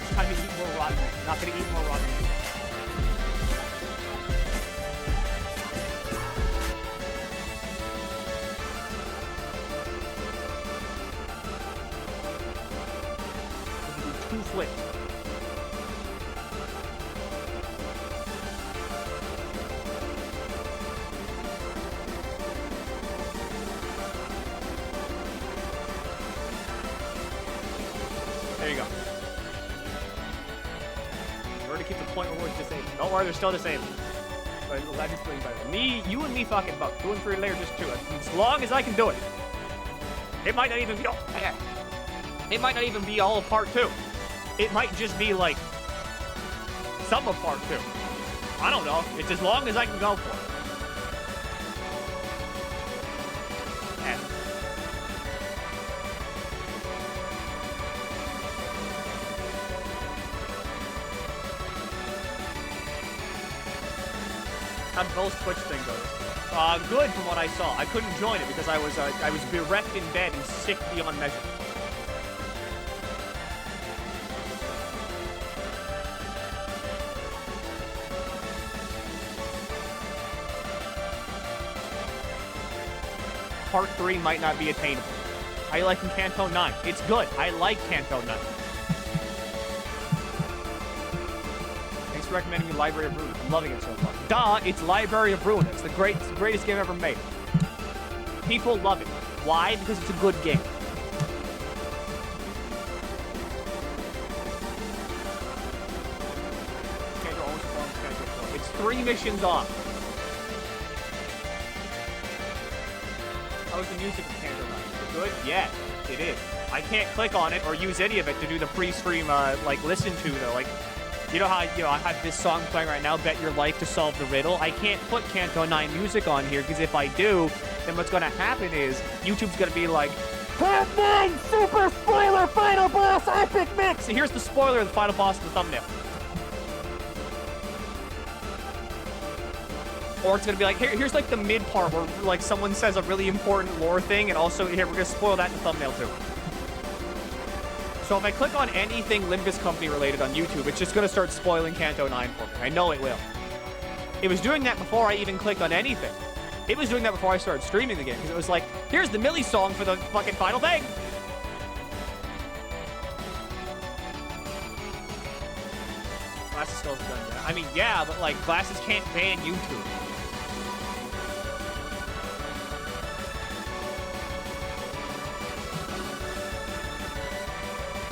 It's time to eat more rotten meat. I'm not gonna eat more rotten meat. Two flips. There you go. We're gonna keep the point where we're disabled. Don't worry, they're still disabled. But that just brings back me, you and me fucking both. 2 and 3 layer just 2. As long as I can do it. It might not even be all. It might not even be all of part 2. It might just be like some of part 2. I don't know. It's as long as I can go for it. And how Bill's Twitch thing goes. Good from what I saw. I couldn't join it because I was bereft in bed and sick beyond measure. Part 3 might not be attainable. How you liking Canto 9? It's good. I like Canto 9. Thanks for recommending me Library of Ruin. I'm loving it so far. Duh, it's Library of Ruin. It's the greatest game ever made. People love it. Why? Because it's a good game. Canto always performs Canto 4. It's 3 missions off. How is the music of Canto 9? Good? Yeah, it is. I can't click on it or use any of it to do the pre-stream, like, listen to, though. Like, you know how, I have this song playing right now, Bet Your Life to Solve the Riddle? I can't put Canto 9 music on here, because if I do, then what's gonna happen is, YouTube's gonna be like, Part 9 Super Spoiler Final Boss Epic Mix! And here's the spoiler of the final boss in the thumbnail. Or it's gonna be like, here's like the mid part where like someone says a really important lore thing, and also here we're gonna spoil that in the thumbnail too. So if I click on anything Limbus Company related on YouTube, it's just gonna start spoiling Canto 9 for me. I know it will. It was doing that before I even clicked on anything. It was doing that before I started streaming the game, because it was like, here's the Milky song for the fucking final thing. Glasses still done that. I mean, yeah, but like Glasses can't ban YouTube.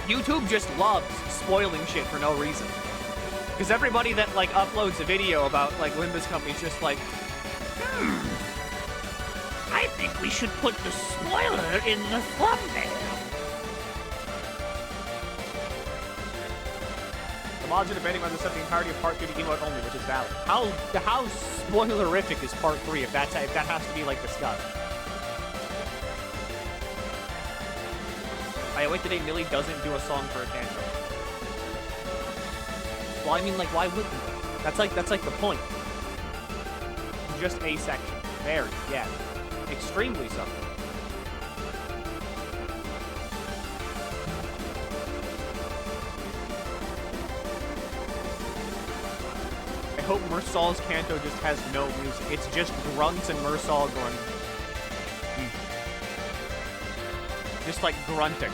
YouTube just loves spoiling shit for no reason. Because everybody that, like, uploads a video about, like, Limbus Company is just like, I think we should put the spoiler in the thumbnail. The mods are debating whether to set the entirety of Part 3 to emote only, which is valid. How spoilerific is Part 3 if that has to be, like, discussed? I wait today Milky doesn't do a song for a Canto. Well, I mean, like, why wouldn't they? That's like the point. Just a section. Very, yeah. Extremely so. I hope Mersal's Canto just has no music. It's just grunts and Mersal going. Just like grunting.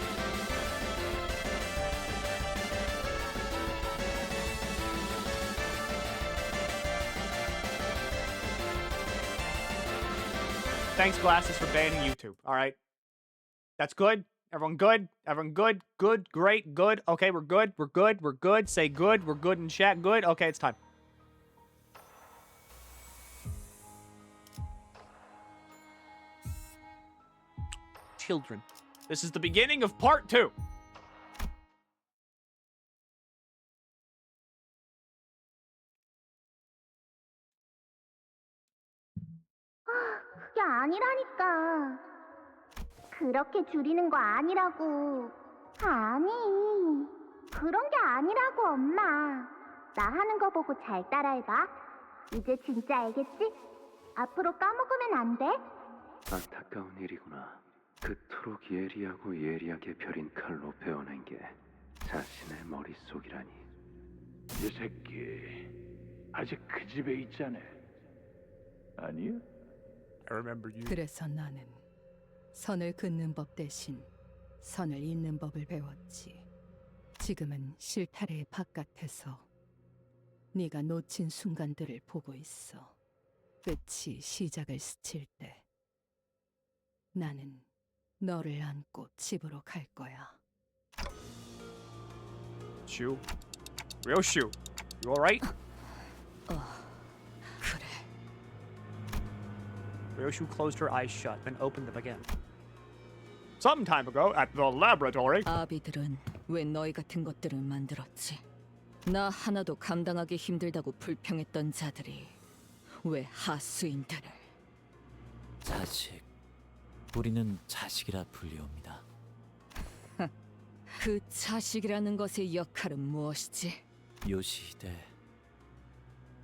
Thanks, Glasses, for banning YouTube. All right. That's good. Everyone good? Everyone good? Good, great, good. Okay, we're good. We're good. We're good. Say good. We're good in chat. Good. Okay, it's time. Children. This is the beginning of part 2. 그게 아니라니까. 그렇게 줄이는 거 아니라고. 아니, 그런 게 아니라고, 엄마. 나 하는 거 보고 잘 따라해봐. 이제 진짜 알겠지? 앞으로 까먹으면 안 돼. 안타까운 일이구나. 그토록 예리하고 예리하게 벼린 칼로 베어낸 게 자신의 머릿속이라니. 이 새끼 아직 그 집에 있잖아. 아니야? I remember you. 그래서 나는 선을 긋는 법 대신 선을 잇는 법을 배웠지. 지금은 실타래의 바깥에서 네가 놓친 순간들을 보고 있어. 끝이 시작을 스칠 때 나는 너를 안고 집으로 갈 거야. Shu. Ryoshu. You alright? 그래. Ryoshu closed her eyes shut, then opened them again. Some time ago, at the laboratory. 아비들은 왜 너희 같은 것들을 만들었지? 나 하나도 감당하기 힘들다고 불평했던 자들이 왜 하수인들을? 자식. 우리는 자식이라 불리옵니다. 그 자식이라는 것의 역할은 무엇이지? 요시히데,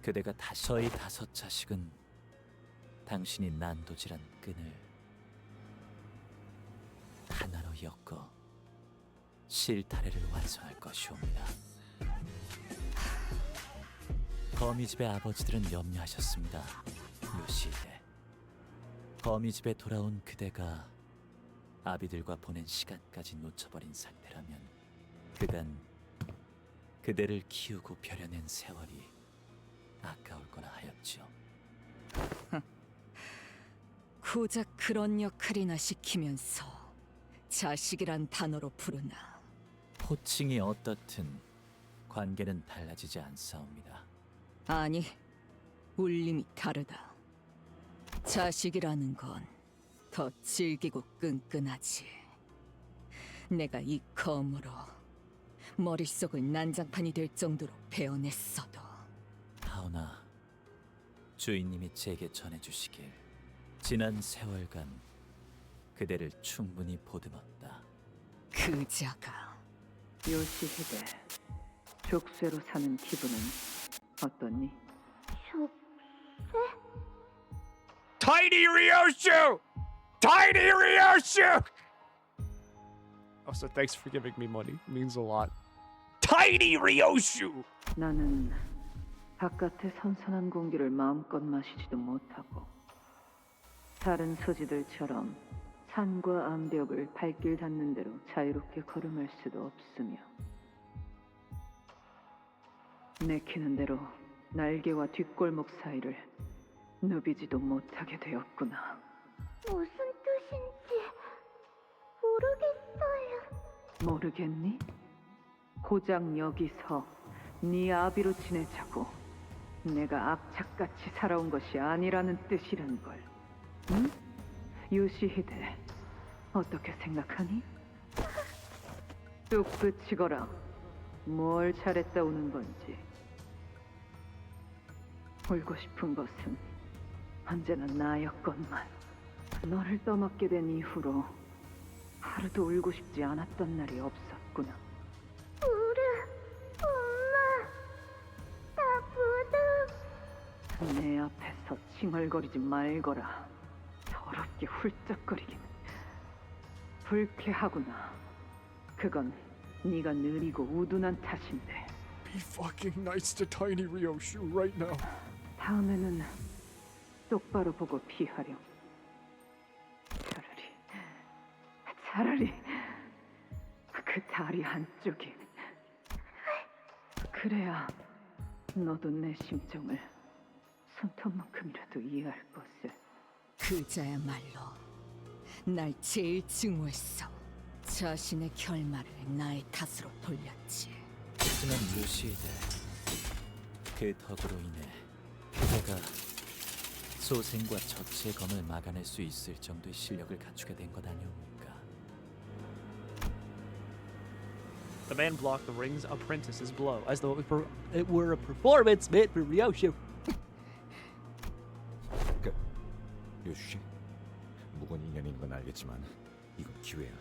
그대가 다시 저희 5 자식은 당신이 난도질한 끈을 하나로 엮어 실타래를 완성할 것이옵니다. 거미집의 아버지들은 염려하셨습니다. 요시히데, 거미집에 돌아온 그대가 아비들과 보낸 시간까지 놓쳐버린 상태라면 그간 그대를 키우고 벼려낸 세월이 아까울 거나 하였지요. 고작 그런 역할이나 시키면서 자식이란 단어로 부르나? 호칭이 어떻든 관계는 달라지지 않사옵니다. 아니, 울림이 다르다. 자식이라는 건 더 질기고 끈끈하지. 내가 이 검으로 머릿속을 난장판이 될 정도로 베어냈어도. 하오나 주인님이 제게 전해주시길 지난 세월간 그대를 충분히 보듬었다. 그 자가 요시히데, 족쇄로 사는 기분은 어떻니? Tiny Ryoshu! Tiny Ryoshu! Also, thanks for giving me money. It means a lot. Tiny Ryoshu! 나는 바깥의 선선한 공기를 마음껏 마시지도 못하고 다른 소지들처럼 산과 암벽을 발길 닿는 대로 자유롭게 걸음할 수도 없으며 내키는 대로 날개와 뒷골목 사이를 누비지도 못하게 되었구나. 무슨 뜻인지 모르겠어요. 모르겠니? 고작 여기서 네 아비로 지내자고 내가 악착같이 살아온 것이 아니라는 뜻이란 걸. 응? 요시히데, 어떻게 생각하니? 뚝 그치거라. 뭘 잘했다 우는 건지. 울고 싶은 것은 언제나 나였건만 너를 떠맡게 된 이후로 하루도 울고 싶지 않았던 날이 없었구나. 엄마, 나 부담. 내 앞에서 칭얼거리지 말거라. 더럽게 훌쩍거리긴. 불쾌하구나. 그건 네가 느리고 우둔한 탓인데. Be fucking nice to Tiny Ryoshu right now. 다음에는 똑바로 보고 피하렴. 차라리 그 다리 한쪽이. 그래야 너도 내 심정을 손톱만큼이라도 이해할 것을. 그자야말로 날 제일 증오했어. 자신의 결말을 나의 탓으로 돌렸지. 하지만 요시히데, 그 덕으로 인해 그대가 소생과 젖의 검을 막아낼 수 있을 정도의 실력을 갖추게 된 것 아니옵니까? The man blocked the ring's apprentice's blow, as though it were a performance meant for Ryoshu. 요시, 묵은 인연인 건 알겠지만 이건 기회야.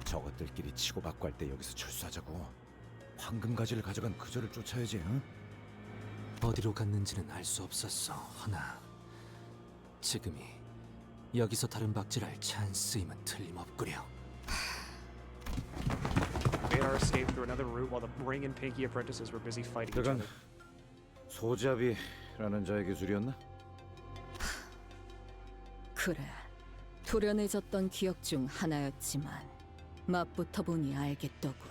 저것들끼리 치고받고 할 때 여기서 철수하자고. 황금가지를 가져간 그저를 쫓아야지. 응? 어디로 갔는지는 알 수 없었어. 허나 지금이 여기서 다른 박질할 찬스임은 틀림없구려. They are our escape through another route while the Ring and Pinky apprentices were busy fighting each 그건 other. 소잡이라는 자의 기술이었나? 그래, 도련해졌던 기억 중 하나였지만 맛부터 보니 알겠더군.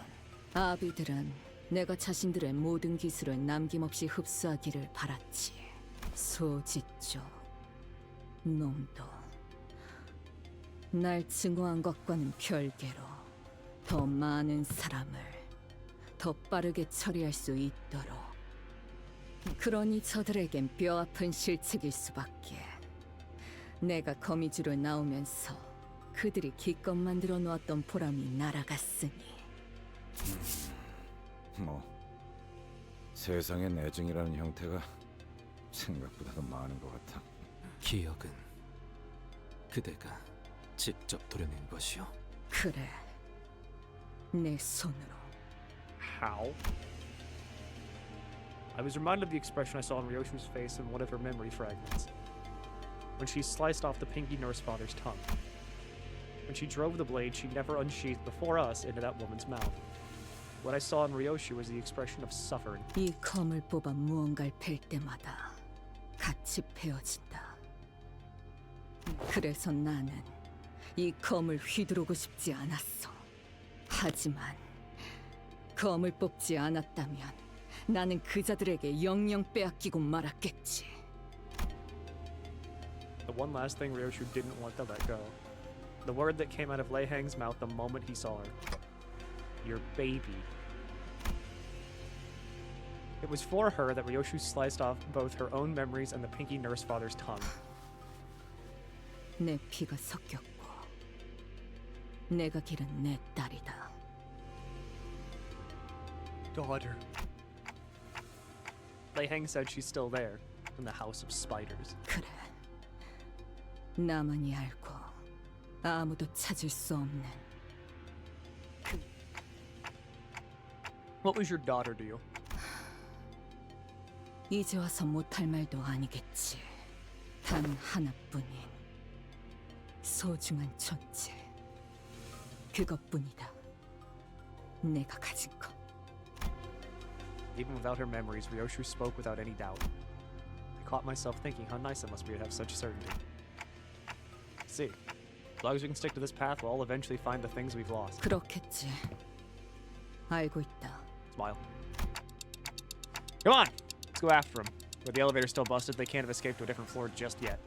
아비들은 내가 자신들의 모든 기술을 남김없이 흡수하기를 바랐지. 소짓죠. 놈도 날 증오한 것과는 별개로 더 많은 사람을 더 빠르게 처리할 수 있도록. 그러니 저들에겐 뼈아픈 실책일 수밖에. 내가 거미줄을 나오면서 그들이 기껏 만들어 놓았던 보람이 날아갔으니. 뭐 세상의 내증이라는 형태가 생각보다 더 많은 것 같아. 기억은 그대가 직접 도려낸 것이오. 그래, 내 손으로. How? I was reminded of the expression I saw on Ryoshu's face in one of her memory fragments. When she sliced off the Pinky Nurse Father's tongue. When she drove the blade she never unsheathed before us into that woman's mouth. What I saw in Ryoshu was the expression of suffering. 이 검을 뽑아 무언가를 팰 때마다 같이 베어진다. 그래서 나는 이 검을 휘두르고 싶지 않았어. 하지만 검을 뽑지 않았다면 나는 그자들에게 영영 빼앗기고 말았겠지. The one last thing Ryoshu didn't want to let go. The word that came out of Lei Hang's mouth the moment he saw her. Your baby. It was for her that Ryoshu sliced off both her own memories and the Pinky Nurse Father's tongue. 내 피가 섞였고 내가 기른 내 딸이다. Daughter. Lei Hang said she's still there, in the House of Spiders. 그래, 나만이 알고 아무도 찾을 수 없는. What was your daughter to you? 이제 와서 못할 말도 아니겠지. 단 하나뿐인 소중한 존재. 그것뿐이다. 내가 가진 것. Even without her memories, Ryoshu spoke without any doubt. I caught myself thinking how nice it must be to have such certainty. See, as long as we can stick to this path, we'll all eventually find the things we've lost. 그렇겠지. 알고 있다. Smile. Come on! Let's go after him. Where the elevator's still busted, they can't have escaped to a different floor just yet.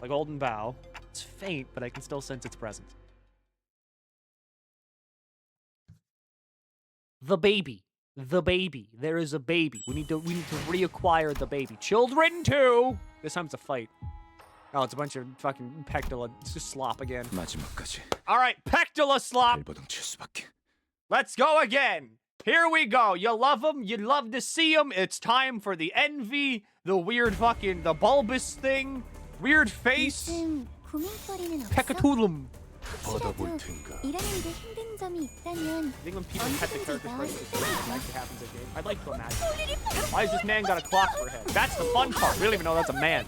Like Golden Bough, it's faint, but I can still sense its presence. The baby. The baby. There is a baby. We need to reacquire the baby. Children too! This time it's a fight. Oh, it's a bunch of fucking Pectola. It's just slop again. 마지막까지 Alright, Pectola slop! 발버둥 칠 수밖에. Let's go again! Here we go. You love them. You love to see them. It's time for the envy, the weird fucking, the bulbous thing, weird face, 요즘 고민거리는 없어? Pecatulum. 혹시라도 일하는데 힘든 점이 있다면 I think when people pet the characters right, it actually happens in game. I'd like to imagine. Why has this man got a clock for a head? That's the fun part. We don't even know that's a man.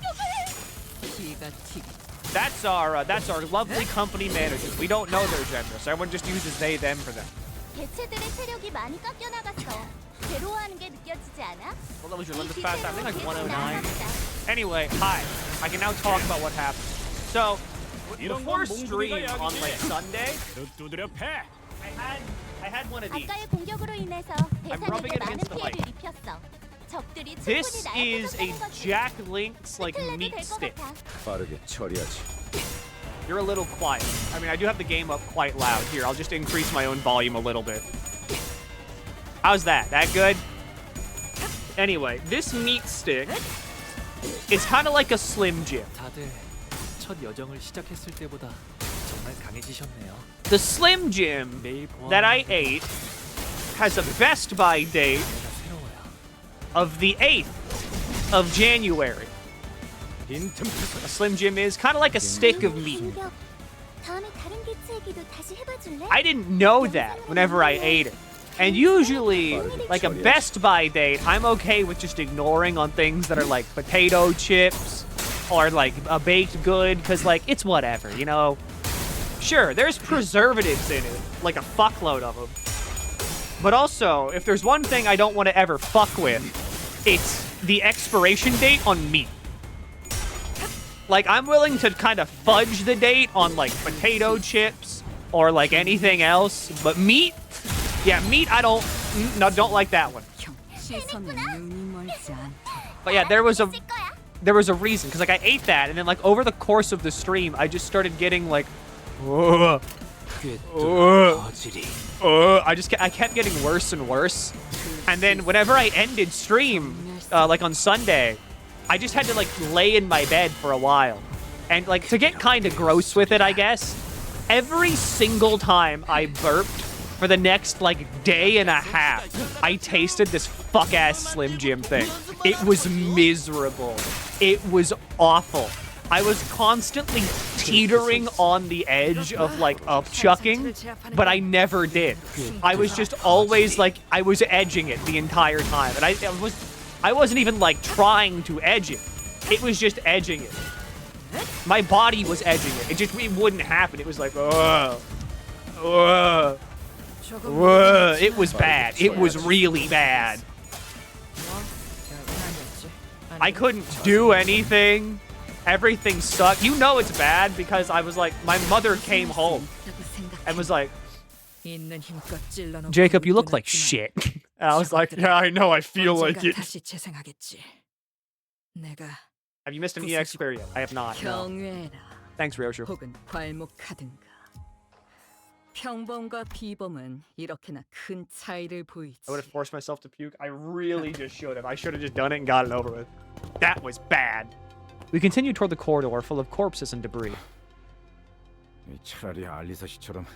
기가 튀기. That's our lovely company managers. We don't know their gender, so everyone just uses they, them for them. 개체들의 체력이 많이 깎여 나갔어. 괴로워하는 게 느껴지지 않아? What level is your Limbus fast? I think like 109. Anyway, hi. I can now talk about what happened. So, before stream on like Sunday, I had one of these. 아까의 공격으로 인해서 rubbing 대상에게 it 많은 against the 피해를 입혔어. 적들이 충분히 This 날 is a 공격하는 거지. Jack Link's like 클레드 meat 될것 stick. 같아. 빠르게 처리하지. You're a little quiet. I mean, I do have the game up quite loud. Here, I'll just increase my own volume a little bit. How's that? That good? Anyway, this meat stick is kind of like a Slim Jim. 다들 첫 여정을 시작했을 때보다 정말 강해지셨네요. The Slim Jim 내일 that I ate has a best by date 내가 새로워요. of the 8th of January. A Slim Jim is kind of like a stick of meat. 공격. 다음에 다른 개체에게도 다시 해봐줄래? I didn't know that whenever I ate it. And usually, like a Best Buy date, I'm okay with just ignoring on things that are like potato chips or like a baked good, because like, it's whatever, you know? Sure, there's preservatives in it, like a fuckload of them. But also, if there's one thing I don't want to ever fuck with, it's the expiration date on meat. Like, I'm willing to kind of fudge the date on, like, potato chips or, like, anything else. But meat? Yeah, meat, I don't like that one. But yeah, there was a reason. Because, like, I ate that, and then, like, over the course of the stream, I just started getting, like, I kept getting worse and worse. And then whenever I ended stream, like on Sunday, I just had to like lay in my bed for a while. And like to get kind of gross with it, I guess, every single time I burped for the next like day and a half, I tasted this fuck-ass Slim Jim thing. It was miserable. It was awful. I was constantly teetering on the edge of like upchucking, but I never did. I was just always like, I was edging it the entire time. And I wasn't even like trying to edge it. It was just edging it. My body was edging it. It wouldn't happen. It was like, it was bad. It was really bad. I couldn't do anything. Everything sucked. You know it's bad because I was like, my mother came home and was like, Jacob, you look like shit. And I was like, yeah, I know, I feel like it. Have you missed an EX square yet? I have not. No. Thanks, Ryoshu. I would have forced myself to puke. I really just should have. I should have just done it and got it over with. That was bad. We continued toward the corridor full of corpses and debris. 차라리 알리사 씨처럼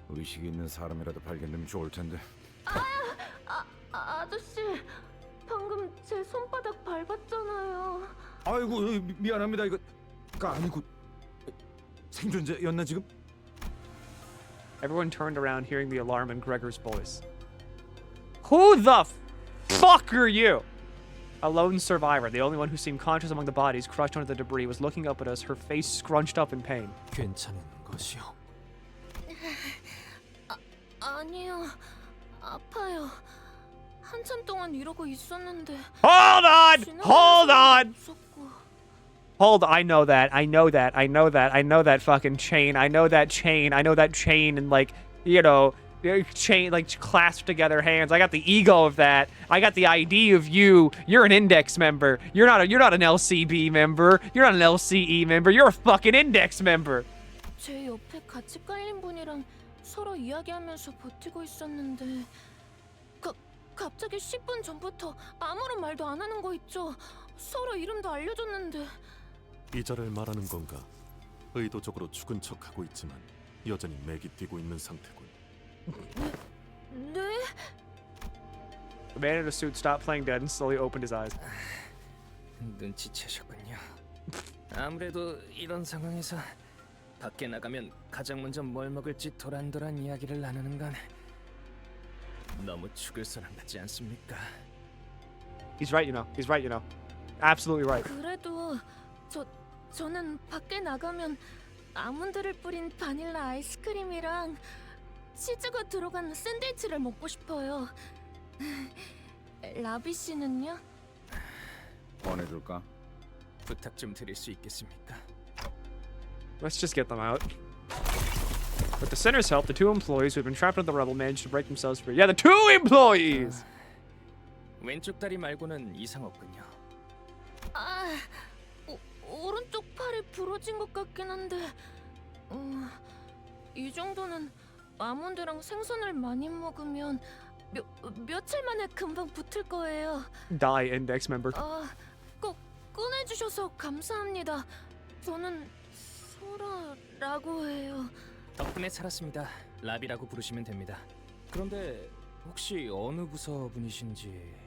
의식이 있는 사람이라도 발견되면 좋을 텐데. 아저씨, 방금 제 손바닥 밟았잖아요. 아이고 미안합니다. 이거가 아니고 생존자였나 지금? Everyone turned around, hearing the alarm in Gregor's voice. Who the fuck are you? A lone survivor, the only one who seemed conscious among the bodies crushed under the debris, was looking up at us, her face scrunched up in pain. 괜찮은 것이요? 아니요, 아파요. 한참 동안 이러고 있었는데. Hold on! Hold on! Hold on, I know that fucking chain, I know that chain and like, you know, chain, like clasped together hands. I got the ego of that. I got the ID of you. You're an index member. You're not an LCB member. You're not an LCE member. You're a fucking index member. 제 옆에 같이 깔린 분이랑 서로 이야기하면서 버티고 있었는데 갑자기 10분 전부터 아무런 말도 안 하는 거 있죠. 서로 이름도 알려줬는데. 이자를 말하는 건가? 의도적으로 죽은 척하고 있지만 여전히 맥이 뛰고 있는 상태군. 네? The man in a suit stopped playing dead and slowly opened his eyes. 눈치채셨군요. 아무래도 이런 상황에서 밖에 나가면 가장 먼저 뭘 먹을지 도란도란 이야기를 나누는 건 너무 죽을 사람 같지 않습니까? He's right, you know. Absolutely right. 그래도 저는 밖에 나가면 아몬드를 뿌린 바닐라 아이스크림이랑 치즈가 들어간 샌드위치를 먹고 싶어요. 라비 씨는요? 보내줄까? 부탁 좀 드릴 수 있겠습니까? Let's just get them out. With the center's help, the two employees who had been trapped in the rubble managed to break themselves free. Yeah, the two employees! 왼쪽 다리 말고는 이상 없군요. 오른쪽 팔이 부러진 것 같긴 한데 이 정도는 아몬드랑 생선을 많이 먹으면 며칠 만에 금방 붙을 거예요. Die, index member. 꼭 꺼내주셔서 감사합니다. 저는 소라라고 해요. 덕분에 살았습니다. 라비라고 부르시면 됩니다. 그런데 혹시 어느 부서 분이신지?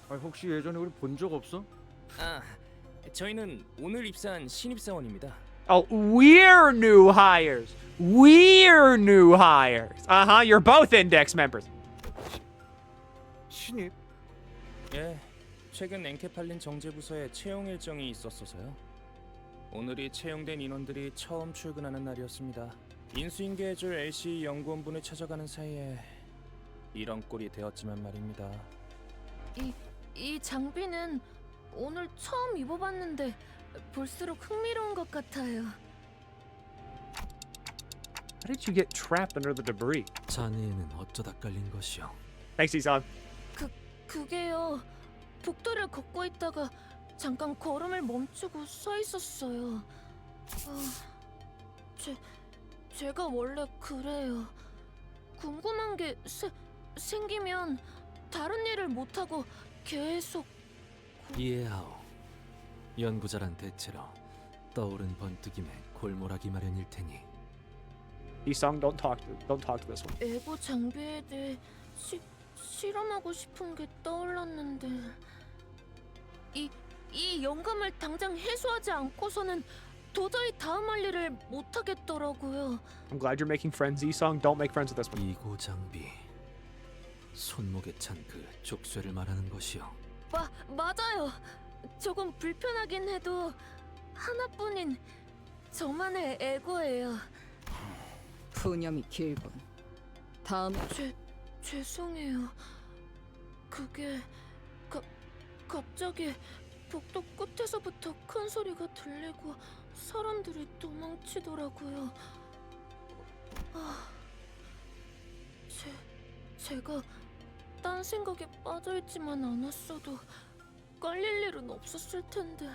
혹시 예전에 우리 본 적 없어? 저희는 오늘 입사한 신입사원입니다. Oh, we're new hires. We're new hires. Uh-huh, you're both index members. 신입? 예, 최근 엔케팔린 정제부서에 채용 일정이 있었어서요. 오늘이 채용된 인원들이 처음 출근하는 날이었습니다. 인수인계해줄 LC 연구원분을 찾아가는 사이에 이런 꼴이 되었지만 말입니다. 이 장비는 오늘 처음 입어봤는데 볼수록 흥미로운 것 같아요. How did you get trapped under the debris? 자네에는 어쩌다 깔린 것이오? Thanks, Isan. 그게요. 복도를 걷고 있다가 잠깐 걸음을 멈추고 서 있었어요. 제가 원래 그래요. 궁금한 게 생기면 다른 일을 못하고 계속... 이해하오. 연구자란 대체로 떠오른 번뜩임에 골몰하기 마련일 테니. Isang, don't talk to this one. 에고 장비에 대해 실험하고 싶은 게 떠올랐는데 이 영감을 당장 해소하지 않고서는 도저히 다음 할 일을 못 하겠더라고요. I'm glad you're making friends, Isang. Don't make friends with this one. 이고 장비. 손목에 찬 그 족쇄를 말하는 것이오. 맞아요. 조금 불편하긴 해도 하나뿐인 저만의 에고예요. 푸념이 길군. 다음에 죄송해요. 그게 갑자기 복도 끝에서부터 큰 소리가 들리고 사람들이 도망치더라고요. 제가 딴 생각에 빠져있지만 않았어도 깔릴 일은 없었을 텐데.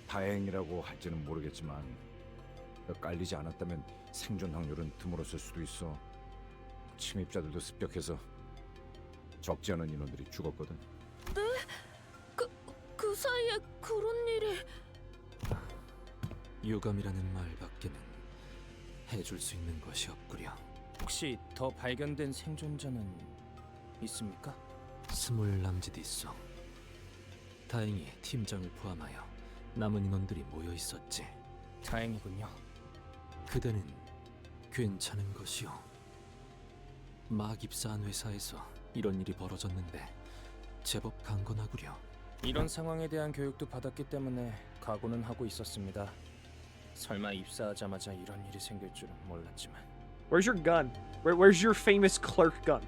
다행이라고 할지는 모르겠지만 깔리지 않았다면 생존 확률은 드물었을 수도 있어. 침입자들도 습격해서 적지 않은 인원들이 죽었거든. 네? 그 사이에 그런 일이... 유감이라는 말밖에는 해줄 수 있는 것이 없구려. 혹시 더 발견된 생존자는 있습니까? 20 남짓 있어. 다행히 팀장을 포함하여 남은 인원들이 모여 있었지. 다행이군요. 그대는 괜찮은 것이오. 막 입사한 회사에서 이런 일이 벌어졌는데 제법 강건하구려. 이런 상황에 대한 교육도 받았기 때문에 각오는 하고 있었습니다. 설마 입사하자마자 이런 일이 생길 줄은 몰랐지만. Where's your gun? Where's your famous clerk gun?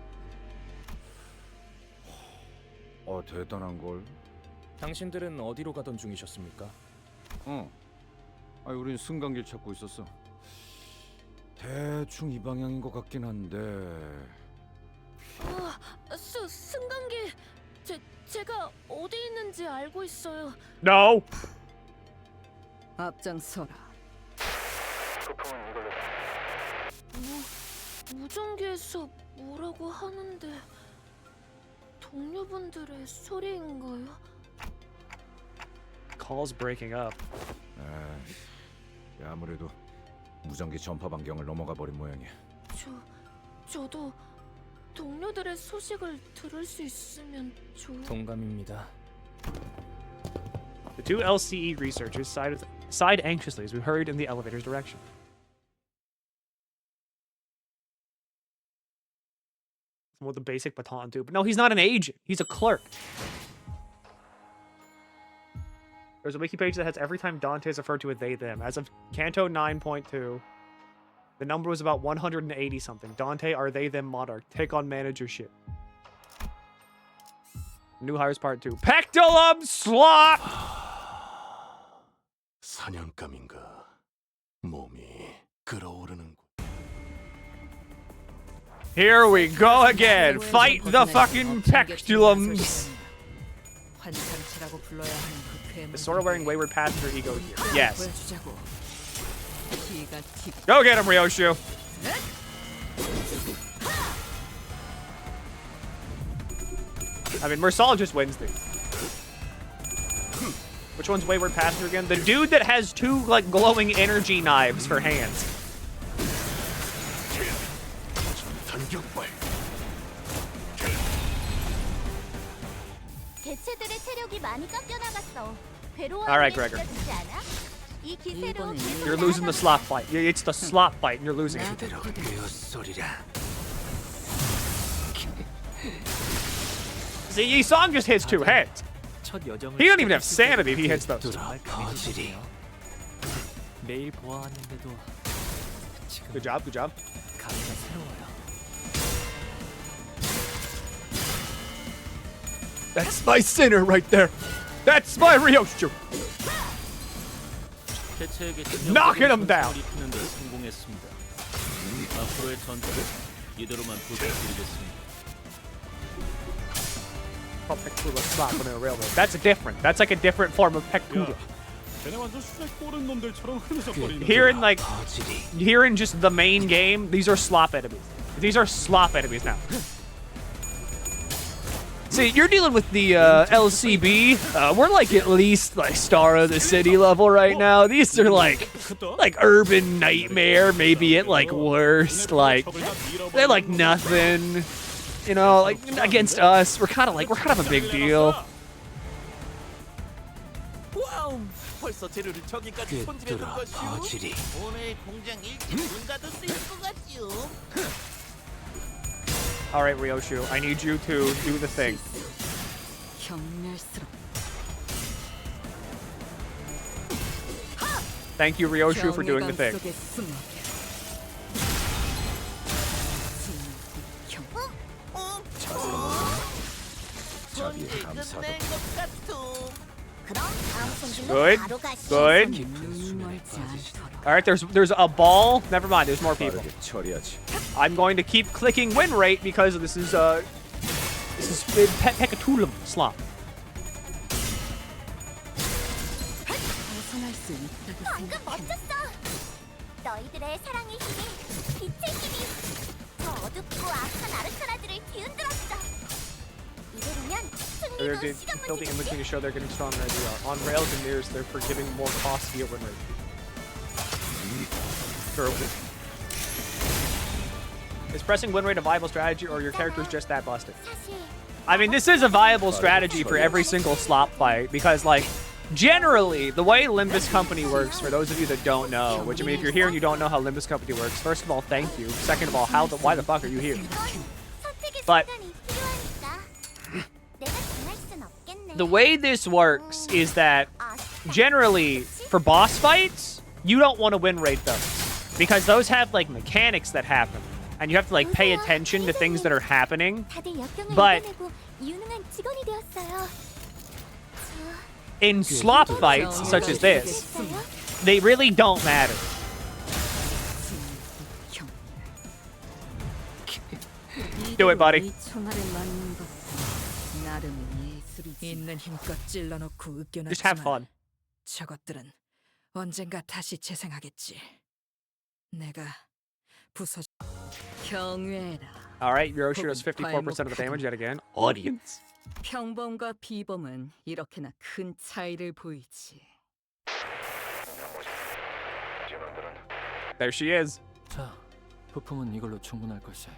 대단한 걸. 당신들은 어디로 가던 중이셨습니까? 우린 승강길 찾고 있었어. 대충 이 방향인 것 같긴 한데. 승강기 제가 어디 있는지 알고 있어요. No. 앞장서라. 무전기에서 뭐라고 하는데 동료분들의 소리인가요? Call's breaking up. 아무래도 무전기 전파 반경을 넘어가 버린 모양이야. 저도 동료들의 소식을 들을 수 있으면 동감입니다. The two LCE researchers sighed anxiously as we hurried in the elevator's direction. With a basic baton too, but no, he's not an agent. He's a clerk. There's a wiki page that has every time Dante is referred to as they, them. As of Canto 9.2, the number was about 180 something. Dante, are they, them monarch. Take on managership. New hires part 2. Pectolum slot! 사냥감인가 몸이 끓어오르는군. Here we go again. Fight the fucking Pectolums. Is Sora wearing Wayward Passenger ego here? Yes. Go get him, Ryoshu. I mean, Mersal just wins these. Which one's Wayward Passenger again? The dude that has two, like, glowing energy knives for hands. 개체들의 체력이 많이 깎여 나갔어. Alright, Gregor. You're losing the slot fight. It's the slot fight, and you're losing it. See, 이 song just hits 2 heads. 첫 여정을 He don't even have 시작했을 sanity if he hits 때부터 those. 정말 강해지네요. 매일 보아왔는데도 지금 Good job, good job. 감회가 새로워요. That's my sinner right there. That's my Ryoshu. 대체에게 Knocking him down. 입히는 데 성공했습니다. 앞으로의 전투를 이대로만 부탁드리겠습니다. Pekula slap on a railroad. That's different. That's like a different form of Pekula. Here in just the main game, these are slop enemies. These are slop enemies now. See, you're dealing with the LCB. We're like at least like Star of the City level right now. These are like Urban Nightmare, maybe at like worst. Like they're like nothing. You know, like against us, we're kind of a big deal. 벌써 재료를 저기까지 손질해둔 것이오. 오늘 공장 일찍 문 닫을 수 있을 것 같지요. All right, Ryoshu, I need you to do the thing. Thank you, Ryoshu, for doing the thing. Good. Good. All right, there's a ball. Never mind, there's more people. I'm going to keep clicking win rate because this is Pekatulum slump. 방금 멋졌어. 너희들의 사랑의 힘이, 빛의 힘이 저 어둡고 악한 아르카나들을 뒤흔들었어. 이대로면 They're 승리도 시간 building inventory to 문제겠지? show they're getting stronger as we are. On rails and mirrors, they're forgiving more cost via win rate. Sure. Is pressing win rate a viable strategy, or your character's just that busted? 사실 I mean, this is a viable strategy for every single slop fight, because, like, generally, the way Limbus Company works, for those of you that don't know, which, I mean, if you're here and you don't know how Limbus Company works, first of all, thank you. Second of all, why the fuck are you here? 선택의 But 순간이 필요하니까 내가 정할 순 없겠네. the way this works is that, generally, for boss fights, you don't want to win rate those, because those have, like, mechanics that happen, and you have to, like, pay attention to things that are happening. 다들 역경을 But 이겨내고 유능한 직원이 되었어요. in slop fights, such as this, 됐어요? they really don't matter. Do it, buddy. 있는 힘껏 찔러놓고 Just have 으깨놨지만 fun. 저것들은 언젠가 다시 재생하겠지. 내가 부서 경외라. All right, Yoshi does 54% of the damage yet again. Audience. 평범과 비범은 이렇게나 큰 차이를 보이지. There she is. 자, 부품은 이걸로 충분할 것이.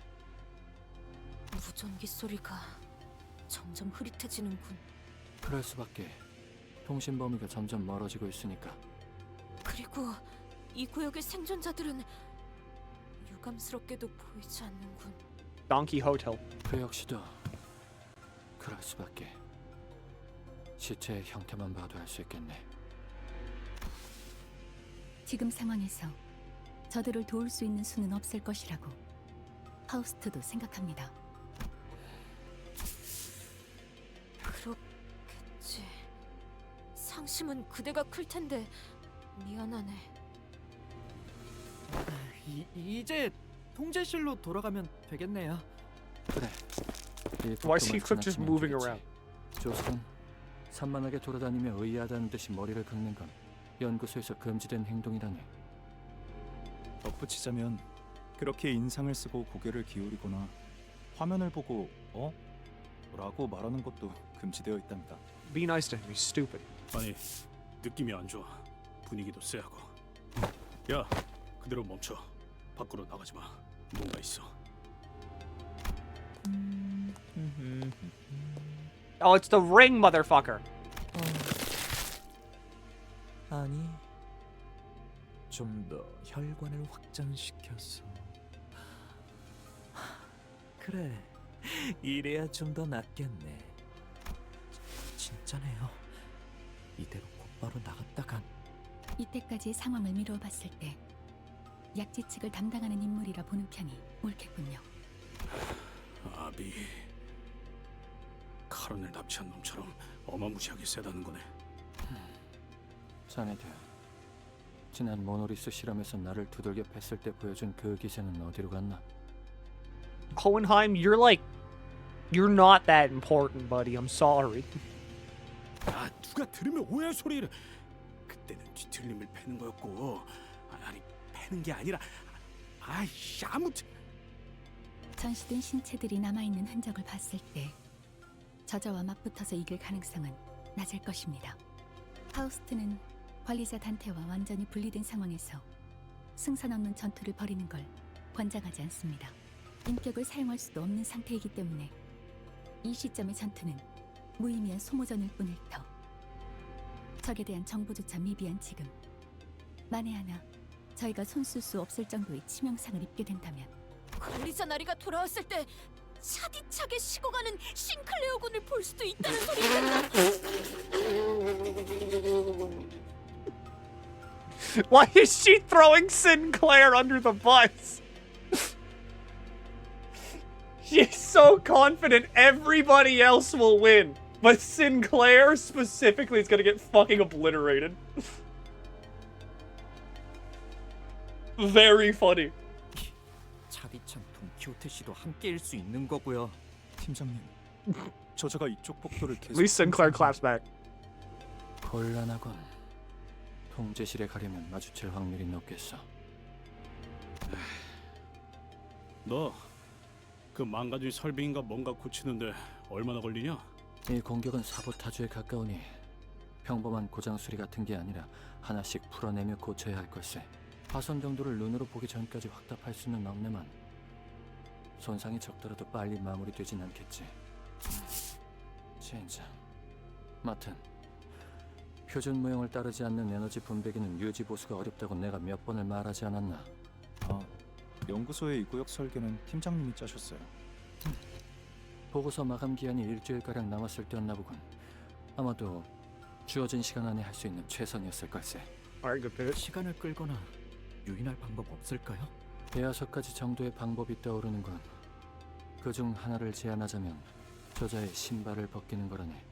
무전기 소리가 점점 흐릿해지는군. 그럴 수밖에. 통신 범위가 점점 멀어지고 있으니까. 그리고 이 구역의 생존자들은 유감스럽게도 보이지 않는군. Donkey Hotel. 그 역시도 그럴 수밖에. 시체의 형태만 봐도 알 수 있겠네. 지금 상황에서 저들을 도울 수 있는 수는 없을 것이라고 파우스트도 생각합니다. 그렇겠지. 상심은 그대가 클 텐데 미안하네. 이제 통제실로 돌아가면 되겠네요. 그래. Why is he just moving around? 조선 산만하게 돌아다니며 의아하다는 듯이 머리를 긁는 건 연구소에서 금지된 행동이라니. 덧붙이자면 그렇게 인상을 쓰고 고개를 기울이거나 화면을 보고 어? 라고 말하는 것도 금지되어 있답니다. Be nice to him. He's stupid. 아니, 느낌이 안 좋아. 분위기도 쎄하고. 야, 그대로 멈춰. 밖으로 나가지 마. 뭔가 있어. Oh, it's the ring, motherfucker. 아니, 좀 더 혈관을 확장시켜서. 그래, 이래야 좀 더 낫겠네. 진짜네요. 이대로 곧바로 나갔다간 이때까지의 상황을 미루어 봤을 때 약지 측을 담당하는 인물이라 보는 편이 옳겠군요. 아비, 카론을 납치한 놈처럼 어마무시하게 세다는 거네. 자네들, 지난 모노리스 실험에서 나를 두들겨 팼을 때 보여준 그 기세는 어디로 갔나? Hohenheim, you're not that important, buddy. I'm sorry. 아, 누가 들으면 오해할 소리를. 그때는 뒤틀림을 패는 거였고, 아니 패는 게 아니라, 아이씨 아무튼. 전시된 신체들이 남아있는 흔적을 봤을 때 저자와 맞붙어서 이길 가능성은 낮을 것입니다. 파우스트는 관리자 단테와 완전히 분리된 상황에서 승산 없는 전투를 벌이는 걸 권장하지 않습니다. 인격을 사용할 수도 없는 상태이기 때문에 이 시점의 전투는 무의미한 소모전일 뿐일 터. 적에 대한 정보조차 미비한 지금, 만에 하나 저희가 손쓸 수 없을 정도의 치명상을 입게 된다면 관리자 나리가 돌아왔을 때 차디차게 식어가는 싱클레어 군을 볼 수도 있다는 소리가. Why is she throwing Sinclair under the bus? She's so confident everybody else will win, but Sinclair specifically is gonna get fucking obliterated. Very funny. 차디찬 돈키호테 씨도 함께일 수 있는 거고요. 팀장님, 저자가 이쪽 복도를 계속 At least Sinclair claps back. 곤란하군. 통제실에 가려면 마주칠 확률이 높겠어. 너 그 망가진 설빙인가 뭔가 고치는데 얼마나 걸리냐? 이 공격은 사보타주에 가까우니 평범한 고장 수리 같은 게 아니라 하나씩 풀어내며 고쳐야 할 걸세. 파손 정도를 눈으로 보기 전까지 확답할 수는 없네만 손상이 적더라도 빨리 마무리되진 않겠지. 젠장. 마튼, 표준 모형을 따르지 않는 에너지 분배기는 유지 보수가 어렵다고 내가 몇 번을 말하지 않았나? 연구소의 이 구역 설계는 팀장님이 짜셨어요. 보고서 마감 기한이 일주일가량 남았을 때였나 보군. 아마도 주어진 시간 안에 할 수 있는 최선이었을 걸세. 시간을 끌거나 유인할 방법 없을까요? 대여섯가지 정도의 방법이 떠오르는군. 그중 하나를 제안하자면 저자의 신발을 벗기는 거라네.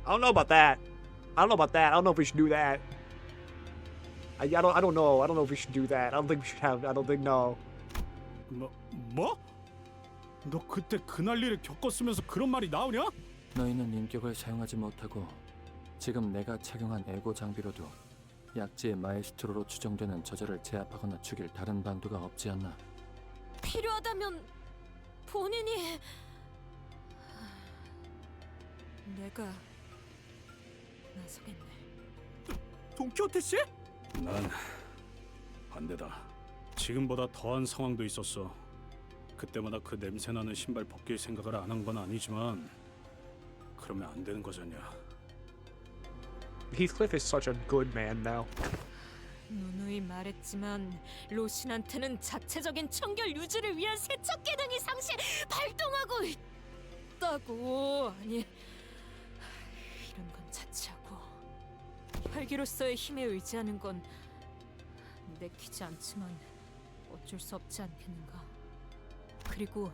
I don't know about that. I don't know about that. I don't know if we should do that. I don't know. I don't know if we should do that. I don't think we should have. I don't think no. 뭐? 너 그때 그 난리를 겪었으면서 그런 말이 나오냐? 너희는 인격을 사용하지 못하고 지금 내가 착용한 에고 장비로도 약지의 마에스트로로 추정되는 저자를 제압하거나 죽일 다른 방도가 없지 않나. 필요하다면 본인이. 내가 나서겠네. 돈키호테 씨? 난 반대다. 지금보다 더한 상황도 있었어. 그때마다 그 냄새나는 신발 벗길 생각을 안 한 건 아니지만 그러면 안 되는 거잖냐. Heathcliff is such a good man now. 누누이 말했지만 로신한테는 자체적인 청결 유지를 위한 세척 기능이 상시 발동하고 있다고. 아니, 이런 건 자체하고 활기로서의 힘에 의지하는 건 내키지 않지만 어쩔 수 없지 않겠는가. 그리고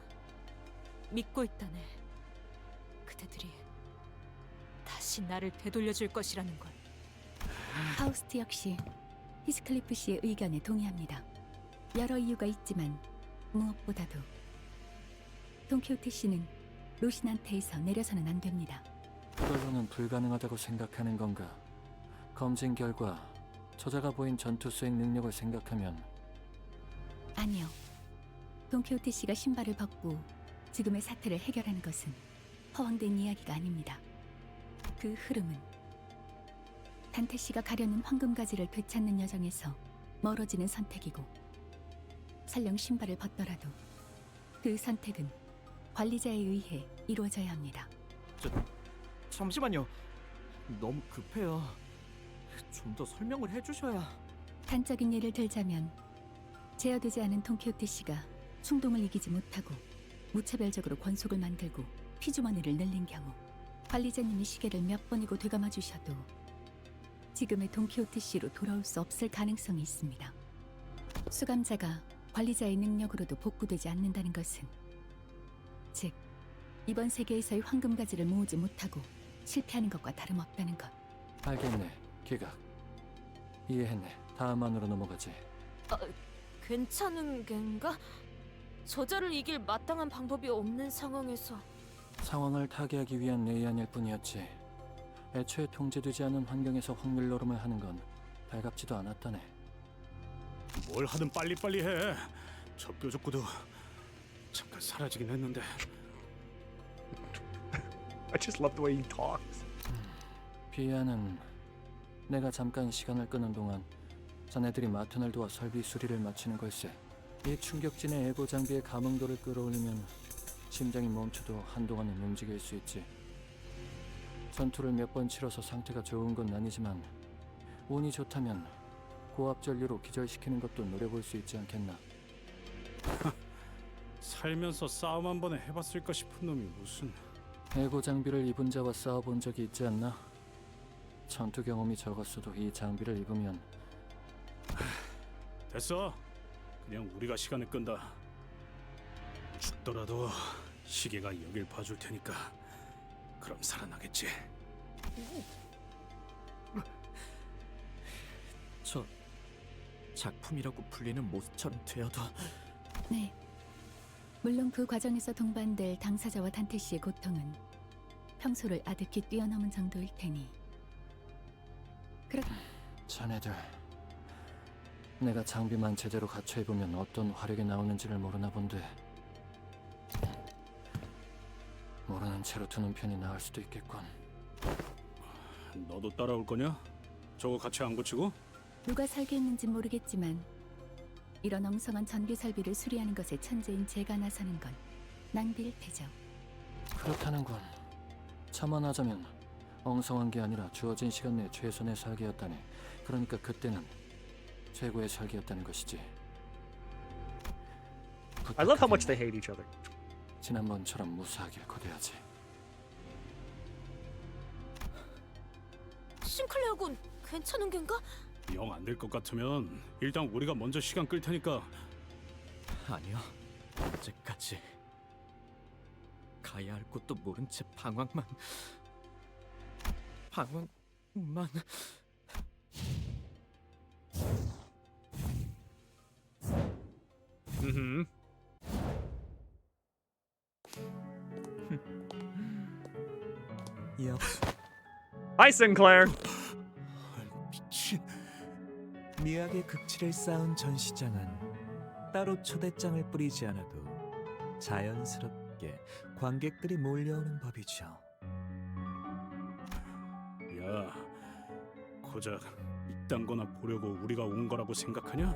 믿고 있다네. 그대들이 다시 나를 되돌려줄 것이라는 걸. 파우스트 역시 히스클리프 씨의 의견에 동의합니다. 여러 이유가 있지만 무엇보다도 돈키호테 씨는 로신한테에서 내려서는 안 됩니다. 그걸로는 불가능하다고 생각하는 건가? 검진 결과 저자가 보인 전투 수행 능력을 생각하면 아니요. 돈키호테 씨가 신발을 벗고 지금의 사태를 해결하는 것은 허황된 이야기가 아닙니다. 그 흐름은 단테 씨가 가려는 황금가지를 되찾는 여정에서 멀어지는 선택이고, 설령 신발을 벗더라도 그 선택은 관리자에 의해 이루어져야 합니다. 잠시만요. 너무 급해요. 좀 더 설명을 해주셔야. 단적인 예를 들자면 제어되지 않은 돈키호테 씨가 충동을 이기지 못하고 무차별적으로 권속을 만들고 피주머니를 늘린 경우 관리자님이 시계를 몇 번이고 되감아 주셔도 지금의 돈키호테씨로 돌아올 수 없을 가능성이 있습니다. 수감자가 관리자의 능력으로도 복구되지 않는다는 것은 즉 이번 세계에서의 황금가지를 모으지 못하고 실패하는 것과 다름없다는 것. 알겠네. 기각. 이해했네. 다음 안으로 넘어가지. 괜찮은 겐가? 저자를 이길 마땅한 방법이 없는 상황에서 상황을 타개하기 위한 내연일 뿐이었지. 애초에 통제되지 않은 환경에서 확률 노름을 하는 건 달갑지도 않았다네. 뭘 하든 빨리빨리 해. 저 뾰족구도 잠깐 사라지긴 했는데. I just love the way he talks. 비아는 내가 잠깐 시간을 끄는 동안 자네들이 마튼을 도와 설비 수리를 마치는 걸세. 이 충격진의 에고 장비의 감응도를 끌어올리면 심장이 멈춰도 한동안은 움직일 수 있지. 전투를 몇 번 치러서 상태가 좋은 건 아니지만 운이 좋다면 고압 전류로 기절시키는 것도 노려볼 수 있지 않겠나. 살면서 싸움 한 번에 해봤을까 싶은 놈이 무슨. 에고 장비를 입은 자와 싸워본 적이 있지 않나? 전투 경험이 적었어도 이 장비를 입으면 됐어. 그냥 우리가 시간을 끈다. 죽더라도 시계가 여길 봐줄 테니까 그럼 살아나겠지. 저 작품이라고 불리는 모습처럼 되어도 네. 물론 그 과정에서 동반될 당사자와 단테 씨의 고통은 평소를 아득히 뛰어넘은 정도일 테니. 자네들 내가 장비만 제대로 갖춰 입으면 어떤 화력이 나오는지를 모르나 본데 모르는 채로 두는 편이 나을 수도 있겠군. 너도 따라올 거냐? 저거 같이 안 고치고? 누가 설계했는지 모르겠지만 이런 엉성한 전기 설비를 수리하는 것에 천재인 제가 나서는 건 낭비일 테죠. 그렇다는군. 참언하자면 엉성한 게 아니라 주어진 시간 내 최선의 설계였다네. 그러니까 그때는 최고의 설계였다는 것이지. I love how much they hate each other. 지난번처럼 무사하길 거둬야지. 싱클레어 군 괜찮은 겐가? 영 안 될 것 같으면 일단 우리가 먼저 시간 끌 테니까. 아니요. 언제까지 가야 할 곳도 모른 채 방황만. 역시. Hi, Sinclair. 미친. 미학의 극치를 쌓은 전시장은 따로 초대장을 뿌리지 않아도 자연스럽게 관객들이 몰려오는 법이죠. 야, 고작 이딴 거나 보려고 우리가 온 거라고 생각하냐?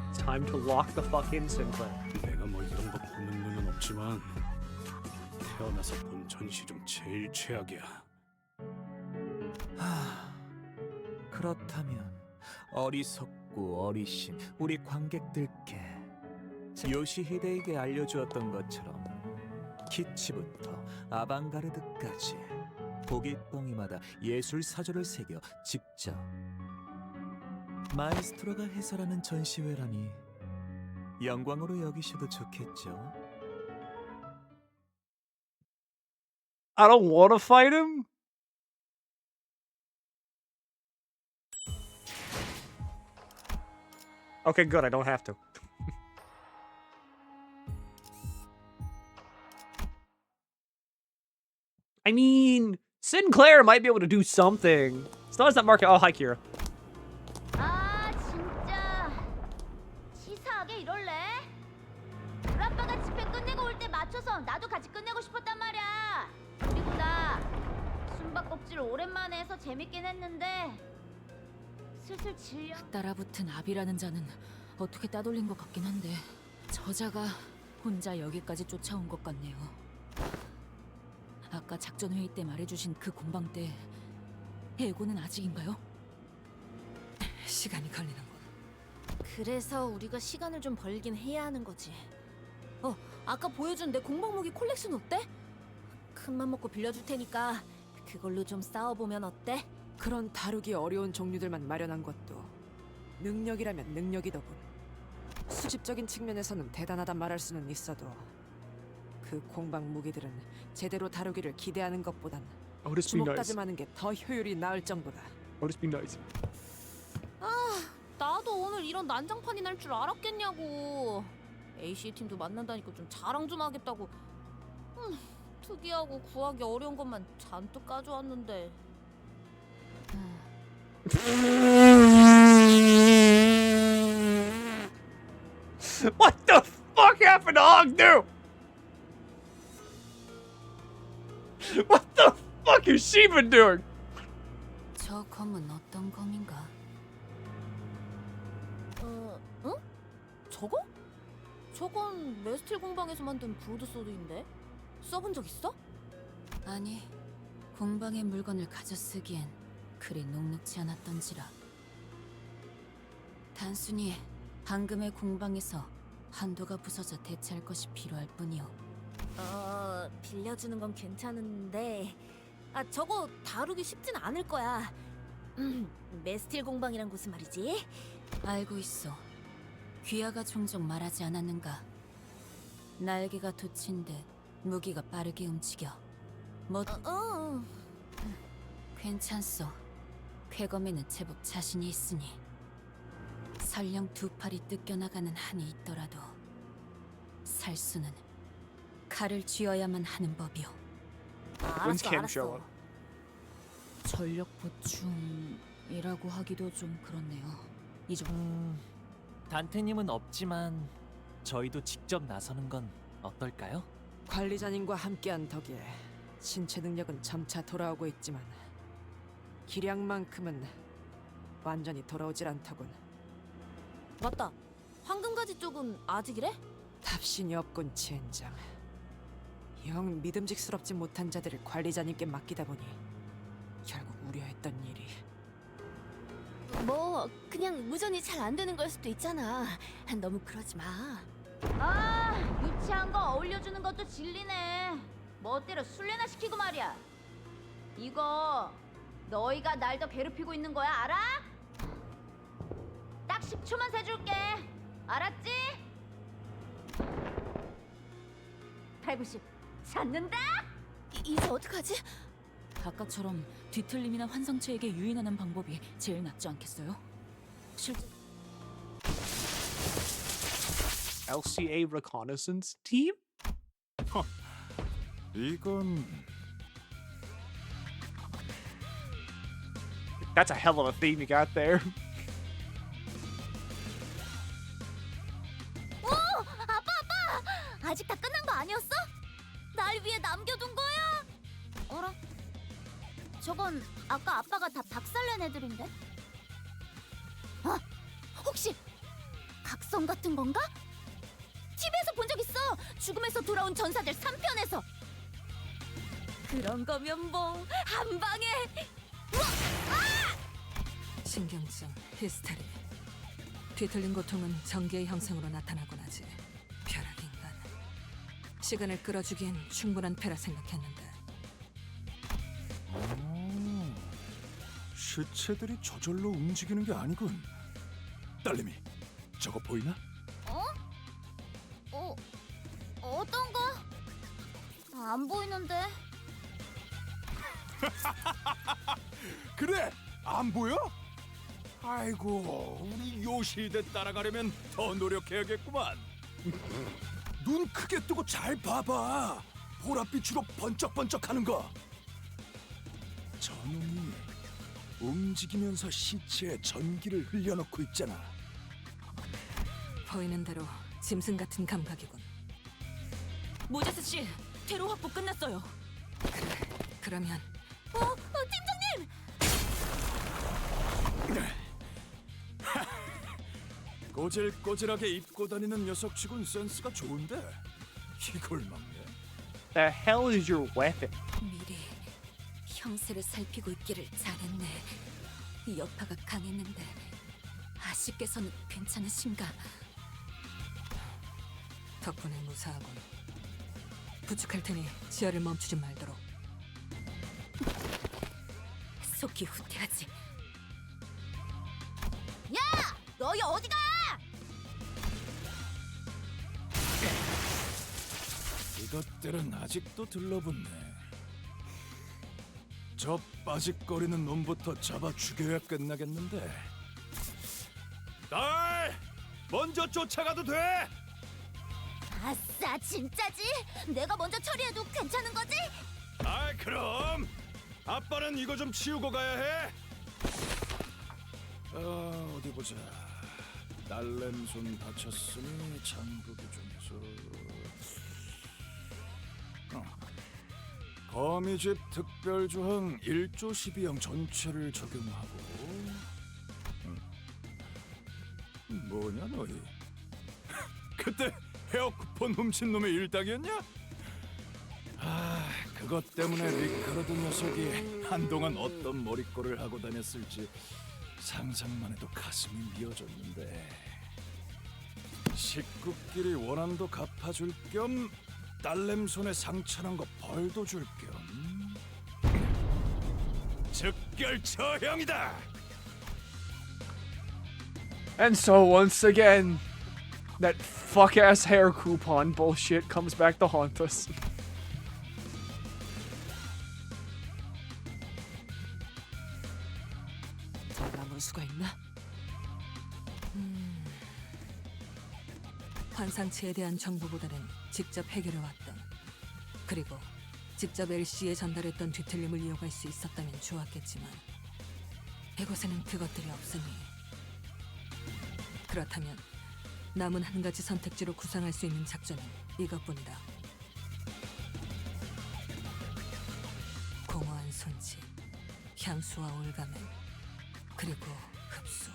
It's time to lock the fuck in, Sinclair. 내가 뭐 이런 거 보는 눈은 없지만 태어나서 본 전시 중 제일 최악이야. 그렇다면 어리석고 어리신 우리 관객들께 요시히데에게 알려주었던 것처럼 키치부터 아방가르드까지 고깃덩이마다 예술 사조를 새겨 직접 마에스트로가 해설하는 전시회라니 영광으로 여기셔도 좋겠죠. I don't want to fight him. Okay, good. I don't have to. I mean, Sinclair might be able to do something. As long as that market. Oh, hi, Kira. 아 진짜 치사하게 이럴래? 우리 아빠가 집회 끝내고 올 때 맞춰서 나도 같이 끝내고 싶었단 말이야. 그리고 나 숨바꼭질 오랜만에 해서 재밌긴 했는데 슬슬 질려. 따라붙은 압이라는 자는 어떻게 따돌린 것 같긴 한데 저자가 혼자 여기까지 쫓아온 것 같네요. 아까 작전 회의 때 말해주신 그 공방 때 해고는 아직인가요? 시간이 걸리는군. 그래서 우리가 시간을 좀 벌긴 해야 하는 거지. 아까 보여준 내 공방 무기 콜렉션 어때? 큰맘 먹고 빌려줄 테니까 그걸로 좀 싸워보면 어때? 그런 다루기 어려운 종류들만 마련한 것도 능력이라면 능력이더군. 수집적인 측면에서는 대단하단 말할 수는 있어도 그 공방 무기들은 제대로 다루기를 기대하는 것보단 주먹 다짐하는 게 더 효율이 나을 정도다. 나도 오늘 이런 난장판이 날 줄 알았겠냐고. AC 팀도 만난다니까 좀 자랑 좀 하겠다고. 특이하고 구하기 어려운 것만 잔뜩 가져왔는데. What the fuck happened to Hogdo? What the fuck is she been doing? 저 검은 어떤 검인가? 응? 저거? 저건 레스틸 공방에서 만든 브로드소드인데? 써본 적 있어? 아니, 공방의 물건을 가져 쓰기엔 그리 녹록지 않았던지라. 단순히 방금의 공방에서 한도가 부서져 대체할 것이 필요할 뿐이오. 빌려주는 건 괜찮은데 저거 다루기 쉽진 않을 거야. 메스틸 공방이란 곳은 말이지. 알고 있어. 귀하가 종종 말하지 않았는가? 날개가 돋친 듯 무기가 빠르게 움직여. 괜찮소. 쾌검에는 제법 자신이 있으니. 설령 두 팔이 뜯겨나가는 한이 있더라도 살수는 칼을 쥐어야만 하는 법이오. 알았어. 전력 보충이라고 하기도 좀 그렇네요. 이 정도. 단테님은 없지만 저희도 직접 나서는 건 어떨까요? 관리자님과 함께한 덕에 신체 능력은 점차 돌아오고 있지만 기량만큼은 완전히 돌아오질 않더군. 맞다. 황금가지 쪽은 아직이래? 답신이 없군, 젠장. 영 믿음직스럽지 못한 자들을 관리자님께 맡기다 보니 결국 우려했던 일이. 뭐 그냥 무전이 잘 안 되는 걸 수도 있잖아. 너무 그러지 마. 유치한 거 어울려주는 것도 진리네. 멋대로 술래나 시키고 말이야. 이거 너희가 날 더 괴롭히고 있는 거야, 알아? 딱 10초만 세줄게. 알았지? 890 찾는다? 이제 어떡하지? 아까처럼 뒤틀림이나 환상체에게 유인하는 방법이 제일 낫지 않겠어요? 실제 LCA reconnaissance team? 이건 That's a hell of a theme you got there. 아직 다 끝난 거 아니었어? 날 위해 남겨둔 거야? 어라? 저건 아까 아빠가 다 박살낸 애들인데? 혹시 각성 같은 건가? TV에서 본 적 있어. 죽음에서 돌아온 전사들 3편에서. 그런 거면 뭐 한 방에. 신경증, 히스테리. 뒤틀린 고통은 전개의 형상으로 나타나곤 하지. 벼락인간. 시간을 끌어주기엔 충분한 패라 생각했는데. 시체들이 저절로 움직이는 게 아니군. 딸내미, 저거 보이나? 어떤 거? 안 보이는데. 그래, 안 보여? 아이고, 우리 요시대 따라가려면 더 노력해야겠구만. 눈 크게 뜨고 잘 봐봐. 보랏빛으로 번쩍번쩍하는 거. 저놈이 움직이면서 시체에 전기를 흘려넣고 있잖아. 보이는 대로 짐승 같은 감각이군. 모제스 씨, 테러 확보 끝났어요. 그러면 팀장님! 꼬질꼬질하게 입고 다니는 녀석치곤 센스가 좋은데 이걸 막네. The hell is your weapon? 미리 형세를 살피고 있기를 잘했네. 이 여파가 강했는데 아씨께서는 괜찮으신가? 덕분에 무사하군. 부축할 테니 지하를 멈추지 말도록. 속이 후퇴하지. 야! 너희 어디가? 이것들은 아직도 들러붙네. 저 빠직거리는 놈부터 잡아 죽여야 끝나겠는데. 날 먼저 쫓아가도 돼. 아싸, 진짜지? 내가 먼저 처리해도 괜찮은 거지? 아, 그럼 아빠는 이거 좀 치우고 가야 해. 어디 보자. 날램손 다쳤으니 장부기 중에서 거미집 특별조항 1조 12항 전체를 적용하고. 뭐냐 너희? 그때 헤어 쿠폰 훔친 놈의 일당이었냐? 아, 그것 때문에 리카르도 녀석이 한동안 어떤 머리꼴을 하고 다녔을지 상상만 해도 가슴이 미어졌는데. 식구끼리 원한도 갚아줄 겸 딸램손에 상처난 거 벌도 줄 겸 즉결 처형이다. And so once again, that fuck-ass hair coupon bullshit comes back to haunt us. 남을 수가 있나? 환상체에 대한 정보보다는 직접 해결해왔던, 그리고 직접 LC에 전달했던 뒤틀림을 이어갈 수 있었다면 좋았겠지만 이곳에는 그것들이 없으니, 그렇다면 남은 한 가지 선택지로 구상할 수 있는 작전은 이것뿐이다. 공허한 손짓, 향수와 올가맨, 그리고 흡수.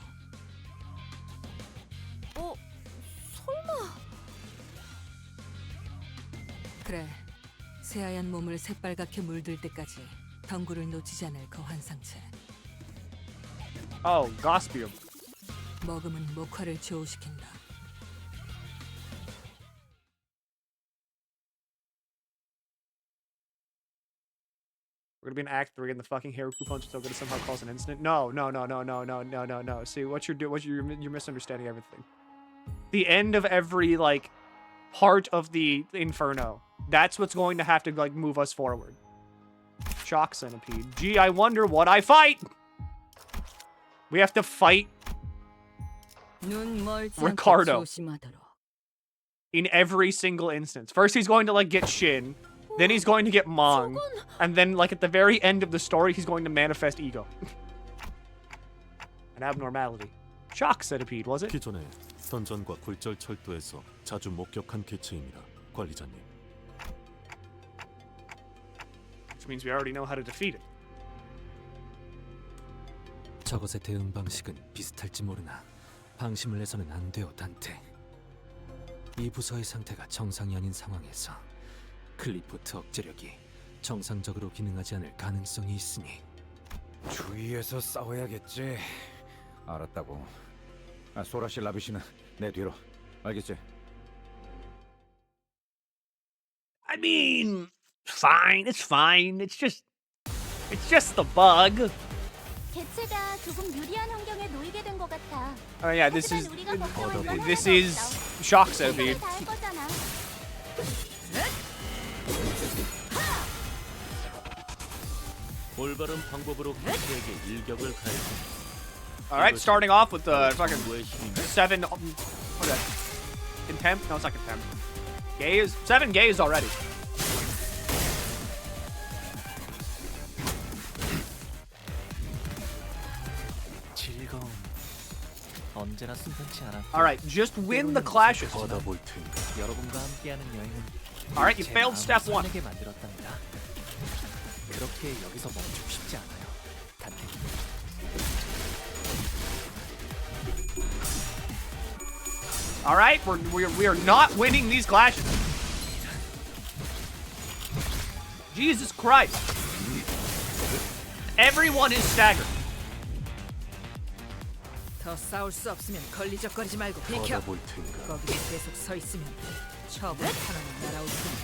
설마... 그래, 새하얀 몸을 새빨갛게 물들 때까지 덩굴을 놓치지 않을 그 환상체. Oh, Gospium. 먹음은 목화를 조우시킨다. We're gonna be in Act 3 and the fucking hair coupon's still gonna somehow cause an incident. No. See, you're misunderstanding everything. The end of every, like, part of the Inferno. That's what's going to have to, like, move us forward. Shock Centipede. Gee, I wonder what I fight! We have to fight Ricardo in every single instance. First he's going to, like, get Shin. Then he's going to get Mong. And then, like, at the very end of the story, he's going to manifest Ego. An abnormality. Shock Centipede, was it? 기존에 던전과 굴절 철도에서 자주 목격한 개체입니다, 관리자님. Which means we already know how to defeat it. 저것의 대응 방식은 비슷할지 모르나 방심을 해서는 안 돼요, 단테. 이 부서의 상태가 정상이 아닌 상황에서 클리포트 억제력이 정상적으로 기능하지 않을 가능성이 있으니 주위에서 싸워야겠지. 알았다고. 아, 소라씨, 라비씨는 내 뒤로. 알겠지? I mean, fine. It's fine. It's just the bug. 개체가 조금 유리한 환경에 놓이게 된 것 같아. Oh yeah, this is Shock Centipede. 올바른 방법으로 개체에게 일격을 가했습니다. All right, starting off with the fucking 7. What is that? Contempt? No, it's not contempt. Gaze? 7 gaze already. 즐거움 언제나 순탄치 않아. All right, just win the clashes. 여러분과 함께하는 여행은 All right, you failed step 1. 만들었답니다. 그렇게 여기서 멈추고 싶지 않아요, 단테. All right, we are not winning these clashes. Jesus Christ! Everyone is staggered. 더 싸울 수 없으면 걸리적거리지 말고 비켜. 거기에 계속 서 있으면 처분 하나는 날아올 테니.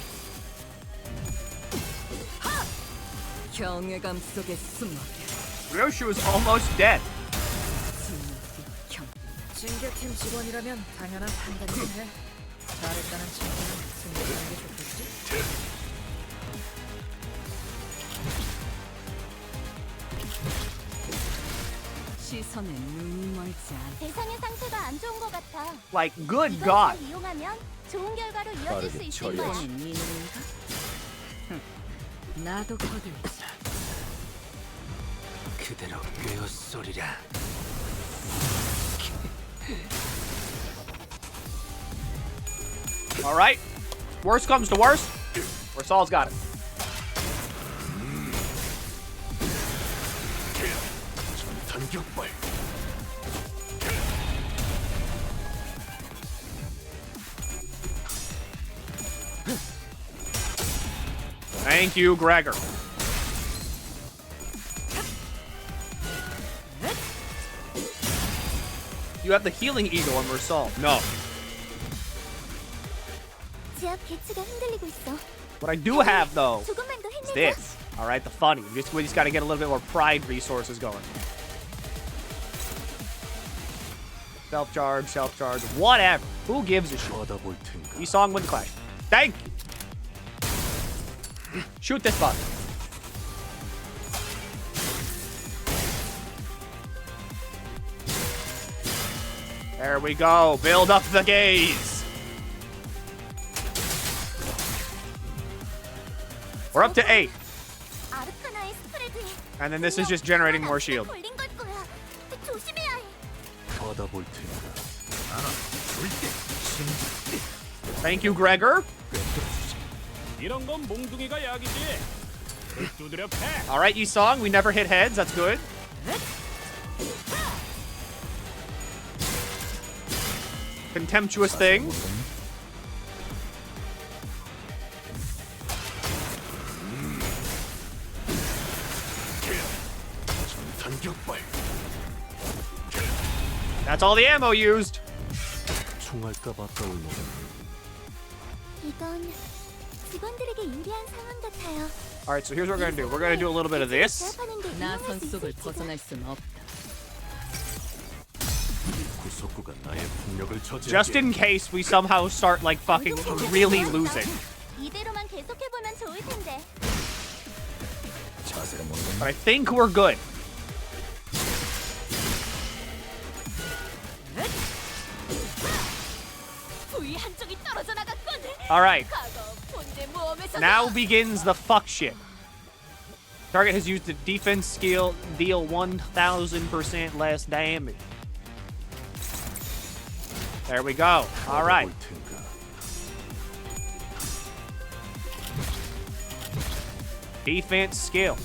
경외감 속에 숨어. Ryoshi was almost dead. 징계팀 직원이라면 당연한 판단이긴 해. 잘했다는 칭찬은 승리하는 게 좋겠지? 시선에 눈이 멀지 않아. 대상의 상태가 안 좋은 것 같아. Like, good 이걸 God. 잘 이용하면 좋은 결과로 이어질 수 빠르게 있을 처리하지. 거야. 이번엔 네 놈인가? 나도 거들자. 그대로 꿰어쏘리라. All right. Worst comes to worst. Saul's got it. 전탄격발. Thank you, Gregor. You have the healing eagle on Mersal. No. 지압 개체가 흔들리고 있어. What I do have, though, 조금만 더 is 힘내자. this. All right, the funny. We just got to get a little bit more pride resources going. Self-charge, self-charge, whatever. Who gives a shit? You song win the clash. Thank you. Shoot this bug. There we go. Build up the gaze. We're up to 8. 아르카나의 스프레드에 And then this is just generating more shield. 걸린 걸 거야. 조심해야 해. Thank you, Gregor. 이런 건 몽둥이가 약이지. 두드려 패. All right, Yisong, we never hit heads. That's good. Contemptuous thing. 전탄격발. That's all the ammo used. 이건 직원들에게 유리한 상황 같아요. All right, so here's what we're gonna do. We're gonna do a little bit of this. 제압하는데 나선 이용할 수 속을 있을지가. 벗어날 순 없다. Just in case we somehow start like fucking really losing. 이대로만 계속해 보면 좋을 텐데. But I think we're good. 부위 한쪽이 떨어져 나갔군. All right. 과거 본대 모험에서 Now begins the fuck shit. Target has used the defense skill, deal 1,000% less damage. There we go. All right. Defense skill.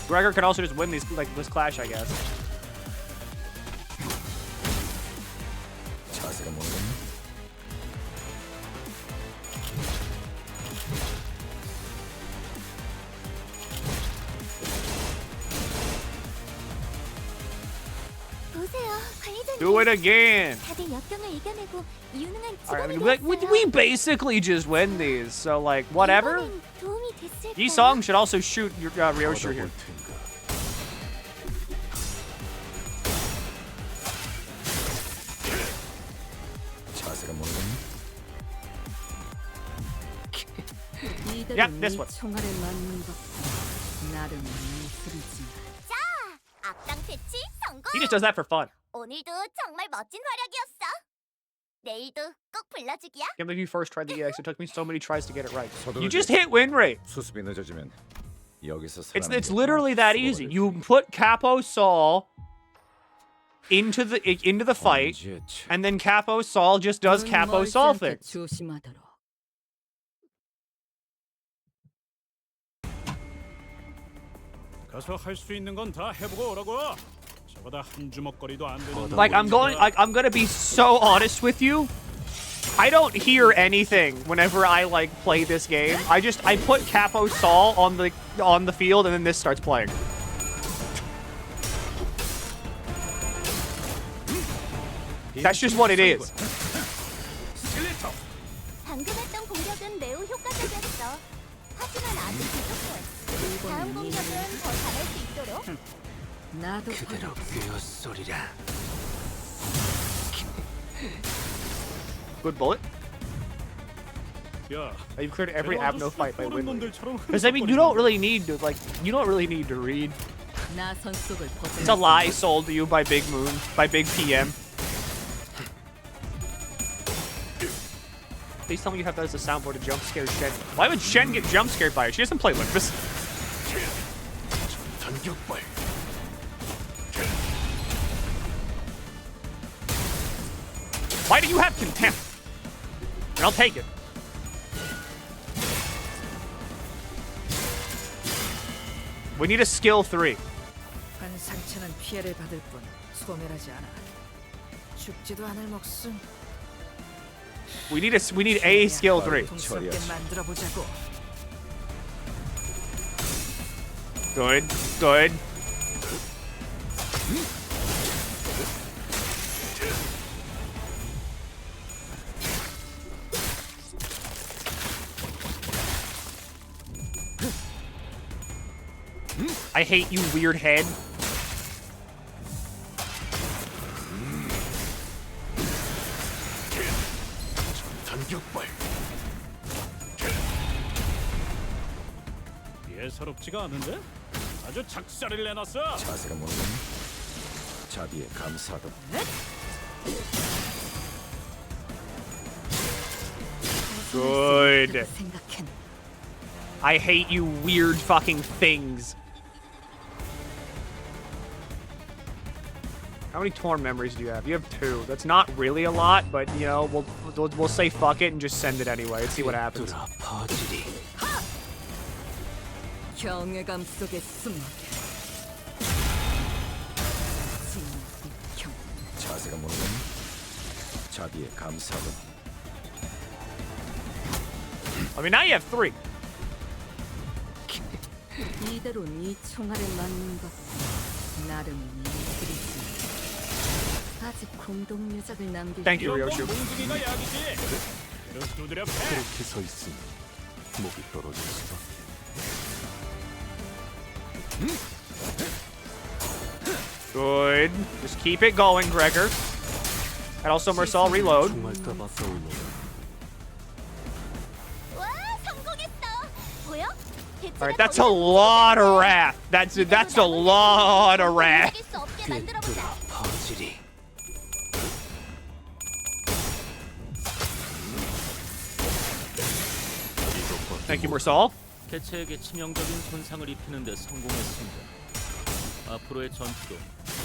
Gregor can also just win these, like this clash, I guess. 보세요, 관리자님. Do it again. 다들 역경을 이겨내고 유능한 All right, I mean, 직원이 we basically just win these, so like whatever. 이번엔 도움이 됐을까요? Yisong should also shoot your Ryoshi here. 이들은 this 이 one. 총알에 맞는 것 나름 예술이지. 자, 악당 퇴치 성공. He just does that for fun. 오늘도 정말 멋진 활약이었어. 내일도 꼭 불러주기야. Can't believe you first tried the EX. It took me so many tries to get it right. You just hit win rate. 수습이 늦어지면 여기서 It's literally that easy. You put Capo Saul into the fight, and then Capo Saul just does Capo Saul things. 조심하도록. 가서 할 수 있는 건 다 해보고 오라고. 저보다 한 주먹거리도 안 되는. Like I'm gonna be so honest with you. I don't hear anything whenever I like play this game. I put Capo Saul on the field, and then this starts playing. That's just what it is. 방금 했던 공격은 매우 효과적이었어. 하지만 아직 부족해. 다음 공격은 더 잘할 수 있도록. 나도 그대로 꿰어쏘리라. Good bullet. 야, You've cleared every 걔는 아주 Abno fight by 술 뿌는 win. 놈들처럼 Because I mean, you don't really need to you don't really need to read. 나선 속을 It's a lie sold to you by Big Moon, by Big PM. Please tell me you have that as a soundboard to jump scare Shen. Why would Shen get jump scared by it? She doesn't play Limbus. 단격발. Why do you have contempt? And I'll take it. We need a skill 3. 한 상처는 피해를 받을 뿐 소멸하지 않아. 죽지도 않을 목숨. We need a skill 3. 동스럽게 만들어 보자고. Good. Good. I hate you, weird head. 단격발. 예사롭지가 않은데? 아주 작살을 내놨어. 자세가 모르는 자비에 감사하다. Good. I hate you, weird fucking things. How many torn memories do you have? You have 2. That's not really a lot, but you know, we'll say fuck it and just send it anyway and see what happens. 경외감 속에 숨어. 자세가 모르는 자비에 감사하다. I mean, now you have 3. 이대로 네 총알에 맞는 것 나름 일들이지. 아직 공동 유적을 남길. Thank you, Ryoshu. 몽둥이가 약이지. 이런 두드려 패. 그렇게 서 있으니 목이 떨어질 수밖에. Good. Just keep it going, Gregor. And also Marcel reload. 와, 성공했어. 보여? Alright, that's a lot of wrath. That's a lot of wrath. 이길 수 없게 만들어 보자. Thank you, Marcel. 개체에게 치명적인 손상을 입히는 데 성공했습니다. 앞으로의 전투도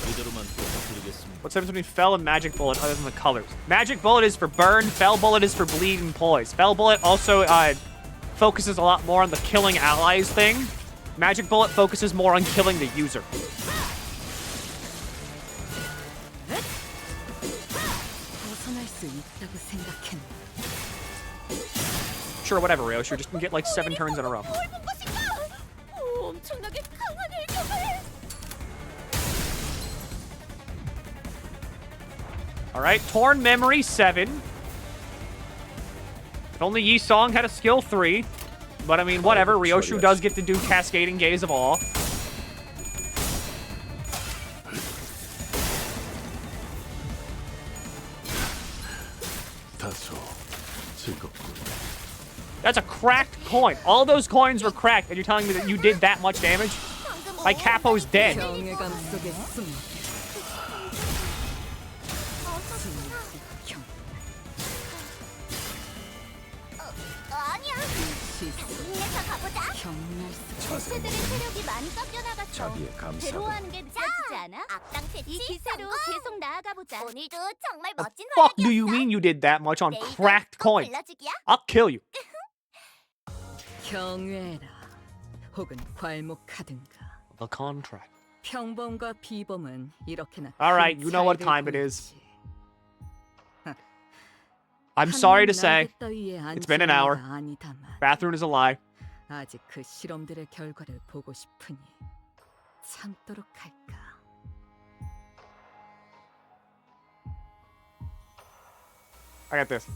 이대로만 부탁드리겠습니다. What's the difference between Fell and Magic Bullet other than the colors? Magic Bullet is for burn, Fell Bullet is for bleed and poise. Fell Bullet also focuses a lot more on the killing allies thing. Magic Bullet focuses more on killing the user. 벗어날 수 있다고 생각했나? Sure, whatever, Ryoshu. Just get like 7 turns in a row. 뭘 본 것인가? 오, 엄청나게 강한 일격을. Alright, Torn Memory 7. If only Yi Song had a skill 3. But I mean, whatever. Ryoshu does get to do Cascading Gaze of Awe. That's a cracked coin. All those coins were cracked, and you're telling me that you did that much damage? My Capo's dead. 경외감 속에 숨어. 아니야. 힘내서 가보자. 보스들의 세력이 많이 깎여나갔어. 자비에 감사하다. 괴로워하는 게 느껴지지 않아? 악당 패치 이 기세로 계속 나아가보자. 오늘도 정말 The 멋진 fuck do you mean you did that much on cracked coins? 불러주기야? I'll kill you. 경외라 혹은 괄목하든가. The contract. 평범과 비범은 이렇게나. Alright, you know what time it is. I'm sorry to say, it's been an hour. Bathroom is a lie. 아직 그 실험들의 결과를 보고 싶으니 참도록 할까. I got this.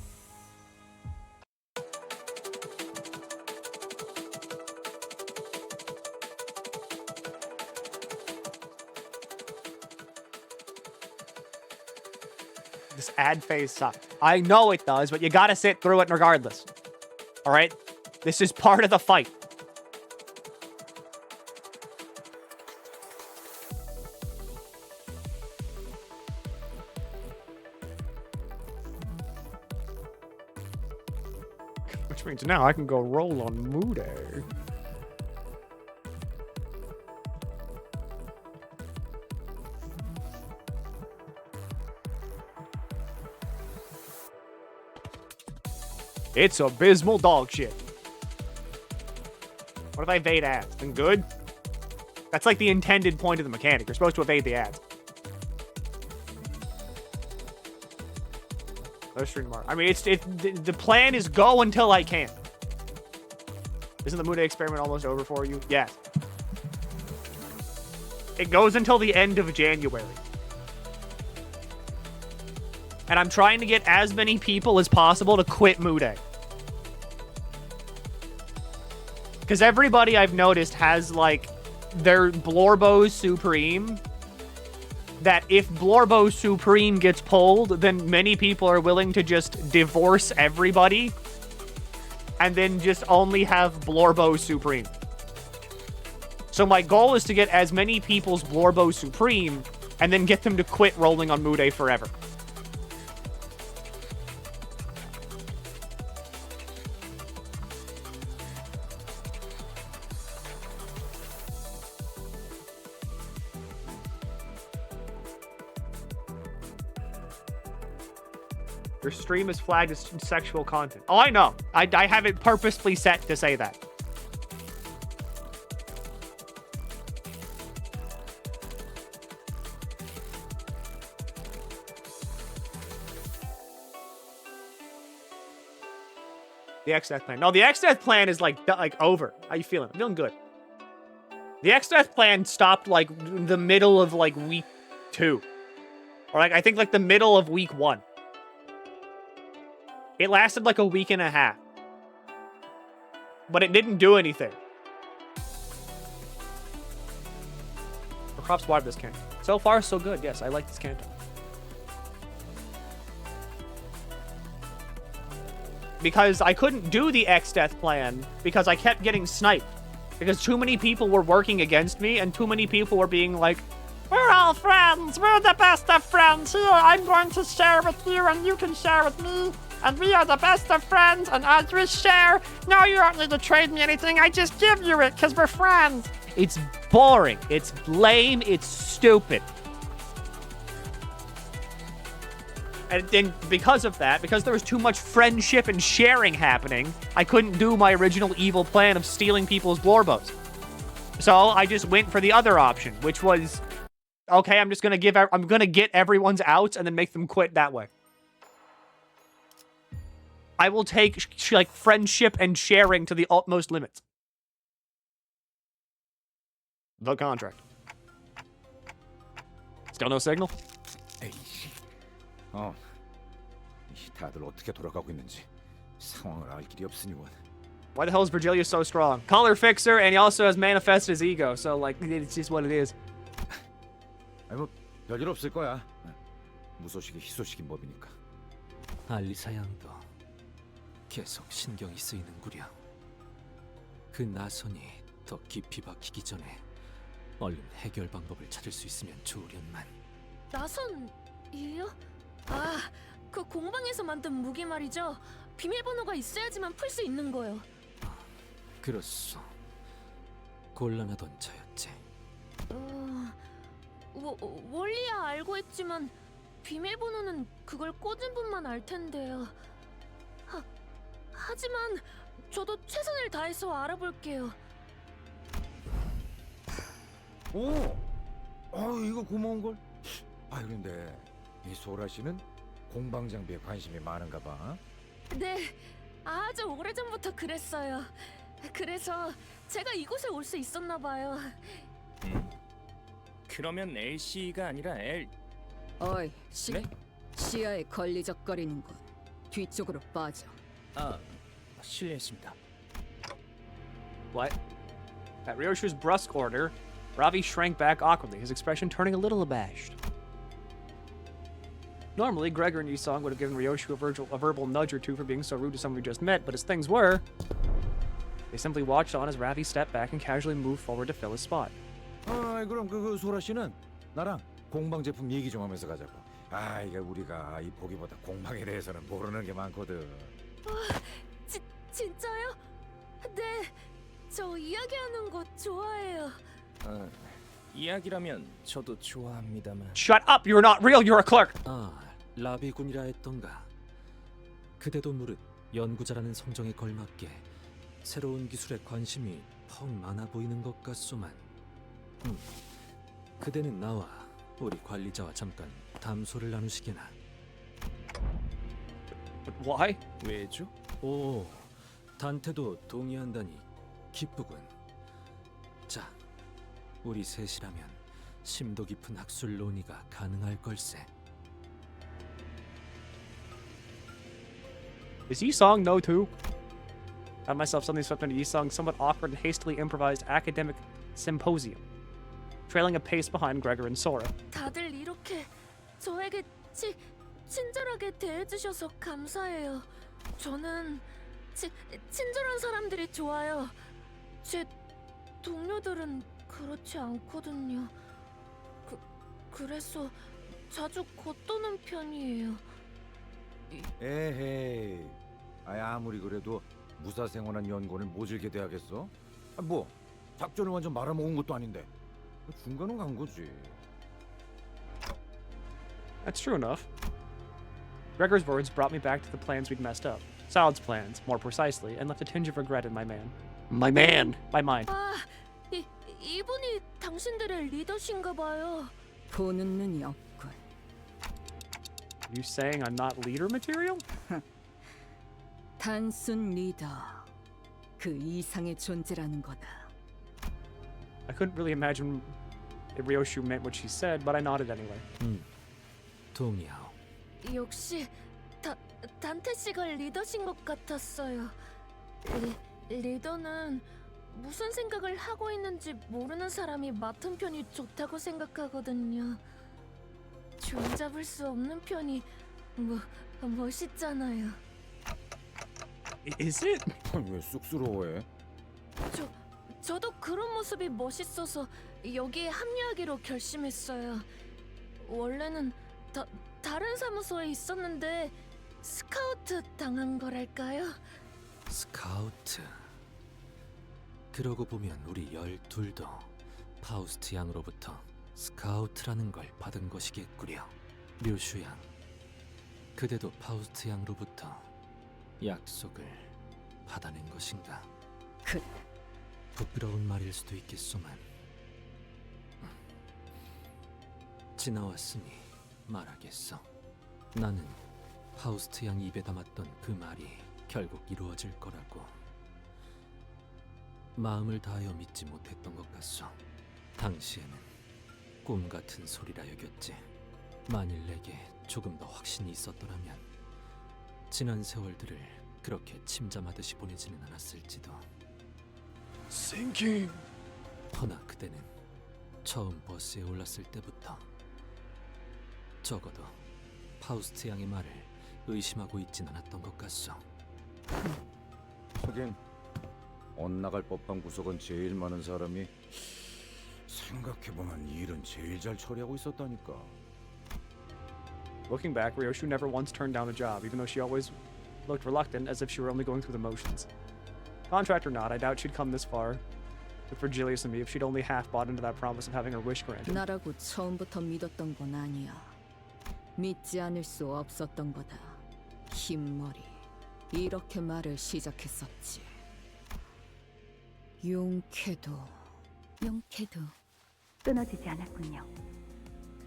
This ad phase sucks. I know it does, but you gotta sit through it regardless. All right? This is part of the fight. Which means now I can go roll on Moody. It's abysmal dog shit. What if I evade ads? Then good? That's like the intended point of the mechanic. You're supposed to evade the ads. I mean, the plan is go until I can. Isn't the Moody experiment almost over for you? Yes. It goes until the end of January. And I'm trying to get as many people as possible to quit Moody. Because everybody I've noticed has, like, their Blorbo Supreme. That if Blorbo Supreme gets pulled, then many people are willing to just divorce everybody. And then just only have Blorbo Supreme. So my goal is to get as many people's Blorbo Supreme, and then get them to quit rolling on Moody forever. Your stream is flagged as sexual content. Oh, I know. I have it purposefully set to say that. The X-Death plan. No, the X-Death plan is like over. How you feeling? I'm feeling good. The X-Death plan stopped like the middle of like week 2. Or like I think like the middle of week 1. It lasted like a week and a half. But it didn't do anything. For Crops wide this Canto. So far, so good. Yes, I like this Canto. Because I couldn't do the X-Death plan because I kept getting sniped. Because too many people were working against me and too many people were being like, we're all friends. We're the best of friends. Here, I'm going to share with you and you can share with me. And we are the best of friends, and as we share, no, you don't need to trade me anything, I just give you it, because we're friends. It's boring, it's lame, it's stupid. And then because of that, because there was too much friendship and sharing happening, I couldn't do my original evil plan of stealing people's Blorbos. So I just went for the other option, which was, okay, I'm gonna get everyone's outs and then make them quit that way. I will take, like, friendship and sharing to the utmost limits. The contract. Still no signal? 에이씨. 다들 어떻게 돌아가고 있는지 상황을 알 길이 없으니 원. Why the hell is Virgilia so strong? Color fixer, and he also has manifested his ego, so, like, it's just what it is. 아니 뭐 별일 없을 거야. 무소식이 희소식인 법이니까. 알리사 양도 계속 신경이 쓰이는구려. 그 나선이 더 깊이 박히기 전에 얼른 해결 방법을 찾을 수 있으면 좋으련만. 나선이요? 아, 그 공방에서 만든 무기 말이죠. 비밀번호가 있어야지만 풀 수 있는 거요. 그렇소. 곤란하던 자였지. 원리야 알고 있지만 비밀번호는 그걸 꽂은 분만 알 텐데요. 하지만 저도 최선을 다해서 알아볼게요. 이거 고마운 걸. 그런데 이 소라 씨는 공방 장비에 관심이 많은가 봐. 네, 아주 오래전부터 그랬어요. 그래서 제가 이곳에 올 수 있었나 봐요. 그러면 LC가 아니라 L. 어이, 네? 시야에 걸리적거리는 곳. 뒤쪽으로 빠져. 실례했습니다. What? At Ryoshu's brusque order, Ravi shrank back awkwardly, his expression turning a little abashed. Normally, Gregor and Yisong would have given Ryoshu a verbal nudge or two for being so rude to someone we just met, but as things were, they simply watched on as Ravi stepped back and casually moved forward to fill his spot. 그럼 그 소라 씨는 나랑 공방 제품 얘기 좀 하면서 가자고. 이게 우리가 이 보기보다 공방에 대해서는 모르는 게 많거든. 진짜요? 네, 저 이야기하는 거 좋아해요. 이야기라면 저도 좋아합니다만. Shut up! You're not real. You're a clerk. 라비군이라 했던가. 그대도 무릇 연구자라는 성정에 걸맞게 새로운 기술에 관심이 퍽 많아 보이는 것 같소만. 그대는 나와 우리 관리자와 잠깐 담소를 나누시게나. But why? 왜죠? 오, 단테도 동의한다니 기쁘군. 자, 우리 셋이라면 심도 깊은 학술 논의가 가능할 걸세. Is Yisong no too? I myself suddenly swept into Yisong's somewhat awkward and hastily improvised academic symposium, trailing a pace behind Gregor and Sora. 다들 이렇게 저에게 친절하게 대해주셔서 감사해요. 저는 친절한 사람들이 좋아요. 제 동료들은 그렇지 않거든요. 그래서 자주 겉도는 편이에요. 에헤이, 아무리 그래도 무사 생활한 연구원을 모질게 대하겠어? 뭐 작전을 완전 말아먹은 것도 아닌데 중간은 간 거지. That's true enough. Gregor's words brought me back to the plans we'd messed up. Salad's plans, more precisely, and left a tinge of regret in my mind. My mind. 이분이 당신들의 리더신가 봐요. 보는 눈이 없군. You saying I'm not leader material? 단순 리더. 그 이상의 존재라는 거다. I couldn't really imagine if Ryoshu meant what she said, but I nodded anyway. 동의하오. 역시 단테 씨가 리더신 것 같았어요. 리더는 무슨 생각을 하고 있는지 모르는 사람이 맡은 편이 좋다고 생각하거든요. 종잡을 수 없는 편이 멋있잖아요. Is it? 왜 쑥스러워해? 저도 그런 모습이 멋있어서 여기에 합류하기로 결심했어요. 원래는 다른 사무소에 있었는데 스카우트 당한 거랄까요? 스카우트. 그러고 보면 우리 12도 파우스트 양으로부터 스카우트라는 걸 받은 것이겠구려. 류슈 양, 그대도 파우스트 양으로부터 약속을 받아낸 것인가? 그래. 부끄러운 말일 수도 있겠소만 지나왔으니 말하겠어. 나는 파우스트 양 입에 담았던 그 말이 결국 이루어질 거라고 마음을 다하여 믿지 못했던 것 같소. 당시에는 꿈 같은 소리라 여겼지. 만일 내게 조금 더 확신이 있었더라면 지난 세월들을 그렇게 침잠하듯이 보내지는 않았을지도. Sinking. 허나 그대는 처음 버스에 올랐을 때부터 적어도 파우스트 양의 말을 의심하고 있진 않았던 것 같소. 하긴 엇나갈 법한 구석은 제일 많은 사람이 생각해보면 일은 제일 잘 처리하고 있었다니까. Looking back, Ryoshu never once turned down a job, even though she always looked reluctant, as if she were only going through the motions. Contract or not, I doubt she'd come this far with Virgilius and me if she'd only half bought into that promise of having her wish granted. 나라고 처음부터 믿었던 건 아니야. 믿지 않을 수 없었던 거다. 흰머리. 이렇게 말을 시작했었지. 용케도 끊어지지 않았군요.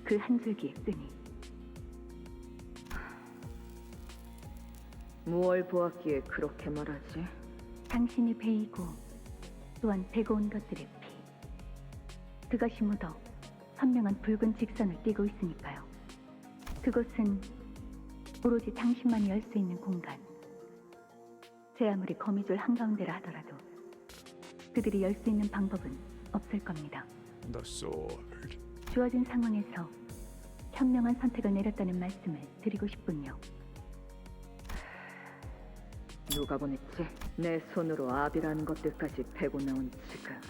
그 한 줄기의 끈이. 뭘 보았기에 그렇게 말하지? 당신이 베이고 또한 베고 온 것들의 피. 그것이 묻어 선명한 붉은 직선을 띠고 있으니까요. 그곳은 오로지 당신만이 열 수 있는 공간. 제 아무리 거미줄 한가운데라 하더라도 그들이 열 수 있는 방법은 없을 겁니다. The sword. 주어진 상황에서 현명한 선택을 내렸다는 말씀을 드리고 싶군요. 누가 보냈지? 내 손으로 아비라는 것들까지 베고 나온 지금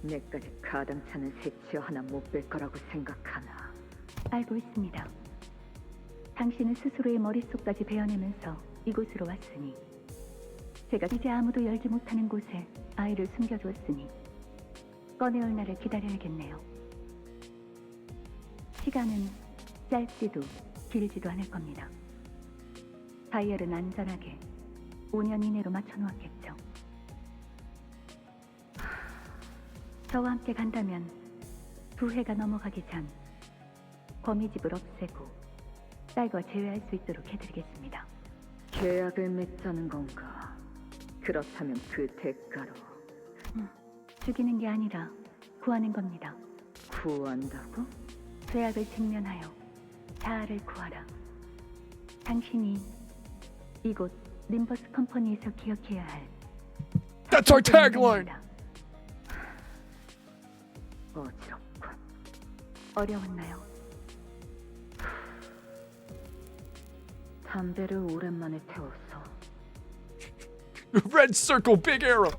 내까지 가당찮은 새치어 하나 못 뺄 거라고 생각하나? 알고 있습니다. 당신은 스스로의 머릿속까지 베어내면서 이곳으로 왔으니 제가 이제 아무도 열지 못하는 곳에 아이를 숨겨두었으니 꺼내올 날을 기다려야겠네요. 시간은 짧지도 길지도 않을 겁니다. 다이얼은 안전하게 5년 이내로 맞춰놓았겠죠. 저와 함께 간다면 2해가 넘어가기 전 거미집을 없애고 딸과 재회할 수 있도록 해드리겠습니다. 계약을 맺자는 건가? 그렇다면 그 대가로 죽이는 게 아니라 구하는 겁니다. 구한다고? 죄악을 직면하여 자아를 구하라. 당신이 이곳 림버스 컴퍼니에서 기억해야 할 That's our tagline. 어지럽군. 어려웠나요? 담배를 오랜만에 태웠어. Red circle, big arrow.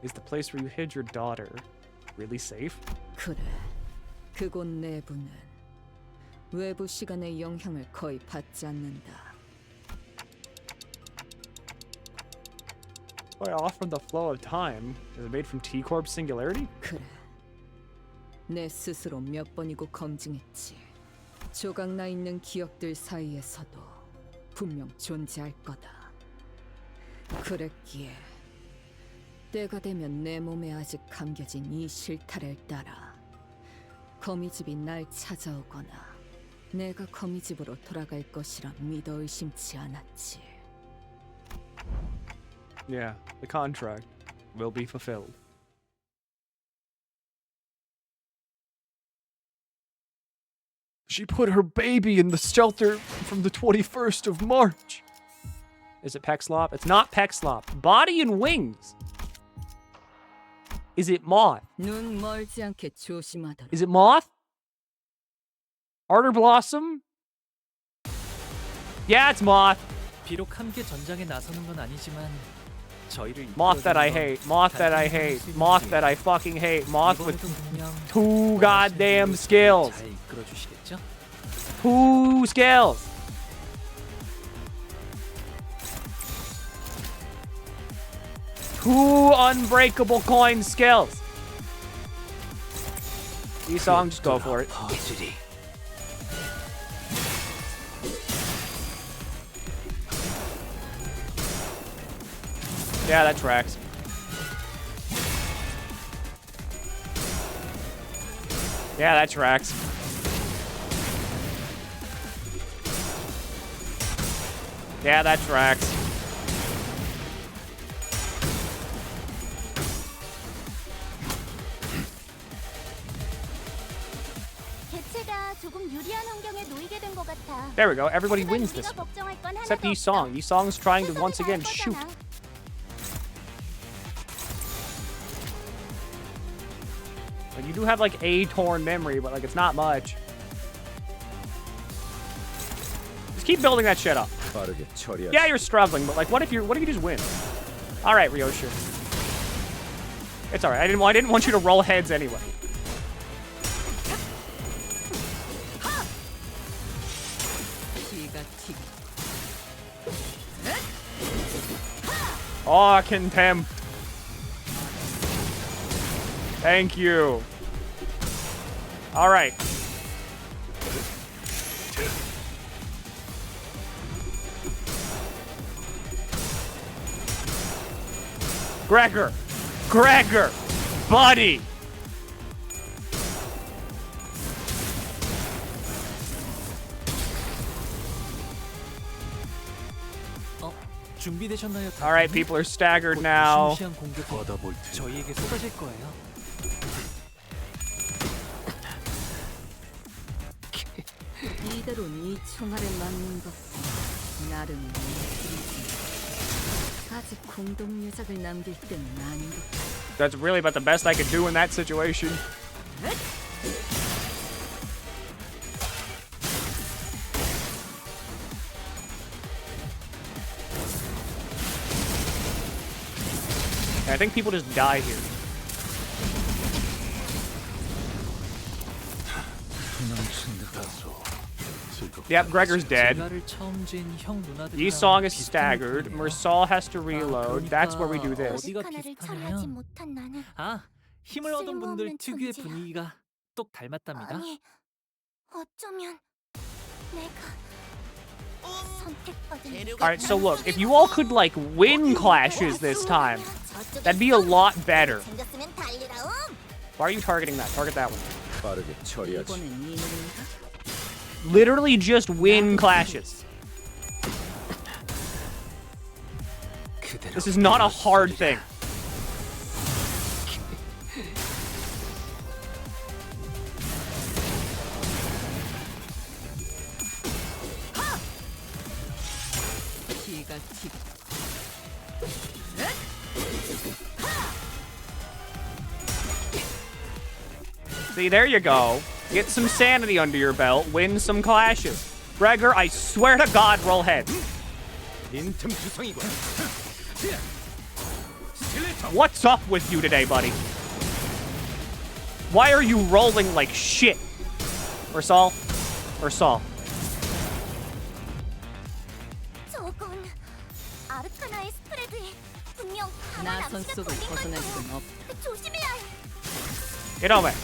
Is the place where you hid your daughter really safe? 그래, 그곳 내부는 외부 시간의 영향을 거의 받지 않는다. Why off from the flow of time? Is it made from T-Corp singularity? 그래, 내 스스로 몇 번이고 검증했지. 조각나 있는 기억들 사이에서도 분명 존재할 거다. 그랬기에 때가 되면 내 몸에 아직 감겨진 이 실타래를 따라 거미집이 날 찾아오거나 내가 거미집으로 돌아갈 것이라 믿어 의심치 않았지. Yeah, the contract will be fulfilled. She put her baby in the shelter from the 21st of March. Is it Pexlop? It's not Pexlop. Body and wings. Is it Moth? 눈 멀지 않게 조심하더라. Is it Moth? Ardor Blossom? Yeah, it's Moth. 비록 함께 전장에 나서는 건 아니지만 저희를 Moth that I hate. Moth that I hate. Moth that I fucking hate. Moth with 2 goddamn skills. 잘 이끌어 주시겠죠? 2 skills. Two unbreakable coin skills. These songs, just go for it. Yeah, that tracks. Yeah, that tracks. Yeah, that tracks. There we go. Everybody wins this one. Except these songs. These songs trying to once again shoot. Like, you do have like a torn memory, but like it's not much. Just keep building that shit up. Yeah, you're struggling, but like, what if you just win? All right, Ryoshu. It's all right. I didn't want you to roll heads anyway. Oh, contempt. Thank you. All right. Gregor, buddy. 준비되셨나요? All right, people are staggered now. 저희에게 쏟아질 거예요. 이대로 네 총알에 맞는 것도 나름 예술이지. 아직 공동 유작을 남길 때는 아닌 것 같아. That's really about the best I could do in that situation. I think people just die here. Yep, Gregor's dead. Yi Song is staggered. Mersal has to reload. That's where we do this. 아, 힘을 얻은 분들 특유의 분위기가 똑 닮았답니다. 아니, 어쩌면 내가 선택받은. Alright, so look, if you all could, like, win clashes this time, that'd be a lot better. Why are you targeting that? Target that one. 빠르게 처리하지. Literally just win clashes. This is not a hard thing. See, there you go. Get some sanity under your belt, win some clashes. Gregor, I swear to God, roll heads. What's up with you today, buddy? Why are you rolling like shit? Mersal? Mersal. 저건 아르카나의 스프레드에 분명 강한 암시가 걸린 걸 거야. 조심해야 해. Get over it.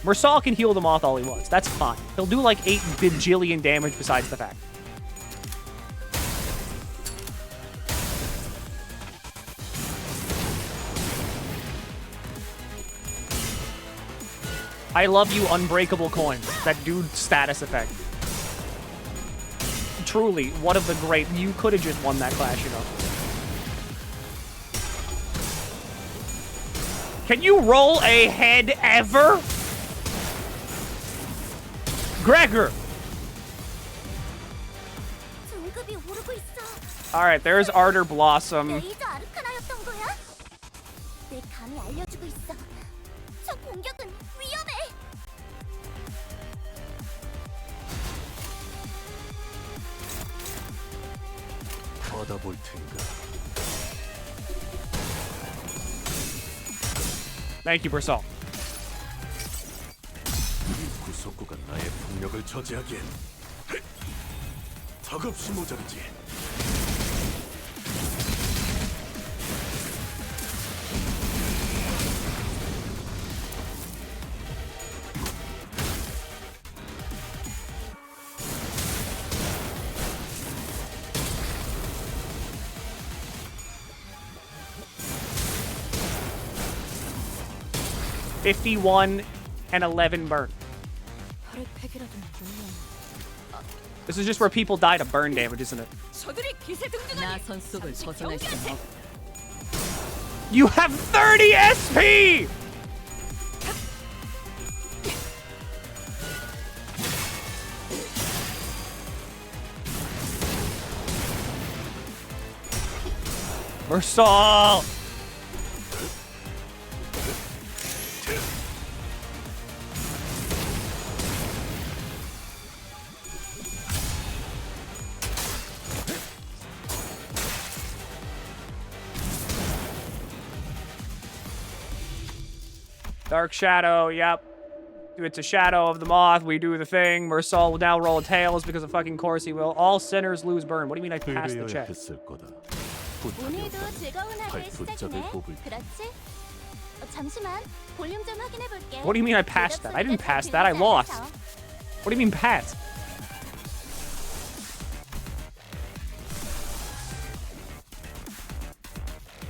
Mersal can heal them off all he wants. That's fine. He'll do like 8 bajillion damage besides the fact. I love you, unbreakable coins. That dude status effect. Truly, one of the great. You could have just won that clash, you know. Can you roll a head ever? Gregor! Alright, there's Ardor Blossom. 받아볼 텐가. Thank you, Mersal. 이 구속구가 나의 폭력을 저지하기엔 턱없이 모자르지. $51 and 11 burn. This is just where people die to burn damage, isn't it? You have 30 SP! Mersal! Dark Shadow, yep. It's a shadow of the moth. We do the thing. Mersal will now roll tails because of fucking course he will. All sinners lose burn. What do you mean I passed the check? 오늘도 즐거운 하루의 시작이네. 그렇지? 잠시만 볼륨 좀 확인해 볼게. What do you mean I passed that? I didn't pass that. I lost. What do you mean pass?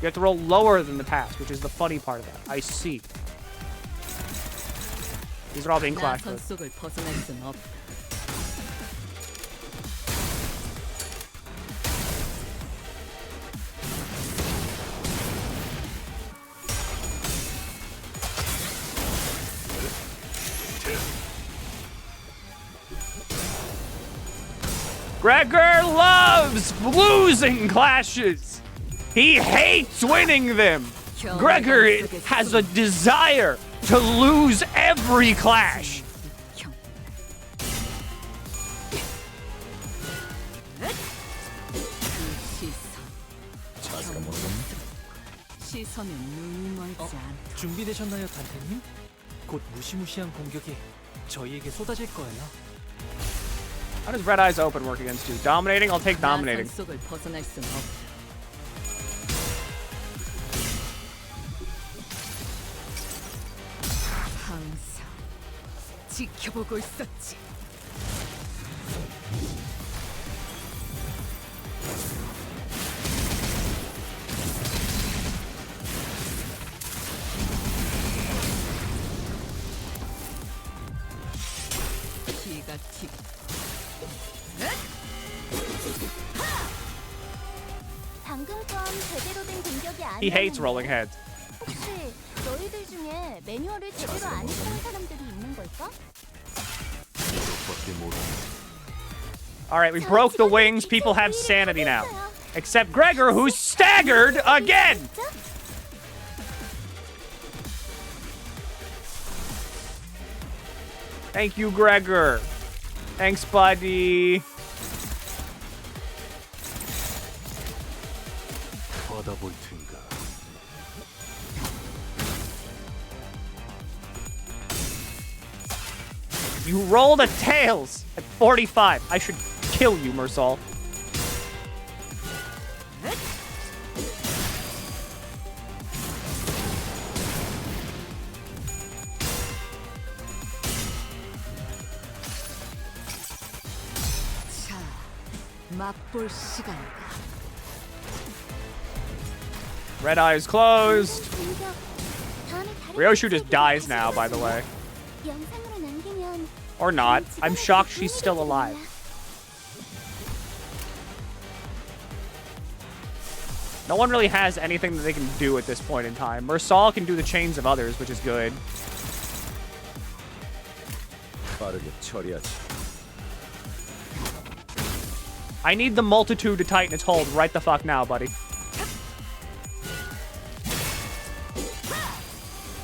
You have to roll lower than the pass, which is the funny part of that. I see. These are all being clashed with. Gregor loves losing clashes. He hates winning them. Gregor has a desire to lose every clash. 시선은 눈이 멀지 않다. 준비되셨나요, 단테님? 곧 무시무시한 공격이 저희에게 쏟아질 거예요. How does Red Eyes Open work against you? Dominating? I'll take dominating. 나선 속을 벗어날 수는 없다. 항상 지켜보고 있었지. 기가 튀. 방금 건 제대로 된 공격이 아니야. He hates rolling heads. 혹시 너희들 중에 매뉴얼을 제대로 안 읽는 사람들이 있는 걸까? Alright, we broke the wings. People have sanity now. Except Gregor, who's staggered again! Thank you, Gregor. Thanks, buddy. 받아볼 텐가. You rolled a tails at 45. I should kill you, Mersal. 자, 맛볼 시간이다. Red Eyes closed. Ryoshu just dies now, by the way. 영상으로 남기면 Or not. I'm shocked she's still alive. No one really has anything that they can do at this point in time. Mersal can do the chains of others, which is good. 빠르게 처리하지. I need the multitude to tighten its hold right the fuck now, buddy.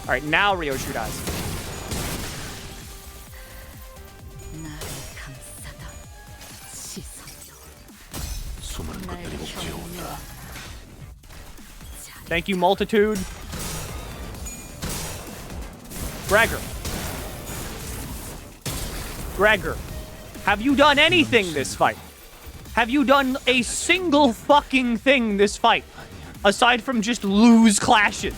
Alright, now Ryoshu dies. 나를 감싸다. 시선도 수많은 것들이 옥죄어온다. Thank you, multitude. Gregor. Gregor, have you done anything this fight? Have you done a single fucking thing this fight? Aside from just lose clashes.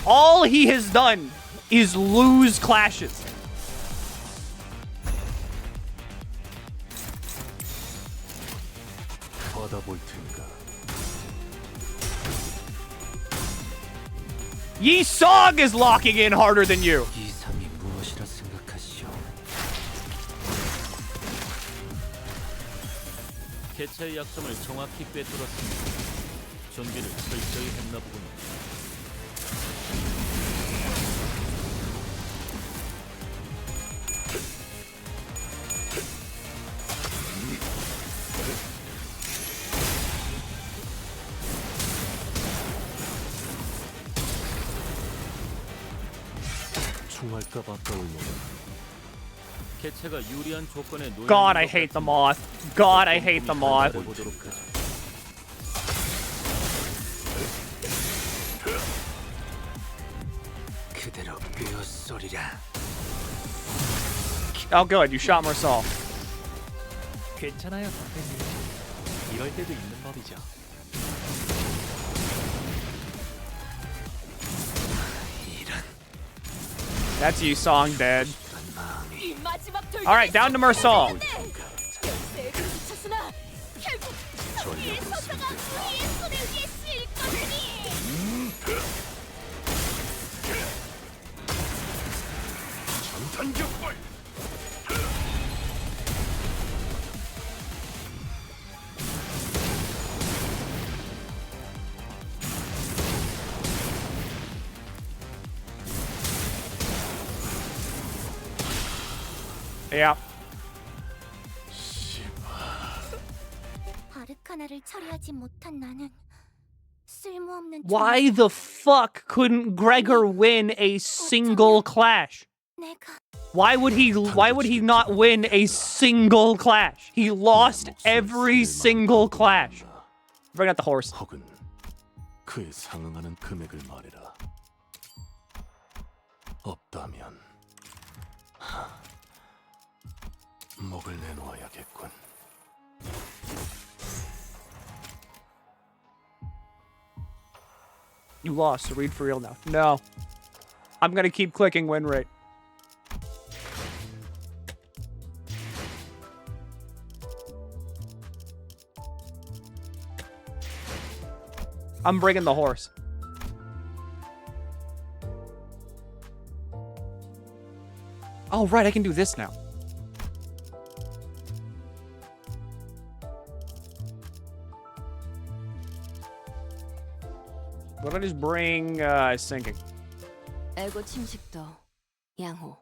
All he has done is lose clashes. 받아볼 텐가. Yi Song is locking in harder than you. 이상이 무엇이라 생각하시오? 개체의 약점을 정확히 꿰뚫었습니다. 준비를 철저히 했나 보군요. 총알값 아까울려나. 개체가 유리한 조건에 놓여. God, I hate the moth. God, I hate the moth. 보도록 하죠. 그대로 꿰어소리라. Oh, good. You shot Mersal. 괜찮아요, 선생님. 이럴 때도 있는 법이죠. That's Yi Song dead. 이 마지막 Alright, down to Mersal. 열쇠에 부딪혔으나 결국 우리의 서사가 우리의 손에 의해 쓰일 것이니. 전탄격발. Yeah. 아르카나를 처리하지 못한 나는 쓸모없는. Why the fuck couldn't Gregor win a single clash? 내가 Why would he not win a single clash? He lost every single clash. Bring out the horse. 혹은 그에 상응하는 금액을 말해라. 없다면 목을 내놓아야겠군. You lost, so read for real now. No. I'm gonna keep clicking win rate. I'm bringing the horse. Oh, right, I can do this now. What did I just bring sinking? 에고 침식도 양호.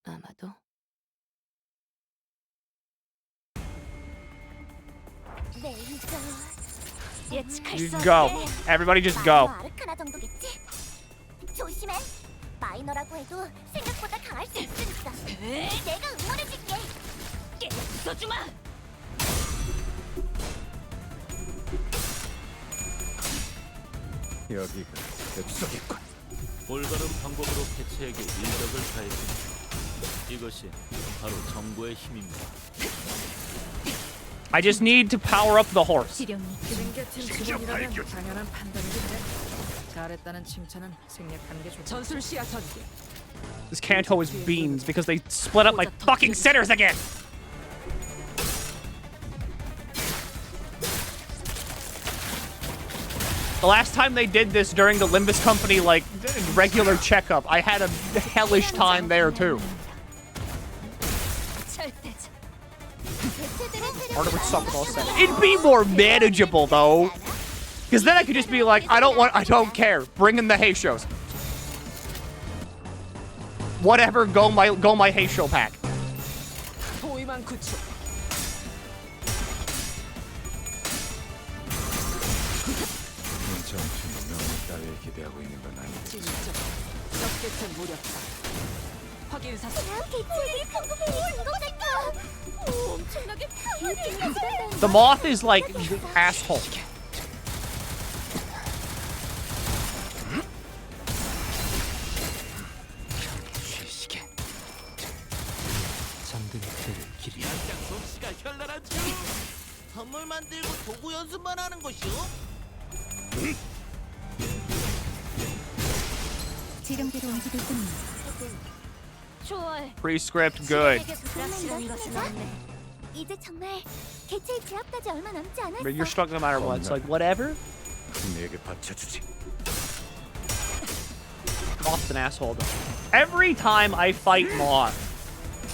아마도. You go. Everybody just go. 아르카나 정도겠지? 조심해. 마이너라고 해도 생각보다 강할 수 있으니까. 내가 응원해줄게. 써주마. 여기가 뱃속이군. 올바른 방법으로 개체에게 일격을 가해줍니다. 이것이 바로 정보의 힘입니다. I just need to power up the horse. 징계팀 직원이라면 당연한 판단이겠네. 잘했다는 칭찬은 생략하는 게 좋다. 전술 시야 전개. This Canto is beans because they split up my fucking sinners again. The last time they did this during the Limbus company, like, regular checkup, I had a hellish time there, too. It'd be more manageable, though. Because then I could just be like, I don't care. Bring in the hay shows. Whatever, go my hay show pack. 기대하고 있는 건 아니겠지. 적개체 무력화. 확인 사슬. The moth is like the asshole. 잠든 그대를 길이. 양장 솜씨가 현란하죠. 선물 만들고 도구 연습만 하는 것이요. 지름대로 움직일 뿐입니다. Prescript good. 이제 정말 개체의 제압까지 얼마 남지 않았어. But you're struck no matter what. It's like whatever. 내게 받쳐주지. Moth's an asshole though. Every time I fight Moth,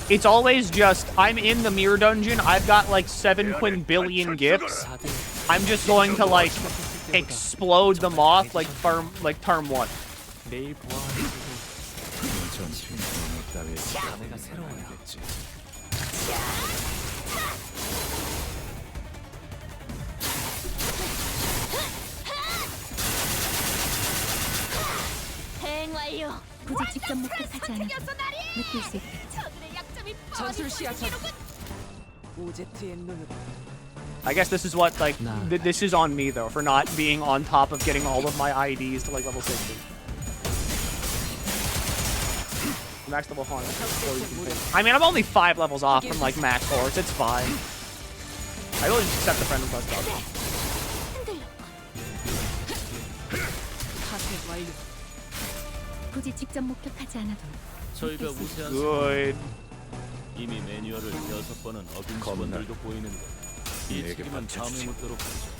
it's always just I'm in the mirror dungeon. I've got like 7 quintillion gifts. I'm just going to like explode the Moth like turn 1. 내일 전투인 따위에 자네가 새로워야겠지. 대행 완료. 굳이 직접 목격하지 않아도 느낄 수 있겠죠. 전술 시야 전. 오제트의 눈으로. I guess this is what like this is on me though for not being on top of getting all of my IDs to like level 60. Max level harm. I mean, I'm only 5 levels off from like max horse. It's fine. I will just accept the friend request. 굳이 직접 목격하지 않아도 저희가 우세한 Good. 이미 매뉴얼을 6번은 어긴 직원들도 보이는데 이 책임은 다음에 묻도록 하죠.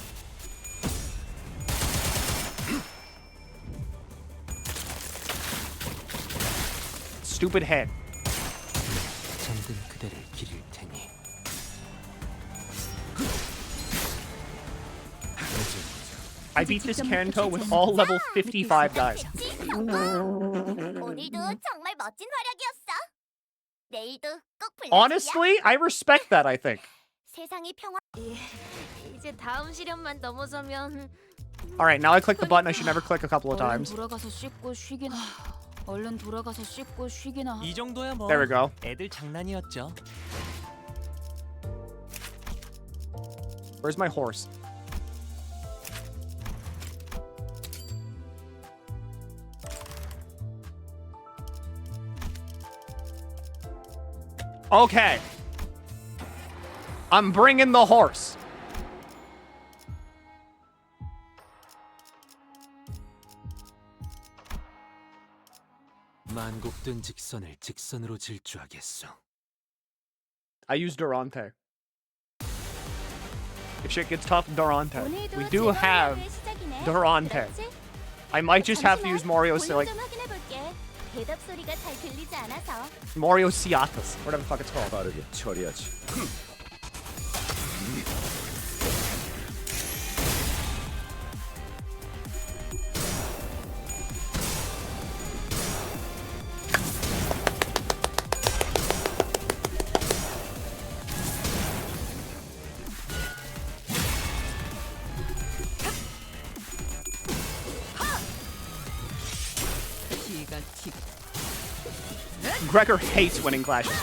Stupid head. 잠든 그대를 기릴 테니. I beat this Canto with all level 55 guys. 오늘도 정말 멋진 활약이었어. 내일도 꼭 불러주렴. Honestly, I respect that, I think. 세상이 평화. 이제 다음 시련만 넘어서면 Alright, now I click the button I should never click a couple of times. 돌아가서 씻고 쉬긴. 얼른 돌아가서 씻고 쉬기나. 이 정도야 뭐. There we go. 애들 장난이었죠. Where's my horse? Okay. I'm bringing the horse. 만곡된 직선을 직선으로 질주하겠어. I use Durante. If shit gets tough, Durante. We do have Durante. I might just have to use Mario Mario Ciatas, whatever the fuck it's called. 빠르게 처리하지. Gregor hates winning clashes.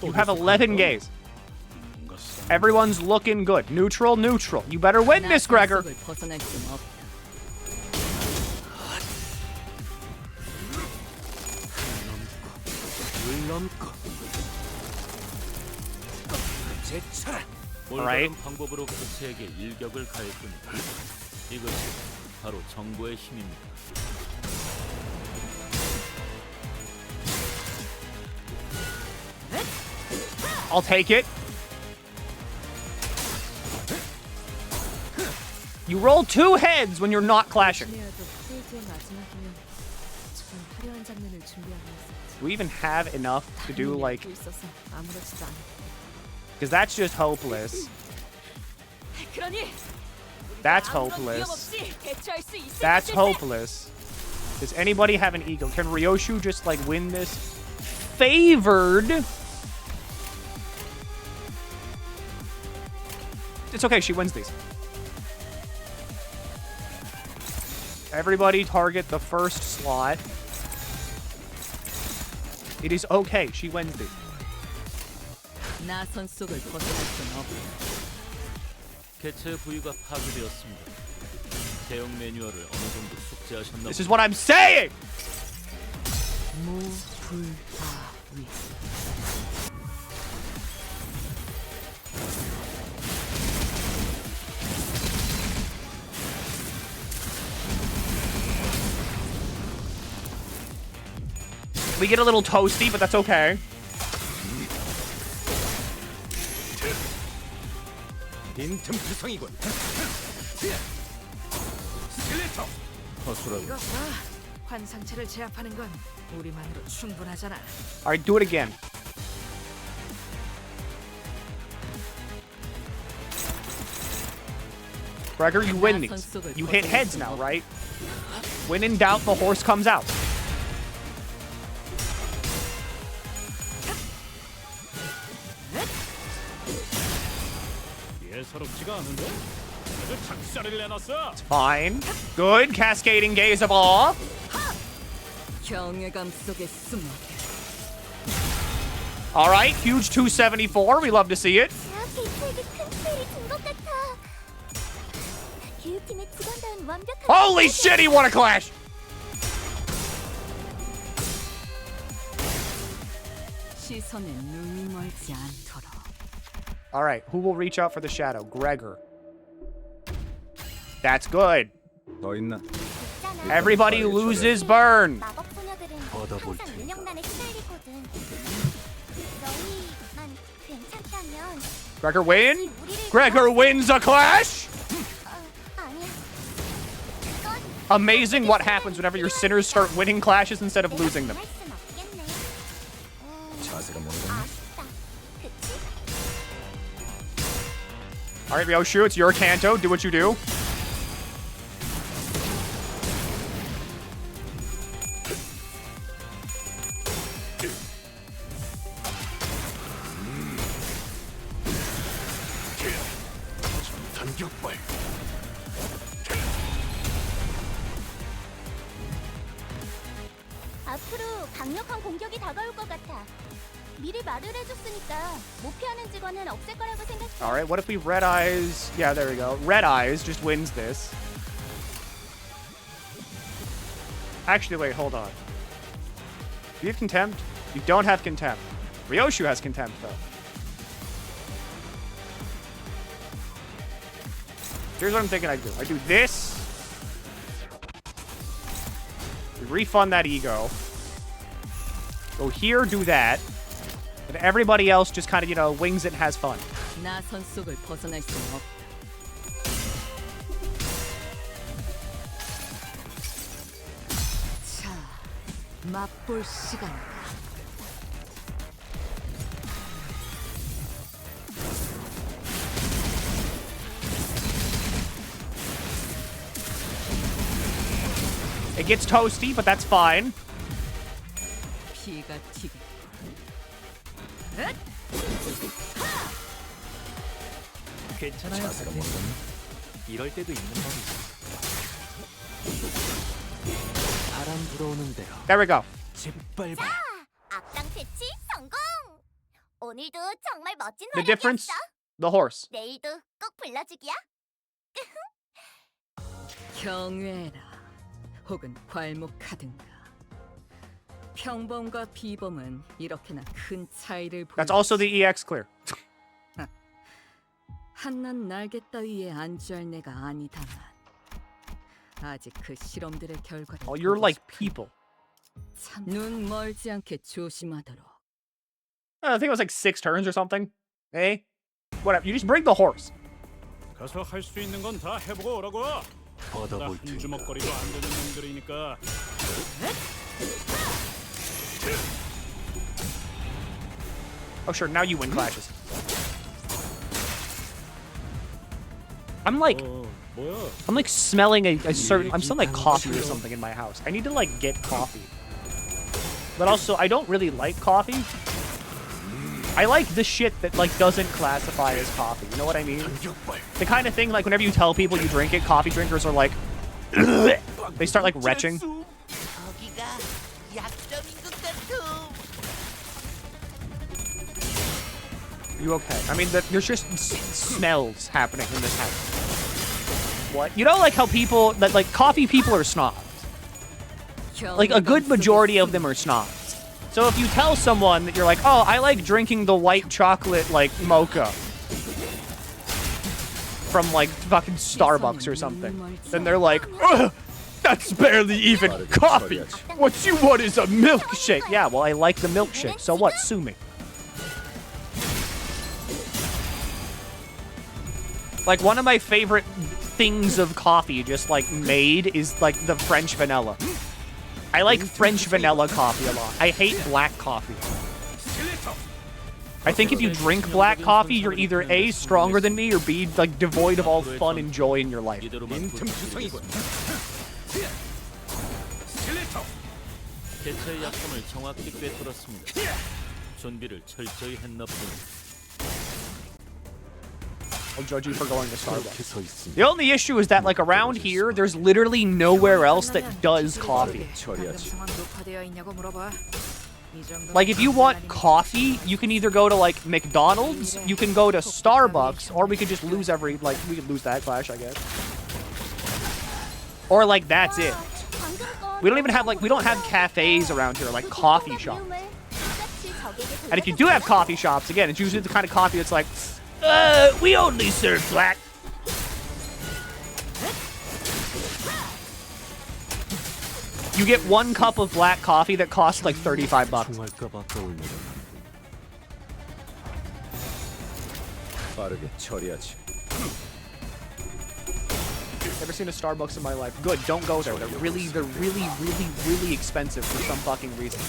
You have 11 gays. Everyone's looking good. Neutral, neutral. You better win this, Gregor. 올바른 방법으로 개체에게 일격을 가했군요. 이것이 바로 정보의 힘입니다. I'll take it. You roll 2 heads when you're not clashing. Do we even have enough to do, like... Because that's just hopeless. That's hopeless. That's hopeless. Does anybody have an ego? Can Ryoshu just, like, win this? Favored? It's okay, she wins these. Everybody target the first slot. It is okay, she wins these. 개체 부위가 파괴되었습니다. 대형 매뉴얼을 어느 정도 숙지하셨나? This is what I'm saying. We get a little toasty, but that's okay. 이거 봐. 환상체를 제압하는 건 우리만으로 충분하잖아. Alright, do it again. Gregor, you win these. You hit heads now, right? When in doubt, the horse comes out. It's fine. Good. Cascading gaze of awe. All right. Huge 274. We love to see it. Holy shit, he won a clash. All right, who will reach out for the shadow? Gregor. That's good. Everybody loses burn. Gregor win? Gregor wins a clash? Amazing what happens whenever your sinners start winning clashes instead of losing them. Alright, Ryoshu, it's your Canto. Do what you do. 단격발. 앞으로 강력한 공격이 다가올 것 같아. 미리 말을 해줬으니까 못 피하는 직원은 없을 거라고 생각해. Alright, what if we Red Eyes? Yeah, there we go. Red Eyes just wins this. Actually, wait, hold on. Do you have Contempt? You don't have Contempt. Ryoshu has Contempt, though. Here's what I'm thinking I do. I do this. We refund that ego. Go here, do that. And everybody else just kind of, you know, wings it and has fun. 나선 속을 벗어날 수는 없다. 자, 맛볼 시간이다. It gets toasty, but that's fine. 피가 튀게. 괜찮아요, 선생님. 이럴 때도 있는 법이죠. 바람 불어오는 대로. There we go. 짓밟아. 자, 악당 퇴치 성공. 오늘도 정말 멋진 The difference? 활약이었어. The horse. 내일도 꼭 불러주기야. 경외라, 혹은 괄목하든가. 평범과 비범은 이렇게나 큰 차이를 보여. That's also the EX clear. 한낱 날개 따위에 안주할 내가 아니다만 아직 그 실험들의 결과를. Oh, you're like people. 참, 눈 멀지 않게 조심하도록. I think it was like 6 turns or something. Hey, whatever. You just bring the horse. 가서 할 수 있는 건 다 해보고 오라고. 받아볼 한 주먹거리도 안 되는 놈들이니까. Oh, sure. Now you win clashes. I'm like smelling a certain. I'm smelling like coffee or something in my house. I need to like get coffee. But also, I don't really like coffee. I like the shit that like doesn't classify as coffee. You know what I mean? The kind of thing like whenever you tell people you drink it, coffee drinkers are like, they start like retching. 거기가 약점인 것 같아. You okay? I mean, there's just smells happening in this house. What? You know, like how people that like coffee people are snobs. Like a good majority of them are snobs. So if you tell someone that you're like, oh, I like drinking the white chocolate like mocha from like fucking Starbucks or something, then they're like, ugh, that's barely even coffee. What you want is a milkshake. Yeah, well, I like the milkshake. So what? Sue me. Like one of my favorite things of coffee just like made is like the French vanilla. I like French vanilla coffee a lot. I hate black coffee. I think if you drink black coffee, you're either A, stronger than me, or B, like devoid of all fun and joy in your life. 개체의 약점을 정확히 꿰뚫었습니다. 준비를 철저히 했나 보군요. I'll judge you for going to Starbucks. The only issue is that, like, around here, there's literally nowhere else that does coffee. Like, if you want coffee, you can either go to, like, McDonald's, you can go to Starbucks, or we could just lose every, like, we could lose that clash, I guess. Or, like, that's it. We don't even have, like, we don't have cafes around here, like, coffee shops. And if you do have coffee shops, again, it's usually the kind of coffee that's like, we only serve black. You get 1 cup of black coffee that costs like $35. 빠르게 처리하지. Never seen a Starbucks in my life. Good, don't go there. They're really expensive for some fucking reason.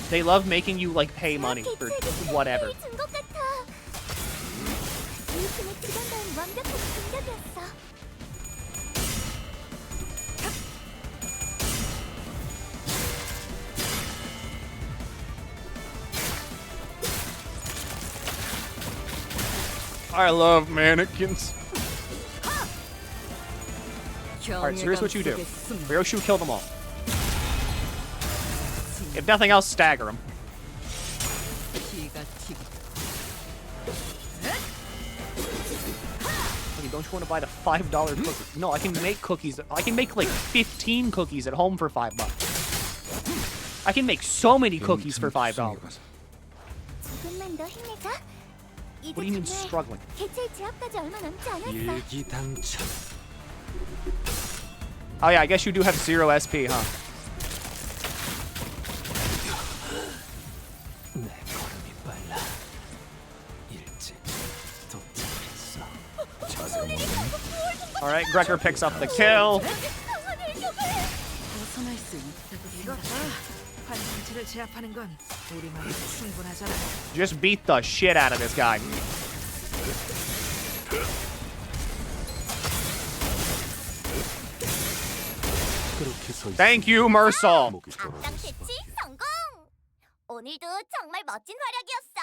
They love making you like pay money for whatever. I love mannequins. Alright, so here's what you do. Ryoshu, kill them all. If nothing else, stagger them. Okay, don't you want to buy the $5 cookies? No, I can make cookies. I can make like 15 cookies at home for $5. I can make so many cookies for $5. 조금만 더 힘내자. What do you mean struggling? 개체 지압까지 얼마 남지 않았어. Oh yeah, I guess you do have 0 SP, huh? Alright, Gregor picks up the kill. Just beat the shit out of this guy. Thank you, Mersal. 악당 퇴치 성공. 오늘도 정말 멋진 활약이었어.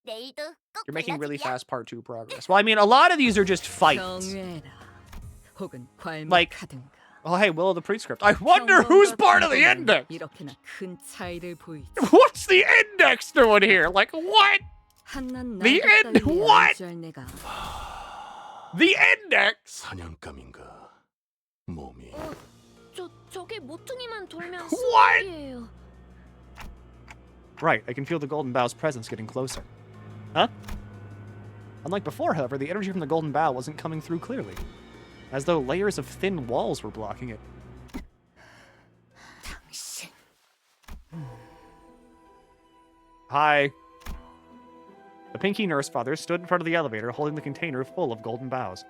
내일도 꼭 You're making really 골라줄게. fast part 2 progress. Well, I mean, a lot of these are just fights. Like, oh hey, Will of the Prescript. I wonder who's part of the index. What's the index doing here? Like, what? The end? What? The index? 사냥감인가 몸이. 저게 모퉁이만 돌면 What? 수학이에요. Right, I can feel the Golden Bow's presence getting closer. Huh? Unlike before, however, the energy from the Golden Bow wasn't coming through clearly. As though layers of thin walls were blocking it. Hi. The Pinky Nurse Father stood in front of the elevator holding the container full of golden bows.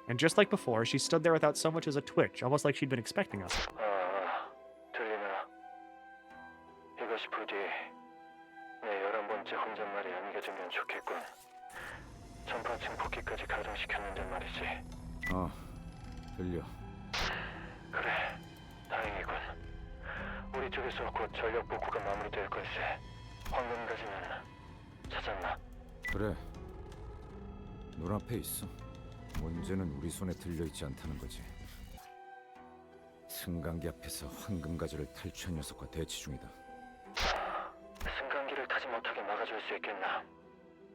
And just like before, she stood there without so much as a twitch, almost like she'd been expecting us. 들리나? 이것이 부디 내 11번째 혼잣말이 안겨지면 좋겠군. 전파층 복귀까지 가동시켰는데 말이지. 들려. 그래, 다행이군. 우리 쪽에서 곧 전력 복구가 마무리될 걸세. 황금가지는 찾았나? 그래. 눈앞에 있어. 문제는 우리 손에 들려있지 않다는 거지. 승강기 앞에서 황금가지를 탈취한 녀석과 대치 중이다. 승강기를 타지 못하게 막아줄 수 있겠나?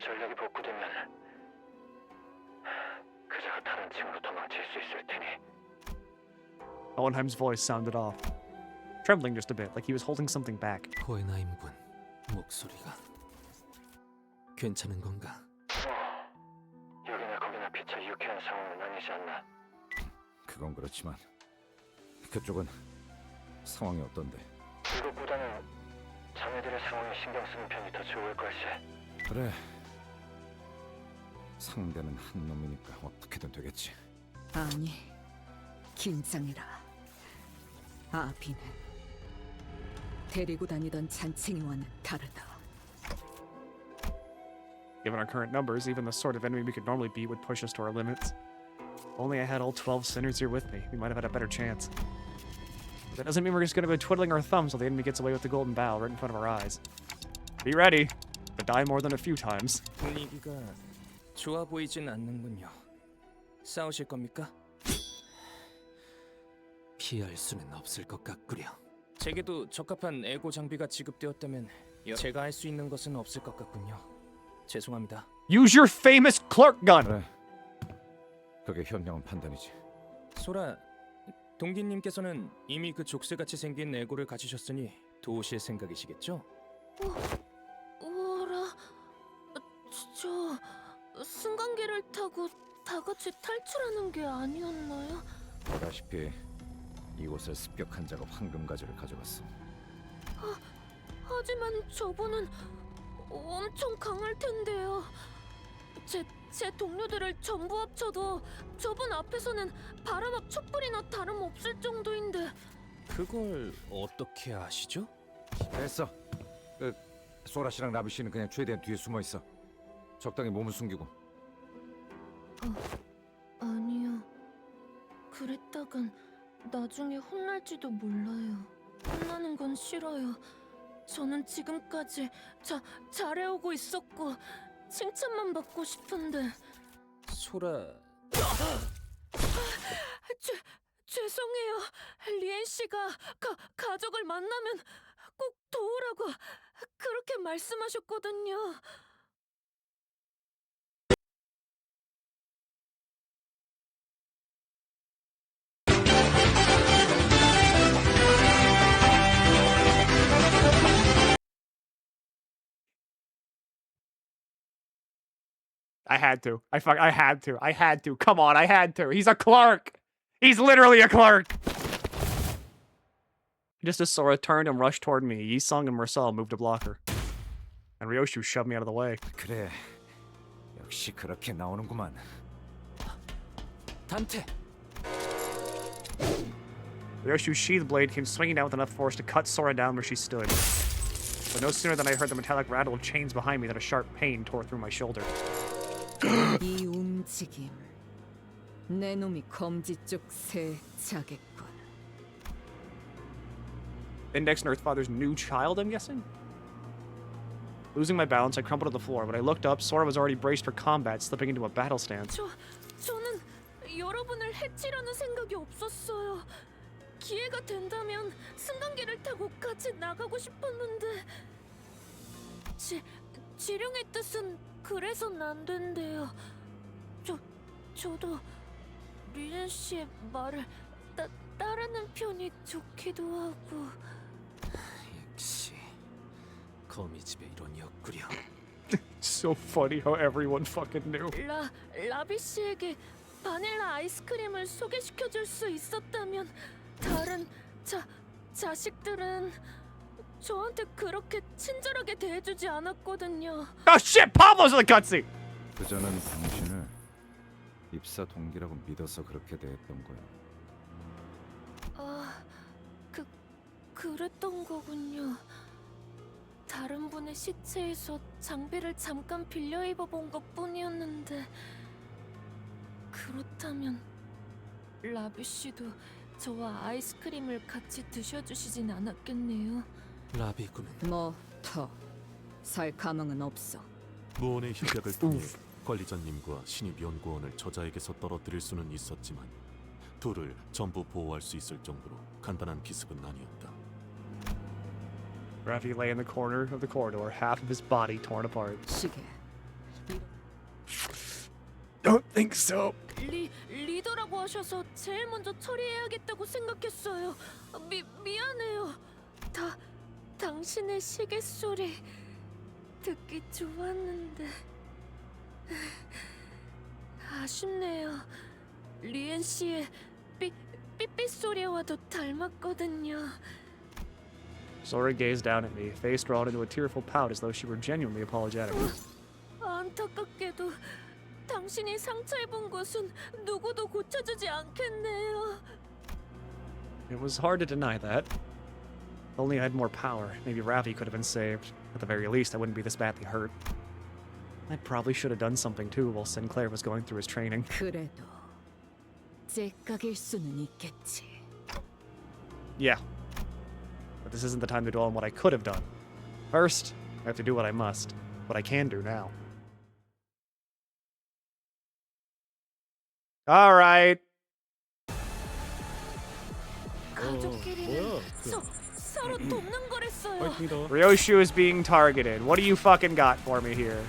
전력이 복구되면 그자가 다른 층으로 도망칠 수 있을 테니. Owenheim's voice sounded off, trembling just a bit, like he was holding something back. 호에나임군 목소리가 괜찮은 건가? 여기나 거기나 피차 유쾌한 상황은 아니지 않나? 그건 그렇지만 그쪽은 상황이 어떤데? 이것보다는 자네들의 상황에 신경 쓰는 편이 더 좋을 걸세. 그래. 상대는 한 놈이니까 어떻게든 되겠지. 아니, 긴장해라. 아비는 데리고 다니던 잔챙이와는 다르다. Given our current numbers, even the sort of enemy we could normally beat would push us to our limits. If only I had all 12 sinners here with me, we might have had a better chance. But that doesn't mean we're just gonna go twiddling our thumbs while the enemy gets away with the golden bow right in front of our eyes. Be ready, but die more than a few times. 분위기가 좋아 보이진 않는군요. 싸우실 겁니까? 피할 수는 없을 것 같구려. 제게도 적합한 에고 장비가 지급되었다면 제가 할 수 있는 것은 없을 것 같군요. 죄송합니다. Use your famous clerk gun. 그래. 그게 현명한 판단이지. 소라, 동기님께서는 이미 그 족쇄같이 생긴 에고를 가지셨으니 도우실 생각이시겠죠? 우와라, 저 승강기를 타고 다 같이 탈출하는 게 아니었나요? 보다시피 이곳을 습격한 자가 황금가지를 가져갔어. 하지만 저분은 엄청 강할 텐데요. 제 동료들을 전부 합쳐도 저분 앞에서는 바람 앞 촛불이나 다름없을 정도인데. 그걸 어떻게 아시죠? 됐어. 소라 씨랑 라비 씨는 그냥 최대한 뒤에 숨어 있어. 적당히 몸을 숨기고. 아니요. 그랬다간 나중에 혼날지도 몰라요. 혼나는 건 싫어요. 저는 지금까지 잘해오고 있었고 칭찬만 받고 싶은데. 소라, 죄송해요. 리엔 씨가 가족을 만나면 꼭 도우라고 그렇게 말씀하셨거든요. I had to. I had to. Come on, I had to. He's a clerk. He's literally a clerk. Just as Sora turned and rushed toward me, Yi-sung and Marcel moved to block her. And Ryoshu shoved me out of the way. 그래, 역시 그렇게 나오는구만. 단테. Ryoshu's sheath blade came swinging down with enough force to cut Sora down where she stood. But no sooner than I heard the metallic rattle of chains behind me than a sharp pain tore through my shoulder. 이 움직임, 내 놈이 검지 쪽 새 자겠군. Index and Earthfather's new child, I'm guessing? Losing my balance, I crumpled to the floor. When I looked up, Sora was already braced for combat, slipping into a battle stance. 저는 여러분을 해치려는 생각이 없었어요. 기회가 된다면 승강기를 타고 같이 나가고 싶었는데 지룡의 뜻은 그래선 안 된대요. 저도 리엔 씨의 말을 따르는 편이 좋기도 하고. 역시 거미집에 이런 옆구려. So funny how everyone fucking knew. 라비 씨에게 바닐라 아이스크림을 소개시켜줄 수 있었다면 다른 자식들은 저한테 그렇게 친절하게 대해주지 않았거든요. Oh shit! Pablo's in the cutscene! 그자는 당신을 입사 동기라고 믿어서 그렇게 대했던 거야. 그랬던 거군요. 다른 분의 시체에서 장비를 잠깐 빌려 입어본 것뿐이었는데 그렇다면 라비 씨도 저와 아이스크림을 같이 드셔주시진 않았겠네요. 라비군은 더 살 가망은 없어. 무언의 협약을 통해 관리자님과 신입연구원을 저자에게서 떨어뜨릴 수는 있었지만 둘을 전부 보호할 수 있을 정도로 간단한 기습은 아니었다. Rafi lay in the corner of the corridor, half of his body torn apart. 시계. Don't think so. 리더라고 하셔서 제일 먼저 처리해야겠다고 생각했어요. 미안해요. 당신의 시계 소리 듣기 좋았는데 아쉽네요. 리엔 씨의 삐삐 소리와도 닮았거든요. Sora gazed down at me, face drawn into a tearful pout as though she were genuinely apologetic. 안타깝게도 당신이 상처 입은 곳은 누구도 고쳐주지 않겠네요. It was hard to deny that. If only I had more power, maybe Ravi could have been saved. At the very least, I wouldn't be this badly hurt. I probably should have done something too while Sinclair was going through his training. 그래도 째깍일 수는 있겠지. Yeah. But this isn't the time to dwell on what I could have done. First, I have to do what I must. What I can do now. Alright. 가족끼리는 서로 돕는 거랬어요. Ryoshu is being targeted. What do you fucking got for me here?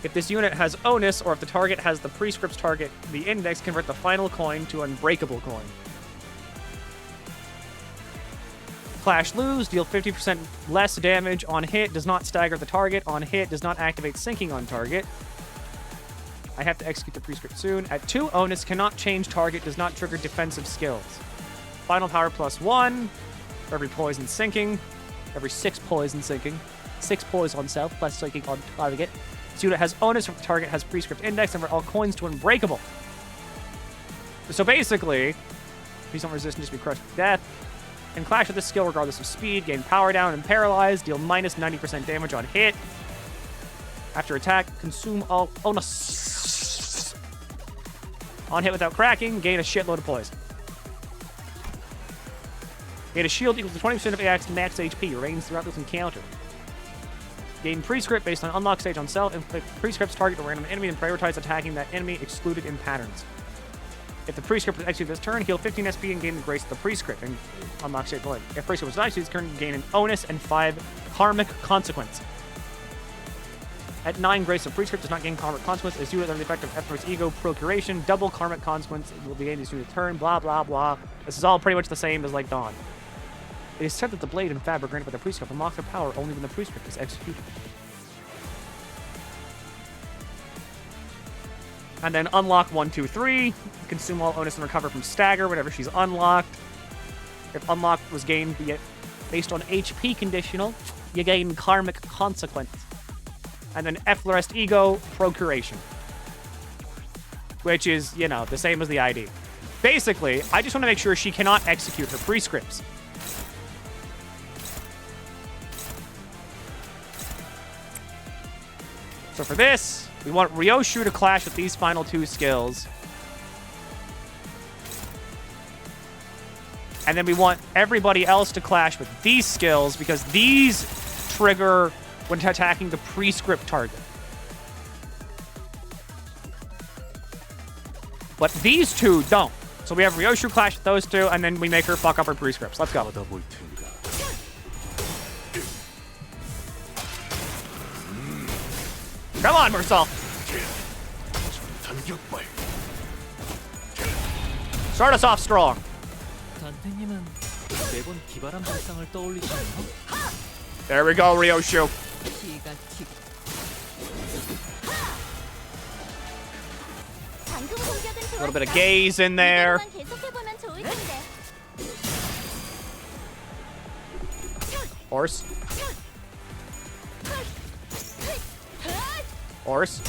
If this unit has onus, or if the target has the prescript's target, the index convert the final coin to unbreakable coin. Clash lose, deal 50% less damage on hit, does not stagger the target on hit, does not activate sinking on target. I have to execute the prescript soon. At 2, onus cannot change target, does not trigger defensive skills. Final power +1 for every poison sinking, every 6 poison sinking, 6 poison on self plus sinking on target. This unit has onus if the target has prescript index and for all coins to unbreakable. So basically, please don't resist and just be crushed to death. Can clash with this skill regardless of speed, gain power down and paralyze, deal minus 90% damage on hit. After attack, consume all onus. On hit without cracking, gain a shitload of poison. Gain a shield equal to 20% of max HP, remains throughout this encounter. Gain prescript based on unlock stage on self. Inflict prescripts target a random enemy and prioritize attacking that enemy excluded in patterns. If the prescript was executed this turn, heal 15 SP and gain the grace of the prescript and unlock stage 1. If prescript was not executed this turn, gain an onus and 5 karmic consequence. At 9, grace of prescript does not gain karmic consequence. Is due to the effect of F ego procuration. Double karmic consequence will be gained as soon as turn. Blah blah blah. This is all pretty much the same as like Dawn. It is said that the blade and fabric granted by the prescript unlock their power only when the prescript is executed. And then unlock 1, 2, 3. Consume all onus and recover from stagger whenever she's unlocked. If unlocked was gained based on HP conditional, you gain karmic consequence. And then Efflorest ego procuration, which is, you know, the same as the ID. Basically, I just want to make sure she cannot execute her prescripts. So for this, we want Ryoshu to clash with these final 2 skills. And then we want everybody else to clash with these skills because these trigger when attacking the prescript target. But these 2 don't. So we have Ryoshu clash with those 2, and then we make her fuck up her prescripts. Let's go. Come on, Mersal. Start us off strong. There we go, Ryoshu. A little bit of gaze in there. Horse. Horse.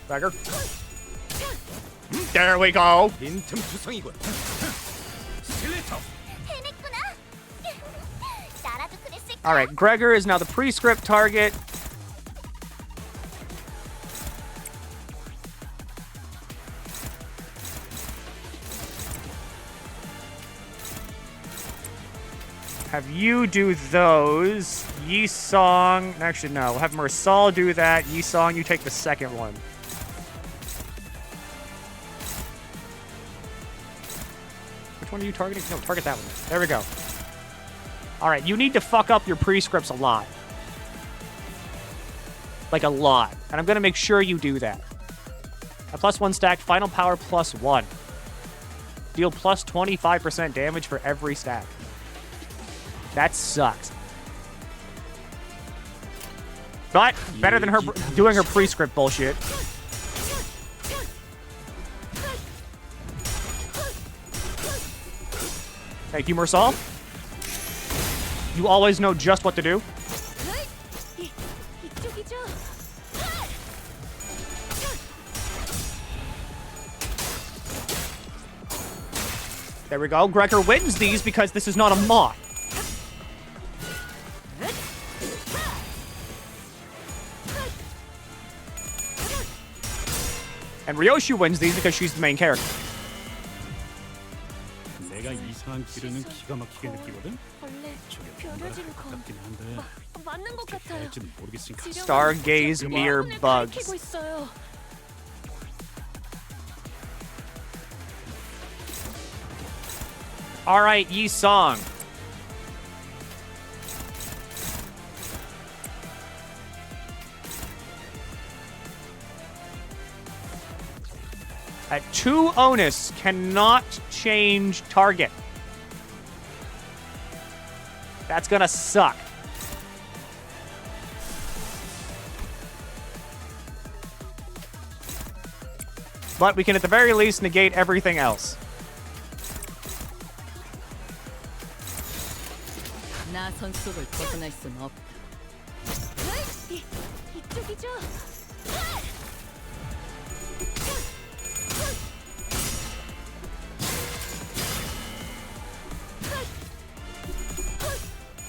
Dagger. There we go. Alright, Gregor is now the prescript target. Have you do those. Yi-Song. Actually, no. We'll have Mersal do that. Yi-Song, you take the second one. Which one are you targeting? No, target that one. There we go. Alright, you need to fuck up your prescripts a lot. Like a lot. And I'm going to make sure you do that. A +1 stacked, final power +1. Deal plus 25% damage for every stack. That sucks. But better than her doing her prescript bullshit. Thank you, Mersal. You always know just what to do. There we go. Gregor wins these because this is not a mod. And Ryoshu wins these because she's the main character. 내가 이상한 기류는 기가 막히게 느끼거든. 저게 뭔가랑 가깝긴 한데 어떻게 해야 할지는 모르겠으니까. Stargaze mirror bugs. All right, Yi-Song. At 2 onus, cannot change target. That's gonna suck. But we can at the very least negate everything else.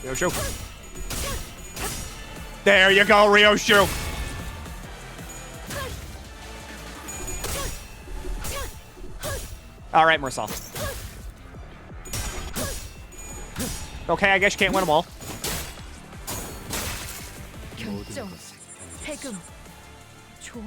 Ryoshu. There you go, Ryoshu. All right, Mersal. Okay, I guess you can't win them all. 특정, 해금, 조월.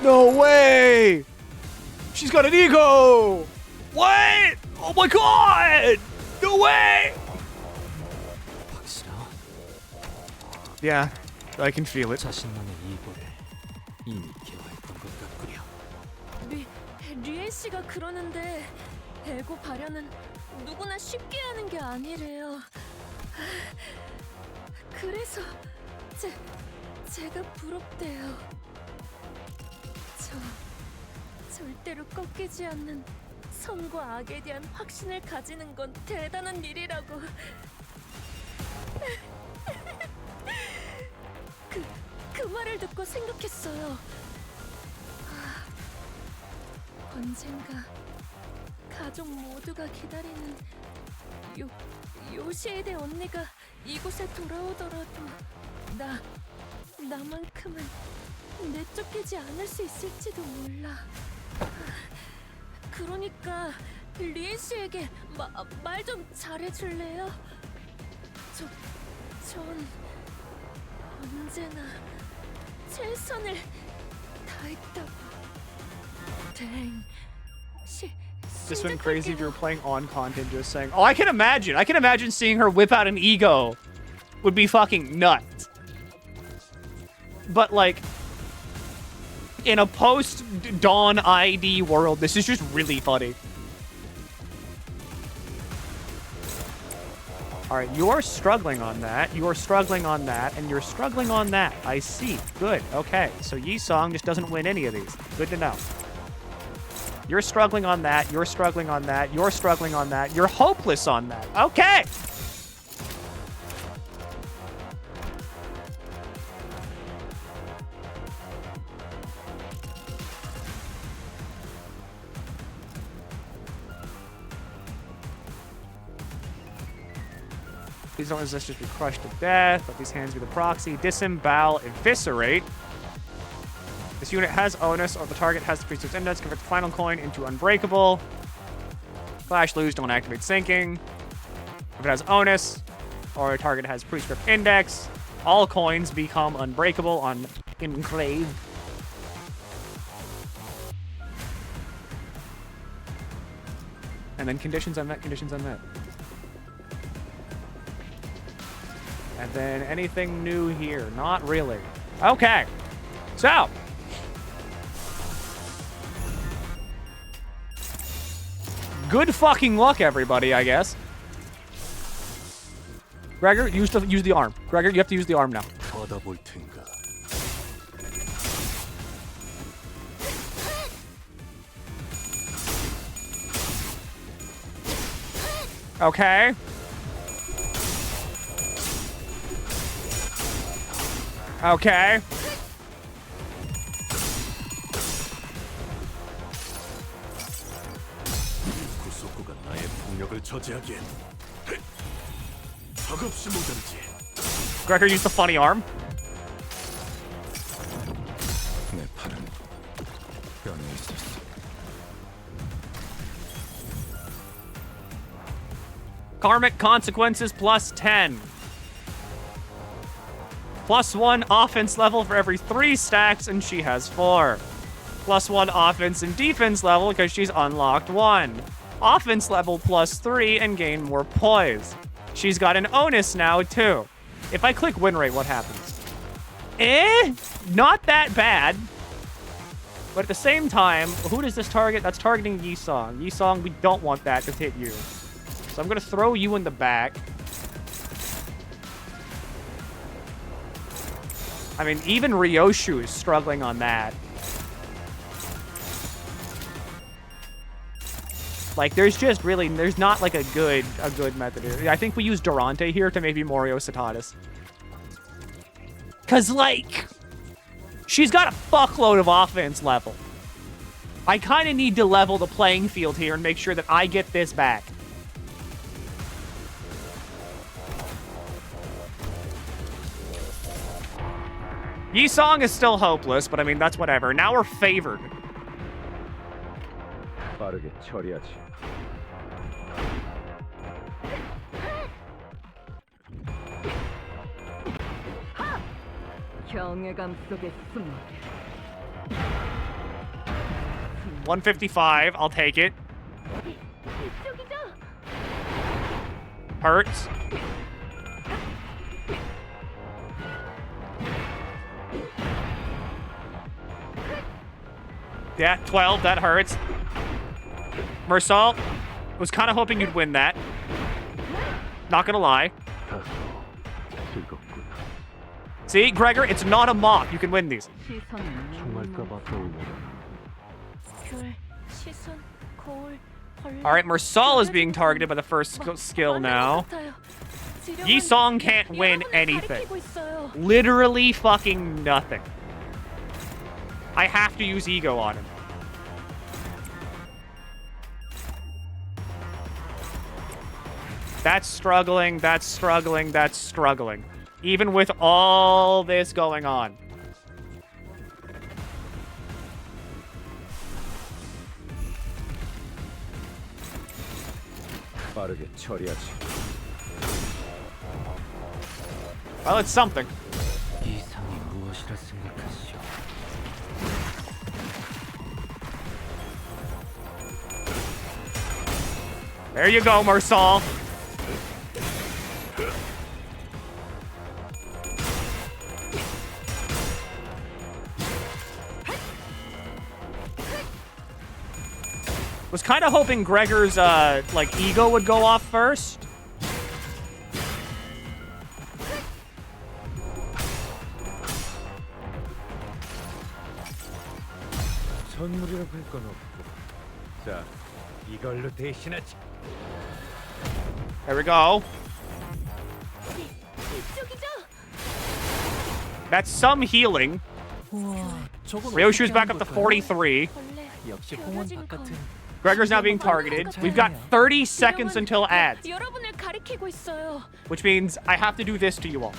No way! She's got an ego! What? Oh my god! No way! Yeah, I can feel it. 리엔 씨가 그러는데 에고 발현은 누구나 쉽게 하는 게 아니래요. 그래서 제가 부럽대요. 절대로 꺾이지 않는 선과 악에 대한 확신을 가지는 건 대단한 일이라고. 그 말을 듣고 생각했어요. 언젠가 가족 모두가 기다리는 요시에데 언니가 이곳에 돌아오더라도 나만큼은 내쫓기지 않을 수 있을지도 몰라. 그러니까 리엔 씨에게 말 좀 잘해줄래요? 전 언제나 최선을 다했다고. This went crazy if you were playing on content just saying, oh, I can imagine seeing her whip out an ego would be fucking nuts. But like, in a post-Dawn ID world, this is just really funny. Alright, you're struggling on that, you're struggling on that, and you're struggling on that. I see. Good. Okay. So Yi-Song just doesn't win any of these. Good to know. You're struggling on that, you're struggling on that, you're struggling on that, you're hopeless on that. Okay! These don't resist, just be crushed to death. Let these hands be the proxy. Disembowel, eviscerate. This unit has onus, or the target has the priest's index. Convert the final coin into unbreakable. Clash, lose, don't activate sinking. If it has onus, or a target has prescript index, all coins become unbreakable on Engrave. And then conditions unmet, conditions unmet. And then anything new here? Not really. Okay. So. Good fucking luck, everybody, I guess. Gregor, use the arm. Gregor, you have to use the arm now. Okay. Okay. Gregor, use the funny arm. Karmic consequences plus 10. +1 offense level for every 3 stacks, and she has 4. +1 offense and defense level because she's unlocked 1. Offense level +3 and gain more poise. She's got an onus now, too. If I click win rate, what happens? Not that bad. But at the same time, who does this target? That's targeting Yi-Song. Yi-Song, we don't want that to hit you. So I'm going to throw you in the back. I mean, even Ryoshu is struggling on that. Like, there's just really, there's not like a good method here. I think we use Durante here to maybe Morio Satatis. Cause like, she's got a fuckload of offense level. I kind of need to level the playing field here and make sure that I get this back. Yi-Song is still hopeless, but I mean, that's whatever. Now we're favored. 빠르게 처리하지. 경외감 속에 숨어. 155. I'll take it. Hurts. Yeah, 12. That hurts. Mersal, was kind of hoping you'd win that. Not gonna lie. See, Gregor, it's not a mock. You can win these. All right, Mersal is being targeted by the first skill now. Yi-Song can't win anything. Literally fucking nothing. I have to use Ego on him. That's struggling, that's struggling, that's struggling. Even with all this going on. 빠르게 처리하지. Well, it's something. 이상이 무엇이라 생각하시오? There you go, Mersal. Was kind of hoping Gregor's, like, ego would go off first. 선물이라고 할 건 없고. 자, 이걸로 대신하지. There we go. That's some healing. Ryoshu's back up to 43. Gregor's now being targeted. We've got 30 seconds until ads. Which means I have to do this to you all.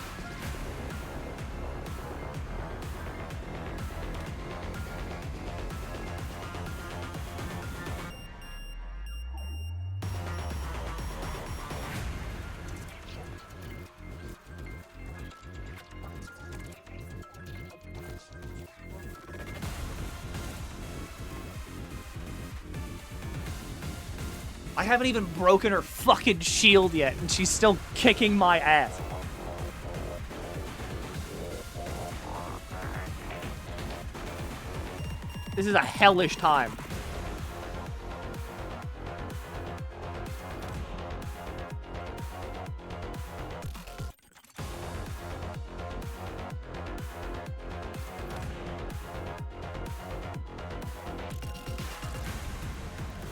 I haven't even broken her fucking shield yet, and she's still kicking my ass. This is a hellish time.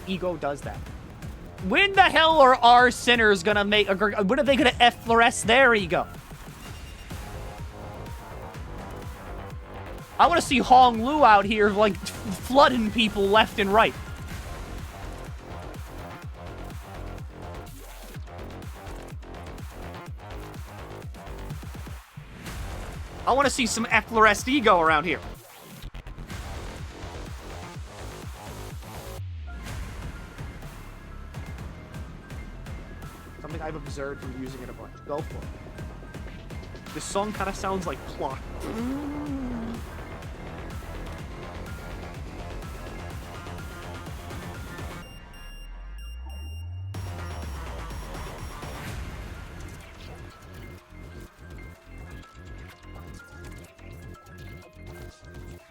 Ego does that. When the hell are our sinners gonna make? When are they gonna effloresce their ego? I want to see Hong Lu out here like flooding people left and right. I want to see some effloresced ego around here. Something I've observed from using it a bunch. Go for it. This song kind of sounds like clock.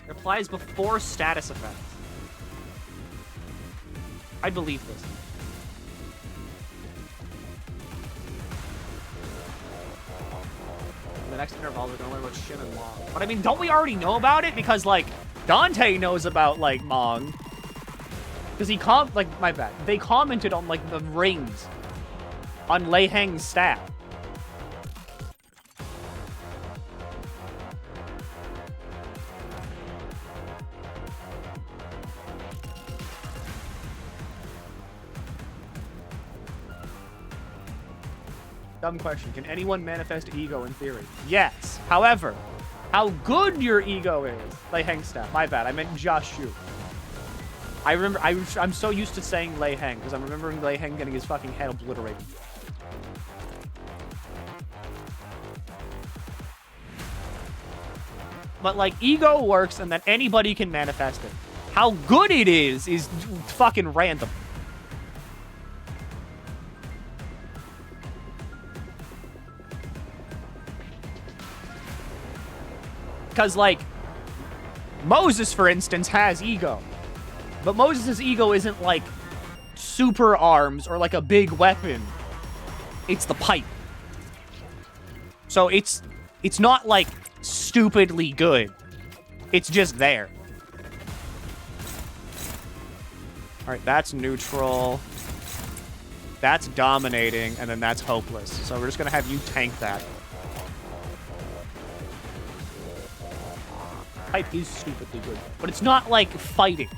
It applies before status effects. I believe this. In the next interval, we're gonna learn about Shin and Mong. But I mean, don't we already know about it? Because, like, Dante knows about, like, Mong. Because he my bad. They commented on, like, the rings on Lei Heng's staff. Dumb question. Can anyone manifest ego in theory? Yes. However, how good your ego is. Lei Heng staff. My bad. I meant just you. I remember. I'm so used to saying Lei Heng because I'm remembering Lei Heng getting his fucking head obliterated. But like ego works, and then anybody can manifest it. How good it is fucking random. Because, like, Moses, for instance, has ego. But Moses' ego isn't, like, super arms or, like, a big weapon. It's the pipe. So it's not, like, stupidly good. It's just there. Alright, that's neutral. That's dominating, and then that's hopeless. So we're just gonna have you tank that. Pipe is stupidly good, but it's not like fighting.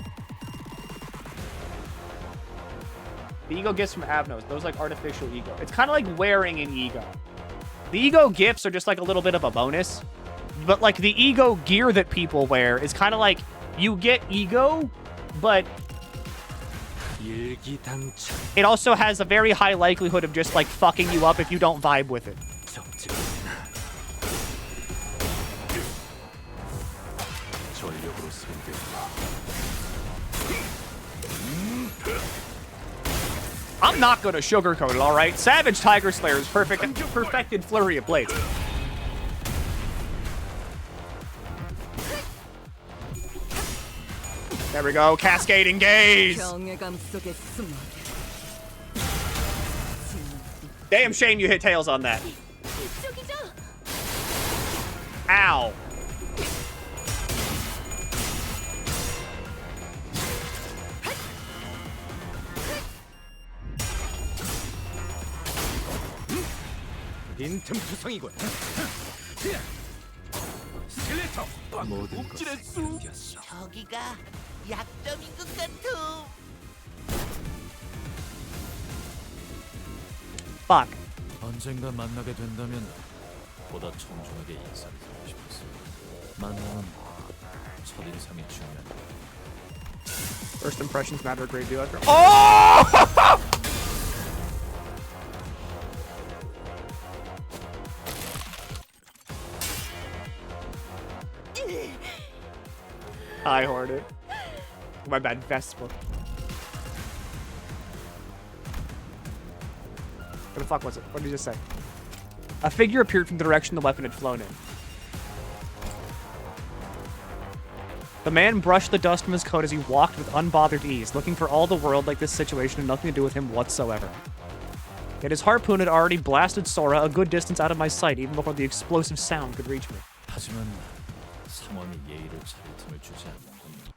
The ego gifts from Avnos, those like artificial ego. It's kind of like wearing an ego. The ego gifts are just like a little bit of a bonus, but like the ego gear that people wear is kind of like you get ego, but it also has a very high likelihood of just like fucking you up if you don't vibe with it. I'm not gonna sugarcoat it, alright? Savage Tiger Slayer is perfected flurry of blades. There we go, cascading gaze! Damn shame you hit tails on that. Ow. 빈틈 투성이군. 스켈레터 움찔할 수. 저기가 약점인 것 같아. Fuck. 언젠가 만나게 된다면 보다 청중하게 인사를 드리고 싶었어. 만남은 첫인상이 중요하다. First impressions matter a great deal after. Oh! I hoard it. My bad, Vespa. What the fuck was it? What did you just say? A figure appeared from the direction the weapon had flown in. The man brushed the dust from his coat as he walked with unbothered ease, looking for all the world like this situation had nothing to do with him whatsoever. Yet his harpoon had already blasted Sora a good distance out of my sight even before the explosive sound could reach me. 하지만 상황이 예의를 차릴 틈을 주지 않는군요.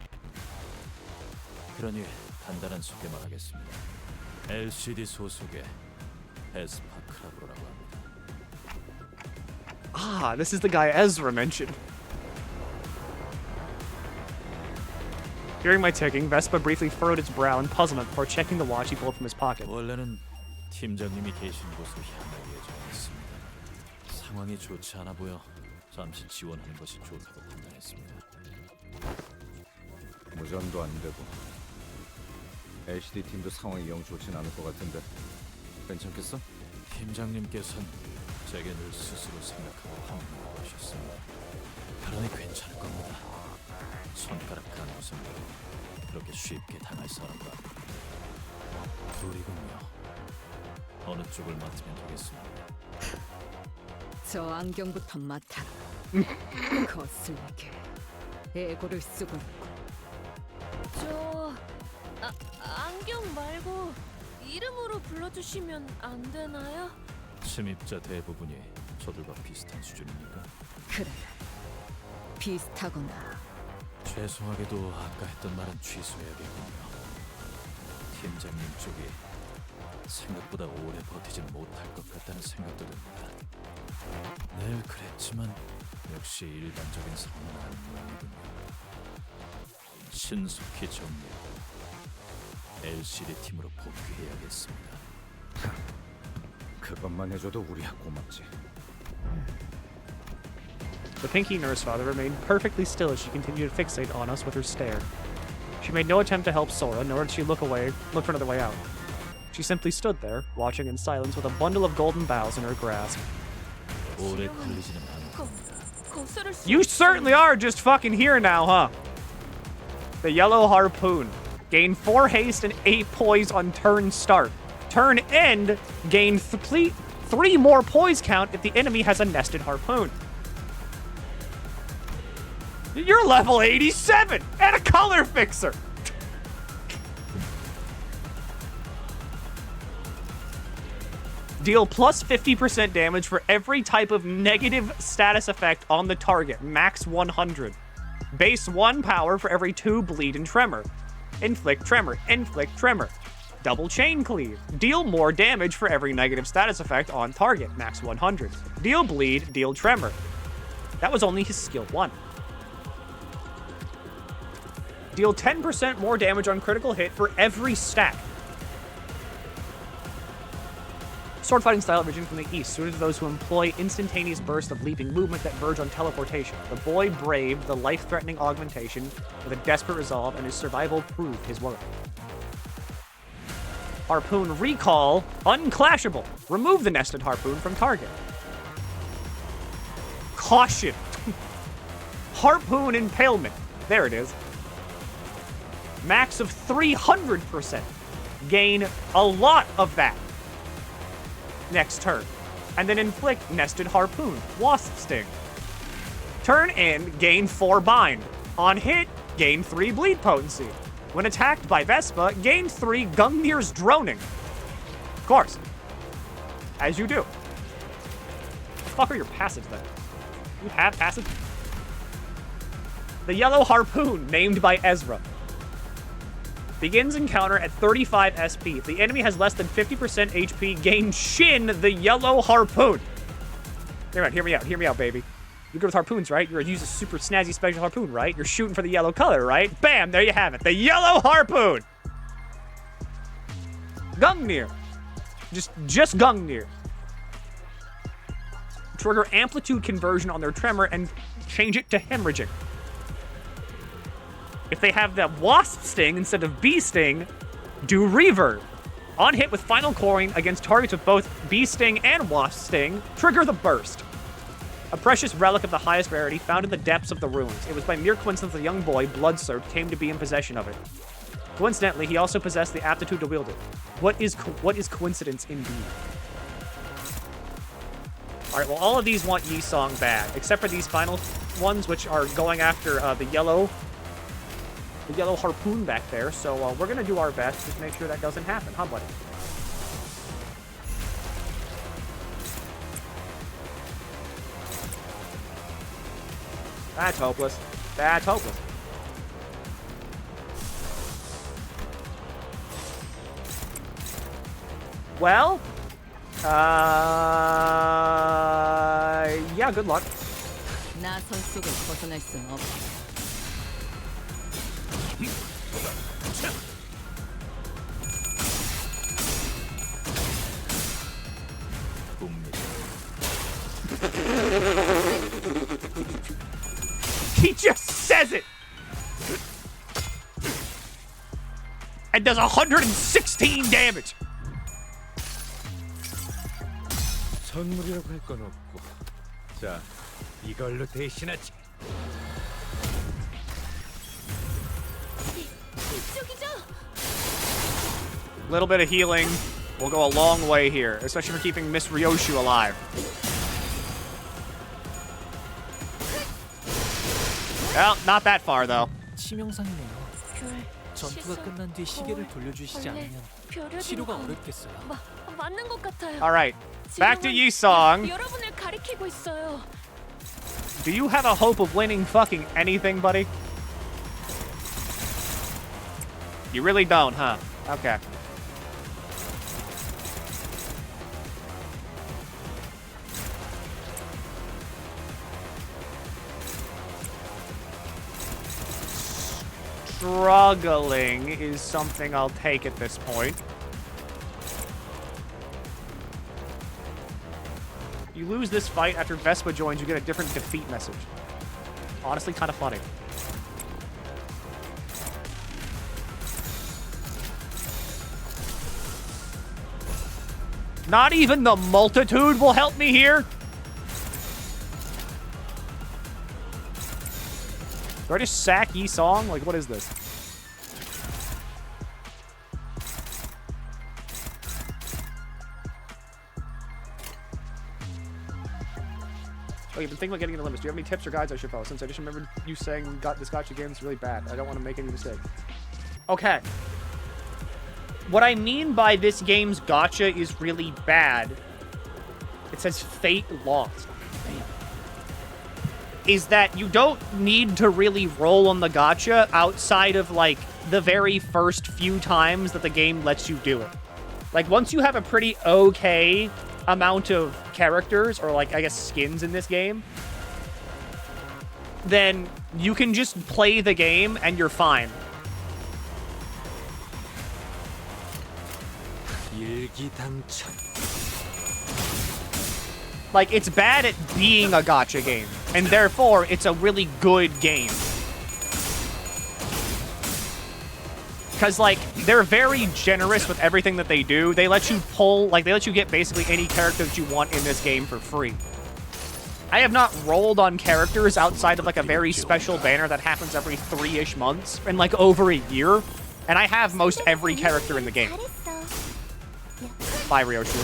그러니 간단한 소개만 하겠습니다. LCD 소속의 에스파크라브라고 합니다. Ah, this is the guy Ezra mentioned. Hearing my ticking, Vespa briefly furrowed its brow in puzzlement before checking the watch he pulled from his pocket. 원래는 팀장님이 계신 곳으로 향할 예정이었습니다. 상황이 좋지 않아 보여 잠시 지원하는 것이 좋다고 판단했습니다. 무전도 안 되고 LCD 팀도 상황이 영 좋진 않을 것 같은데 괜찮겠어? 팀장님께서는 제게 늘 스스로 생각하고 판단하고 하셨습니다. 그러니 괜찮을 겁니다. 손가락 간 웃음으로 그렇게 쉽게 당할 사람도 아니고. 둘이군요. 어느 쪽을 맡으면 되겠습니다. 저 안경부터 맡아라. 거슬리게 애고를 쓰고 있고. 안경 말고 이름으로 불러주시면 안 되나요? 침입자 대부분이 저들과 비슷한 수준입니까? 그래, 비슷하구나. 죄송하게도 아까 했던 말은 취소해야겠군요. 팀장님 쪽이 생각보다 오래 버티진 못할 것 같다는 생각도 듭니다. 늘 그랬지만 역시 일반적인 상황은 아닌 모양이군요. 신속히 정리하고 LCD 팀으로 복귀해야겠습니다. 그것만 해줘도 우리야 고맙지. The pinky nurse father remained perfectly still as she continued to fixate on us with her stare. She made no attempt to help Sora, nor did she look for another way out. She simply stood there, watching in silence with a bundle of golden boughs in her grasp. You certainly are just fucking here now, huh? The yellow harpoon. Gain 4 haste and 8 poise on turn start. Turn end, gain 3 more poise count if the enemy has a nested harpoon. You're level 87 and a color fixer. Deal plus 50% damage for every type of negative status effect on the target, max 100. Base 1 power for every 2 bleed and tremor. Inflict tremor, inflict tremor. Double chain cleave. Deal more damage for every negative status effect on target, max 100. Deal bleed, deal tremor. That was only his skill 1. Deal 10% more damage on critical hit for every stack. Sword fighting style originating from the east, suited to those who employ instantaneous bursts of leaping movement that verge on teleportation. The boy braved the life-threatening augmentation with a desperate resolve, and his survival proved his worth. Harpoon recall, unclashable. Remove the nested harpoon from target. Caution. Harpoon impalement. There it is. Max of 300%. Gain a lot of that next turn. And then inflict nested harpoon. Wasp sting. Turn end, gain 4 bind. On hit, gain 3 bleed potency. When attacked by Vespa, gain 3 Gungnir's droning. Of course. As you do. What the fuck are your passives then? You have passive? The yellow harpoon, named by Ezra. Begins encounter at 35 SP. If the enemy has less than 50% HP, gain Shin the yellow harpoon. Hear me out, baby. You're good with harpoons, right? You're gonna use a super snazzy special harpoon, right? You're shooting for the yellow color, right? Bam, there you have it. The yellow harpoon. Gungnir. Just Gungnir. Trigger amplitude conversion on their tremor and change it to hemorrhaging. If they have the Wasp Sting instead of Bee Sting, do Reverb. On hit with Final Coring against targets with both Bee Sting and Wasp Sting, trigger the Burst. A precious relic of the highest rarity found in the depths of the ruins. It was by mere coincidence the young boy, Bloodsurge, came to be in possession of it. Coincidentally, he also possessed the aptitude to wield it. What is coincidence indeed? Alright, well, all of these want Yi-Song bad, except for these final ones, which are going after the yellow harpoon back there, so we're gonna do our best to make sure that doesn't happen, huh, buddy? That's hopeless. That's hopeless. Well, yeah, good luck. 나선 속을 벗어날 수는 없어. He just says it! And does 116 damage! 선물이라고 할 건 없고. 자, 이걸로 대신하지. A little bit of healing will go a long way here, especially for keeping Miss Ryoshu alive. Well, not that far, though. 치명상이네요. 전투가 끝난 뒤 시계를 돌려주시지 않으면 치료가 어렵겠어요. 맞는 것 같아요. All right, back to Yi-Song. 여러분을 가리키고 있어요. Do you have a hope of winning fucking anything, buddy? You really don't, huh? Okay. Struggling is something I'll take at this point. You lose this fight after Vespa joins, you get a different defeat message. Honestly, kind of funny. Not even the multitude will help me here? Do I just sack Yi-Song? Like, what is this? Oh, you've been thinking about getting into Limbus. Do you have any tips or guides I should follow? Since I just remembered you saying this gacha game is really bad. I don't want to make any mistake. Okay. What I mean by this game's gacha is really bad, it says Fate Lost, is that you don't need to really roll on the gacha outside of, like, the very first few times that the game lets you do it. Like, once you have a pretty okay amount of characters, or, like, I guess skins in this game, then you can just play the game and you're fine. Like, it's bad at being a gacha game, and therefore, it's a really good game. Because, like, they're very generous with everything that they do. They let you pull, like, they let you get basically any character that you want in this game for free. I have not rolled on characters outside of, like, a very special banner that happens every 3-ish months in, like, over a year. And I have most every character in the game. Bye, Ryoshu.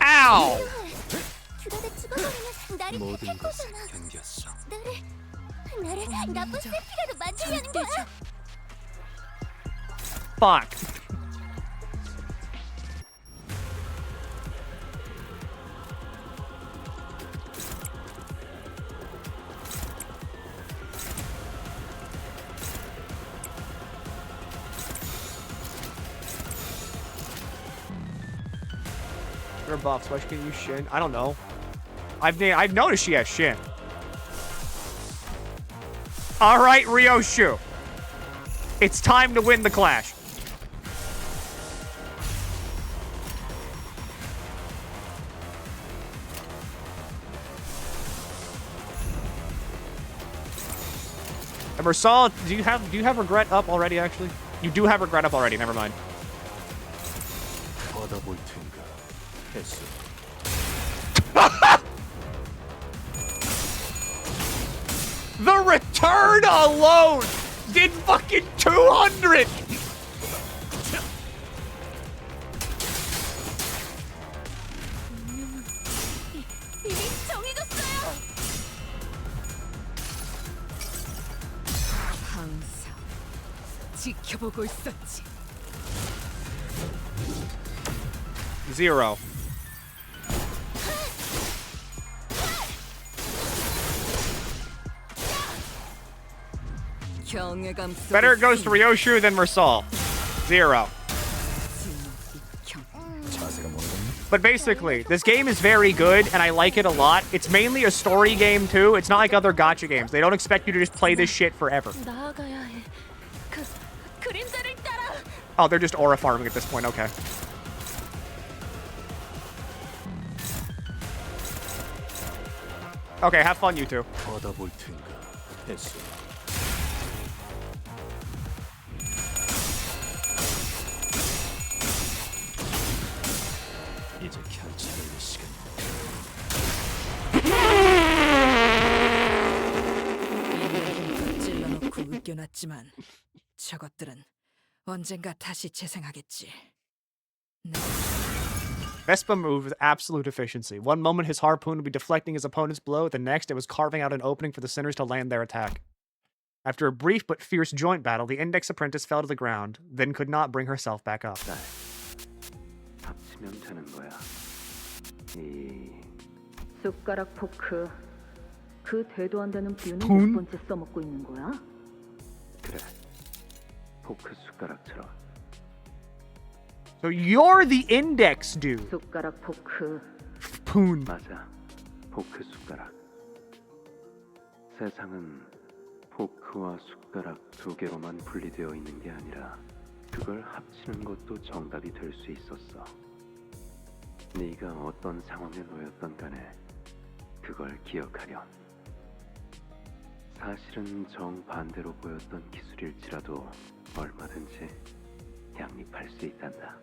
Ow! Fuck. Her buffs. Why she can use Shin? I don't know. I've noticed she has Shin. All right, Ryoshu. It's time to win the clash. And Mersal, do you have regret up already? Actually, you do have regret up already. Never mind. The return alone did fucking 200! 항상 지켜보고 있었지. 0. Better it goes to Ryoshu than Mersal. 0. But basically, this game is very good, and I like it a lot. It's mainly a story game, too. It's not like other gacha games. They don't expect you to just play this shit forever. Oh, they're just aura farming at this point. Okay. Okay, have fun, you two. 찔러놓고 웃겨놨지만 저것들은 언젠가 다시 재생하겠지. Vespa move with absolute efficiency. One moment his harpoon would be deflecting his opponent's blow, the next it was carving out an opening for the sinners to land their attack. After a brief but fierce joint battle, the index apprentice fell to the ground, then could not bring herself back up. 숟가락 포크. 그 대도 안 되는 뷰는 돈? 몇 번째 써먹고 있는 거야? 그래. 포크 숟가락처럼. So you're the index dude. 숟가락 포크. Poon. 맞아. 포크 숟가락. 세상은 포크와 숟가락 두 개로만 분리되어 있는 게 아니라 그걸 합치는 것도 정답이 될 수 있었어. 네가 어떤 상황에 놓였던 간에 그걸 기억하렴. 사실은 정반대로 보였던 기술일지라도 얼마든지 양립할 수 있단다.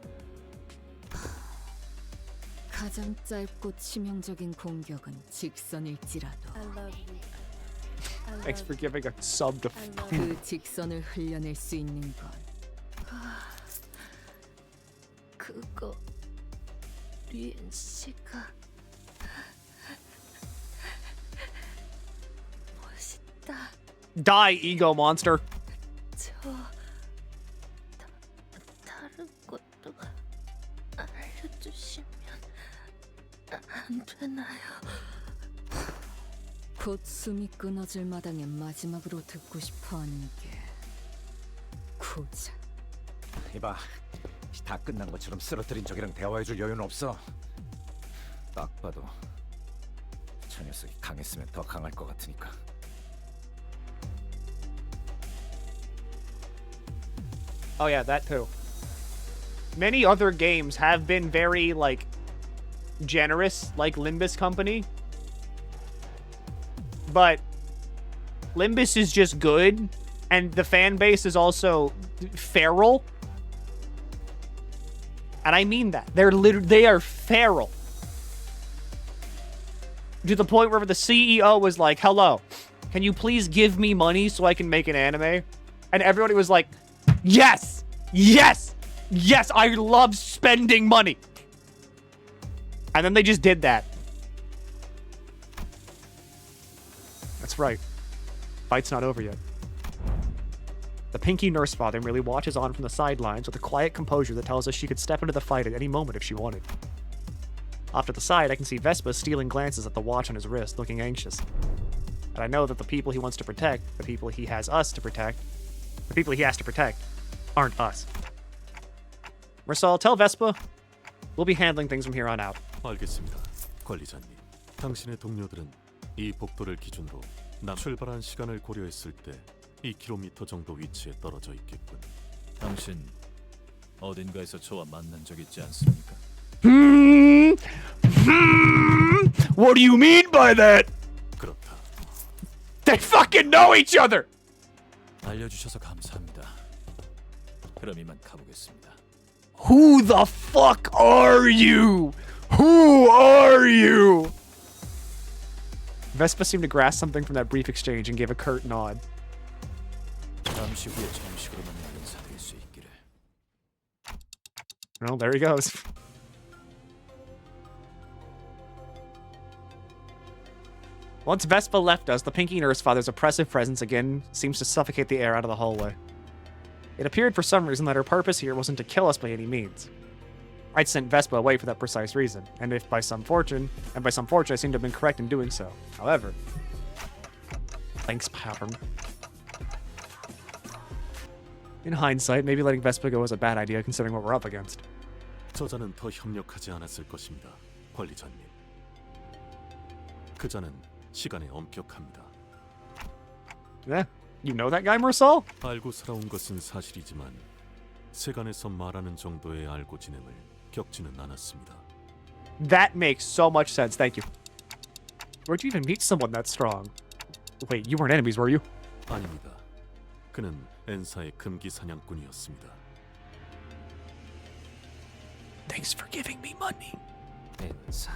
가장 짧고 치명적인 공격은 직선일지라도 Thanks for giving a sub to 그 직선을 흘려낼 수 있는 건 그거 리엔 씨가 멋있다. Die, ego monster. 저 다른 것도 알려주시면 안 되나요? 곧 숨이 끊어질 마당에 마지막으로 듣고 싶어하는 게 고작 이봐, 다 끝난 것처럼 쓰러뜨린 적이랑 대화해줄 여유는 없어. 딱 봐도 저 녀석이 강했으면 더 강할 것 같으니까. Oh yeah, that too. Many other games have been very, like, generous, like Limbus Company. But Limbus is just good, and the fan base is also feral. And I mean that. They are feral. To the point where the CEO was like, hello, can you please give me money so I can make an anime? And everybody was like, yes! Yes! Yes, I love spending money! And then they just did that. That's right. Fight's not over yet. The Pinky Nurse Father merely watches on from the sidelines with a quiet composure that tells us she could step into the fight at any moment if she wanted. Off to the side, I can see Vespa stealing glances at the watch on his wrist, looking anxious. And I know that the people he wants to protect, the people he has us to protect, the people he has to protect, aren't us. Marsal, tell Vespa, we'll be handling things from here on out. 알겠습니다, 관리자님. 당신의 동료들은 이 복도를 기준으로 출발한 시간을 고려했을 때 2km 정도 위치에 떨어져 있겠군. 당신 어딘가에서 저와 만난 적 있지 않습니까? What do you mean by that? 그렇다. They fucking know each other! 알려주셔서 감사합니다. 그럼 이만 가보겠습니다. Who the fuck are you? Who are you? Vespa seemed to grasp something from that brief exchange and gave a curt nod. 잠시 후에 정식으로 만나는 사귈 수 있기를. Well, there he goes. Once Vespa left us, the Pinky Nurse Father's oppressive presence again seems to suffocate the air out of the hallway. It appeared for some reason that her purpose here wasn't to kill us by any means. I'd sent Vespa away for that precise reason, and if by some fortune, I seem to have been correct in doing so. However, thanks, pattern. In hindsight, maybe letting Vespa go was a bad idea considering what we're up against. 저자는 더 협력하지 않았을 것입니다, 관리자님. 그자는 시간에 엄격합니다. Yeah, you know that guy, Marsal? 알고 살아온 것은 사실이지만 세간에서 말하는 정도의 알고 지냄을 겪지는 않았습니다. That makes so much sense, thank you. Where'd you even meet someone that strong? Wait, you weren't enemies, were you? 아닙니다. 그는 엔사의 금기 사냥꾼이었습니다. Thanks for giving me money. 엔사.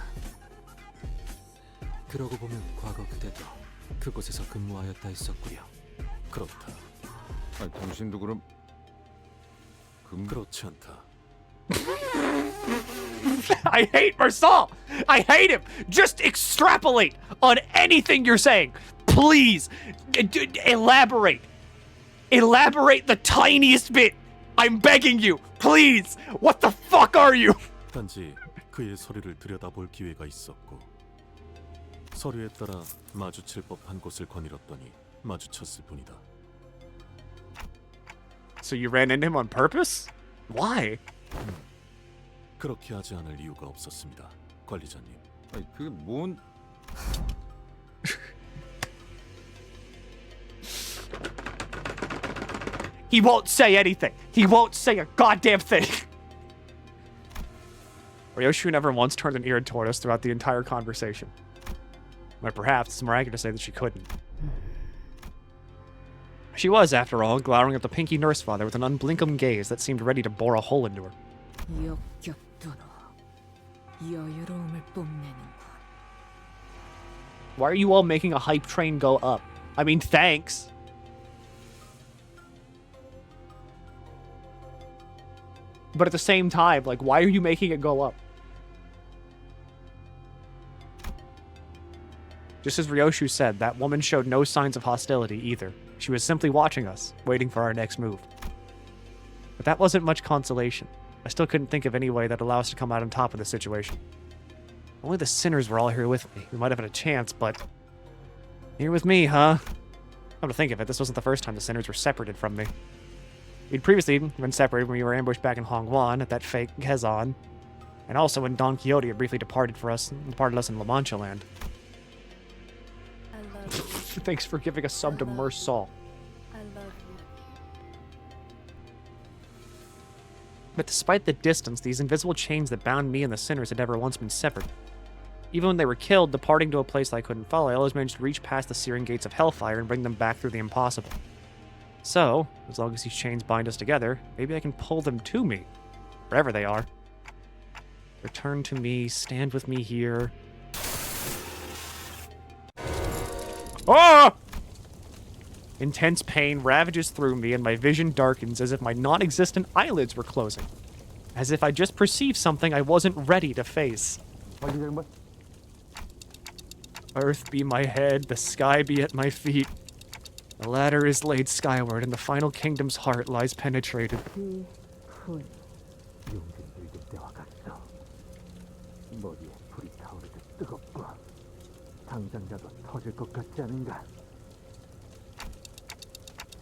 그러고 보면 과거 그대도 그곳에서 근무하였다 했었고요. 그렇다. 아니, 당신도 그럼 그렇지 않다. I hate Marsal! I hate him! Just extrapolate on anything you're saying. Please, elaborate. Elaborate the tiniest bit. I'm begging you. Please. What the fuck are you? 단지 그의 서류를 들여다볼 기회가 있었고 서류에 따라 마주칠 법한 곳을 거닐었더니 마주쳤을 뿐이다. So you ran into him on purpose? Why? 그렇게 하지 않을 이유가 없었습니다, 관리자님. 아니, 그게 뭔... He won't say anything. He won't say a goddamn thing. Ryoshu never once turned an ear toward us throughout the entire conversation. But perhaps it's more accurate to say that she couldn't. She was, after all, glowering at the pinky nurse father with an unblinking gaze that seemed ready to bore a hole into her. Why are you all making a hype train go up? I mean, thanks. But at the same time, like, why are you making it go up? Just as Ryoshu said, that woman showed no signs of hostility either. She was simply watching us, waiting for our next move. But that wasn't much consolation. I still couldn't think of any way that allowed us to come out on top of the situation. Only the sinners were all here with me. We might have had a chance, but... Here with me, huh? Come to think of it, this wasn't the first time the sinners were separated from me. We'd previously been separated when we were ambushed back in Hongwan at that fake Kezan, and also when Don Quixote had briefly departed us in La Mancha land. I love you. Thanks for giving a sub to Merce Saul. I love you. But despite the distance, these invisible chains that bound me and the sinners had never once been severed. Even when they were killed, departing to a place that I couldn't follow, I always managed to reach past the searing gates of hellfire and bring them back through the impossible. So, as long as these chains bind us together, maybe I can pull them to me, wherever they are. Return to me, stand with me here. Ah! Intense pain ravages through me and my vision darkens as if my non-existent eyelids were closing. As if I just perceived something I wasn't ready to face. Earth be my head, the sky be at my feet. The ladder is laid skyward, and the final kingdom's heart lies penetrated.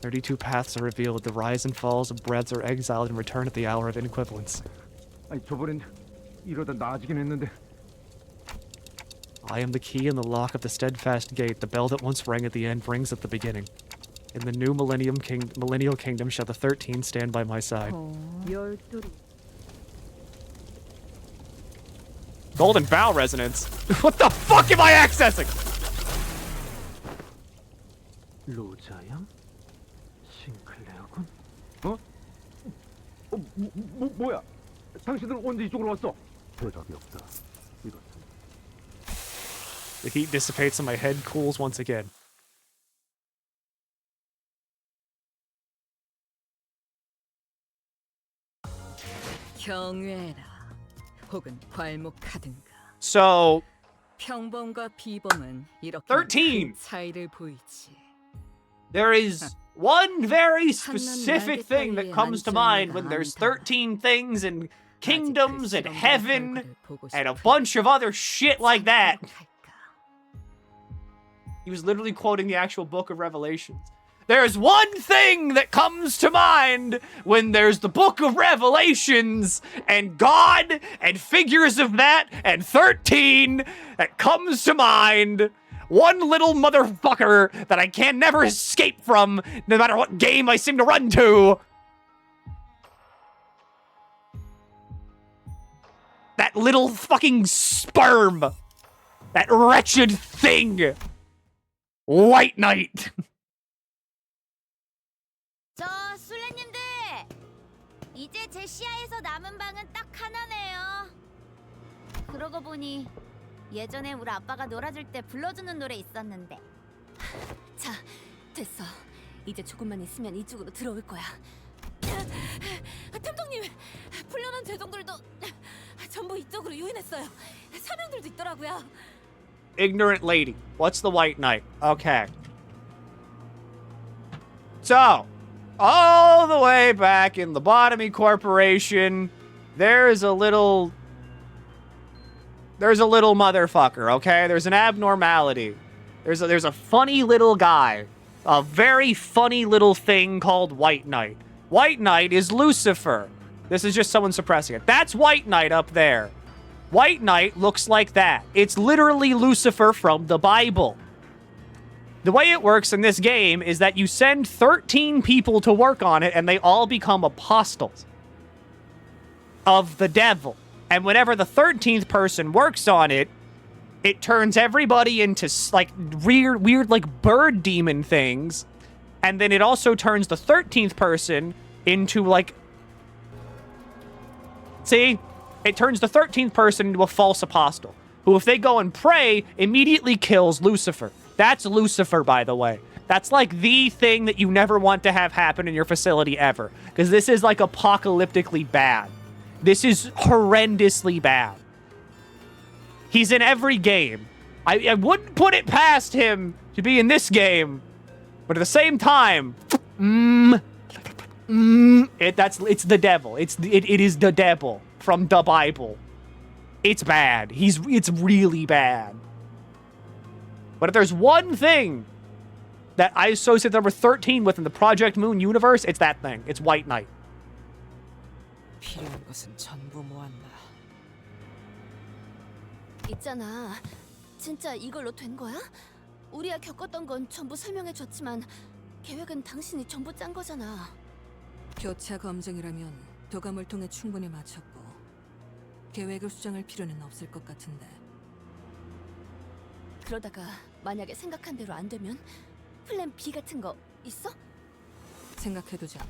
"32 paths are revealed, the rise and falls of breaths are exiled and return at the hour of inequivalence. I am the key and the lock of the steadfast gate. The bell that once rang at the end rings at the beginning. In the new millennial kingdom shall the 13 stand by my side." Golden Bow Resonance? What the fuck am I accessing? 로자양? 싱클레어군? 뭐야? 당신들은 언제 이쪽으로 왔어? 대답이 없다. The heat dissipates and my head cools once again. 경외라, 혹은 괄목하든가. So, 평범과 비범은 이렇게 13. 큰 차이를 보이지. There is one very specific thing that comes to mind when there's 13 things and kingdoms and heaven and a bunch of other shit like that. He was literally quoting the actual book of Revelations. There's one thing that comes to mind when there's the book of Revelations and God and figures of that and 13 that comes to mind. One little motherfucker that I can never escape from, no matter what game I seem to run to. That little fucking sperm. That wretched thing. White Knight. 저 술래님들, 이제 제 시야에서 남은 방은 딱 하나네요. 그러고 보니 예전에 우리 아빠가 놀아줄 때 불러주는 노래 있었는데. 자, 됐어. 이제 조금만 있으면 이쪽으로 들어올 거야. 템통님, 풀려난 죄종들도 전부 이쪽으로 유인했어요. 사명들도 있더라고요. Ignorant lady. What's the White Knight? Okay. So, all the way back in the Lobotomy Corporation, there's a little motherfucker, okay? There's an abnormality. There's a funny little guy. A very funny little thing called White Knight. White Knight is Lucifer. This is just someone suppressing it. That's White Knight up there. White Knight looks like that. It's literally Lucifer from the Bible. The way it works in this game is that you send 13 people to work on it and they all become apostles of the devil. And whenever the 13th person works on it, it turns everybody into like weird like bird demon things. And then it also turns the 13th person into like... See? It turns the 13th person into a false apostle, who, if they go and pray, immediately kills Lucifer. That's Lucifer, by the way. That's like the thing that you never want to have happen in your facility ever. Because this is like apocalyptically bad. This is horrendously bad. He's in every game. I wouldn't put it past him to be in this game. But at the same time, it's the devil. It is the devil from the Bible. It's bad. It's really bad. But if there's one thing that I associate number 13 with in the Project Moon universe, it's that thing. It's White Knight. 필요한 것은 전부 모았나. 있잖아. 진짜 이걸로 된 거야? 우리가 겪었던 건 전부 설명해줬지만 계획은 당신이 전부 짠 거잖아. 교차 검증이라면 도감을 통해 충분히 맞췄고 계획을 수정할 필요는 없을 것 같은데. 그러다가 만약에 생각한 대로 안 되면 플랜 B 같은 거 있어? 생각해두자.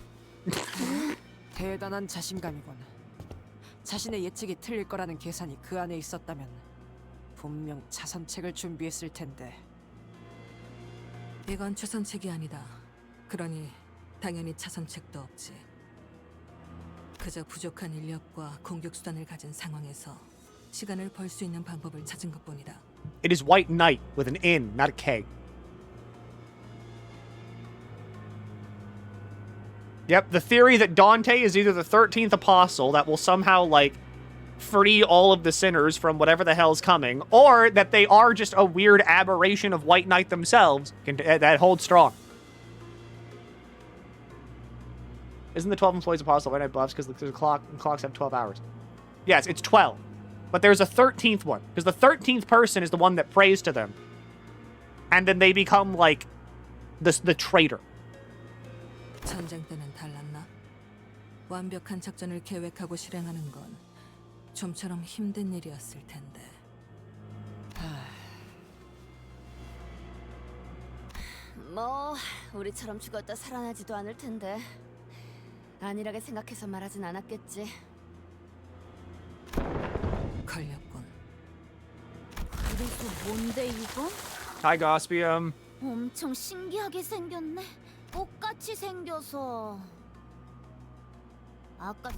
대단한 자신감이군. 자신의 예측이 틀릴 거라는 계산이 그 안에 있었다면 분명 차선책을 준비했을 텐데. 이건 최선책이 아니다. 그러니 당연히 차선책도 없지. 그저 부족한 인력과 공격 수단을 가진 상황에서 시간을 벌 수 있는 방법을 찾은 것뿐이다. It is White Knight with an N, not a K. Yep, the theory that Dante is either the 13th apostle that will somehow, like, free all of the sinners from whatever the hell's coming, or that they are just a weird aberration of White Knight themselves, that holds strong. Isn't the 12 employees apostle White Knight buffs because there's a clock and clocks have 12 hours? Yes, it's 12. But there's a 13th one, because the 13th person is the one that prays to them. And then they become, like, the traitor. 전쟁 때는 달랐나? 완벽한 작전을 계획하고 실행하는 건 좀처럼 힘든 일이었을 텐데. 뭐 우리처럼 죽었다 살아나지도 않을 텐데 안일하게 생각해서 말하진 않았겠지. 걸렸군. 그래서 뭔데 이건? Hi, Gospium. 엄청 신기하게 생겼네. 똑같이 생겨서 아까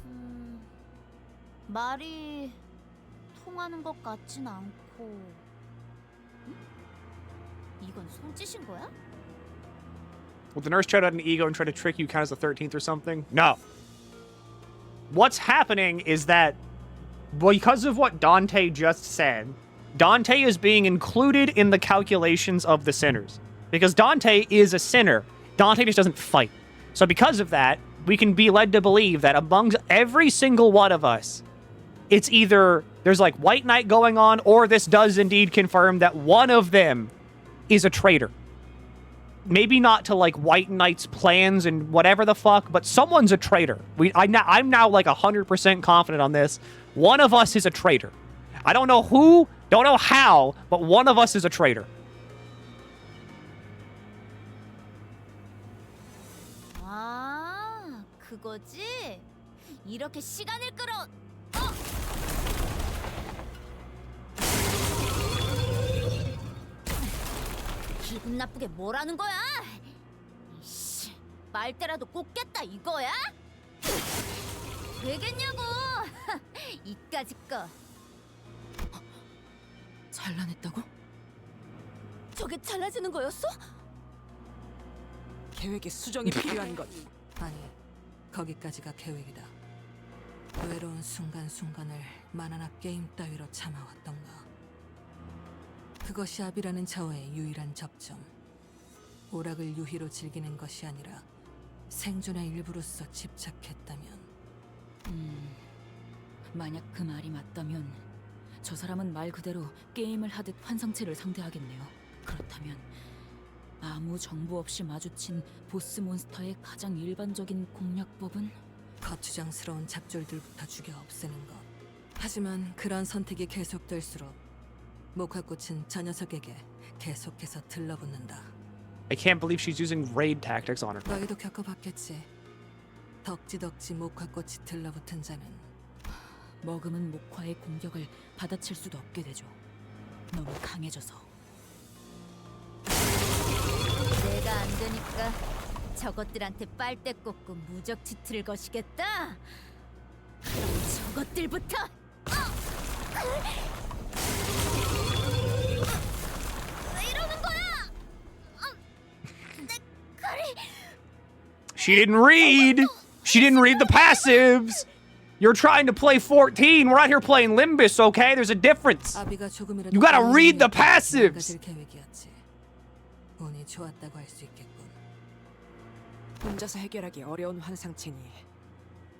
말이 통하는 것 같진 않고. 응? 이건 손짓인 거야? Will the nurse try out an ego and try to trick you count as the 13th or something? No. What's happening is that because of what Dante just said, Dante is being included in the calculations of the sinners. Because Dante is a sinner. Dante just doesn't fight. So because of that, we can be led to believe that amongst every single one of us, it's either there's like White Knight going on, or this does indeed confirm that one of them is a traitor. Maybe not to like White Knight's plans and whatever the fuck, but someone's a traitor. I'm now like 100% confident on this. One of us is a traitor. I don't know who, don't know how, but one of us is a traitor. 아, 그거지? 이렇게 시간을 끌어... 기분 나쁘게 뭐라는 거야? 이씨, 말대라도 꽂겠다 이거야? 되겠냐고! 이까짓 거. 잘라냈다고? 저게 잘라지는 거였어? 계획의 수정이 필요한 것. 아니, 거기까지가 계획이다. 외로운 순간순간을 만화나 게임 따위로 참아왔던가. 그것이 압이라는 자와의 유일한 접점. 오락을 유희로 즐기는 것이 아니라 생존의 일부로서 집착했다면. 만약 그 말이 맞다면 저 사람은 말 그대로 게임을 하듯 환상체를 상대하겠네요. 그렇다면 아무 정보 없이 마주친 보스 몬스터의 가장 일반적인 공략법은 거추장스러운 잡졸들부터 죽여 없애는 것. 하지만 그런 선택이 계속될수록 목화꽃은 저 녀석에게 계속해서 들러붙는다. I can't believe she's using raid tactics on her. 너희도 겪어봤겠지. 덕지덕지 목화꽃이 들러붙은 자는 머금은 목화의 공격을 받아칠 수도 없게 되죠. 너무 강해져서. 내가 안 되니까 저것들한테 빨대 꽂고 무적 치트를 거시겠다. 그럼 저것들부터. 왜 이러는 거야? 내 칼이. She didn't read. She didn't read the passives. You're trying to play 14. We're out here playing Limbus, okay? There's a difference. You gotta read the passives. 운이 좋았다고 할 수 있겠군. 혼자서 해결하기 어려운 환상체니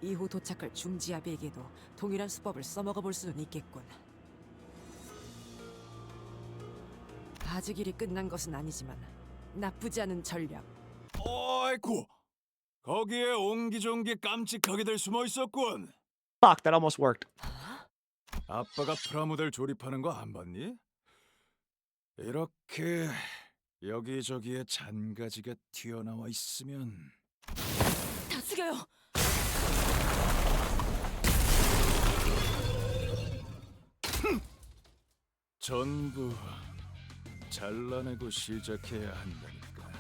이후 도착할 중지아비에게도 동일한 수법을 써먹어 볼 수는 있겠군. 아직 일이 끝난 것은 아니지만 나쁘지 않은 전략. 어이쿠, 거기에 옹기종기 깜찍하게들 숨어 있었군. Fuck, that almost worked. 아빠가 프라모델 조립하는 거 안 봤니? 이렇게 여기저기에 잔가지가 튀어나와 있으면 다 죽여요. 전부 잘라내고 시작해야 한다니까.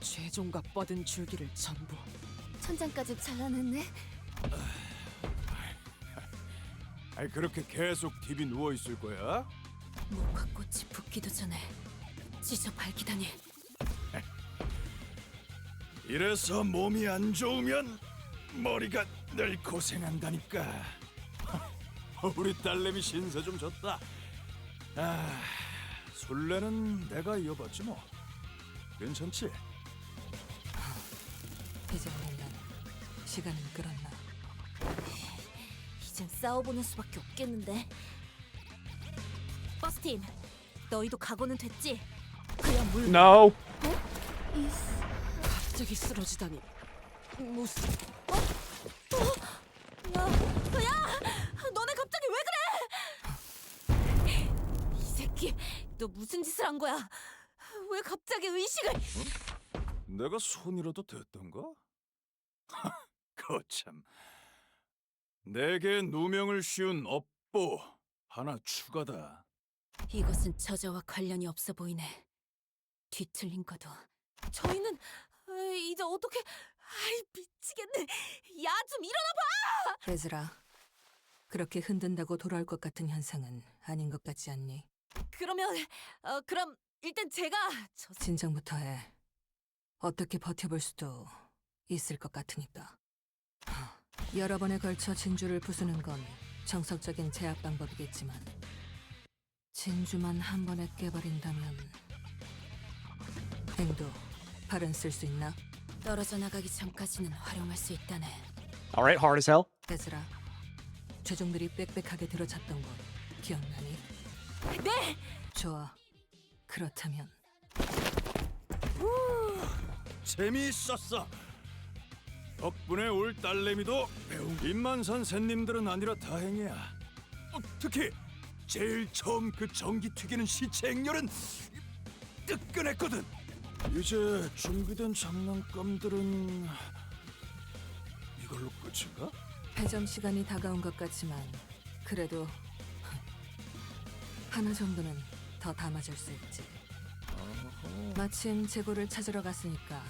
최종과 뻗은 줄기를 전부. 천장까지 잘라냈네. 아니 그렇게 계속 TV 누워 있을 거야? 목화꽃이 붙기도 전에 찢어 밝히다니. 이래서 몸이 안 좋으면 머리가 늘 고생한다니까. 우리 딸내미 신세 좀 졌다. 아, 술래는 내가 이어봤지 뭐. 괜찮지? 이제 오늘은 시간은 끌었나. 이젠 싸워보는 수밖에 없겠는데. 버스팀, 너희도 각오는 됐지? 그야 물. No. 갑자기 쓰러지다니. 무슨? 야, 너네 갑자기 왜 그래? 이 새끼, 너 무슨 짓을 한 거야? 왜 갑자기 의식을? 내가 손이라도 됐던가? 거참. 내게 누명을 씌운 업보 하나 추가다. 이것은 저자와 관련이 없어 보이네. 뒤틀린 거도. 저희는 이제 어떻게? 아이 미치겠네. 야 좀 일어나 봐. 에즈라, 그렇게 흔든다고 돌아올 것 같은 현상은 아닌 것 같지 않니? 그러면 그럼 일단 제가 진정부터 해. 어떻게 버텨볼 수도 있을 것 같으니까. 여러 번에 걸쳐 진주를 부수는 건 정석적인 제압 방법이겠지만 진주만 한 번에 깨버린다면 행도, 발은 쓸 수 있나? 떨어져 나가기 전까지는 활용할 수 있다네. All right, hard as hell. 에즈라, 최종들이 빽빽하게 들어찼던 곳 기억나니? 네! 좋아. 그렇다면 재미있었어. 덕분에 올 딸내미도 배운 입만산 샌님들은 아니라 다행이야. 특히 제일 처음 그 전기 튀기는 시체 액렬은 뜨끈했거든. 이제 준비된 장난감들은 이걸로 끝인가? 패점 시간이 다가온 것 같지만 그래도 하나 정도는 더 담아줄 수 있지. 마침 재고를 찾으러 갔으니까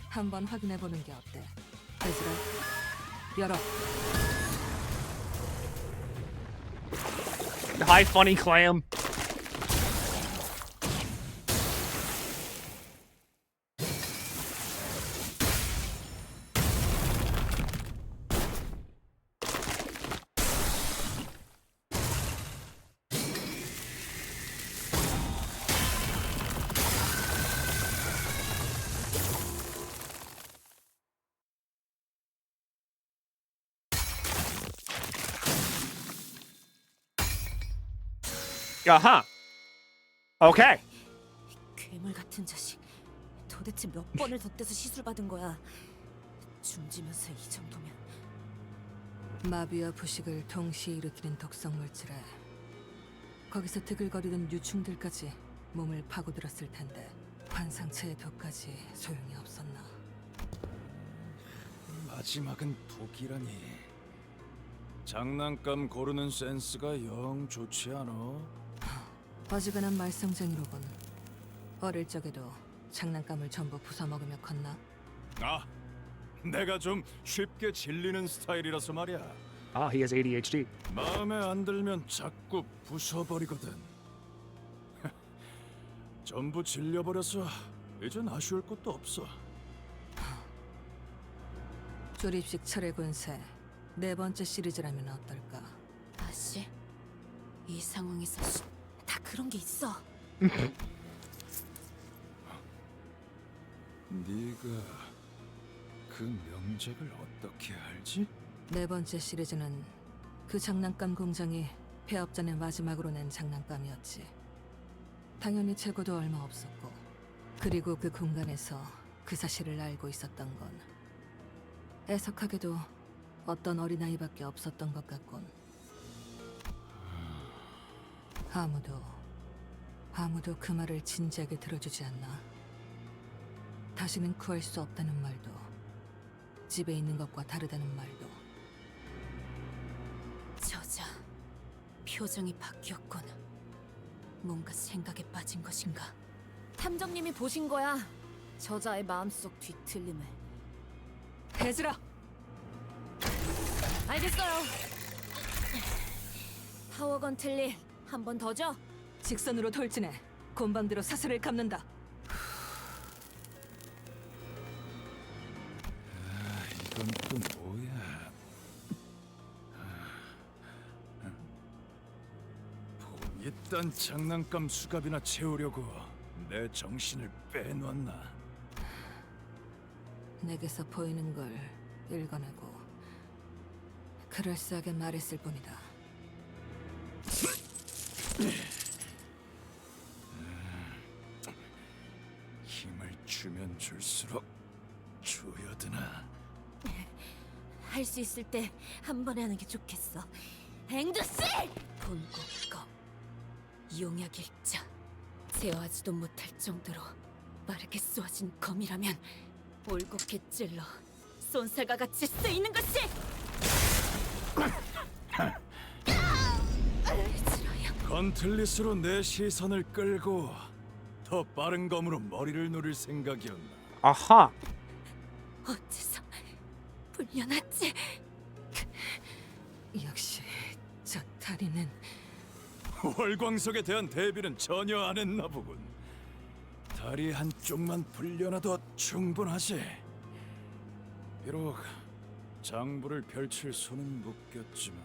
한번 확인해보는 게 어때? 에즈라, 열어. Hi, funny clam. 아하. 오케이. 괴물 같은 자식. 도대체 몇 번을 덧대서 시술 받은 거야. 중지면서 이 정도면. 마비와 부식을 동시에 일으키는 독성 물질에 거기서 드글거리는 유충들까지 몸을 파고들었을 텐데 환상체의 독까지 소용이 없었나. 마지막은 독이라니. 장난감 고르는 센스가 영 좋지 않아? 어지간한 말썽쟁이로군. 어릴 적에도 장난감을 전부 부숴먹으며 컸나? 아, 내가 좀 쉽게 질리는 스타일이라서 말이야. Ah, he has ADHD. 마음에 안 들면 자꾸 부숴버리거든. 전부 질려버려서 이젠 아쉬울 것도 없어. 조립식 철의 군세 4번째 시리즈라면 어떨까? 아씨, 이 상황에서 다 그런 게 있어. 네가 그 명작을 어떻게 알지? 4번째 시리즈는 그 장난감 공장이 폐업 전에 마지막으로 낸 장난감이었지. 당연히 재고도 얼마 없었고, 그리고 그 공간에서 그 사실을 알고 있었던 건 애석하게도 어떤 어린아이밖에 없었던 것 같군. 아무도 그 말을 진지하게 들어주지 않나. 다시는 구할 수 없다는 말도, 집에 있는 것과 다르다는 말도. 저자, 표정이 바뀌었군. 뭔가 생각에 빠진 것인가? 탐정님이 보신 거야. 저자의 마음속 뒤틀림을. 해지라! 알겠어요. 파워건 틀리 한 번 더 줘. 직선으로 돌진해. 곤방대로 사슬을 감는다. 이건 또 뭐야? 이딴 장난감 수갑이나 채우려고 내 정신을 빼놨나? 내게서 보이는 걸 읽어내고 그럴싸하게 말했을 뿐이다. 힘을 주면 줄수록 조여드나. 할 수 있을 때 한 번에 하는 게 좋겠어. 앵두씨! 본곡검 용약 일자. 제어하지도 못할 정도로 빠르게 쏘아진 검이라면 올곧게 찔러 쏜살과 같이 쓰이는 것이! 건틀릿으로 내 시선을 끌고 더 빠른 검으로 머리를 누를 생각이었나? 아하. 어째서 불려놨지? 역시 저 다리는 월광석에 대한 대비는 전혀 안 했나 보군. 다리 한쪽만 불려놔도 충분하지. 비록 장부를 펼칠 손은 묶였지만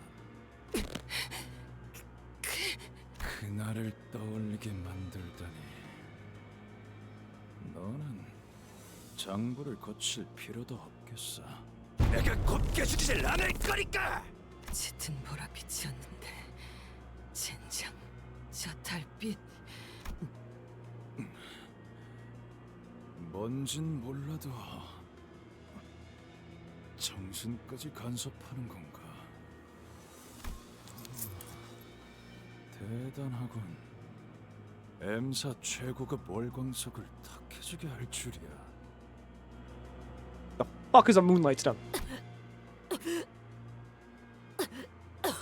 그날을 떠올리게 만들다니. 너는 장부를 거칠 필요도 없겠어. 내가 곱게 죽이질 않을 거니까. 짙은 보랏빛이었는데 젠장 저 달빛. 뭔진 몰라도 정신까지 간섭하는 건가? 대단하군. M사 최고급 월광석을 탁해지게 할 줄이야. Fuck is a moonlight stone?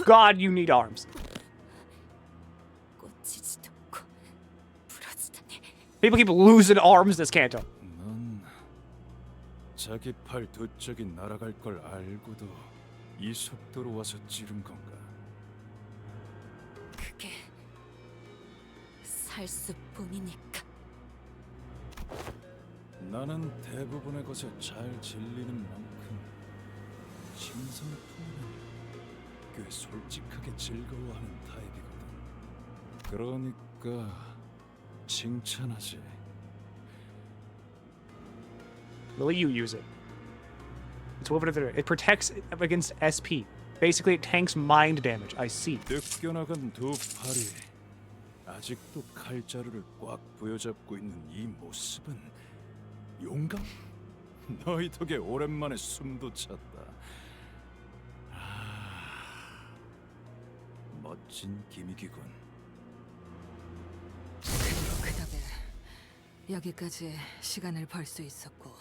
God, you need arms. 꽂히지도 않고 부러지다니. People keep losing arms this Canto. 넌 자기 팔 두 짝이 날아갈 걸 알고도 이 속도로 와서 찌른 건가? 그게 살 수뿐이니까. 나는 대부분의 것에 잘 질리는 만큼 심상품은 꽤 솔직하게 즐거워하는 타입이거든. 그러니까 칭찬하지. Will you use it? It's over there. It protects against SP. Basically, it tanks mind damage. I see. 뜯겨나간 두 팔이 아직도 칼자루를 꽉 부여잡고 있는 이 모습은 용감? 너희 덕에 오랜만에 숨도 찼다. 멋진 기믹이군. 그리고 그 덕에 여기까지 시간을 벌 수 있었고.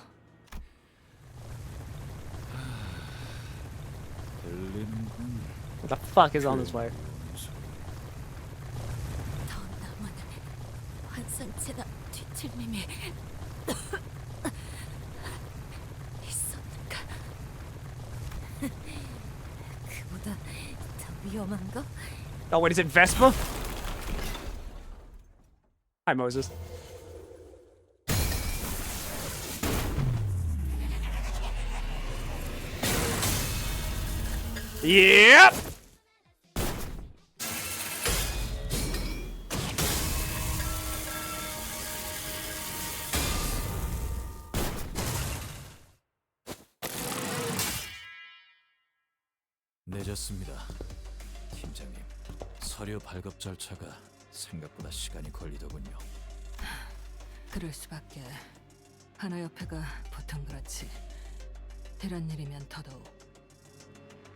들리는군. What the fuck is on this wire? 더 남은 환상체나 뒤틀림이 있었는가? 그보다 더 위험한 거? Oh, wait, is it Vespa? Hi, Moses. Yep! 늦었습니다, 팀장님. 서류 발급 절차가 생각보다 시간이 걸리더군요. 그럴 수밖에. 하나 옆에가 보통 그렇지. 이런 일이면 더더욱.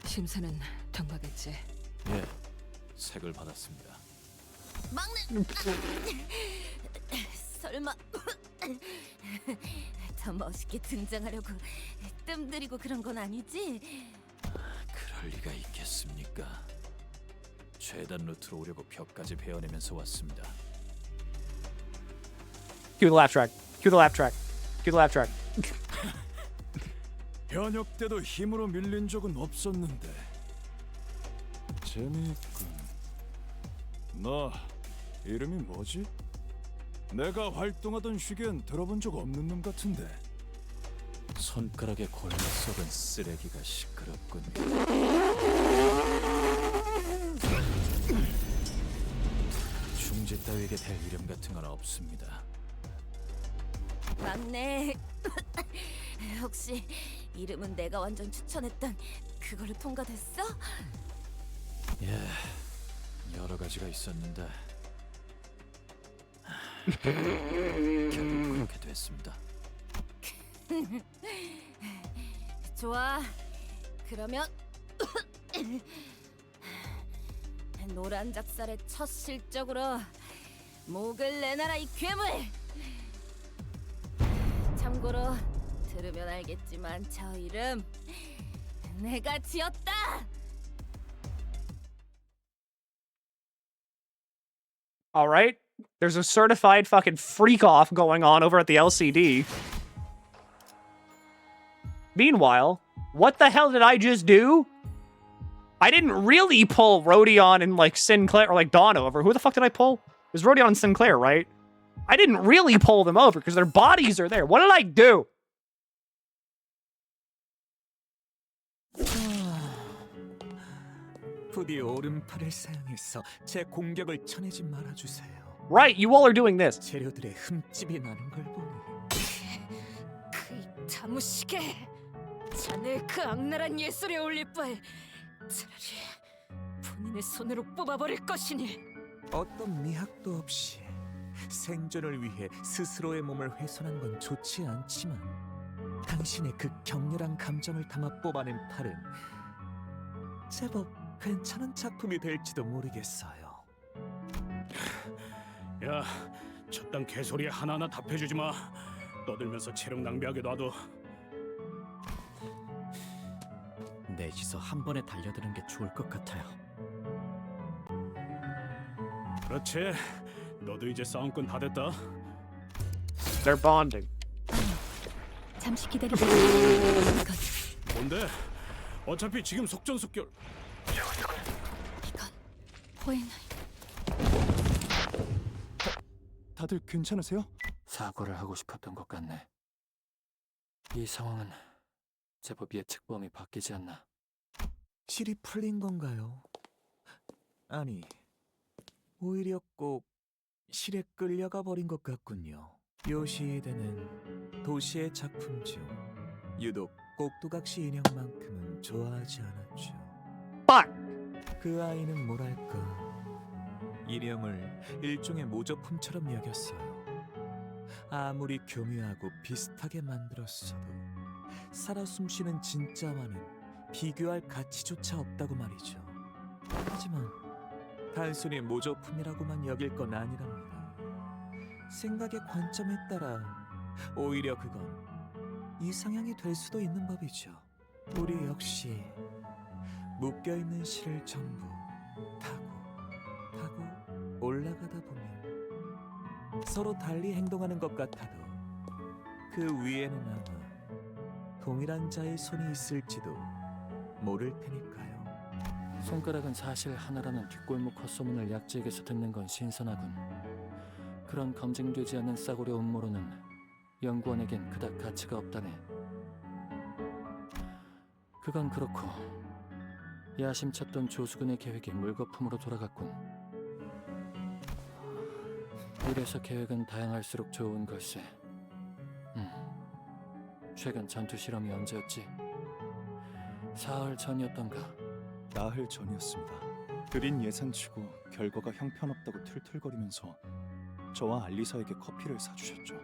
심사는 통과겠지. 예, 색을 받았습니다. 막내 설마 더 멋있게 등장하려고 뜸 들이고 그런 건 아니지? 그럴 리가 있겠습니까? 최단 루트로 오려고 벽까지 베어내면서 왔습니다. Cue the laugh track. Cue the laugh track. Cue the laugh track. 현역 때도 힘으로 밀린 적은 없었는데 재미있군. 너 이름이 뭐지? 내가 활동하던 시기엔 들어본 적 없는 놈 같은데. 손가락에 골라 썩은 쓰레기가 시끄럽군요. 중지 따위에게 될 이름 같은 건 없습니다. 막내 혹시 이름은 내가 완전 추천했던 그걸로 통과됐어? 예, 여러 가지가 있었는데 결국 그렇게 됐습니다. 좋아. 그러면 노란 작살의 첫 실적으로 목을 내놔라 이 괴물. 참고로 들으면 알겠지만 저 이름 내가 지었다. All right. There's a certified fucking freak off going on over at the LCD. Meanwhile, what the hell did I just do? I didn't really pull Rodion and like Sinclair or like Dawn over. Who the fuck did I pull? It was Rodion and Sinclair, right? I didn't really pull them over because their bodies are there. What did I do? 부디 오른팔을 사용해서 제 공격을 쳐내지 말아주세요. Right, you all are doing this. 재료들의 흠집이 나는 걸 보니 그 자무시게 자네 그 악랄한 예술에 올릴 바에 차라리 본인의 손으로 뽑아버릴 것이니. 어떤 미학도 없이 생존을 위해 스스로의 몸을 훼손한 건 좋지 않지만 당신의 그 격렬한 감정을 담아 뽑아낸 팔은 제법 괜찮은 작품이 될지도 모르겠어요. 야, 저딴 개소리에 하나하나 답해주지 마. 떠들면서 체력 낭비하게 놔둬. 넷이서 한 번에 달려드는 게 좋을 것 같아요. 그렇지. 너도 이제 싸움꾼 다 됐다. They're bonding. 잠시 기다리고. 뭔데? 어차피 지금 속전속결. 이건 포엔. 다들 괜찮으세요? 사고를 하고 싶었던 것 같네. 이 상황은 제법 예측 범위 바뀌지 않나. 실이 풀린 건가요? 아니, 오히려 꼭 실에 끌려가 버린 것 같군요. 요시히데는 도시의 작품 중 유독 꼭두각시 인형만큼은 좋아하지 않았죠. 그 아이는 뭐랄까, 인형을 일종의 모조품처럼 여겼어요. 아무리 교묘하고 비슷하게 만들었어도 살아 숨쉬는 진짜와는 비교할 가치조차 없다고 말이죠. 하지만 단순히 모조품이라고만 여길 건 아니랍니다. 생각의 관점에 따라 오히려 그건 이상향이 될 수도 있는 법이죠. 우리 역시 묶여있는 실을 전부 타고 올라가다 보면 서로 달리 행동하는 것 같아도 그 위에는 아마 동일한 자의 손이 있을지도 모를 테니까요. 손가락은 사실 하나라는 뒷골목 헛소문을 약지에게서 듣는 건 신선하군. 그런 검증되지 않는 싸구려 음모로는 연구원에겐 그닥 가치가 없다네. 그건 그렇고 야심찼던 조수근의 계획이 물거품으로 돌아갔군. 이래서 계획은 다양할수록 좋은 걸세. 최근 전투 실험이 언제였지? 사흘 전이었던가? 나흘 전이었습니다. 드린 예산치고 결과가 형편없다고 툴툴거리면서 저와 알리사에게 커피를 사주셨죠.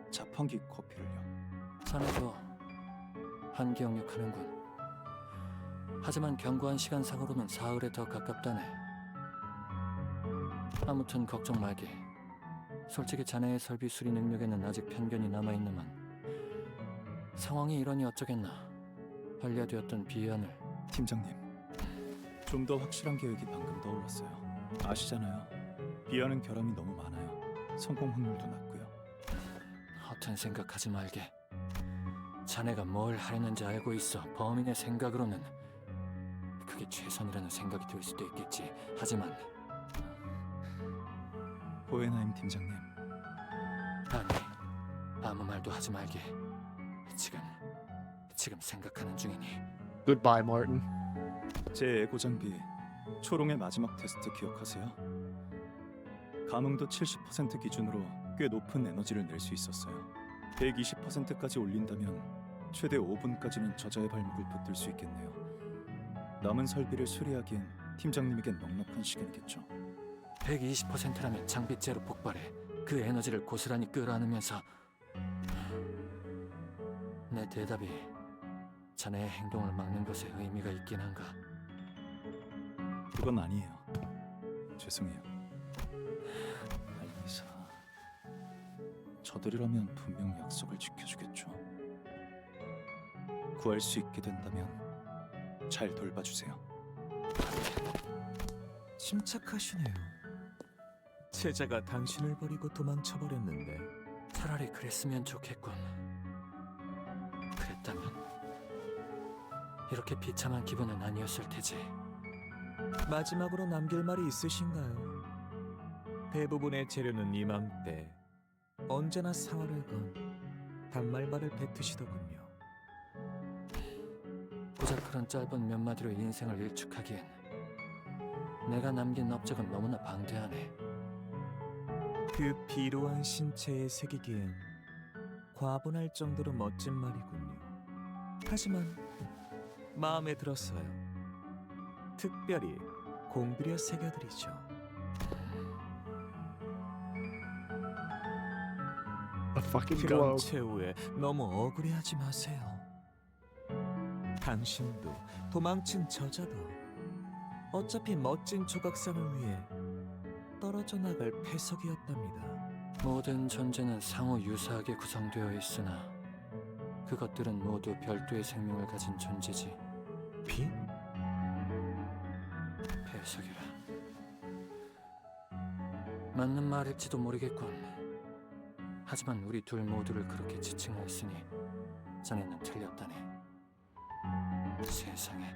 자판기 커피를요. 자네도 한기영역하는군. 하지만 견고한 시간상으로는 사흘에 더 가깝다네. 아무튼 걱정 말게. 솔직히 자네의 설비 수리 능력에는 아직 편견이 남아있는만 상황이 이러니 어쩌겠나. 반려되었던 비안을. 팀장님, 좀 더 확실한 계획이 방금 떠올랐어요. 아시잖아요. 비하는 결함이 너무 많아요. 성공 확률도 낮고요. 허튼 생각하지 말게. 자네가 뭘 하려는지 알고 있어. 범인의 생각으로는 그게 최선이라는 생각이 들 수도 있겠지. 하지만 호에나임 팀장님. 아니, 아무 말도 하지 말게. 지금 생각하는 중이니. Goodbye, Martin. 제 에고 장비 초롱의 마지막 테스트 기억하세요? 감흥도 70% 기준으로 꽤 높은 에너지를 낼 수 있었어요. 120%까지 올린다면 최대 5분까지는 저자의 발목을 붙들 수 있겠네요. 남은 설비를 수리하기엔 팀장님에겐 넉넉한 시간이겠죠. 120%라면 장비째로 폭발해 그 에너지를 고스란히 끌어안으면서. 내 대답이 자네의 행동을 막는 것에 의미가 있긴 한가? 그건 아니에요. 죄송해요. 알리사, 저들이라면 분명 약속을 지켜주겠죠. 구할 수 있게 된다면 잘 돌봐주세요. 침착하시네요. 제자가 당신을 버리고 도망쳐버렸는데 차라리 그랬으면 좋겠군. 그랬다면 이렇게 비참한 기분은 아니었을 테지. 마지막으로 남길 말이 있으신가요? 대부분의 재료는 이맘때 언제나 사활을 건 단말말을 뱉으시더군요. 고작 그런 짧은 몇 마디로 인생을 일축하기엔 내가 남긴 업적은 너무나 방대하네. 그 비루한 신체에 새기기엔 과분할 정도로 멋진 말이군요. 하지만 마음에 들었어요. 특별히 공들여 새겨드리죠. 그런 최후에 너무 억울해하지 마세요. 당신도 도망친 저자도 어차피 멋진 조각상을 위해 떨어져 나갈 패석이었답니다. 모든 존재는 상호 유사하게 구성되어 있으나 그것들은 모두 별도의 생명을 가진 존재지. 비? 패석이라. 맞는 말일지도 모르겠군. 하지만 우리 둘 모두를 그렇게 지칭하였으니 자네는 틀렸다네. 세상에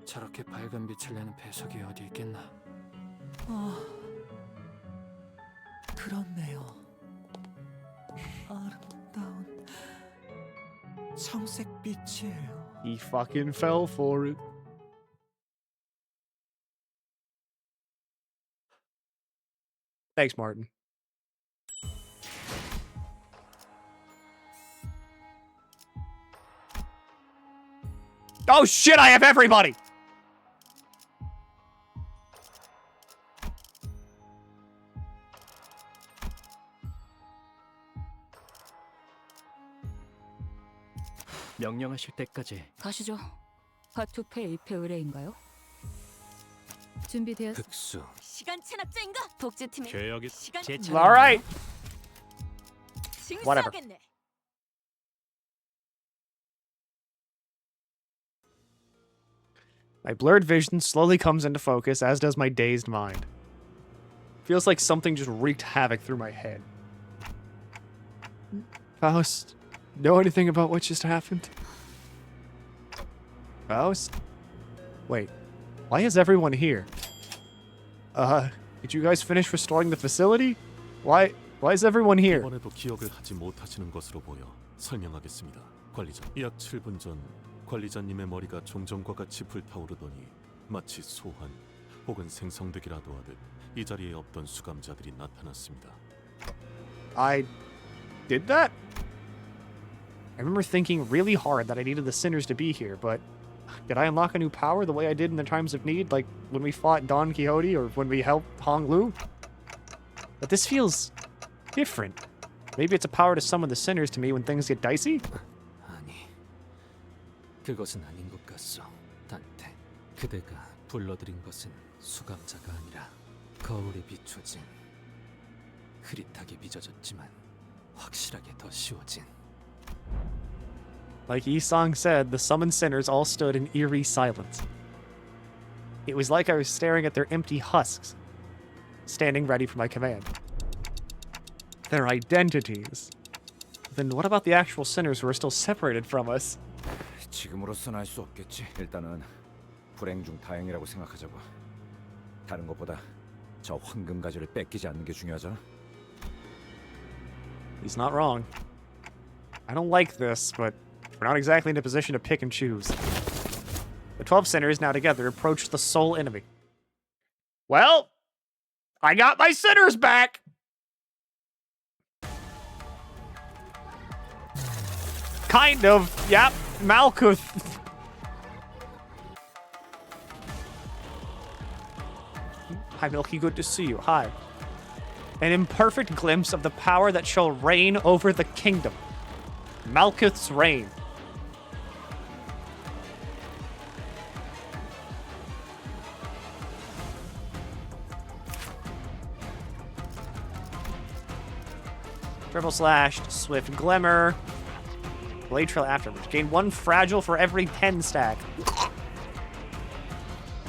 저렇게 밝은 빛을 내는 배석이 어디 있겠나. 그렇네요. 아름다운 청색빛이에요. He fucking fell for it. Thanks, Martin. Oh shit, I have everybody! 명령하실 때까지. 가시죠. 파투페 1패 의뢰인가요? 준비되었. 흑수. 시간 체납자인가? 독재팀이 계약이 시간 All right. Whatever. 징수하겠네. My blurred vision slowly comes into focus, as does my dazed mind. Feels like something just wreaked havoc through my head. Faust, know anything about what just happened? Faust? Wait, why is everyone here? Did you guys finish restoring the facility? Why is everyone here? 이번에도 기억을 하지 못하시는 것으로 보여 설명하겠습니다. 관리자, 약 7분 전 관리자님의 머리가 종전과 같이 불타오르더니 마치 소환 혹은 생성되기라도 하듯 이 자리에 없던 수감자들이 나타났습니다. I did that? I remember thinking really hard that I needed the sinners to be here, but did I unlock a new power the way I did in the times of need, like when we fought Don Quixote or when we helped Hong Lu? But this feels different. Maybe it's a power to summon the sinners to me when things get dicey? 아니, 그것은 아닌 것 같소, 단테. 그대가 불러들인 것은 수감자가 아니라 거울에 비춰진, 흐릿하게 빚어졌지만 확실하게 더 쉬워진. Like Yi-Song said, the summoned sinners all stood in eerie silence. It was like I was staring at their empty husks, standing ready for my command. Their identities. Then what about the actual sinners who are still separated from us? 지금으로선 알 수 없겠지. 일단은 불행 중 다행이라고 생각하자고. 다른 것보다 저 황금 가지를 뺏기지 않는 게 중요하잖아. He's not wrong. I don't like this, but we're not exactly in a position to pick and choose. The 12 sinners, now together, approach the sole enemy. Well, I got my sinners back! Kind of. Yep. Malkuth. Hi, Milky. Good to see you. Hi. An imperfect glimpse of the power that shall reign over the kingdom. Malkuth's reign. Triple slashed. Swift glimmer. Blade Trail afterwards. Gain 1 fragile for every 10 stack.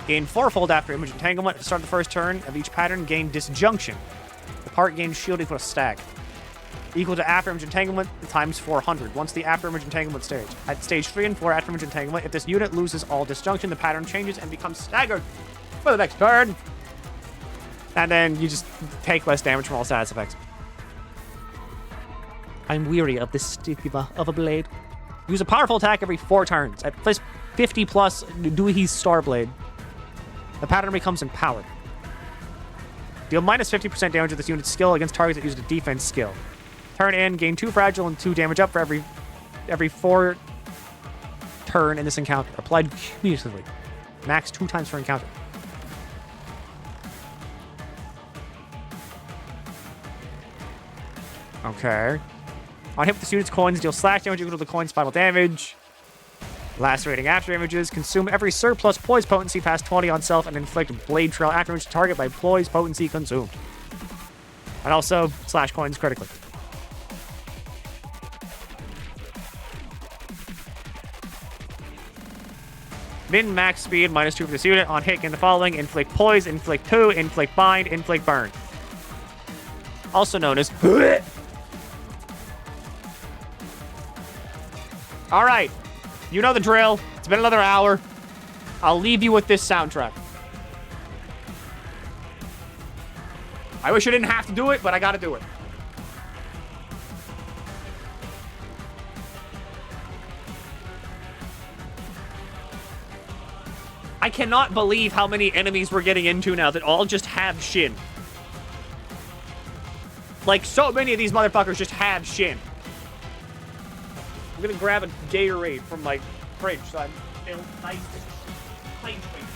Gain 4-fold after image entanglement. At the start of the first turn of each pattern, gain disjunction. The part gains shield equal to stack. Equal to after image entanglement times 400. Once the after image entanglement stage. At stage 3 and 4 after image entanglement, if this unit loses all disjunction, the pattern changes and becomes staggered for the next turn. And then you just take less damage from all status effects. I'm weary of this stigma of a blade. Use a powerful attack every 4 turns. At 50 plus Duhi's Starblade, the pattern becomes empowered. Deal minus 50% damage with this unit's skill against targets that use a defense skill. Turn in, gain 2 fragile and 2 damage up for every 4 turn in this encounter. Applied cumulatively. Max 2 times per encounter. Okay. On hit with this unit's coins, deal slash damage equal to the coin's final damage. Lacerating after images. Consume every surplus poise potency past 20 on self and inflict blade trail after image to target by poise potency consumed. And also slash coins critically. Min max speed minus 2 for this unit. On hit, gain the following: inflict poise, inflict 2, inflict bind, inflict burn. Also known as All right, you know the drill. It's been another hour. I'll leave you with this soundtrack. I wish I didn't have to do it, but I gotta do it. I cannot believe how many enemies we're getting into now that all just have Shin. Like, so many of these motherfuckers just have Shin. I'm gonna grab a Gatorade from my fridge so I'm nice and hydrated.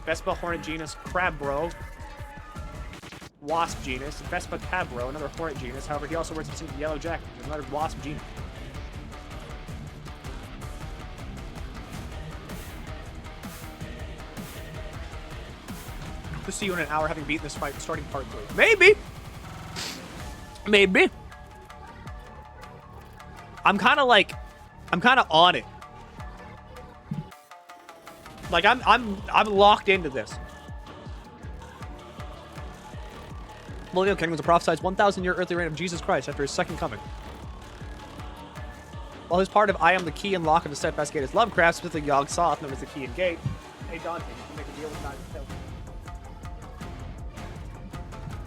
Vespa Hornigenus Crab Bro. wasp genus. Vespa cabro, another hornet genus. However, he also wears a specific yellow jacket, which is another wasp genus. To see you in an hour having beaten this fight, starting part 3. Maybe. Maybe. I'm kind of on it. Like I'm locked into this. Millennial King was a prophesied 1,000-year earthly reign of Jesus Christ after his second coming. While his part of I am the key and lock of the steadfast gate is Lovecraft, with the Yog Sothoth known as the key and gate. Hey Dante, you can make a deal with God himself.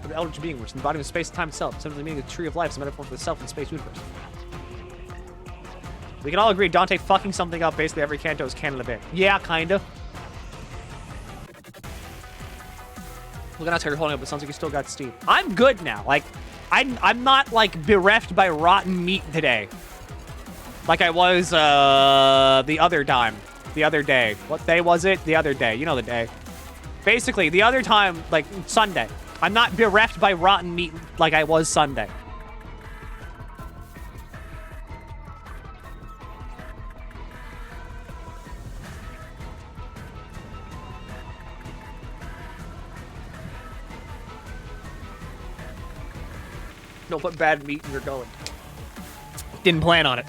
For the eldritch being, which is the embodiment of space and time itself, simply meaning the tree of life is a metaphor for the self and space universe. We can all agree Dante fucking something up basically every Canto is canon a bit. Yeah, kinda. Look at how you're holding up, it sounds like you still got Steve. I'm good now. Like, I'm not, like, bereft by rotten meat today. Like I was, the other time. The other day. What day was it? The other day. You know the day. Basically, the other time, like, Sunday. I'm not bereft by rotten meat like I was Sunday. Don't put bad meat in your going. Didn't plan on it.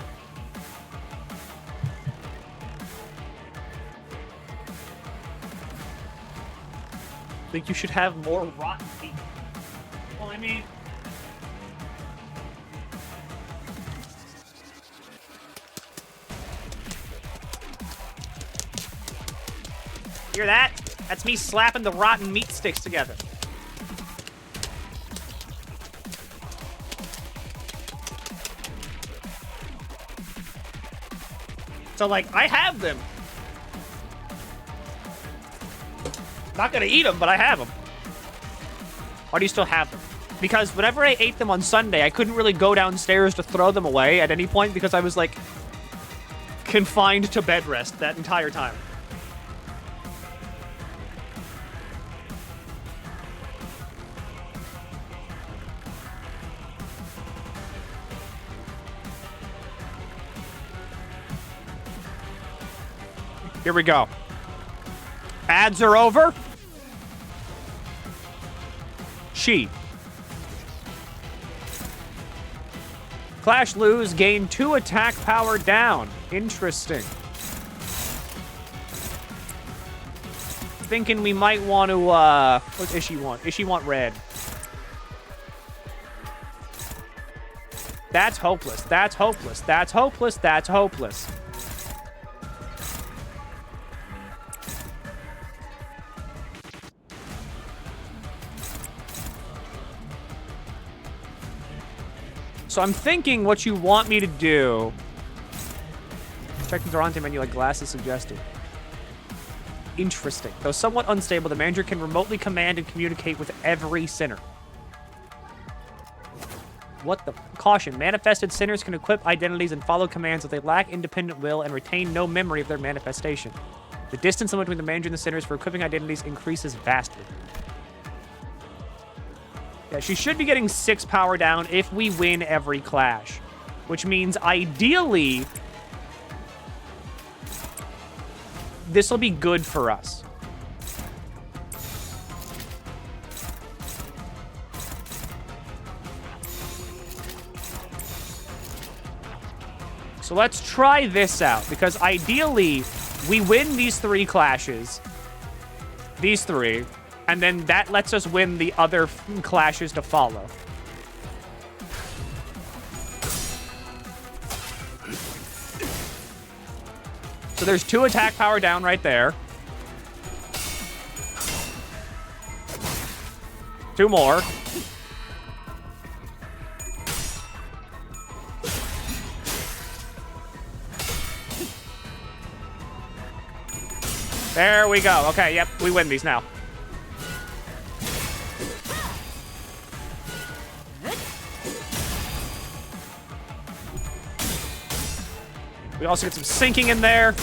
Think you should have more rotten meat. Well, I mean... Hear that? That's me slapping the rotten meat sticks together. So, like, I have them. Not gonna eat them, but I have them. Why do you still have them? Because whenever I ate them on Sunday, I couldn't really go downstairs to throw them away at any point because I was, like, confined to bed rest that entire time. Here we go. Ads are over. She. Clash lose, gain 2 attack power down. Interesting. Thinking we might want to, what does Ishii want? Ishii want red. That's hopeless. That's hopeless. That's hopeless. That's hopeless. So I'm thinking what you want me to do. Check the Durante menu like Glasses suggested. Interesting. Though somewhat unstable, the manager can remotely command and communicate with every sinner. What the? Caution. Manifested sinners can equip identities and follow commands if they lack independent will and retain no memory of their manifestation. The distance limit between the manager and the sinners for equipping identities increases vastly. Yeah, she should be getting 6 power down if we win every clash. Which means, ideally, this will be good for us. So let's try this out, because ideally, we win these 3 clashes. These 3. And then that lets us win the other clashes to follow. So there's 2 attack power down right there. 2 more. There we go. Okay, yep, we win these now. We also get some sinking in there.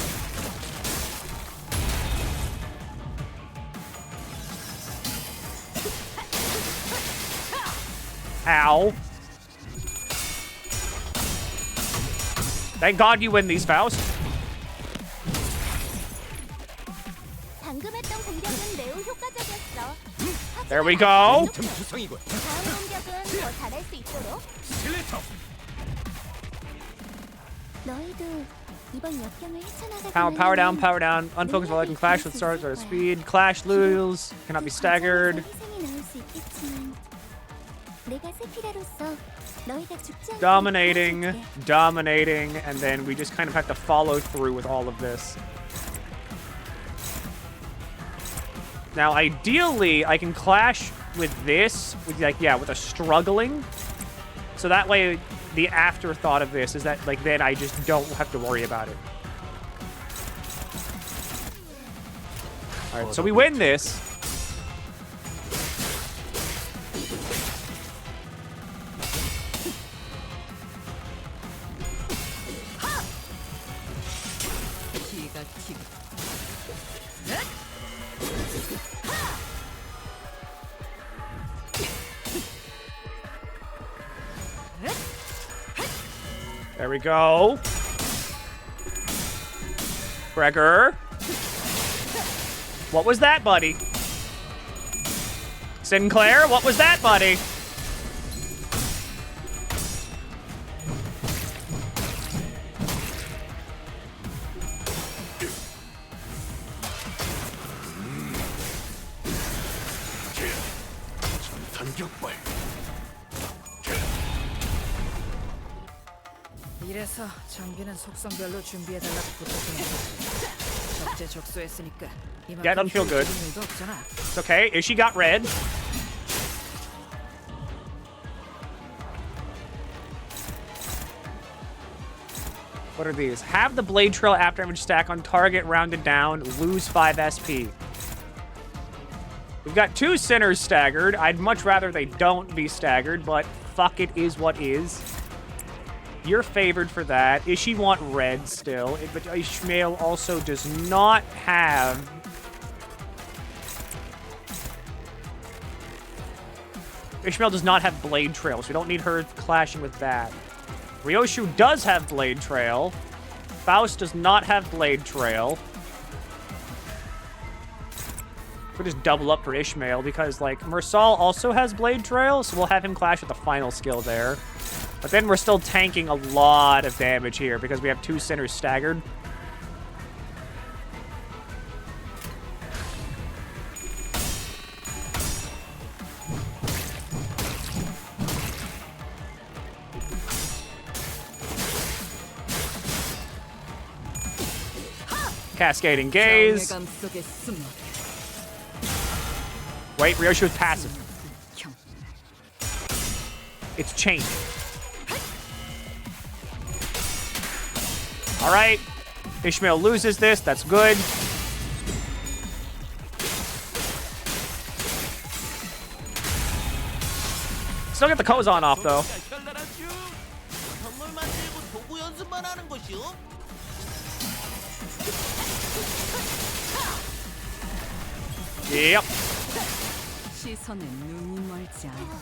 Ow. Thank God you win these, Faust. 방금 했던 공격은 매우 효과적이었어. There we go. 다음 공격은 더 잘할 수 있도록. 너희도 이번 역경을 헤쳐나가기만 Power down, power down. Unfocused while I can clash with stars at speed. Clash, lose. Cannot be staggered. 희생이 나올 수 있겠지만 내가 세피라로서 너희가 죽지 않게 Dominating, 도와줄게. dominating, and then we just kind of have to follow through with all of this. Now, ideally, I can clash with this, with with a struggling. So that way, the afterthought of this is that, like, then I just don't have to worry about it. All right, so we win this. There we go. Gregor. What was that, buddy? Sinclair, what was that, buddy? 이래서 장비는 속성별로 준비해달라고 부탁해. 적재적소했으니까 Yeah, doesn't feel good. 일도 없잖아. It's okay. Ishi got red. What are these? Have the blade trail after damage stack on target rounded down. Lose 5 SP. We've got 2 sinners staggered. I'd much rather they don't be staggered, but fuck, it is what is. You're favored for that. Ishi want red still, but Ishmael also does not have... Ishmael does not have Blade Trail, so we don't need her clashing with that. Ryoshu does have Blade Trail. Faust does not have Blade Trail. We'll just double up for Ishmael because, like, Mersal also has Blade Trail, so we'll have him clash with the final skill there. But then we're still tanking a lot of damage here because we have 2 sinners staggered. Cascading Gaze. Wait, Ryoshu's passive. It's changed. All right. Ishmael loses this. That's good. Still get the Kozon off, though. 선물 만들고 도구 연습만 하는 것이요? Yep. 시선에 눈이 멀지 않아.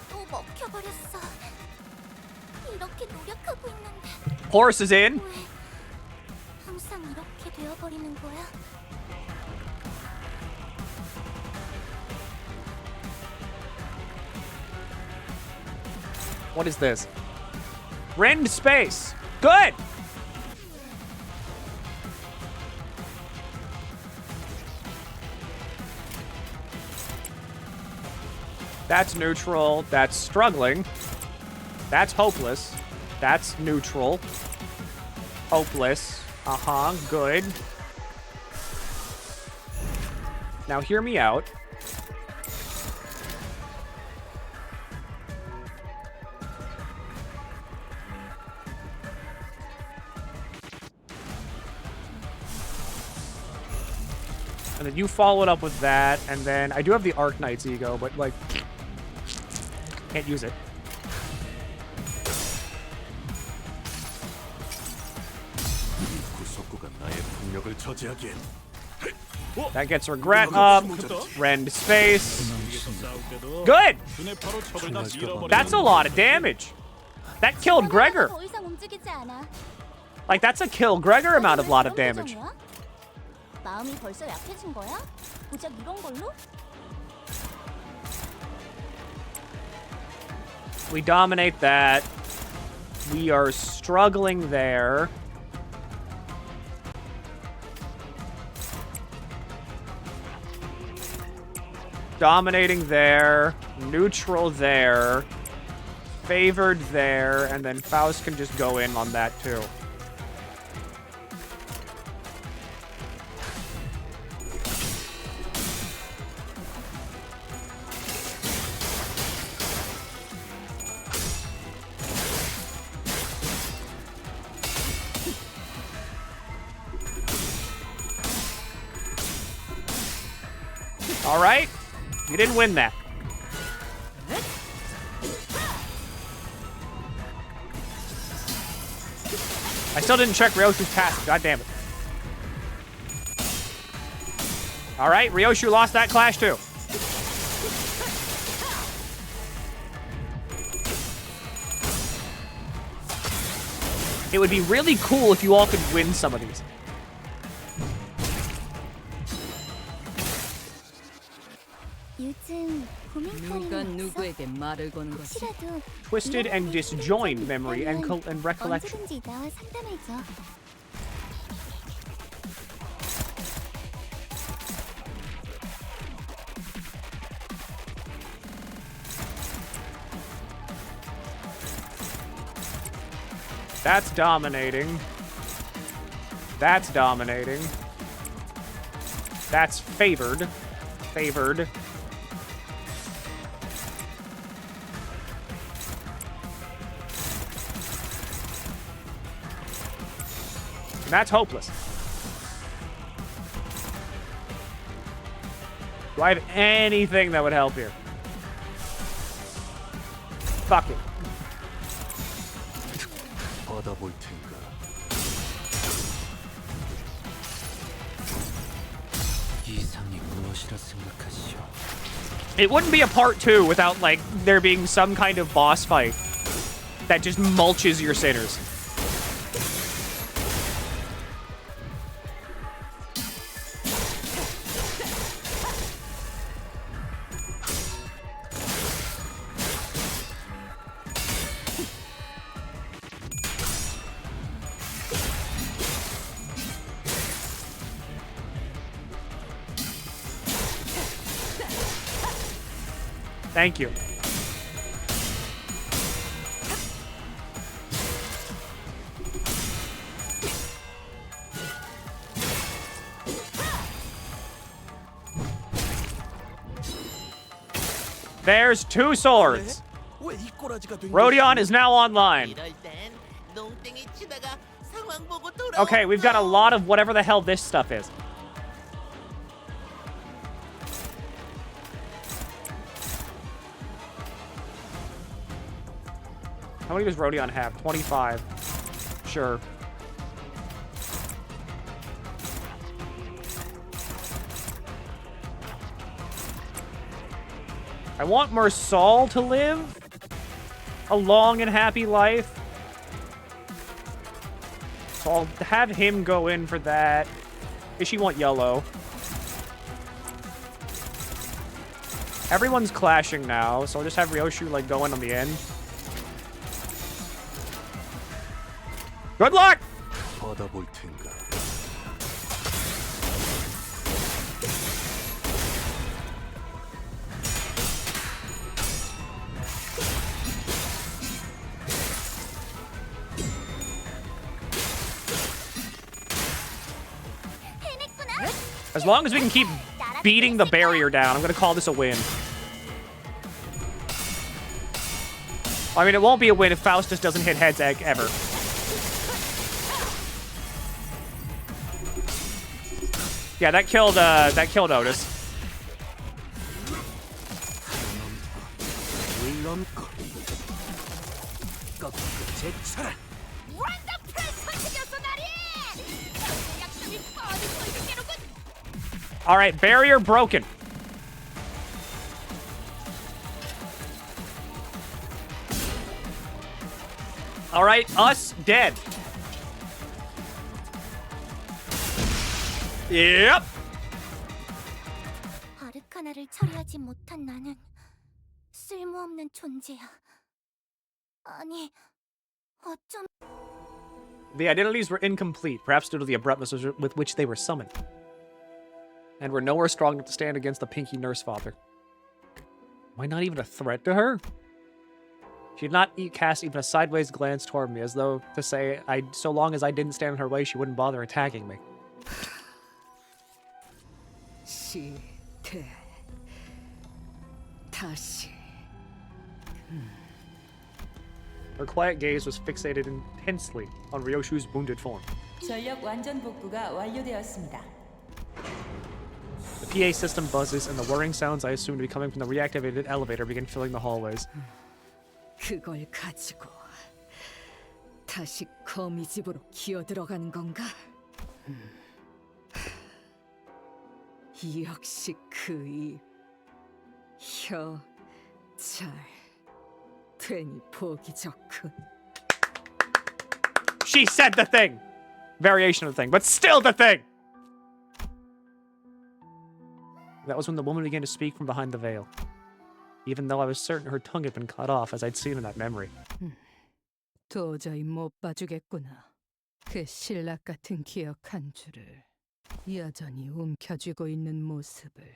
또 먹혀버렸어. 이렇게 노력하고 있는데 Horse is in. 왜 항상 이렇게 되어버리는 거야? What is this? Rend space. Good. That's neutral. That's struggling. That's hopeless. That's neutral. Hopeless. Uh-huh. Good. Now hear me out. And then you follow it up with that, and then I do have the Arc Knight's ego, but, like, can't use it. 구속구가 나의 폭력을 저지하기엔 That gets regret up. Rend space. Good! That's a lot of damage. That killed Gregor. 더 이상 움직이지 않아. Like, that's a kill Gregor amount of lot of damage. 마음이 벌써 약해진 거야? 고작 이런 걸로? We dominate that. We are struggling there. Dominating there. Neutral there. Favored there. And then Faust can just go in on that too. All right, you didn't win that. I still didn't check Ryoshu's task. God damn it. All right, Ryoshu lost that clash too. It would be really cool if you all could win some of these. 누가 누구에게 말을 거는 거지? Twisted and disjoined memory and recollection. 언제든지 나와 상담해줘. That's dominating. That's dominating. That's favored. Favored. And that's hopeless. Do I have anything that would help here? Fuck it. 받아볼 테니까. 이상이 무엇이라 생각하시오? It wouldn't be a part 2 without, like, there being some kind of boss fight that just mulches your sinners. Thank you. There's 2 swords. Rodion is now online. Okay, we've got a lot of whatever the hell this stuff is. How many does Rodion have? 25. Sure. I want Mersal to live a long and happy life. So I'll have him go in for that. Does she want yellow? Everyone's clashing now, so I'll just have Ryoshu like go in on the end. Good luck! 받아볼 테니까. As long as we can keep beating the barrier down, I'm gonna call this a win. I mean, it won't be a win if Faustus doesn't hit heads ever. Yeah, that killed Otis. All right, barrier broken. All right, us dead. Yep. 아르카나를 처리하지 못한 나는 쓸모없는 존재야. 아니, 어쩜... The identities were incomplete, perhaps due to the abruptness with which they were summoned, and were nowhere strong enough to stand against the Pinky Nurse Father. Am I not even a threat to her? She did not cast even a sideways glance toward me, as though to say, so long as I didn't stand in her way, she wouldn't bother attacking me. 시대 다시. Her quiet gaze was fixated intensely on Ryoshu's wounded form. 전력 완전 복구가 완료되었습니다. The PA system buzzes, and the whirring sounds I assumed to be coming from the reactivated elevator begin filling the hallways. 그걸 가지고 다시 거미 집으로 기어 들어가는 건가? 역시 그 입, 혀, 잘 괜히 보기 좋군. She said the thing! Variation of the thing, but still the thing! That was when the woman began to speak from behind the veil. Even though I was certain her tongue had been cut off, as I'd seen in that memory. 도저히 못 봐주겠구나. 그 신락 같은 기억 한 줄을 여전히 움켜쥐고 있는 모습을.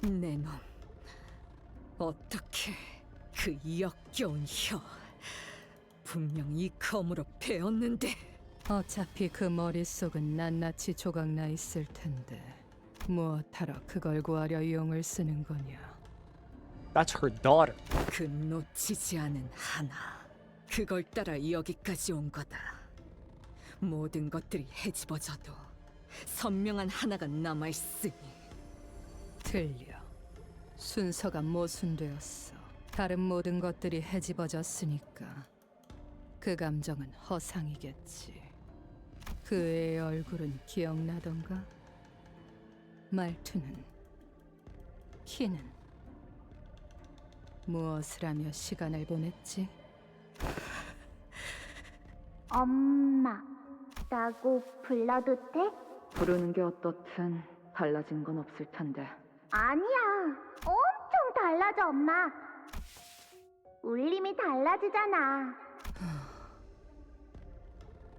내 놈, 어떻게 그 역겨운 혀, 분명 이 검으로 베었는데. 어차피 그 머릿속은 낱낱이 조각나 있을 텐데 무엇하러 그걸 구하려 용을 쓰는 거냐. That's her daughter. 그 놓치지 않은 하나, 그걸 따라 여기까지 온 거다. 모든 것들이 헤집어져도 선명한 하나가 남아있으니. 틀려. 순서가 모순되었어. 다른 모든 것들이 헤집어졌으니까 그 감정은 허상이겠지. 그 애의 얼굴은 기억나던가? 말투는? 키는? 무엇을 하며 시간을 보냈지? 엄마라고 불러도 돼? 부르는 게 어떻든 달라진 건 없을 텐데. 아니야. 엄청 달라져, 엄마. 울림이 달라지잖아.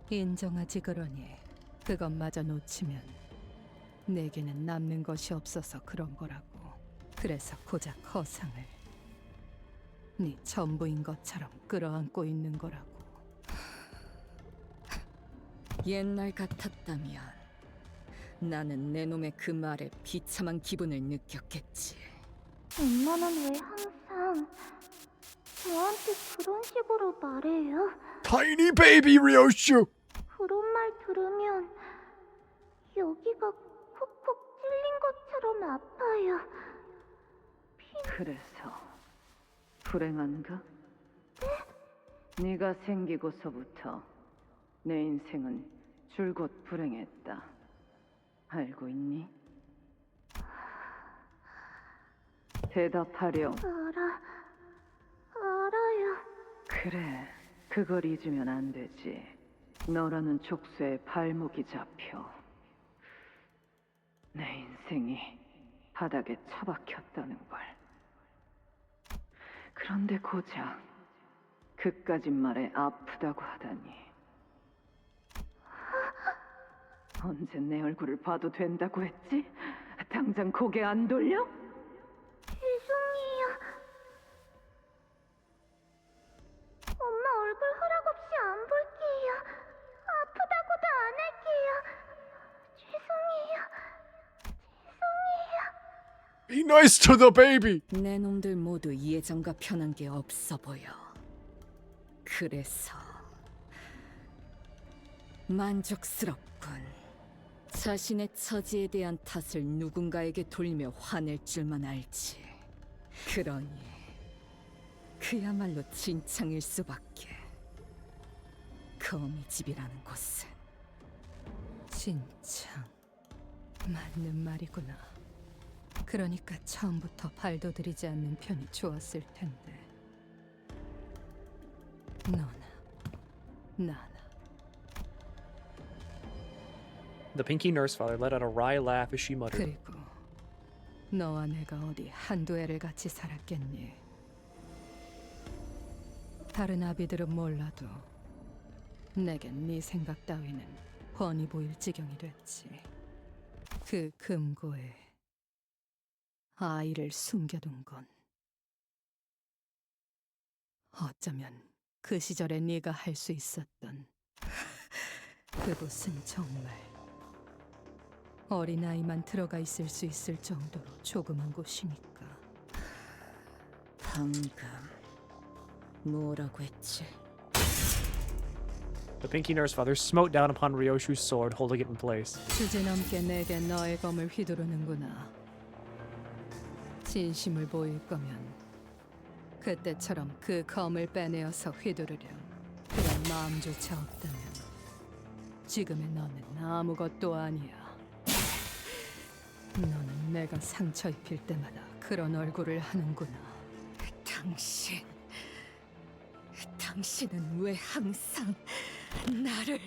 인정하지 그러니. 그것마저 놓치면 내게는 남는 것이 없어서 그런 거라고. 그래서 고작 허상을 네 전부인 것처럼 끌어안고 있는 거라고. 옛날 같았다면 나는 내 놈의 그 말에 비참한 기분을 느꼈겠지. 엄마는 왜 항상 저한테 그런 식으로 말해요? Tiny baby Ryoshu. 그런 말 들으면 여기가 콕콕 찔린 것처럼 아파요. 그래서 불행한가? 네가 생기고서부터 내 인생은 줄곧 불행했다. 알고 있니? 대답하렴. 알아요. 그래, 그걸 잊으면 안 되지. 너라는 족쇄에 발목이 잡혀 내 인생이 바닥에 처박혔다는 걸. 그런데 고작 그까짓 말에 아프다고 하다니. 언제 내 얼굴을 봐도 된다고 했지? 당장 고개 안 돌려? 죄송해요. 엄마 얼굴 허락 없이 안 볼게요. 아프다고도 안 할게요. 죄송해요. Be nice to the baby. 내 놈들 모두 예전과 변한 게 없어 보여. 그래서 만족스럽군. 자신의 처지에 대한 탓을 누군가에게 돌리며 화낼 줄만 알지. 그러니 그야말로 진창일 수밖에. 거미집이라는 곳은 진창. 맞는 말이구나. 그러니까 처음부터 발도 들이지 않는 편이 좋았을 텐데. 너나 나나. The pinky nurse father let out a wry laugh as she muttered. 그리고 너와 내가 어디 한두 해를 같이 살았겠니? 다른 아비들은 몰라도 내겐 네 생각 따위는 훤히 보일 지경이 됐지. 그 금고에 아이를 숨겨둔 건 어쩌면 그 시절에 네가 할 수 있었던 그곳은 정말 어린아이만 들어가 있을 수 있을 정도로 조그만 곳이니까. 방금 뭐라고 했지? The pinky nurse father smote down upon Ryoshu's sword, holding it in place. 주제넘게 내게 너의 검을 휘두르는구나. 진심을 보일 거면 그때처럼 그 검을 빼내어서 휘두르렴. 그런 마음조차 없다면 지금의 너는 아무것도 아니야. 너는 내가 상처 입힐 때마다 그런 얼굴을 하는구나. 당신은 왜 항상 나를...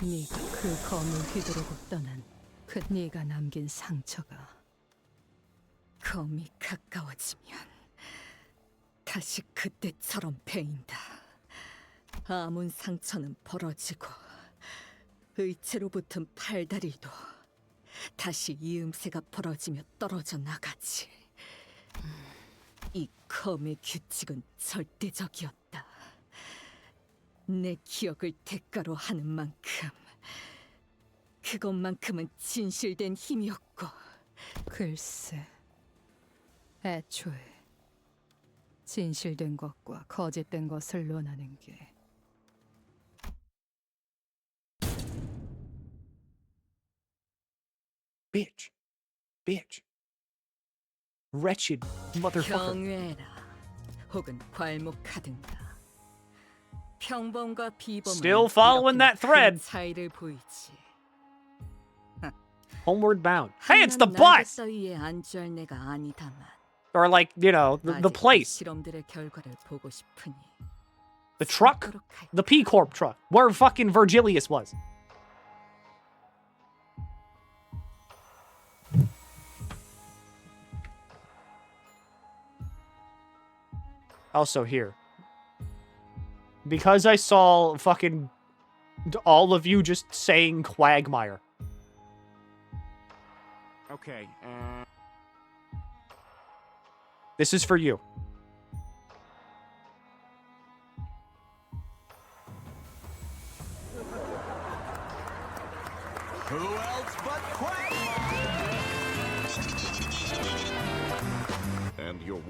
네가 그 검을 휘두르고 떠난 그 네가 남긴 상처가 검이 가까워지면 다시 그때처럼 베인다. 아문 상처는 벌어지고 의체로 붙은 팔다리도 다시 이음새가 벌어지며 떨어져 나가지. 이 검의 규칙은 절대적이었다. 내 기억을 대가로 하는 만큼 그것만큼은 진실된 힘이었고. 글쎄, 애초에 진실된 것과 거짓된 것을 논하는 게 Bitch. Wretched motherfucker. 경외라 혹은 괄목하든가. 평범과 비범은 Still following that thread. 차이를 보이지. Homeward bound. Hey, it's the bus! 따위에 안주할 내가 아니다만. Or like, you know, the place. 실험들의 결과를 보고 싶으니. The truck? The P-Corp truck. Where fucking Virgilius was. Also here. Because I saw fucking all of you just saying Quagmire. Okay, This is for you. who else but Quagmire? And your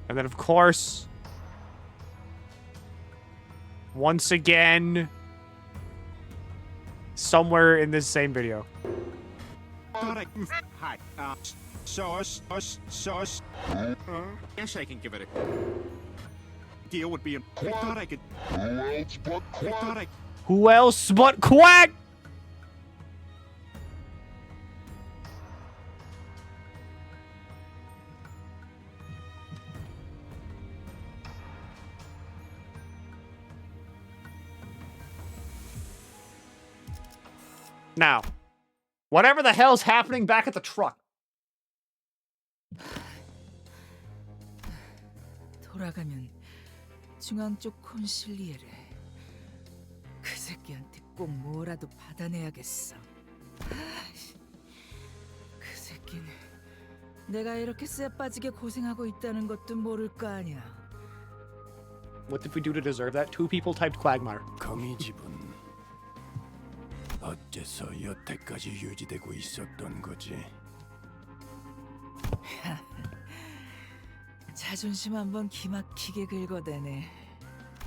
And then, of course, once again, somewhere in this same video. Hi. Sauce. Yes, I can give it a deal. Would be. I thought I could. Who else but Quack? Now, whatever the hell's happening back at the truck. 돌아가면 중앙 쪽 콘실리에를 그 새끼한테 꼭 뭐라도 받아내야겠어. 그 새끼는 내가 이렇게 쎄 빠지게 고생하고 있다는 것도 모를 거 아니야. What did we do to deserve that? Two people typed Quagmire. 거미집은 어째서 여태까지 유지되고 있었던 거지? 자존심 한번 기막히게 긁어대네.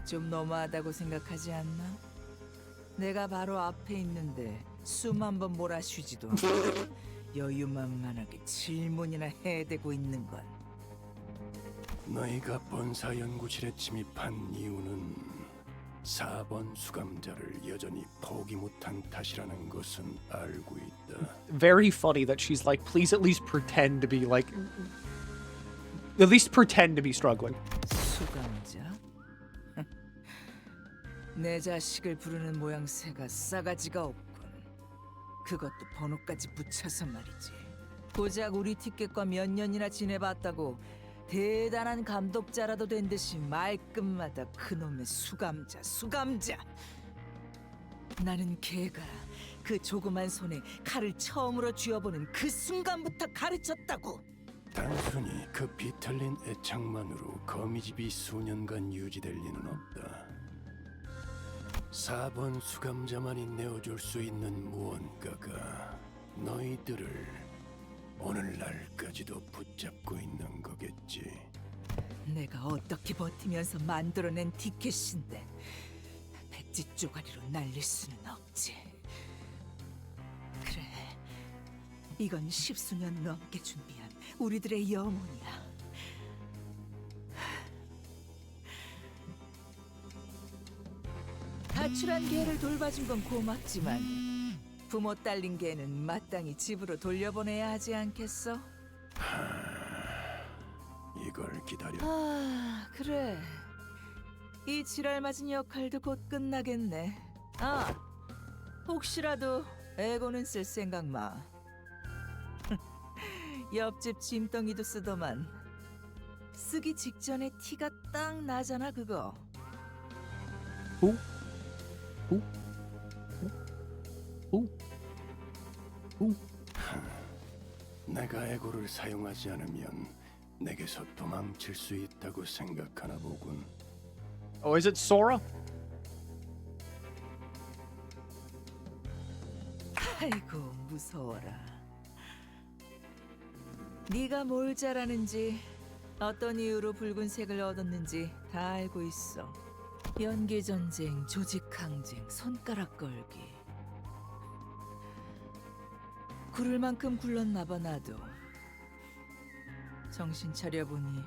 좀 너무하다고 생각하지 않나? 내가 바로 앞에 있는데 숨 한번 몰아쉬지도 여유만만하게 질문이나 해대고 있는 건. 너희가 본사 연구실에 침입한 이유는 4번 수감자를 여전히 포기 못한 탓이라는 것은 알고 있다. Very funny that she's like, please at least pretend to be like, at least pretend to be struggling. 수감자? 내 자식을 부르는 모양새가 싸가지가 없군. 그것도 번호까지 붙여서 말이지. 고작 우리 티켓과 몇 년이나 지내봤다고 대단한 감독자라도 된 듯이 말끝마다 그놈의 수감자. 나는 걔가 그 조그만 손에 칼을 처음으로 쥐어보는 그 순간부터 가르쳤다고. 단순히 그 비틀린 애착만으로 거미집이 수년간 유지될 리는 없다. 4번 수감자만이 내어줄 수 있는 무언가가 너희들을 오늘날까지도 붙잡고 있는 거겠지. 내가 어떻게 버티면서 만들어낸 티켓인데 백지 쪼가리로 날릴 수는 없지. 그래, 이건 10수년 넘게 준비한 우리들의 염원이야. 가출한 개를 돌봐준 건 고맙지만 부모 딸린 개는 마땅히 집으로 돌려보내야 하지 않겠어? 이걸 기다려. 아, 그래. 이 지랄맞은 역할도 곧 끝나겠네. 아, 혹시라도 에고는 쓸 생각 마. 옆집 짐덩이도 쓰더만. 쓰기 직전에 티가 딱 나잖아, 그거. 내가 에고를 사용하지 않으면 내게서 도망칠 수 있다고 생각하나 보군. Oh, is it Sora? 아이고, 무서워라. 네가 뭘 잘하는지, 어떤 이유로 붉은색을 얻었는지 다 알고 있어. 연기 전쟁, 조직 항쟁, 손가락 걸기. 구를 만큼 굴렀나 봐 나도. 정신 차려보니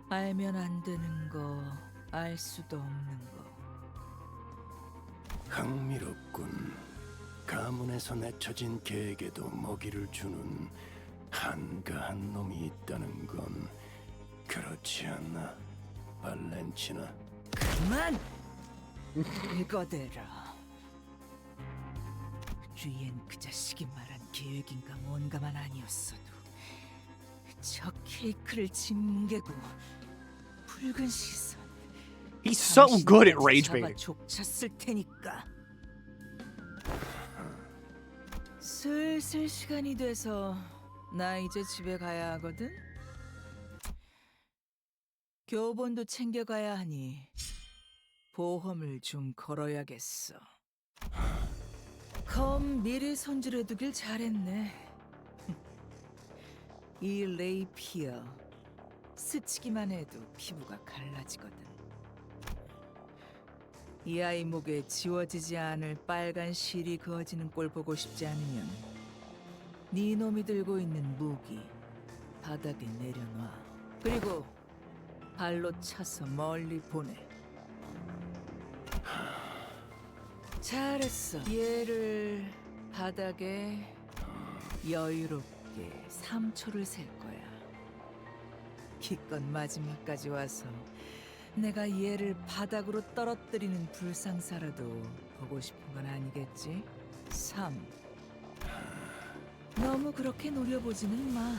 알면 안 되는 거, 알 수도 없는 거. 흥미롭군. 가문에서 내쳐진 개에게도 먹이를 주는 한가한 놈이 있다는 건 그렇지 않나, 발렌치나? 그만! 읽어대라. 주위엔 그 자식이 말한 계획인가 뭔가만 아니었어도 저 케이크를 짓뭉개고 붉은 시선. He's so good at rage baiting. 족쳤을 테니까. 슬슬 시간이 돼서 나 이제 집에 가야 하거든. 교본도 챙겨가야 하니 보험을 좀 걸어야겠어. 검 미리 손질해두길 잘했네. 이 레이피어 스치기만 해도 피부가 갈라지거든. 이 아이 목에 지워지지 않을 빨간 실이 그어지는 꼴 보고 싶지 않으면 네 놈이 들고 있는 무기 바닥에 내려놔. 그리고 발로 차서 멀리 보내. 잘했어. 얘를 바닥에 여유롭게 3초를 셀 거야. 기껏 마지막까지 와서 내가 얘를 바닥으로 떨어뜨리는 불상사라도 보고 싶은 건 아니겠지? 3. 너무 그렇게 노려보지는 마.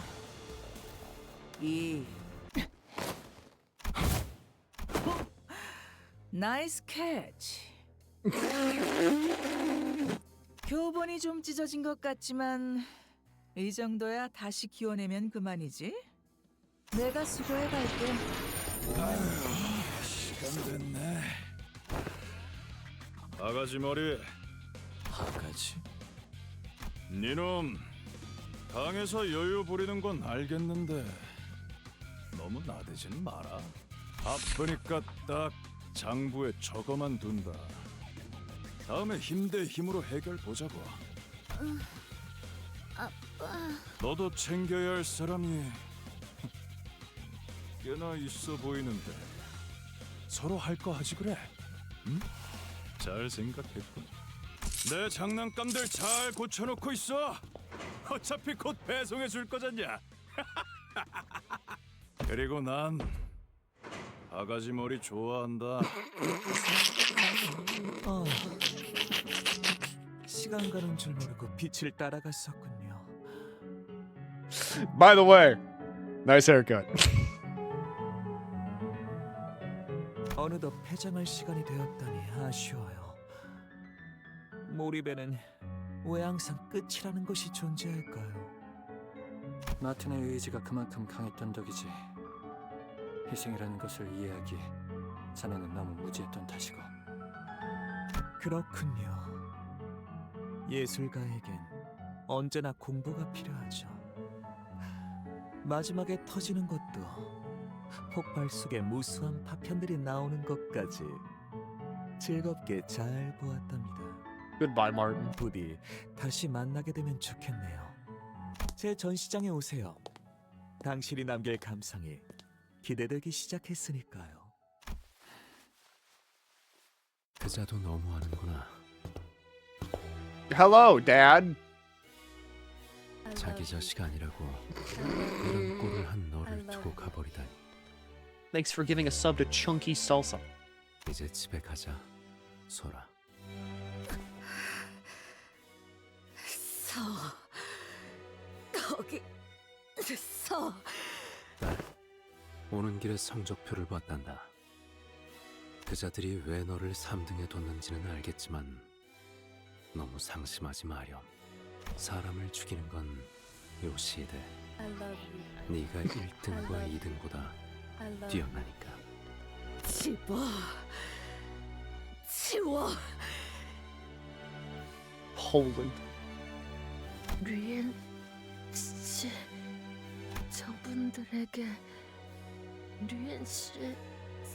2. 나이스 캐치. 교본이 좀 찢어진 것 같지만 이 정도야 다시 기워내면 그만이지. 내가 수고해 갈게. 시간 됐네. 바가지 머리. 바가지? 니놈 방에서 여유 부리는 건 알겠는데 너무 나대지는 마라. 바쁘니까 딱 장부에 적어만 둔다. 다음에 힘 대 힘으로 해결 보자고. 아빠. 너도 챙겨야 할 사람이 꽤나 있어 보이는데 서로 할 거 하지 그래. 잘 생각했군. 내 장난감들 잘 고쳐놓고 있어. 어차피 곧 배송해 줄 거잖냐. 그리고 난 바가지 머리 좋아한다. 시간 가는 줄 모르고 빛을 따라갔었군요. By the way, nice haircut. 어느덧 폐장할 시간이 되었다니 아쉬워요. 몰입에는 왜 항상 끝이라는 것이 존재할까요? 마틴의 의지가 그만큼 강했던 덕이지. 희생이라는 것을 이해하기에 자네는 너무 무지했던 탓이고. 그렇군요. 예술가에겐 언제나 공부가 필요하죠. 마지막에 터지는 것도 폭발 속에 무수한 파편들이 나오는 것까지 즐겁게 잘 보았답니다. Goodbye, Martin. 부디 다시 만나게 되면 좋겠네요. 제 전시장에 오세요. 당신이 남길 감상이 기대되기 시작했으니까요. 그자도 너무하는구나. Hello, Dad. 자기 자식 아니라고 이런 꼴을 한 너를 두고 가버리다니. Thanks for giving a sub to Chunky Salsa. 이제 집에 가자, 소라. 거기 서. 딸, 오는 길에 성적표를 봤단다. 그자들이 왜 너를 3등에 뒀는지는 알겠지만 너무 상심하지 마렴. 사람을 죽이는 건 요시대. 네가 1등과 2등보다 뛰어나니까. 치워. Poland. 류엔 씨, 저분들에게 류엔 씨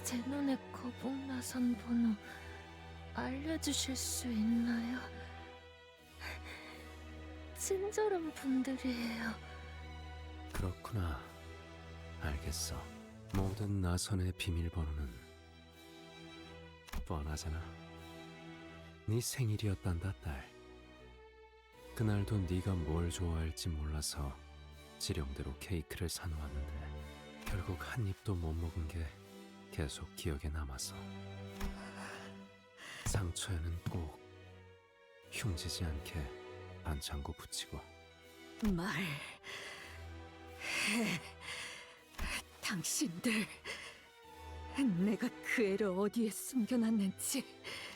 제 눈에 거북나선 번호 알려주실 수 있나요? 친절한 분들이에요. 그렇구나. 알겠어. 모든 나선의 비밀번호는 뻔하잖아. 네 생일이었단다, 딸. 그날도 네가 뭘 좋아할지 몰라서 지령대로 케이크를 사놓았는데 결국 한 입도 못 먹은 게 계속 기억에 남아서. 상처에는 꼭 흉지지 않게 반창고 붙이고. 말해. 당신들, 내가 그 애를 어디에 숨겨놨는지.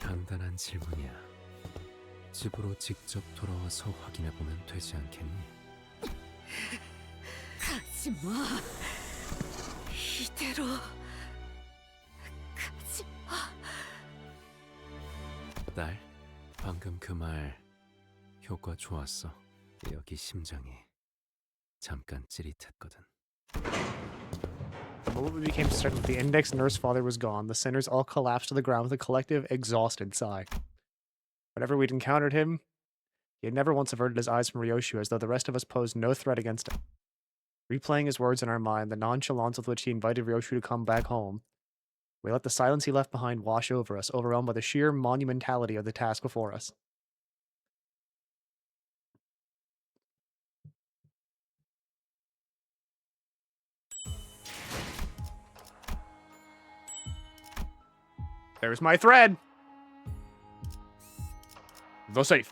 간단한 질문이야. 집으로 직접 돌아와서 확인해보면 되지 않겠니? 가지마. 이대로 가지마. 딸, 방금 그 말 효과 좋았어. 여기 심장이 잠깐 찌릿했거든. The moment we became certain that the index nurse father was gone, the sinners all collapsed to the ground with a collective, exhausted sigh. Whenever we'd encountered him, he had never once averted his eyes from Ryoshu, as though the rest of us posed no threat against him. Replaying his words in our mind, the nonchalance with which he invited Ryoshu to come back home, we let the silence he left behind wash over us, overwhelmed by the sheer monumentality of the task before us. There's my thread! The safe.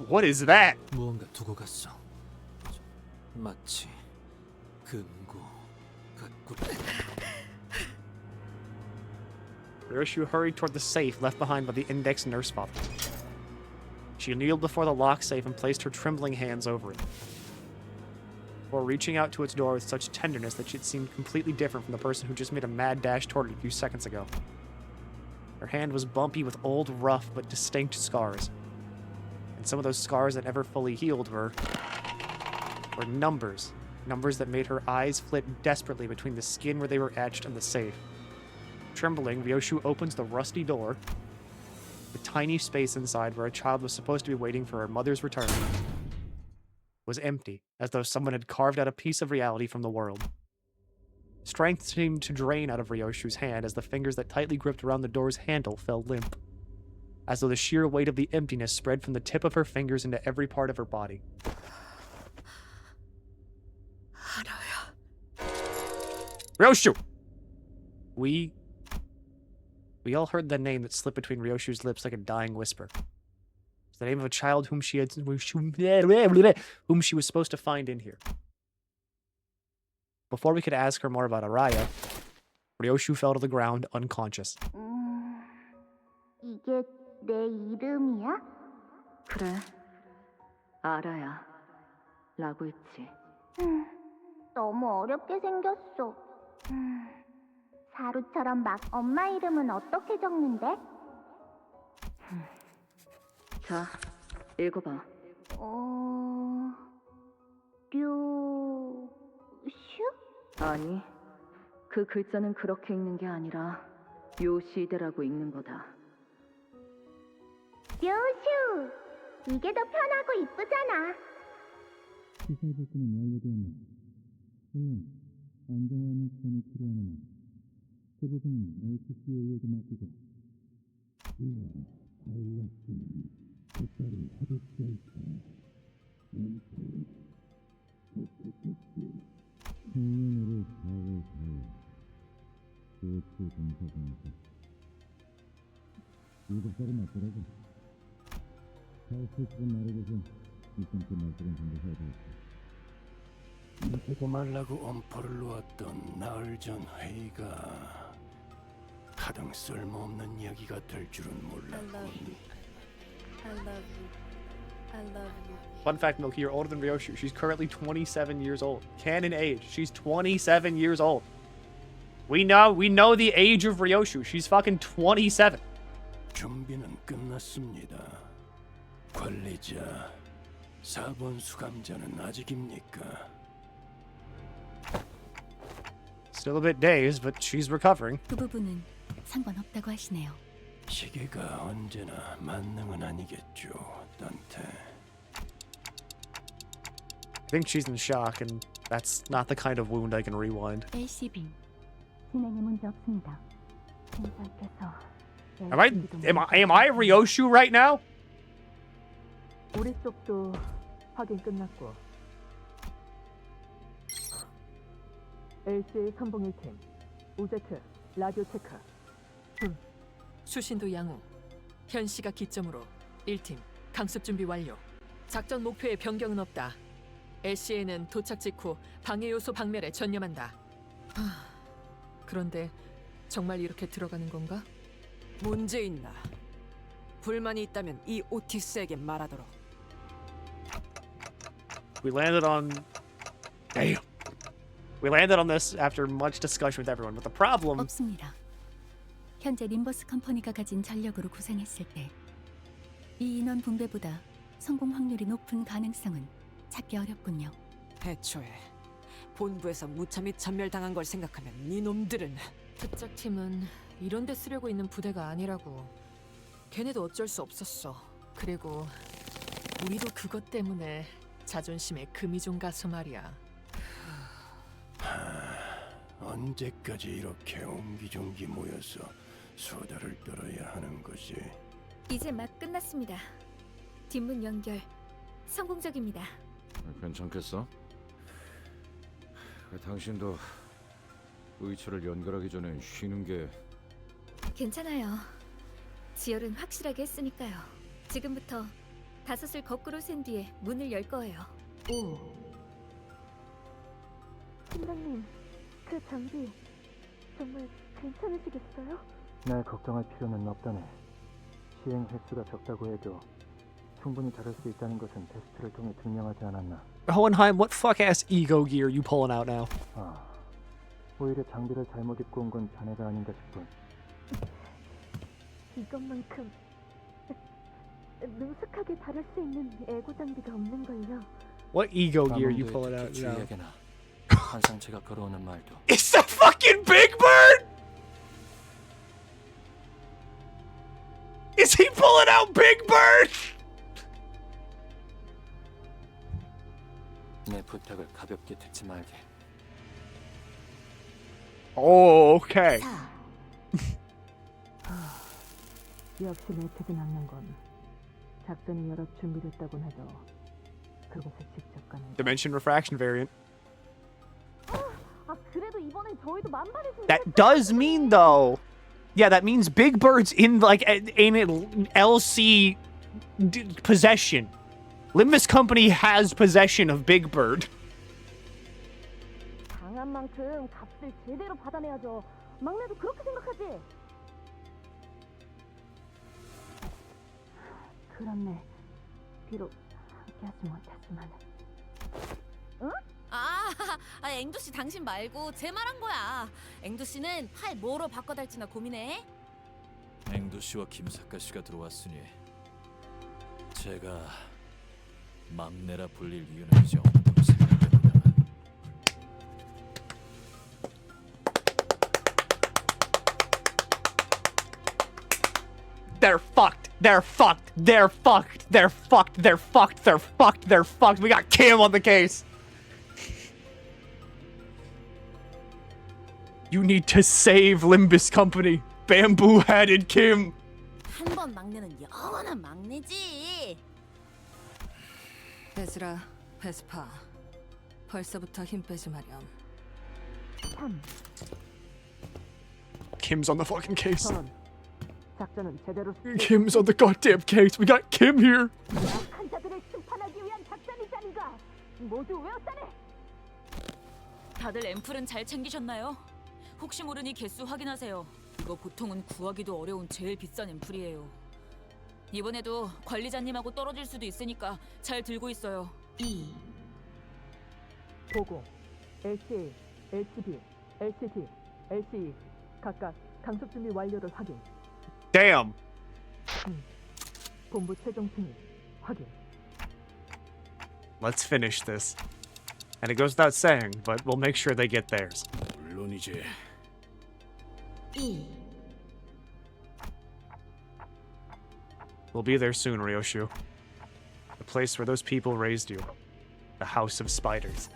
What is that? 무언가 두고 갔어. 마치 금고 같구나. Ryoshu hurried toward the safe left behind by the index nurse father. She kneeled before the lock safe and placed her trembling hands over it, before reaching out to its door with such tenderness that it seemed completely different from the person who just made a mad dash toward it a few seconds ago. Her hand was bumpy with old, rough, but distinct scars. And some of those scars that never fully healed were numbers. Numbers that made her eyes flit desperately between the skin where they were etched and the safe. Trembling, Ryoshu opens the rusty door. The tiny space inside where a child was supposed to be waiting for her mother's return was empty, as though someone had carved out a piece of reality from the world. Strength seemed to drain out of Ryoshu's hand as the fingers that tightly gripped around the door's handle fell limp, as though the sheer weight of the emptiness spread from the tip of her fingers into every part of her body. Ryoshu! We all heard the name that slipped between Ryoshu's lips like a dying whisper. It's the name of a child whom she was supposed to find in here. Before we could ask her more about Araya, Ryoshu fell to the ground unconscious. 이게 내 이름이야? 그래, 아라야. 라고 있지. 너무 어렵게 생겼어. 사루처럼 막 엄마 이름은 어떻게 적는데? 자, 읽어봐. 슈? 아니, 그 글자는 그렇게 읽는 게 아니라 요시대라고 읽는 거다. 묘슈! 이게 더 편하고 이쁘잖아. 시설복구는 완료되었네. 물론 안정화하는 시간이 필요하나 그 부분은 LCCA에게 맡기고 이런 파일럿은 곧바로 하도 시작했다. 청년으로 4월 4일 스포츠 검사장에서 일곱 살이 맞더라고. 사우스에서 말해줘서 이번 주 말들은 전부 해야겠다. 보고 말라고 엄포를 놓았던 나흘 전 회의가 가장 쓸모없는 이야기가 될 줄은 몰랐군. Fun fact, Milky, you're older than Ryoshu. She's currently 27 years old. Canon age. She's 27 years old. We know the age of Ryoshu. She's fucking 27. 준비는 끝났습니다. 관리자, 4번 수감자는 아직입니까? Still a bit dazed, but she's recovering. 그 부분은 상관없다고 하시네요. 시계가 언제나 만능은 아니겠죠, 단테. I think she's in shock, and that's not the kind of wound I can rewind. LCB. 진행에 문제 없습니다. 신사께서 Am I Ryoshu right now? 우리 쪽도 확인 끝났고. LCA 선봉 1팀, 우제트, 라디오 체크. 수신도 양호. 현 시각 기점으로 1팀 강습 준비 완료. 작전 목표에 변경은 없다. LCA는 도착 직후 방해 요소 박멸에 전념한다. 그런데 정말 이렇게 들어가는 건가? 문제 있나? 불만이 있다면 이 오티스에게 말하도록. We landed on... Damn. We landed on this after much discussion with everyone, but the problem... 없습니다. 현재 림버스 컴퍼니가 가진 전력으로 구상했을 때 이 인원 분배보다 성공 확률이 높은 가능성은 찾기 어렵군요. 애초에 본부에서 무참히 전멸당한 걸 생각하면 이놈들은... 특작팀은 이런 데 쓰려고 있는 부대가 아니라고. 걔네도 어쩔 수 없었어. 그리고 우리도 그것 때문에 자존심에 금이 좀 가서 말이야. 언제까지 이렇게 옹기종기 모여서 수다를 떨어야 하는 것이? 이제 막 끝났습니다. 뒷문 연결 성공적입니다. 괜찮겠어? 당신도 의처를 연결하기 전에 쉬는 게... 괜찮아요. 지열은 확실하게 했으니까요. 지금부터 5을 거꾸로 센 뒤에 문을 열 거예요. 팀장님, 그 장비 정말 괜찮으시겠어요? 날 걱정할 필요는 없다네. 시행 횟수가 적다고 해도 충분히 다룰 수 있다는 것은 테스트를 통해 증명하지 않았나. Hohenheim, what fuck-ass ego gear you pulling out now? 오히려 장비를 잘못 입고 온 건 자네가 아닌가 싶군. 이것만큼 능숙하게 다룰 수 있는 에고 장비가 없는걸요. What ego gear you pulling out now? 주의에게나 환상체가 걸어오는 말도. It's the fucking Big Bird! Is he pulling out Big Bird? 내 부탁을 가볍게 듣지 말게. Oh, okay. 역시 내태지 않는 건 작전이 여러 준비됐다곤 해도 그곳에 직접 가는 Dimension refraction variant. 아, 그래도 이번엔 저희도 만반의 That does mean, though. Yeah, that means Big Bird's in, like, in LC possession. Limbus Company has possession of Big Bird. 강한 만큼 값을 제대로 받아내야죠. 막내도 그렇게 생각하지? 그렇네. 비록 함께하지 못했지만. 응? 앵두 씨 당신 말고 제 말한 거야. 앵두 씨는 팔 뭐로 바꿔달지나 고민해. 앵두 씨와 김사카 씨가 들어왔으니 제가 막내라 불릴 이유는 이제 없다고 생각됩니다만. They're fucked. They're fucked. They're fucked. They're fucked. They're fucked. They're fucked. They're fucked. We got Kim on the case. You need to save Limbus Company. Bamboo-headed Kim. 한 번 막내는 영원한 막내지. 베즈라, 베스파. 벌써부터 힘 빼지 마렴. Kim's on the fucking case. 작전은 제대로 Kim's on the goddamn case. We got Kim here. 약한 자들을 심판하기 위한 작전이자니까. 모두 외웠다네. 다들 앰플은 잘 챙기셨나요? 혹시 모르니 개수 확인하세요. 이거 보통은 구하기도 어려운 제일 비싼 앰플이에요. 이번에도 관리자님하고 떨어질 수도 있으니까 잘 들고 있어요. 보고 LCA, LCB, LCT, LCE 각각 강습 준비 완료를 확인. Damn. 본부 최종 승인 확인. Let's finish this. And it goes without saying, but we'll make sure they get theirs. 물론이지. We'll be there soon, Ryoshu. The place where those people raised you. The House of Spiders.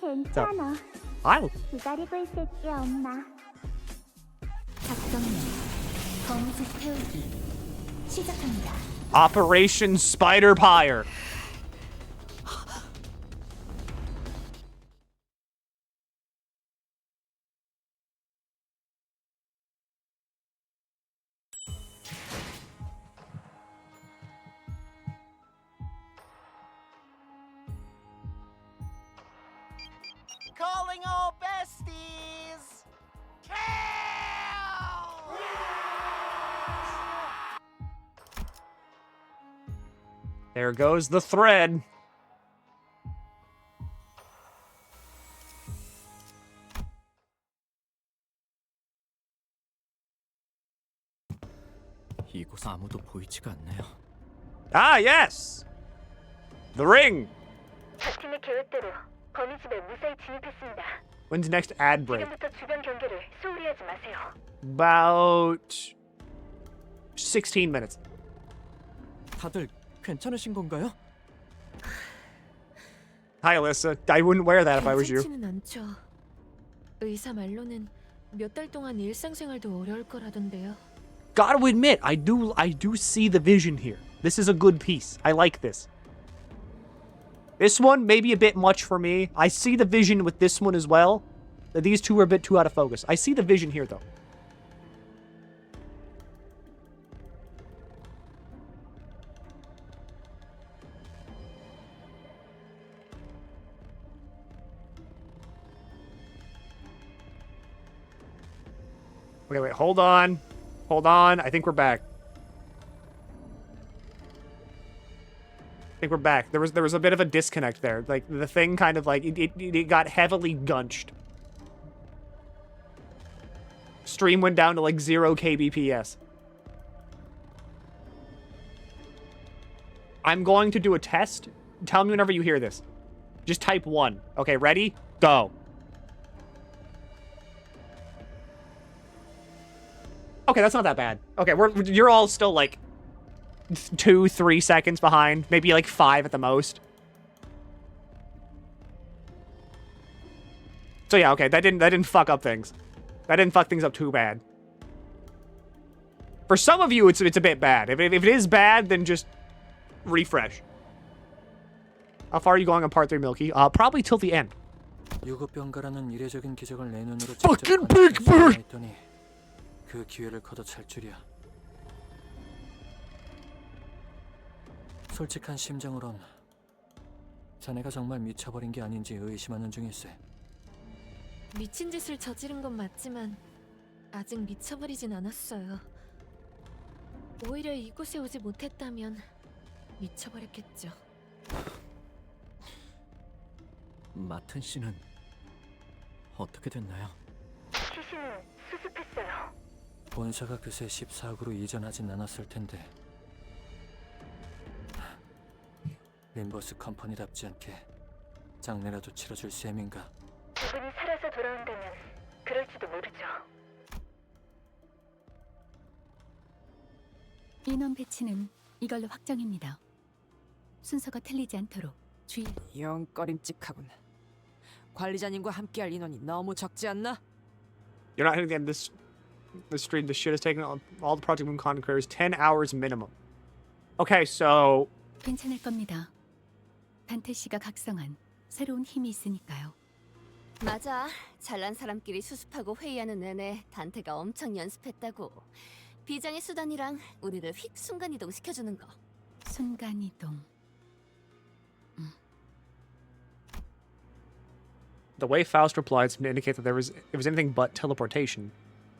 괜찮아. 아유. 기다리고 있을게, 엄마. 작성명 검색 태우기 시작합니다. Operation Spider Pyre. Calling all besties! There goes the thread. 이곳 아무도 보이지가 않네요. Ah, yes! The ring! 팀의 계획대로 거미집에 무사히 진입했습니다. When's the next ad break? 지금부터 주변 경계를 소홀히 하지 마세요. About 16 minutes. 다들 괜찮으신 건가요? Hi, Alyssa. I wouldn't wear that if I was you. 괜찮지는 않죠. 의사 말로는 몇 달 동안 일상생활도 어려울 거라던데요. Gotta admit, I do see the vision here. This is a good piece. I like this. This one may be a bit much for me. I see the vision with this one as well. These two are a bit too out of focus. I see the vision here, though. Okay, wait, hold on. Hold on. I think we're back. I think we're back. There was a bit of a disconnect there. Like, the thing kind of like, it got heavily gunched. Stream went down to like 0 kbps. I'm going to do a test. Tell me whenever you hear this. Just type 1. Okay, ready? Go. Okay, that's not that bad. Okay, you're all still like 2-3 seconds behind, maybe like 5 at the most. It's So yeah, okay, that didn't fuck up things. That didn't fuck things up too bad. For some of you, it's a bit bad. If it is bad, then just refresh. How far are you going on part 3, Milky? Probably till the end. 유급병가라는 이례적인 기적을 내 눈으로 Fucking big bird! 했더니 그 기회를 걷어찰 줄이야. 솔직한 심정으론 자네가 정말 미쳐버린 게 아닌지 의심하는 중일세. 미친 짓을 저지른 건 맞지만 아직 미쳐버리진 않았어요. 오히려 이곳에 오지 못했다면 미쳐버렸겠죠. 마튼 씨는 어떻게 됐나요? 시신은 수습했어요. 본사가 그새 14억으로 이전하진 않았을 텐데 림버스 컴퍼니답지 않게 장례라도 치러줄 셈인가? 그분이 살아서 돌아온다면 그럴지도 모르죠. 인원 배치는 이걸로 확정입니다. 순서가 틀리지 않도록 주의. 영 꺼림칙하군. 관리자님과 함께할 인원이 너무 적지 않나? You're not hitting the end of this stream. This shit has taken all the Project Moon content creators 10 hours minimum. Okay, so 괜찮을 겁니다. 단테 씨가 각성한 새로운 힘이 있으니까요. 맞아. 잘난 사람끼리 수습하고 회의하는 내내 단테가 엄청 연습했다고. 비장의 수단이랑 우리를 휙 순간이동 시켜주는 거. 순간이동. the way Faust replied seemed to indicate that it was anything but teleportation,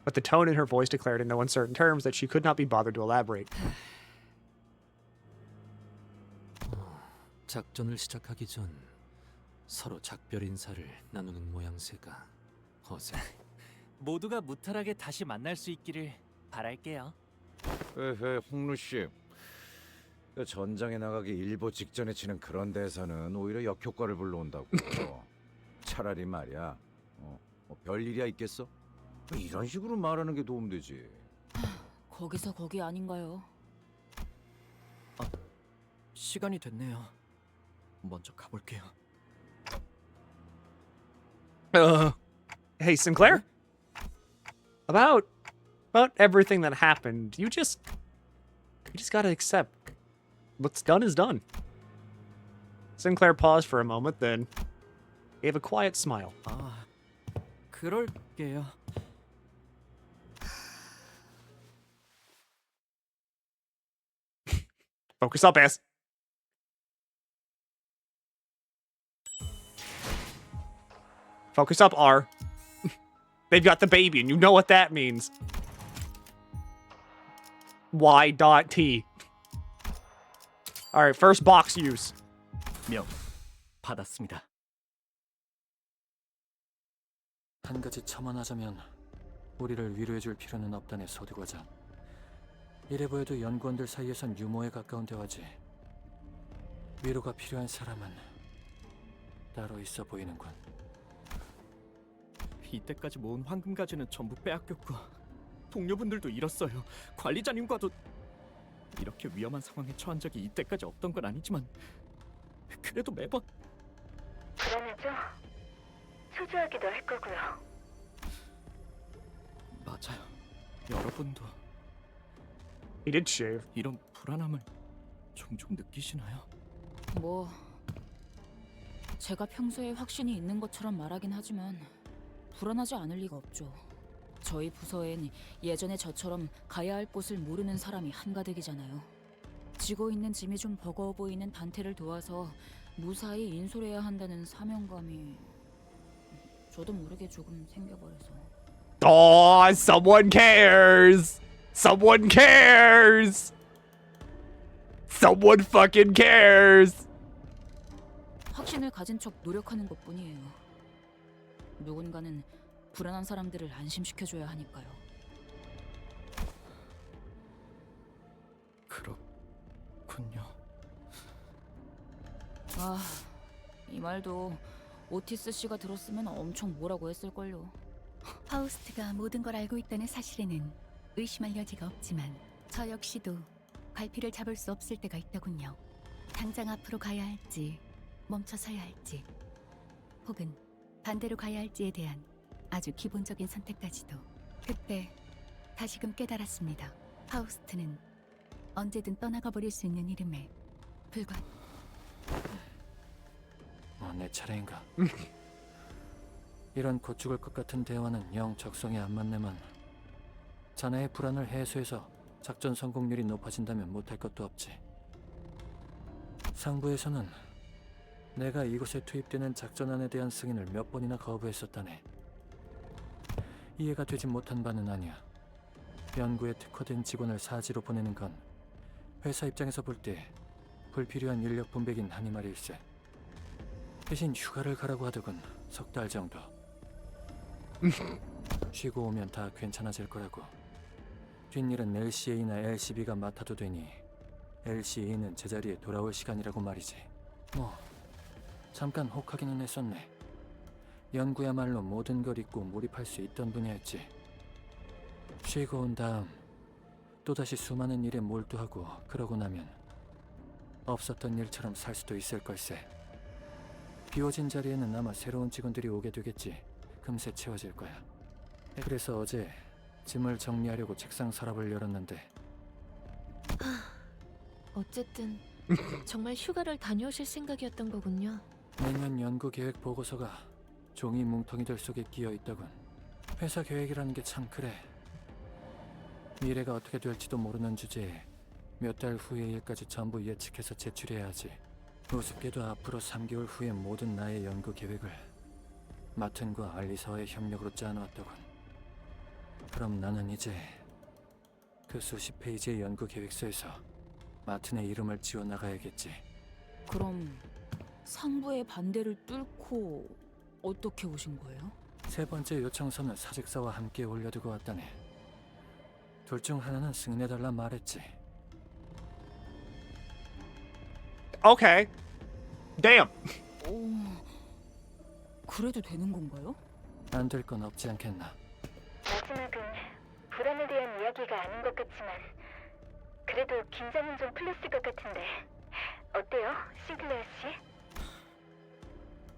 but the tone in her voice declared in no uncertain terms that she could not be bothered to elaborate. 작전을 시작하기 전 서로 작별 인사를 나누는 모양새가 어색. 모두가 무탈하게 다시 만날 수 있기를 바랄게요. 홍루 씨. 전장에 나가기 일보 직전에 치는 그런 대사는 오히려 역효과를 불러온다고. 차라리 말이야. 별일이야 있겠어? 이런 식으로 말하는 게 도움되지. 거기서 거기 아닌가요? 시간이 됐네요. 먼저 가볼게요. Hey, Sinclair? About everything that happened, you just gotta accept what's done is done. Sinclair paused for a moment, then gave a quiet smile. 그럴게요. Focus up, ass. Focus up, R. They've got the baby, and you know what that means. Y.T. Alright, first box use. 명 받았습니다. 한 가지 첨언하자면 우리를 위로해줄 필요는 없다네, 소두과장. 이래 보여도 연구원들 사이에선 유머에 가까운 대화지. 위로가 필요한 사람은 따로 있어 보이는군. 이때까지 모은 황금 가지는 전부 빼앗겼고 동료분들도 잃었어요. 관리자님과도 이렇게 위험한 상황에 처한 적이 이때까지 없던 건 아니지만 그래도 매번 불안하죠? 초조하기도 할 거고요. 맞아요. 여러분도 He did shave. 이런 불안함을 종종 느끼시나요? 뭐 제가 평소에 확신이 있는 것처럼 말하긴 하지만 불안하지 않을 리가 없죠. 저희 부서엔 예전에 저처럼 가야 할 곳을 모르는 사람이 한가득이잖아요. 지고 있는 짐이 좀 버거워 보이는 단테를 도와서 무사히 인솔해야 한다는 사명감이 저도 모르게 조금 생겨버려서. Oh, someone cares! Someone cares! Someone fucking cares! 확신을 가진 척 노력하는 것뿐이에요. 누군가는 불안한 사람들을 안심시켜줘야 하니까요. 그렇군요. 이 말도 오티스 씨가 들었으면 엄청 뭐라고 했을걸요. 파우스트가 모든 걸 알고 있다는 사실에는 의심할 여지가 없지만 저 역시도 갈피를 잡을 수 없을 때가 있더군요. 당장 앞으로 가야 할지 멈춰서야 할지 혹은 반대로 가야 할지에 대한 아주 기본적인 선택까지도 그때 다시금 깨달았습니다. 파우스트는 언제든 떠나가 버릴 수 있는 이름에 불과 내 차례인가? 이런 곧 죽을 것 같은 대화는 영 적성에 안 맞네만. 자네의 불안을 해소해서 작전 성공률이 높아진다면 못할 것도 없지. 상부에서는 내가 이곳에 투입되는 작전안에 대한 승인을 몇 번이나 거부했었다네. 이해가 되지 못한 바는 아니야. 연구에 특화된 직원을 사지로 보내는 건 회사 입장에서 볼 때 불필요한 인력 분배긴 하니 말일세. 대신 휴가를 가라고 하더군. 3달 정도. 쉬고 오면 다 괜찮아질 거라고. 뒷일은 LCA나 LCB가 맡아도 되니 LCA는 제자리에 돌아올 시간이라고 말이지. 뭐 잠깐 혹하기는 했었네. 연구야말로 모든 걸 잊고 몰입할 수 있던 분야였지. 쉬고 온 다음 또다시 수많은 일에 몰두하고 그러고 나면 없었던 일처럼 살 수도 있을 걸세. 비워진 자리에는 아마 새로운 직원들이 오게 되겠지. 금세 채워질 거야. 그래서 어제 짐을 정리하려고 책상 서랍을 열었는데 어쨌든 정말 휴가를 다녀오실 생각이었던 거군요. 내년 연구 계획 보고서가 종이 뭉텅이들 속에 끼어 있더군. 회사 계획이라는 게 참 그래. 미래가 어떻게 될지도 모르는 주제에 몇 달 후의 일까지 전부 예측해서 제출해야 하지. 우습게도 앞으로 3개월 후의 모든 나의 연구 계획을 마튼과 알리사와의 협력으로 짜놓았더군. 그럼 나는 이제 그 수십 페이지의 연구 계획서에서 마튼의 이름을 지워나가야겠지. 그럼 상부의 반대를 뚫고 어떻게 오신 거예요? 세 번째 요청서는 사직서와 함께 올려두고 왔다네. 둘 중 하나는 승인해달라 말했지. Okay. Damn. 그래도 되는 건가요? 안 될 건 없지 않겠나. 마지막은 불안에 대한 이야기가 아닌 것 같지만 그래도 긴장은 좀 풀렸을 것 같은데 어때요, 싱클레어 씨?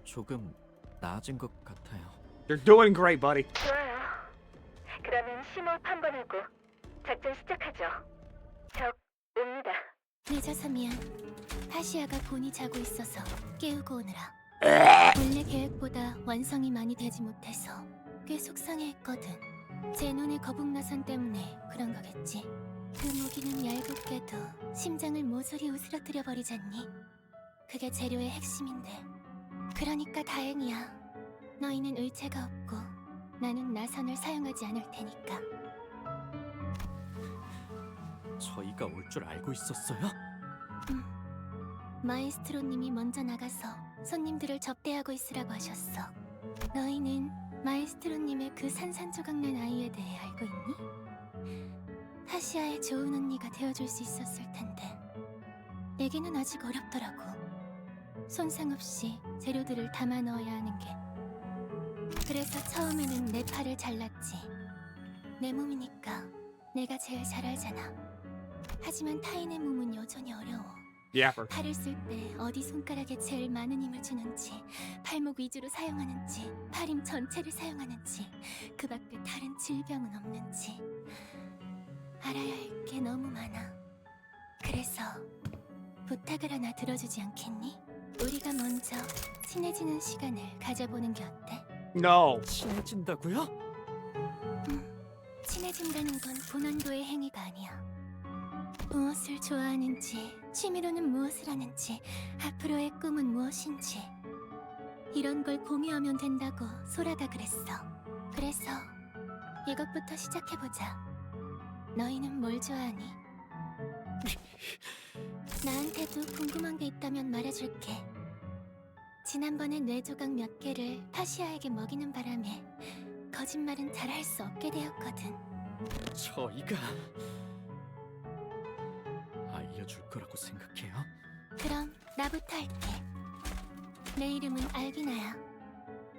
조금 나아진 것 같아요. You're doing great, buddy. 좋아요. 그러면 심호흡 한번 하고 작전 시작하죠. 적 옵니다. 늦어서 미안. 파시아가 곤히 자고 있어서 깨우고 오느라. 원래 계획보다 완성이 많이 되지 못해서 꽤 속상해했거든. 제 눈에 거북나선 때문에 그런 거겠지. 그 무기는 얄궂게도 심장을 모조리 으스러뜨려 버리잖니. 그게 재료의 핵심인데. 그러니까 다행이야. 너희는 의체가 없고 나는 나선을 사용하지 않을 테니까. 저희가 올 줄 알고 있었어요? 마에스트로님이 먼저 나가서 손님들을 접대하고 있으라고 하셨어. 너희는 마에스트로님의 그 산산조각난 아이에 대해 알고 있니? 파시아의 좋은 언니가 되어줄 수 있었을 텐데 내게는 아직 어렵더라고. 손상 없이 재료들을 담아 넣어야 하는 게. 그래서 처음에는 내 팔을 잘랐지. 내 몸이니까 내가 제일 잘 알잖아. 하지만 타인의 몸은 여전히 어려워. 팔을 쓸 때 어디 손가락에 제일 많은 힘을 주는지, 팔목 위주로 사용하는지, 팔힘 전체를 사용하는지, 그 밖에 다른 질병은 없는지 알아야 할 게 너무 많아. 그래서 부탁을 하나 들어주지 않겠니? 우리가 먼저 친해지는 시간을 가져보는 게 어때? No. 친해진다고요? 친해진다는 건 고난도의 행위가 아니야. 무엇을 좋아하는지, 취미로는 무엇을 하는지, 앞으로의 꿈은 무엇인지 이런 걸 공유하면 된다고 소라가 그랬어. 그래서 이것부터 시작해보자. 너희는 뭘 좋아하니? 나한테도 궁금한 게 있다면 말해줄게. 지난번에 뇌조각 몇 개를 파시아에게 먹이는 바람에 거짓말은 잘 할 수 없게 되었거든. 저희가 알려줄 거라고 생각해요? 그럼 나부터 할게. 내 이름은 알비나야.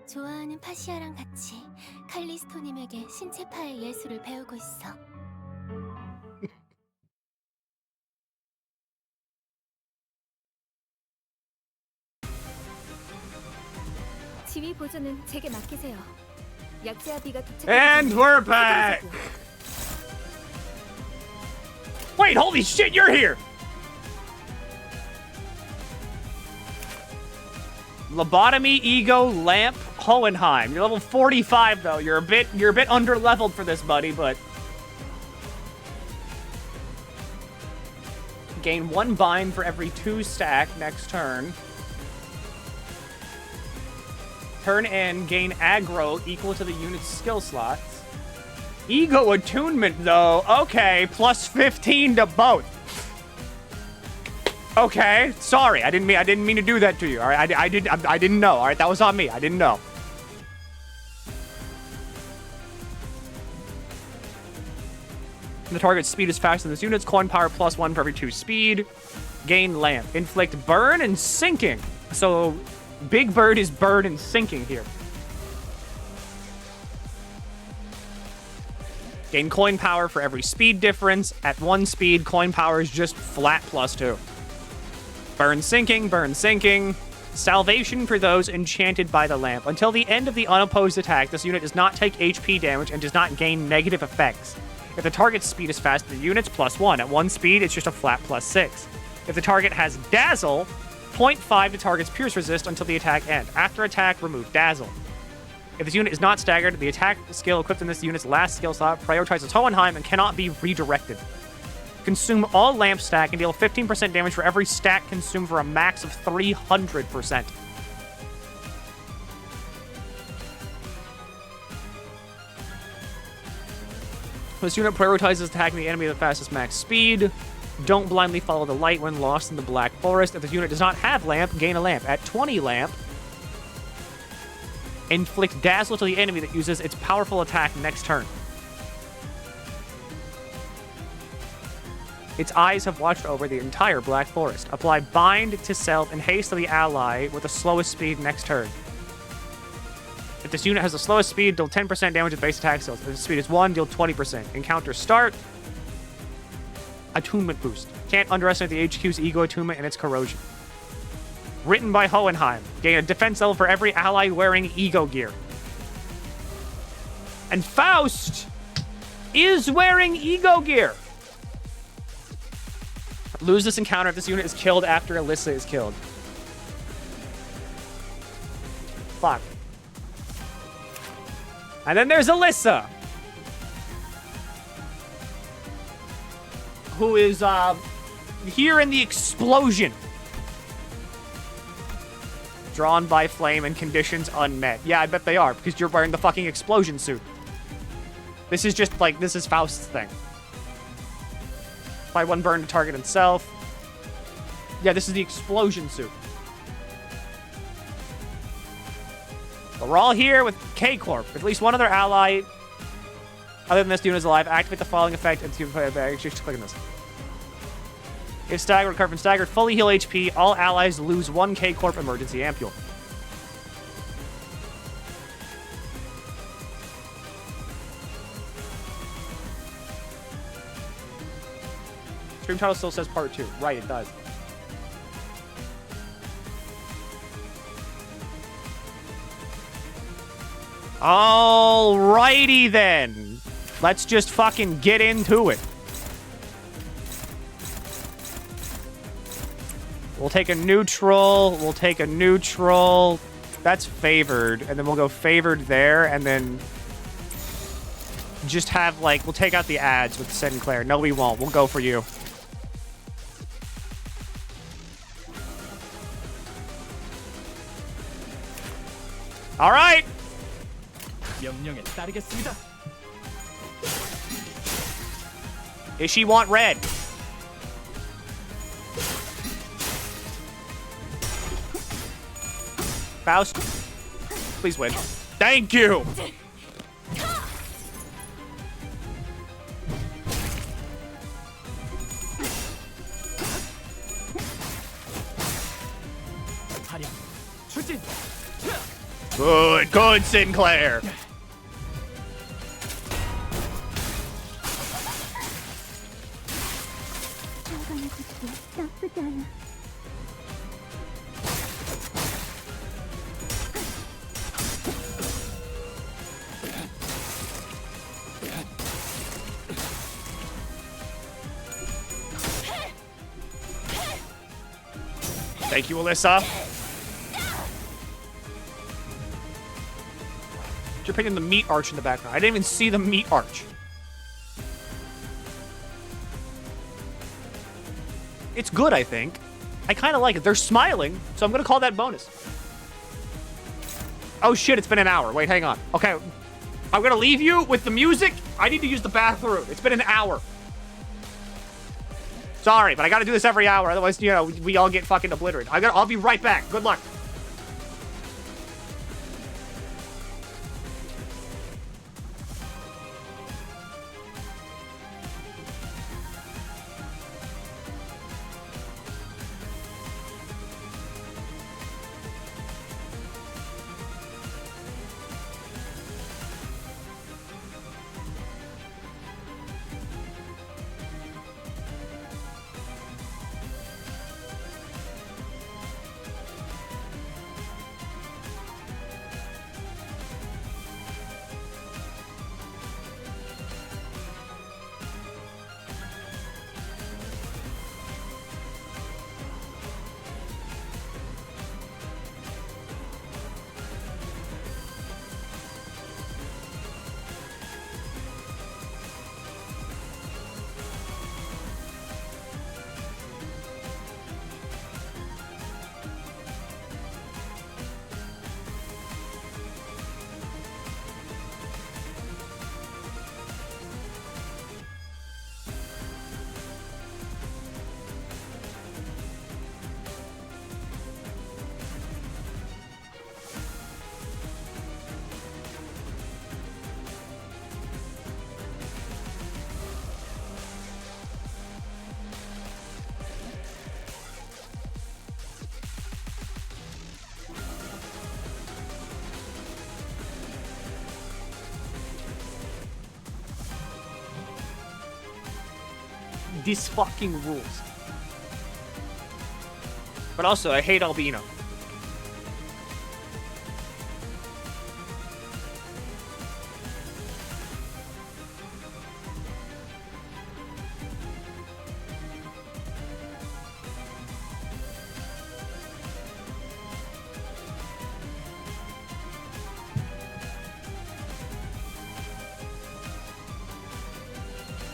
좋아하는 파시아랑 같이 칼리스토님에게 신체파의 예술을 배우고 있어. 지휘 보조는 제게 맡기세요. 약제와 비가 도착. And we're back. Wait, holy shit, you're here. Lobotomy, Ego, Lamp, Hohenheim. You're level 45 though. You're a bit under-leveled for this, buddy, but gain 1 bind for every 2 stack next turn. Turn end, gain aggro equal to the unit's skill slots. Ego attunement though. Okay, plus 15 to both. Okay, sorry. I didn't mean to do that to you. All right, I didn't know. All right, that was on me. I didn't know. The target's speed is faster than this unit's. Coin power plus 1 for every 2 speed. Gain lamp. Inflict burn and sinking. So Big Bird is burn and sinking here. Gain coin power for every speed difference. At 1 speed, coin power is just flat plus 2. Burn sinking, burn sinking. Salvation for those enchanted by the lamp. Until the end of the unopposed attack, this unit does not take HP damage and does not gain negative effects. If the target's speed is faster than the unit's, plus 1. At 1 speed, it's just a flat plus 6. If the target has Dazzle, 0.5 to target's Pierce resist until the attack end. After attack, remove Dazzle. If this unit is not staggered, the attack skill equipped in this unit's last skill slot prioritizes Hohenheim and cannot be redirected. Consume all lamp stack and deal 15% damage for every stack consumed for a max of 300%. This unit prioritizes attacking the enemy at the fastest max speed. Don't blindly follow the light when lost in the Black Forest. If this unit does not have lamp, gain a lamp. At 20 lamp, inflict dazzle to the enemy that uses its powerful attack next turn. Its eyes have watched over the entire Black Forest. Apply bind to self and haste to the ally with the slowest speed next turn. If this unit has the slowest speed, deal 10% damage with base attack skills. If the speed is 1, deal 20%. Encounter start. Attunement boost. Can't underestimate the HQ's ego attunement and its corrosion. Written by Hohenheim. Gain a defense level for every ally wearing ego gear. And Faust is wearing ego gear. Lose this encounter if this unit is killed after Alyssa is killed. Fuck. And then there's Alyssa, who is here in the explosion. Drawn by flame and conditions unmet. Yeah, I bet they are, because you're wearing the fucking explosion suit. This is just like, this is Faust's thing. Apply 1 burn to target himself. Yeah, this is the explosion suit. But we're all here with K-Corp. If at least one other ally other than this unit is alive, activate the following effect and just click on this. If staggered, recover from staggered, fully heal HP, all allies lose 1 K-Corp emergency ampule. Stream title still says part 2. Right, it does. Alrighty then. Let's just fucking get into it. We'll take a neutral. We'll take a neutral. That's favored. And then we'll go favored there. And then just have, like, we'll take out the ads with Sinclair. No, we won't. We'll go for you. All right. Does she want red? Faust, please win. Thank you. Good, good, Sinclair. Thank you, Alyssa. You're painting the meat arch in the background. I didn't even see the meat arch. It's good, I think. I kind of like it. They're smiling, so I'm going to call that bonus. Oh, shit, it's been an hour. Wait, hang on. Okay, I'm going to leave you with the music. I need to use the bathroom. It's been an hour. Sorry, but I got to do this every hour. Otherwise, you know, we all get fucking obliterated. I'll be right back. Good luck. This fucking rules. But also, I hate Albino.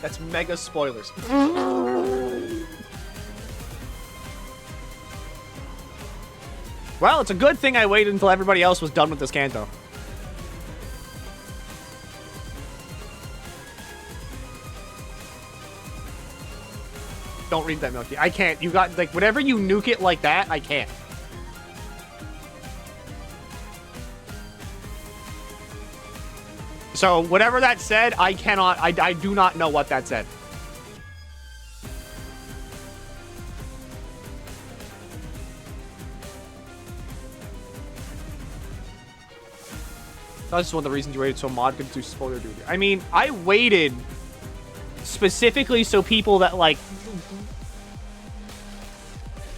That's mega spoilers. Well, it's a good thing I waited until everybody else was done with this Canto. Don't read that, Milky. I can't. You got, like, whenever you nuke it like that, I can't. So, whatever that said, I cannot, I do not know what that said. That's one of the reasons you waited so Mod could do spoiler duty. I mean, I waited specifically so people that, like,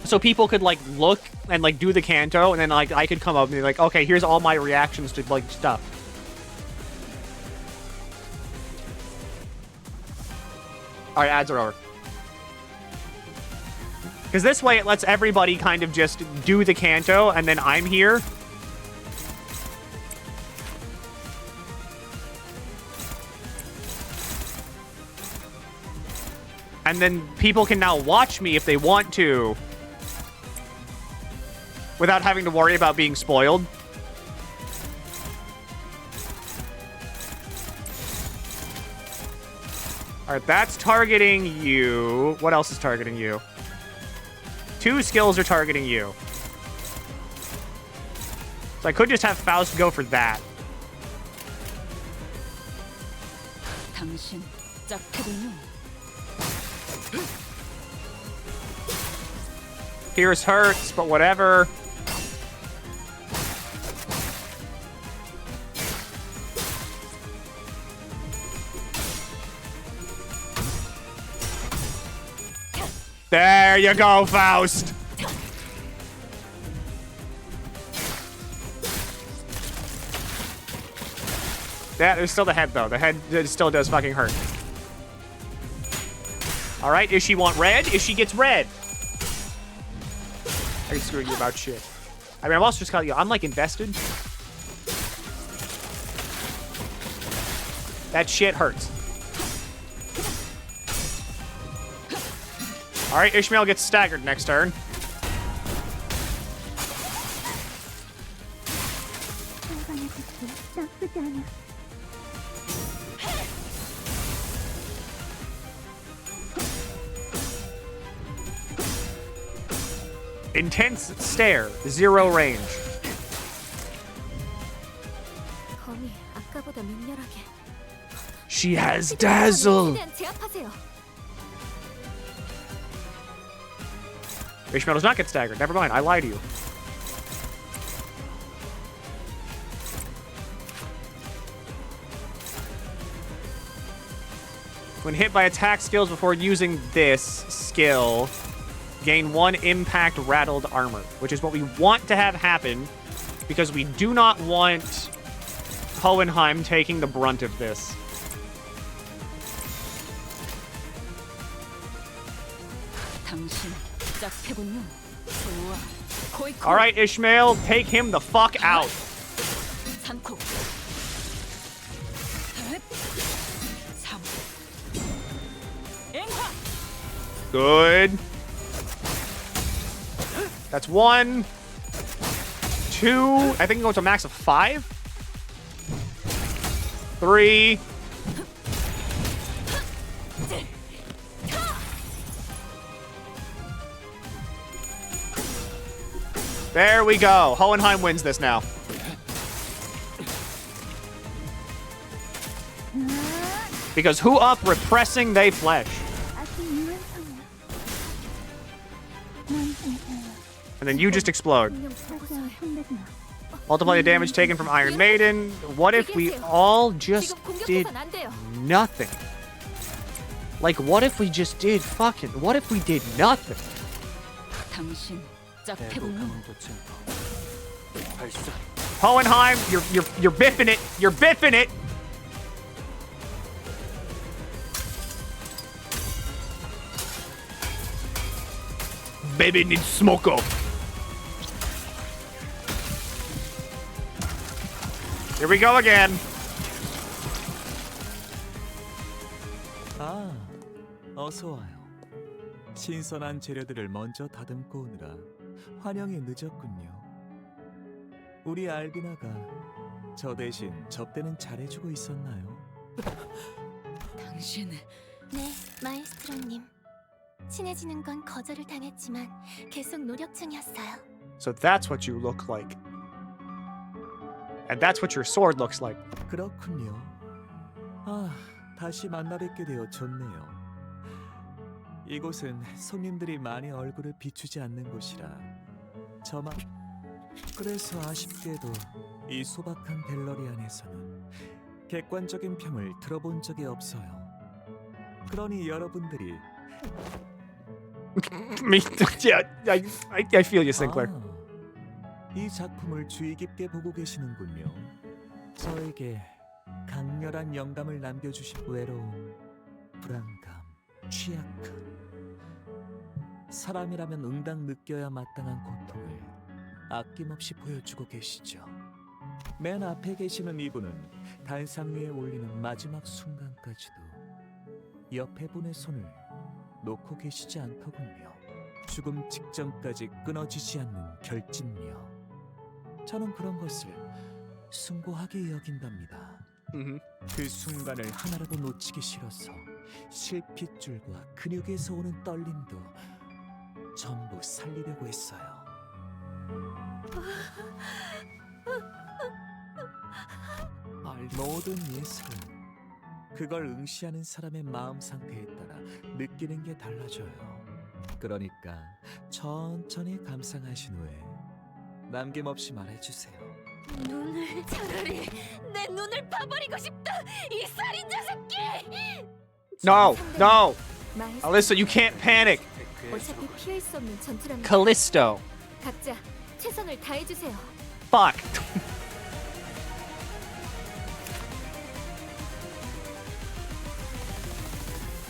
so people could, like, look and, like, do the Canto, and then, like, I could come up and be like, okay, here's all my reactions to, like, stuff. Alright, ads are over. Because this way it lets everybody kind of just do the Canto, and then I'm here. And then people can now watch me if they want to, without having to worry about being spoiled. Alright, that's targeting you. What else is targeting you? 2 skills are targeting you. So I could just have Faust go for that. 당신 짝패군요. Pierce hurts, but whatever. There you go, Faust. Yeah, there's still the head, though. The head still does fucking hurt. All right, Ishi want red? Ishi gets red. I can screw you about shit. I mean, I'm also just kind of, I'm like invested. That shit hurts. All right, Ishmael gets staggered next turn. Intense stare, 0 range. She has dazzle. Ishmael does not get staggered. Never mind, I lied to you. When hit by attack skills before using this skill, gain 1 impact rattled armor, which is what we want to have happen because we do not want Hohenheim taking the brunt of this. All right, Ishmael, take him the fuck out. Good. That's 1, 2. I think it goes to a max of 5. 3. There we go. Hohenheim wins this now. Because who up repressing they flesh? And then you just explode. Multiply the damage taken from Iron Maiden. What if we all just did nothing? Like, what if we just did fucking... What if we did nothing? Hohenheim, you're biffing it. You're biffing it. Baby needs smoko. Here we go again. 아, 어서 와요. 신선한 재료들을 먼저 다듬고 오느라 환영이 늦었군요. 우리 알비나가 저 대신 접대는 잘해주고 있었나요? 당신은... 네, 마에스트로님. 친해지는 건 거절을 당했지만 계속 노력 중이었어요. So that's what you look like. And that's what your sword looks like. 그렇군요. 아, 다시 만나뵙게 되어 좋네요. 이곳은 손님들이 많이 얼굴을 비추지 않는 곳이라 저만... 그래서 아쉽게도 이 소박한 갤러리 안에서는 객관적인 평을 들어본 적이 없어요. 그러니 여러분들이... Yeah, I feel you, Sinclair. 이 작품을 주의 깊게 보고 계시는군요. 저에게 강렬한 영감을 남겨주신 외로움, 불안감, 취약함. 사람이라면 응당 느껴야 마땅한 고통을 아낌없이 보여주고 계시죠. 맨 앞에 계시는 이분은 단상 위에 올리는 마지막 순간까지도 옆에 분의 손을 놓고 계시지 않더군요. 죽음 직전까지 끊어지지 않는 결집력. 저는 그런 것을 숭고하게 여긴답니다. 그 순간을 하나라도 놓치기 싫어서 실핏줄과 근육에서 오는 떨림도 전부 살리려고 했어요. 모든 예술은 그걸 응시하는 사람의 마음 상태에 따라 느끼는 게 달라져요. 그러니까 천천히 감상하신 후에 남김없이 말해주세요. 눈을 차라리 내 눈을 파버리고 싶다. 이 살인자 새끼! No, no. Alyssa, you can't panic. 어차피 피할 수 없는 전투랍니다. Callisto. 각자 최선을 다해 주세요. Fuck.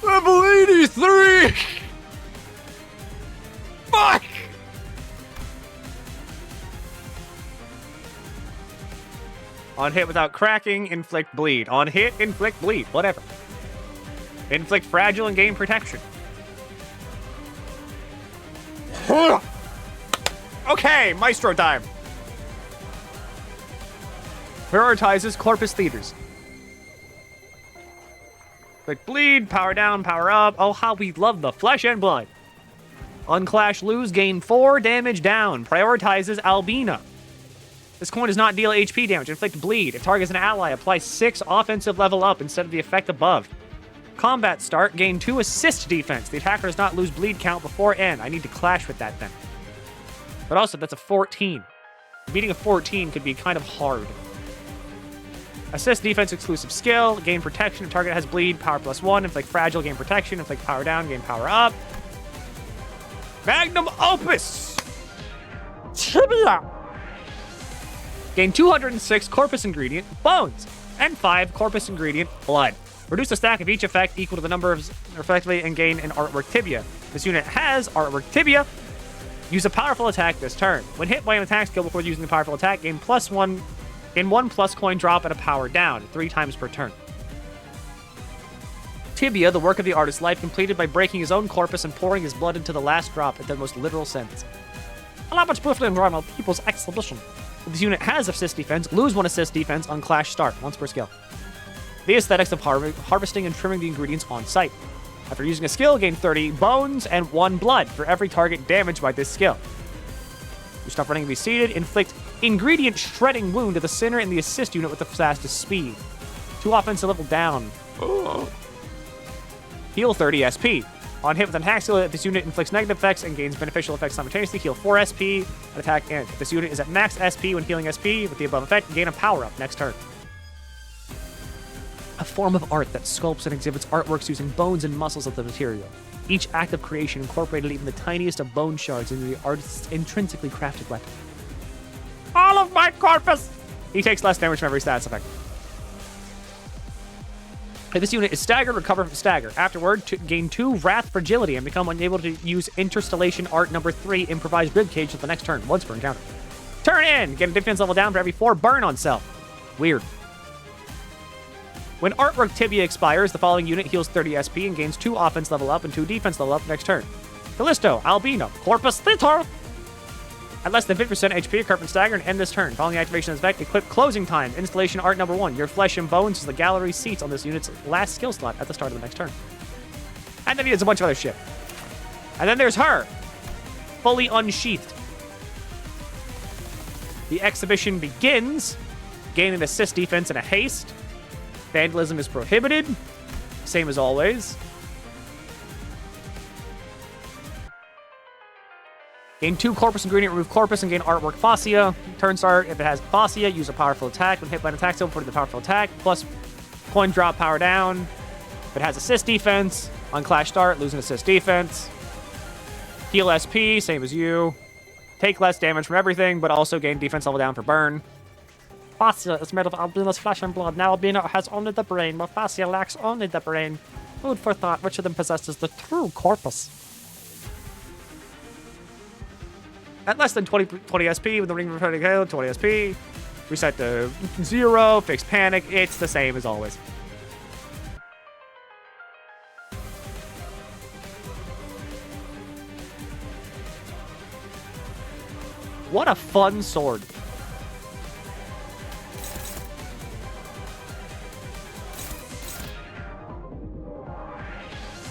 Level 83! Fuck! On hit without cracking, inflict bleed. On hit, inflict bleed. Whatever. Inflict fragile and gain protection. Okay, Maestro time. Prioritizes Corpus Theaters. Inflict bleed, power down, power up. Oh, how we love the flesh and blood. Unclash, lose, gain 4 damage down. Prioritizes Albina. This coin does not deal HP damage. Inflict bleed. It targets an ally. Apply 6 offensive level up instead of the effect above. Combat start. Gain 2 assist defense. The attacker does not lose bleed count before end. I need to clash with that then. But also, that's a 14. Beating a 14 could be kind of hard. Assist defense exclusive skill. Gain protection. If target has bleed. Power +1. Inflict fragile. Gain protection. Inflict power down. Gain power up. Magnum Opus! Tibia! Gain 206 Corpus Ingredient Bones and 5 Corpus Ingredient Blood. Reduce the stack of each effect equal to the number of effectively and gain an Artwork Tibia. This unit has Artwork Tibia. Use a powerful attack this turn. When hit by an attack skill before using the powerful attack, gain +1 coin drop and a power down 3 times per turn. Tibia, the work of the artist's life, completed by breaking his own corpus and pouring his blood into the last drop in the most literal sense. Allow much briefly enjoy my people's exhibition. This unit has assist defense. Lose 1 assist defense on clash start, once per skill. The aesthetics of harvesting and trimming the ingredients on site. After using a skill, gain 30 bones and 1 blood for every target damaged by this skill. You stop running and be seated. Inflict ingredient shredding wound to the center in the assist unit with the fastest speed. 2 offensive level down. Heal 30 SP. On hit with an attack skill, if this unit inflicts negative effects and gains beneficial effects simultaneously, heal 4 SP at attack end. If this unit is at max SP when healing SP with the above effect, gain a power-up next turn. A form of art that sculpts and exhibits artworks using bones and muscles of the material. Each act of creation incorporated even the tiniest of bone shards into the artist's intrinsically crafted weapon. All of my corpus! He takes less damage from every stats effect. If this unit is staggered, recover from stagger. Afterward, gain 2 Wrath Fragility and become unable to use Interstellation Art number 3 Improvised Ribcage until the next turn, once per encounter. Turn in! Get a defense level down for every 4 burn on self. Weird. When Artwork Tibia expires, the following unit heals 30 SP and gains 2 offense level up and 2 defense level up next turn. Callisto, Albino, Corpus Theater! At less than 50% HP, occur from stagger and end this turn. Following the activation of this effect, equip Closing Time, Installation Art number 1. Your flesh and bones is the gallery seats on this unit's last skill slot at the start of the next turn. And then he has a bunch of other shit. And then there's her, fully unsheathed. The exhibition begins. Gain an assist defense and a haste. Vandalism is prohibited. Same as always. Gain 2 Corpus Ingredient, remove Corpus, and gain Artwork Fascia. Turn start, if it has Fascia, use a powerful attack. When hit by an attack skill, before the powerful attack, plus coin drop, power down. If it has assist defense, on clash start, lose an assist defense. Heal SP, same as you. Take less damage from everything, but also gain defense level down for burn. Fascia is made of Albino's flesh and blood. Now Albino has only the brain, but Fascia lacks only the brain. Food for thought, which of them possesses the true corpus? At less than 20 SP, with the ring returning KO, 20 SP. Reset to 0, fix panic. It's the same as always. What a fun sword.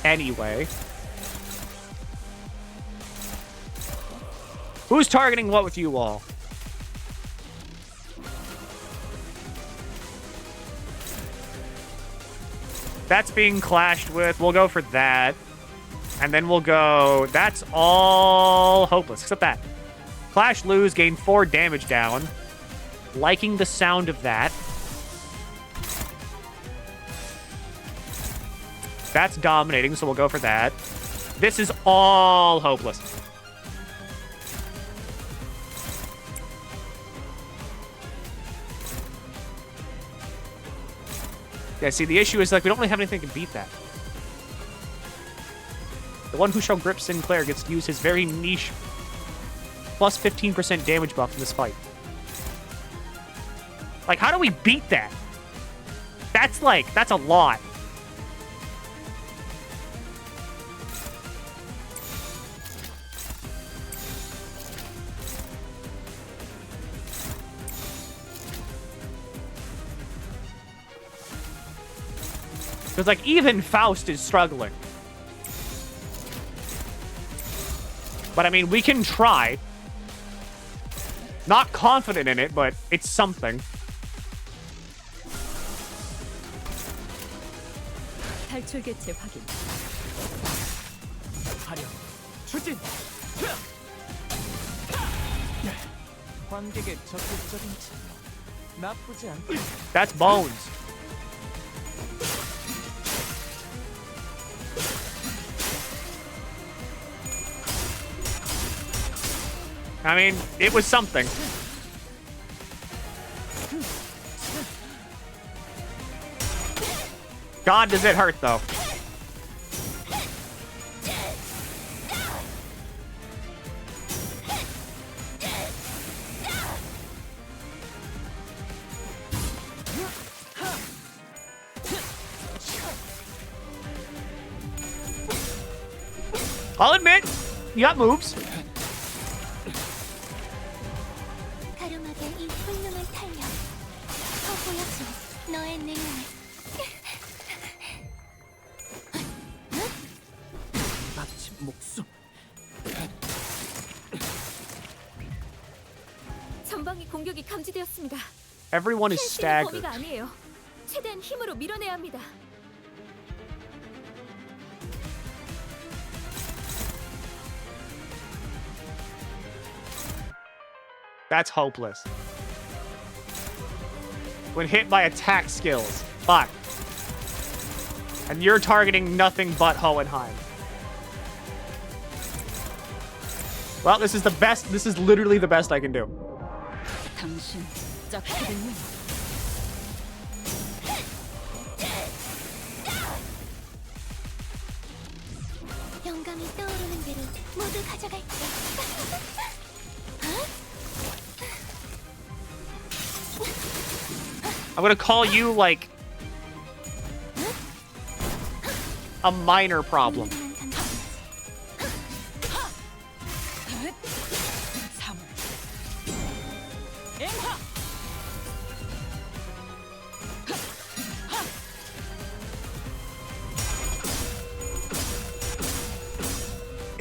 Anyway. Who's targeting what with you all? That's being clashed with. We'll go for that. And then we'll go... That's all hopeless, except that. Clash, lose, gain 4 damage down. Liking the sound of that. That's dominating, so we'll go for that. This is all hopeless. Yeah, see, the issue is, like, we don't really have anything to beat that. The one who shall grip Sinclair gets to use his very niche plus 15% damage buff in this fight. Like, how do we beat that? That's a lot. Because, like, even Faust is struggling. But, I mean, we can try. Not confident in it, but it's something. 탈출 개체 확인. 화력 추진. 관객의 적극적인 참여. 나쁘지 않다. That's Bones. I mean, it was something. God, does it hurt, though. I'll admit, you got moves. 전방의 공격이 감지되었습니다. Everyone is staggered. 범위가 아니에요. 최대한 힘으로 밀어내야 합니다. That's hopeless. When hit by attack skills. Fuck. And you're targeting nothing but Hohenheim. Well, this is the best. This is literally the best I can do. 당신 짝꿍이네. 영감이 떠오르는 대로 모두 가져갈게. I'm gonna call you, like, a minor problem.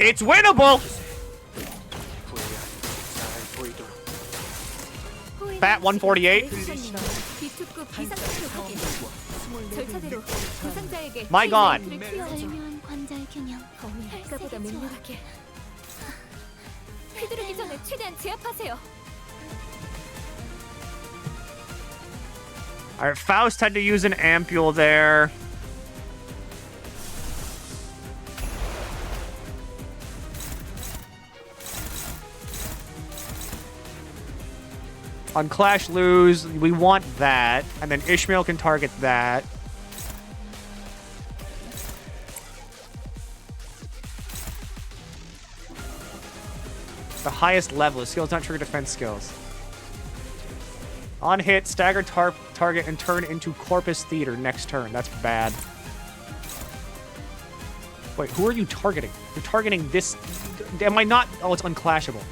It's winnable! Bat 148. My God. Alright, Faust had to use an ampule there. On Clash Lose, we want that, and then Ishmael can target that. The highest level. Skills not trigger defense skills. On hit, stagger target and turn into Corpus Theater next turn. That's bad. Wait, who are you targeting? You're targeting this... Am I not... Oh, it's unclashable.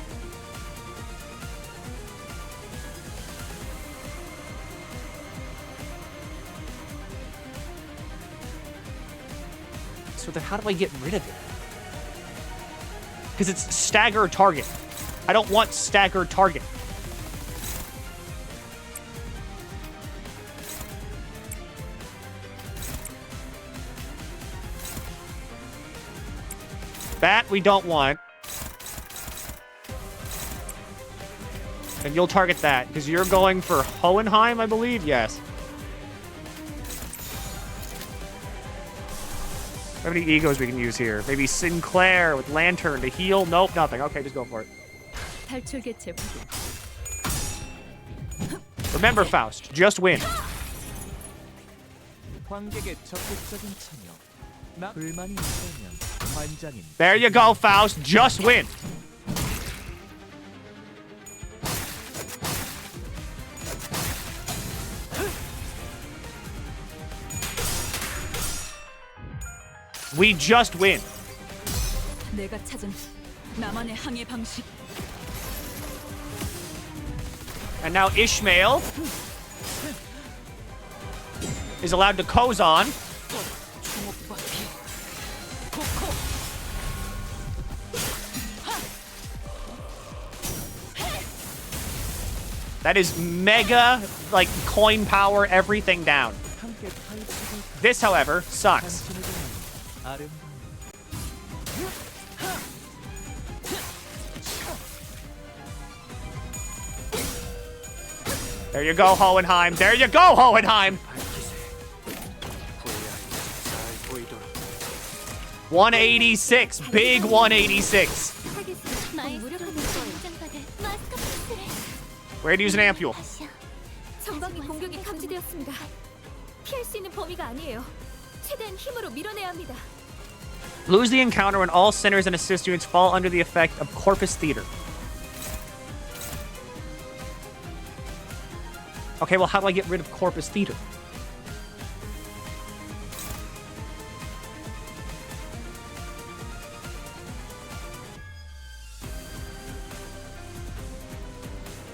So then how do I get rid of it? Because it's stagger target. I don't want stagger target. That we don't want. And you'll target that, because you're going for Hohenheim, I believe? Yes. How many egos we can use here? Maybe Sinclair with Lantern to heal? Nope, nothing. Okay, just go for it. Remember, Faust, just win. There you go, Faust. Just win. We just win. 내가 찾은 나만의 항해 방식. And now Ishmael is allowed to Kozon. That is mega, like, coin power, everything down. This, however, sucks. There you go, Hohenheim. There you go, Hohenheim. 186. Big 186. We're gonna use an ampule. 전방위 공격이 감지되었습니다. 피할 수 있는 범위가 아니에요. 최대한 힘으로 밀어내야 합니다. Lose the encounter when all sinners and assist units fall under the effect of Corpus Theater. Okay, well, how do I get rid of Corpus Theater?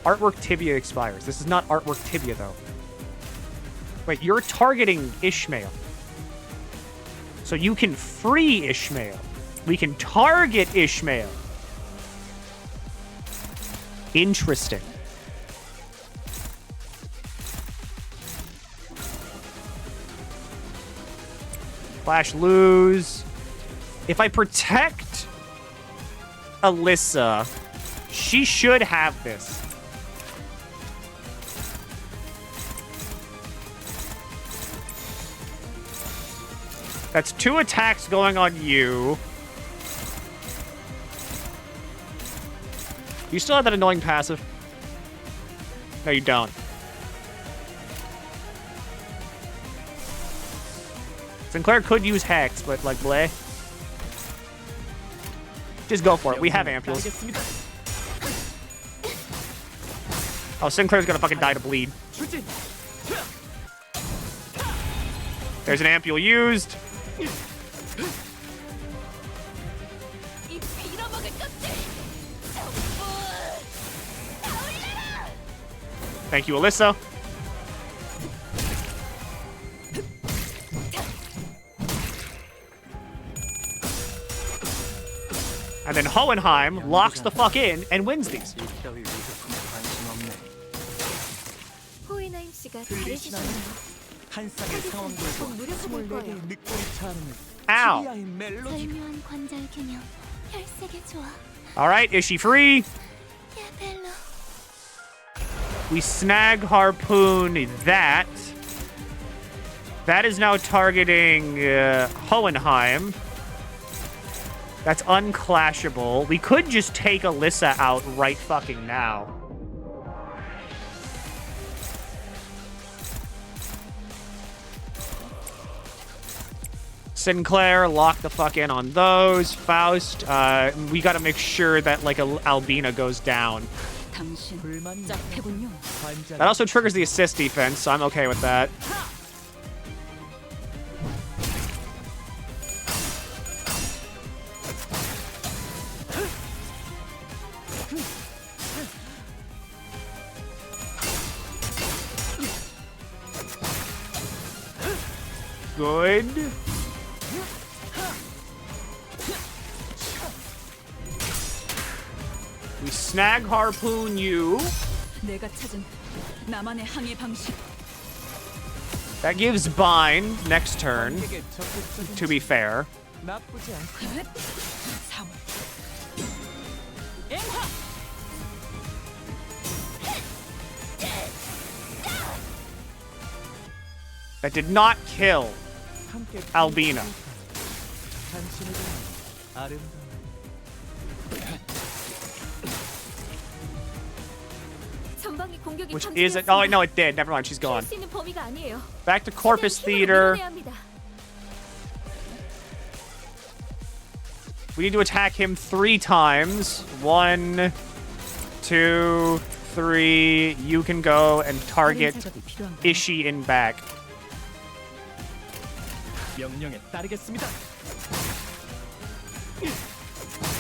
Artwork Tibia expires. This is not Artwork Tibia, though. Wait, you're targeting Ishmael. So you can free Ishmael. We can target Ishmael. Interesting. Flash lose. If I protect Alyssa, she should have this. That's 2 attacks going on you. You still have that annoying passive? No, you don't. Sinclair could use Hex, but like, bleh. Just go for it. We have ampules. Oh, Sinclair's gonna fucking die to bleed. There's an ampule used. Thank you, Alyssa. And then Hohenheim locks the fuck in and wins these. 호이나임 씨가 잘해주셨네요. Ow. 절묘한 관절 균형, 혈색의 조화. All right, is she free? 벨로. We snag harpoon that. That is now targeting Hohenheim. That's unclashable. We could just take Alyssa out right fucking now. Sinclair, lock the fuck in on those. Faust, we gotta make sure that, like, Albina goes down. That also triggers the assist defense, so I'm okay with that. Good. We snag harpoon you. 내가 찾은 나만의 항해 방식. That gives bind next turn, to be fair. That did not kill Albina. Which is it? Oh, no, it did. Never mind, she's gone. Back to Corpus Theater. We need to attack him 3 times. 1, 2, 3. You can go and target Ishii in back.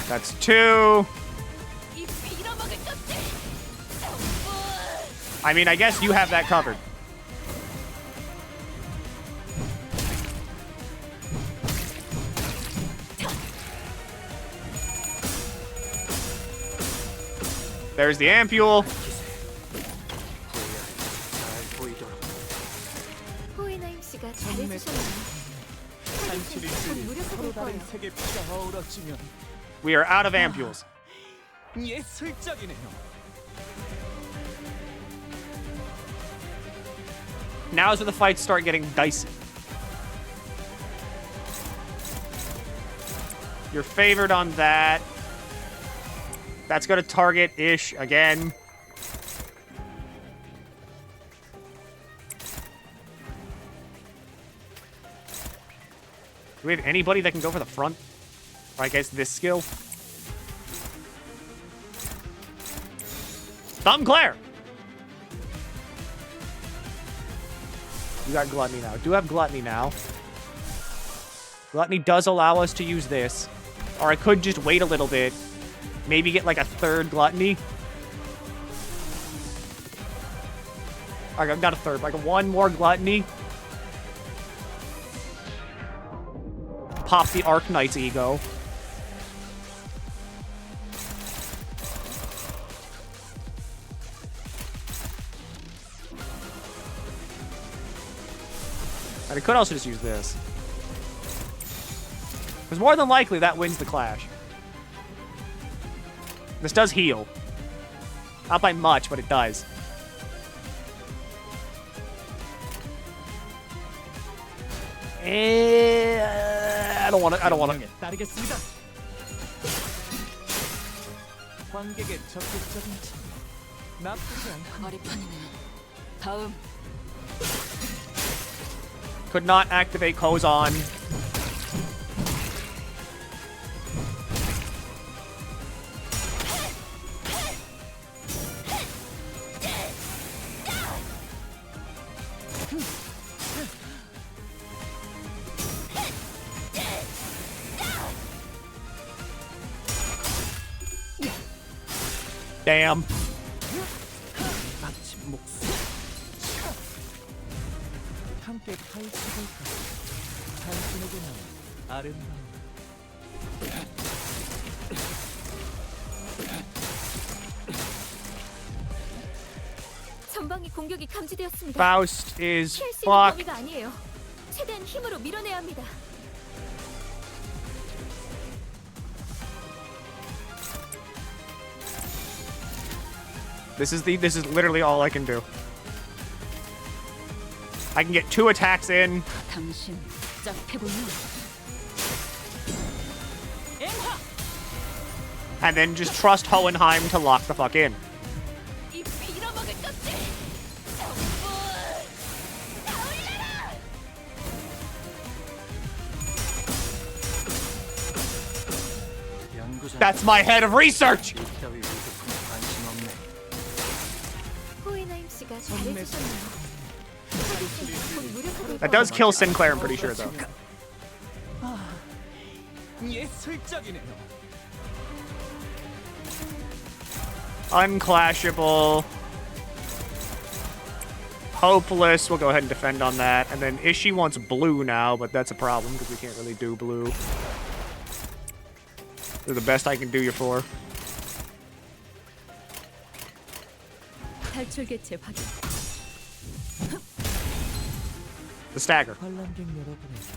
That's 2. I mean, I guess you have that covered. There's the ampule. 호에나임 씨가 잘해주셨네요. 노력해볼 거예요. We are out of ampules. Now's where the fights start getting dicey. You're favored on that. That's going to target-ish again. Do we have anybody that can go for the front? Or I guess this skill? Thumb Claire! You got Gluttony now. Do have Gluttony now. Gluttony does allow us to use this. Or I could just wait a little bit. Maybe get like a 3rd Gluttony. Alright, not a 3rd, like 1 more Gluttony. Pop the Arc Knight's ego. And I could also just use this. Because more than likely, that wins the clash. This does heal. Not by much, but it does. I don't want to. Could not activate Kozon. Damn. 전방의 공격이 감지되었습니다. Faust is 피할 수 있는 fucked. 범위가 아니에요. 최대한 힘으로 밀어내야 합니다. This is literally all I can do. I can get 2 attacks in. 당신 짝패군요. And then just trust Hohenheim to lock the fuck in. 이 빌어먹을 것들! That's my head of research! 호에나임 씨가 잘해주셨네요. That does kill Sinclair, I'm pretty sure, though. Unclashable. Hopeless. We'll go ahead and defend on that. And then Ishii wants blue now, but that's a problem because we can't really do blue. They're the best I can do you for. 탈출 개체 확인. The stagger. 관람객 여러분에게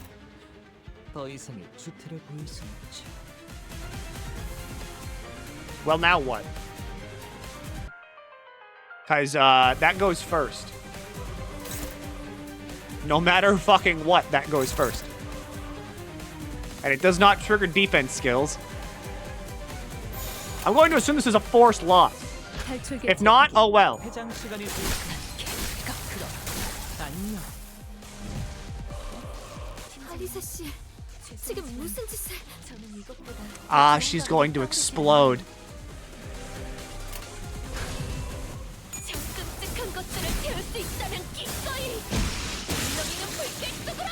더 이상의 주태를 보일 수 없지. Well, now what? Because that goes first. No matter fucking what, that goes first. And it does not trigger defense skills. I'm going to assume this is a forced loss. If not, oh well. 회장 시간이 아리사 씨, 지금 무슨 짓을? 저는 이것보다 Ah, she's going to explode. 저 끔찍한 것들을 태울 수 있다면 기꺼이 너희는 불길 속으로!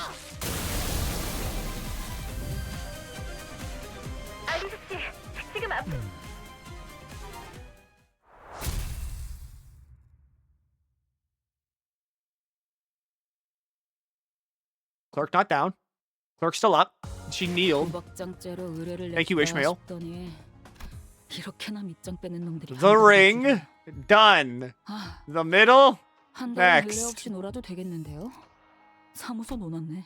Clerk not down. Clerk's still up. She kneeled. 도박장죄로 의뢰를 Thank you, Ishmael. 싶더니 이렇게나 밑장 빼는 놈들이 The ring. Done. The middle. 한 달은 의뢰 Next. 없이 놀아도 되겠는데요? 사무소 놓았네.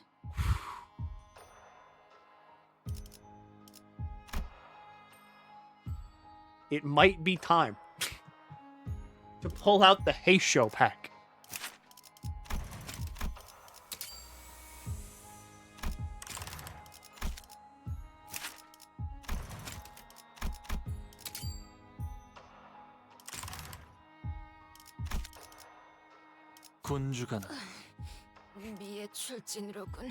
It might be time to pull out the Heisho pack. 군주가나 미의 출진으로군.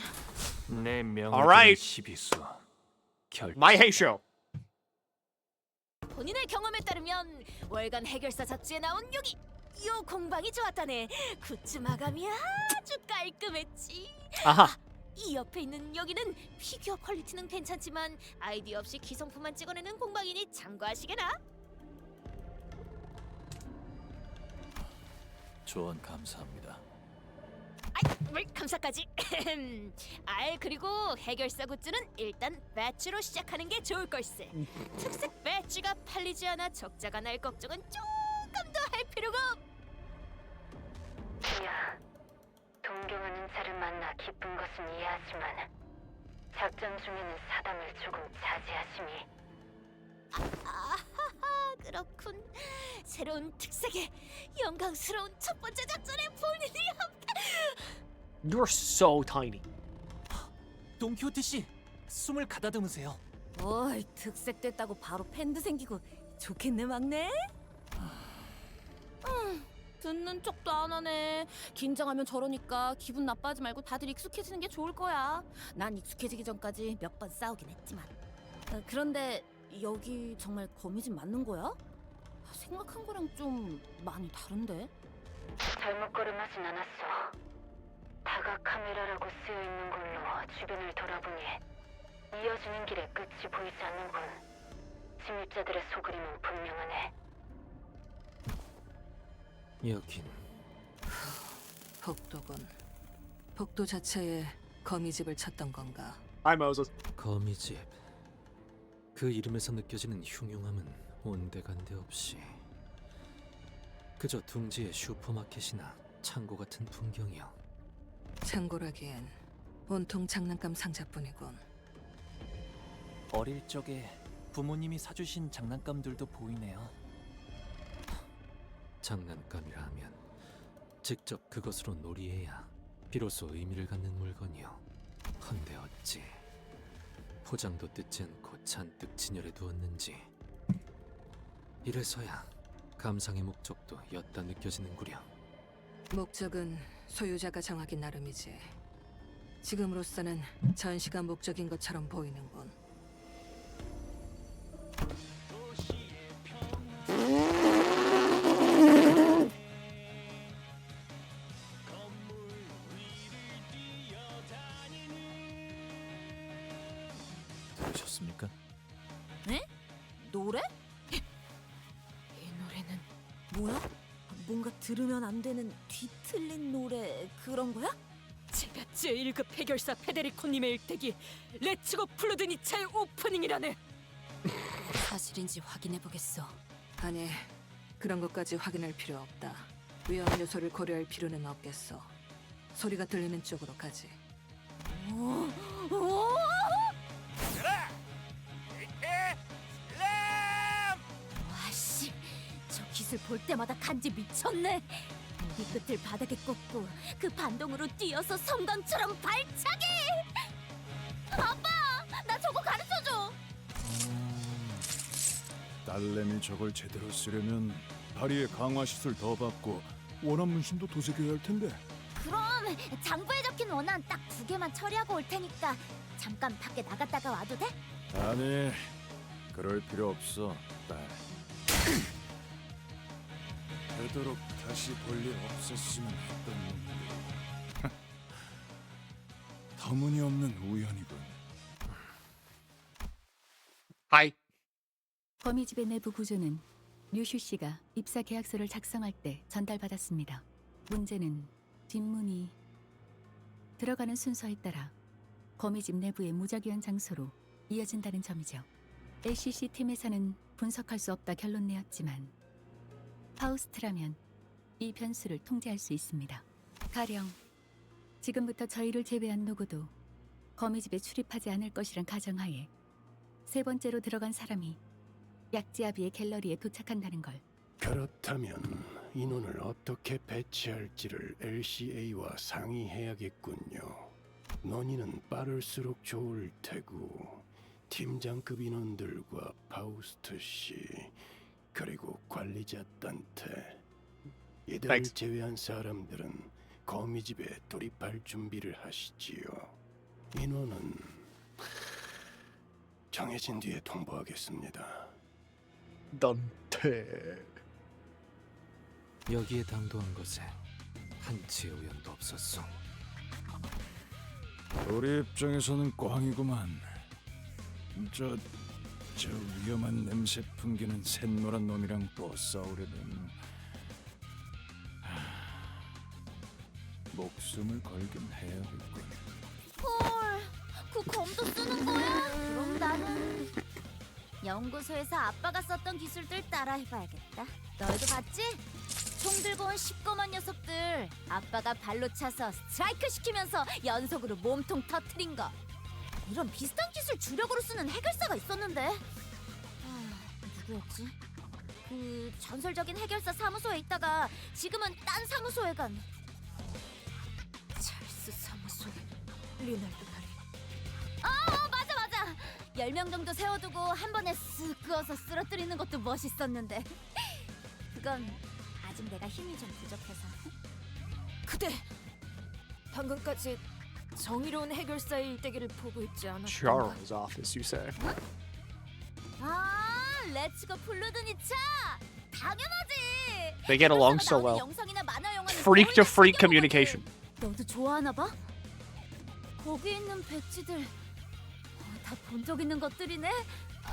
내 명을 Alright. 시비수 결 My Heisho. 본인의 경험에 따르면 월간 해결사 잡지에 나온 여기 요 공방이 좋았다네. 굿즈 마감이 아주 깔끔했지. 아하. 이 옆에 있는 여기는 피규어 퀄리티는 괜찮지만 아이디어 없이 기성품만 찍어내는 공방이니 참고하시게나. 조언 감사합니다. 뭘 감사까지. 그리고 해결사 굿즈는 일단 배지로 시작하는 게 좋을 걸세. 특색 배지가 팔리지 않아 적자가 날 걱정은 조금 더 할 필요가 없. 주야, 동경하는 자를 만나 기쁜 것은 이해하지만 작전 중에는 사담을 조금 자제하심이. 아하하, 그렇군. 새로운 특색에 영광스러운 첫 번째 작전에 본인이 함께. You're so tiny. 돈키호테 씨, 숨을 가다듬으세요. 어이, 특색 됐다고 바로 팬도 생기고 좋겠네 막내. 듣는 척도 안 하네. 긴장하면 저러니까 기분 나빠하지 말고 다들 익숙해지는 게 좋을 거야. 난 익숙해지기 전까지 몇 번 싸우긴 했지만. 그런데 여기 정말 거미집 맞는 거야? 생각한 거랑 좀 많이 다른데? 잘못 걸음하진 않았어. 다가 카메라라고 쓰여 있는 걸로 주변을 돌아보니 이어지는 길에 끝이 보이지 않는군. 침입자들의 소그림은 분명하네. 여긴 복도군. 복도 자체에 거미집을 찾던 건가? Hi, Moses. 거미집. 그 이름에서 느껴지는 흉흉함은 온데간데 없이 그저 둥지의 슈퍼마켓이나 창고 같은 풍경이요. 창고라기엔 온통 장난감 상자뿐이군. 어릴 적에 부모님이 사주신 장난감들도 보이네요. 장난감이라 하면 직접 그것으로 놀이해야 비로소 의미를 갖는 물건이요. 헌데 어찌 포장도 뜯지 않고 잔뜩 진열해 두었는지. 이래서야 감상의 목적도 엿다 느껴지는구려. 목적은 소유자가 정하기 나름이지. 지금으로서는 전시가 목적인 것처럼 보이는군. 들으셨습니까? 네? 노래? 이 노래는 뭐야? 뭔가 들으면 안 되는 뒤틀린 노래 그런 거야? 제가 제1급 해결사 페데리코님의 일대기 레츠고 플루드니차의 오프닝이라네. 사실인지 확인해 보겠어. 아니, 그런 것까지 확인할 필요 없다. 위험 요소를 고려할 필요는 없겠어. 소리가 들리는 쪽으로 가지. 와씨, 저 기술 볼 때마다 간지 미쳤네. 이 끝을 바닥에 꽂고 그 반동으로 뛰어서 섬광처럼 발차기. 아빠, 나 저거 가르쳐줘. 딸내미 저걸 제대로 쓰려면 다리에 강화 시술 더 받고 원한 문신도 도색해야 할 텐데. 그럼 장부에 적힌 원안 딱 2개만 처리하고 올 테니까 잠깐 밖에 나갔다가 와도 돼? 아니, 그럴 필요 없어, 딸. 되도록 다시 볼 일 없었으면 했던 놈들. 터무니없는 우연이군. 하이. 거미집의 내부 구조는 류슈 씨가 입사 계약서를 작성할 때 전달받았습니다. 문제는 뒷문이 들어가는 순서에 따라 거미집 내부의 무작위한 장소로 이어진다는 점이죠. LCC 팀에서는 분석할 수 없다 결론 내었지만 파우스트라면 이 변수를 통제할 수 있습니다. 가령 지금부터 저희를 제외한 누구도 거미집에 출입하지 않을 것이란 가정하에 세 번째로 들어간 사람이 약지아비의 갤러리에 도착한다는 걸. 그렇다면 인원을 어떻게 배치할지를 LCA와 상의해야겠군요. 논의는 빠를수록 좋을 테고 팀장급 인원들과 파우스트 씨 그리고 관리자 단테 이들을 제외한 사람들은 거미집에 돌입할 준비를 하시지요. 인원은 정해진 뒤에 통보하겠습니다. 단테. 여기에 당도한 것에 한치의 우연도 없었어. 우리 입장에서는 꽝이구만. 저 위험한 냄새 풍기는 샛노란 놈이랑 또 싸우려면 목숨을 걸긴 해야겠군. 헐, 그 검도 쓰는 거야? 그럼 나는 연구소에서 아빠가 썼던 기술들 따라해봐야겠다. 너희도 봤지? 총 들고 온 시꺼먼 녀석들 아빠가 발로 차서 스트라이크 시키면서 연속으로 몸통 터트린 거. 이런 비슷한 기술 주력으로 쓰는 해결사가 있었는데 누구였지? 그 전설적인 해결사 사무소에 있다가 지금은 딴 사무소에 간 찰스 사무소에 리날드 나리. 맞아 10명 정도 세워두고 한 번에 쓱 그어서 쓰러뜨리는 것도 멋있었는데 그건 아직 내가 힘이 좀 부족해서. 그대 방금까지 정의로운 해결사의 일대기를 보고 있지 않았던가? Charles' office, you say? 렛츠고 블루드니차! 당연하지! They get along so well. Freak to freak communication. 너도 좋아하나 봐? 거기 있는 배지들 다 본 적 있는 것들이네?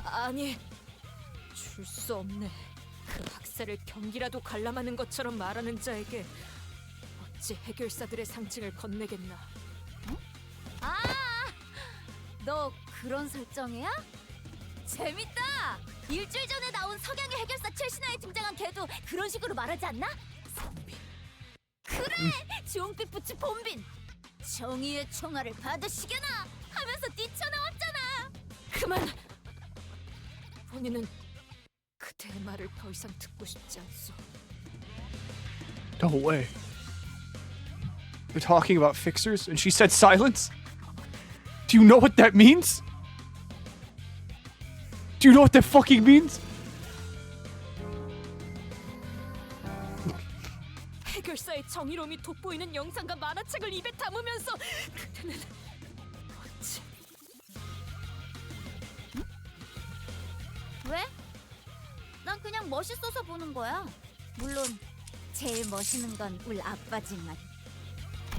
아니, 줄 수 없네. 그 학살을 경기라도 관람하는 것처럼 말하는 자에게 어찌 해결사들의 상징을 건네겠나? 너 그런 설정이야? 재밌다! 일주일 전에 나온 석양의 해결사 첼시나에 등장한 걔도 그런 식으로 말하지 않나? 봄빈. 그래! 주홍빛 부츠 봄빈! 정의의 총알을 받으시게나! 하면서 뛰쳐나왔잖아! 그만! 본인은 그대의 말을 더 이상 듣고 싶지 않소. No way. They're talking about fixers and she said silence? Do you know what that means? Do you know what that fucking means? 해결사의 정의로움이 돋보이는 영상과 만화책을 입에 담으면서 그대는 어찌... 왜? 난 그냥 멋있어서 보는 거야. 물론 제일 멋있는 건 우리 아빠지만.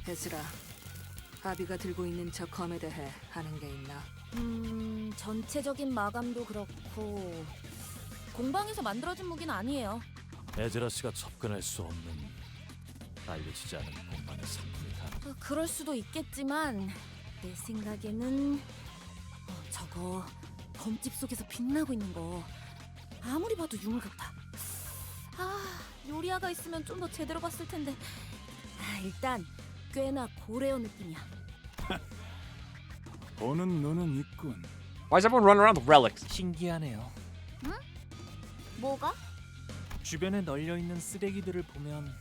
에스라, 아비가 들고 있는 저 검에 대해 아는 게 있나? 전체적인 마감도 그렇고 공방에서 만들어진 무기는 아니에요. 에즈라 씨가 접근할 수 없는 알려지지 않은 공간의 상품이다. 그럴 수도 있겠지만 내 생각에는 저거 검집 속에서 빛나고 있는 거 아무리 봐도 유물 같아. 요리아가 있으면 좀 더 제대로 봤을 텐데. 일단 꽤나 고레어 느낌이야. 보는 눈은 있군. Why is everyone running around with relics? 신기하네요. 응? 뭐가? 주변에 널려 있는 쓰레기들을 보면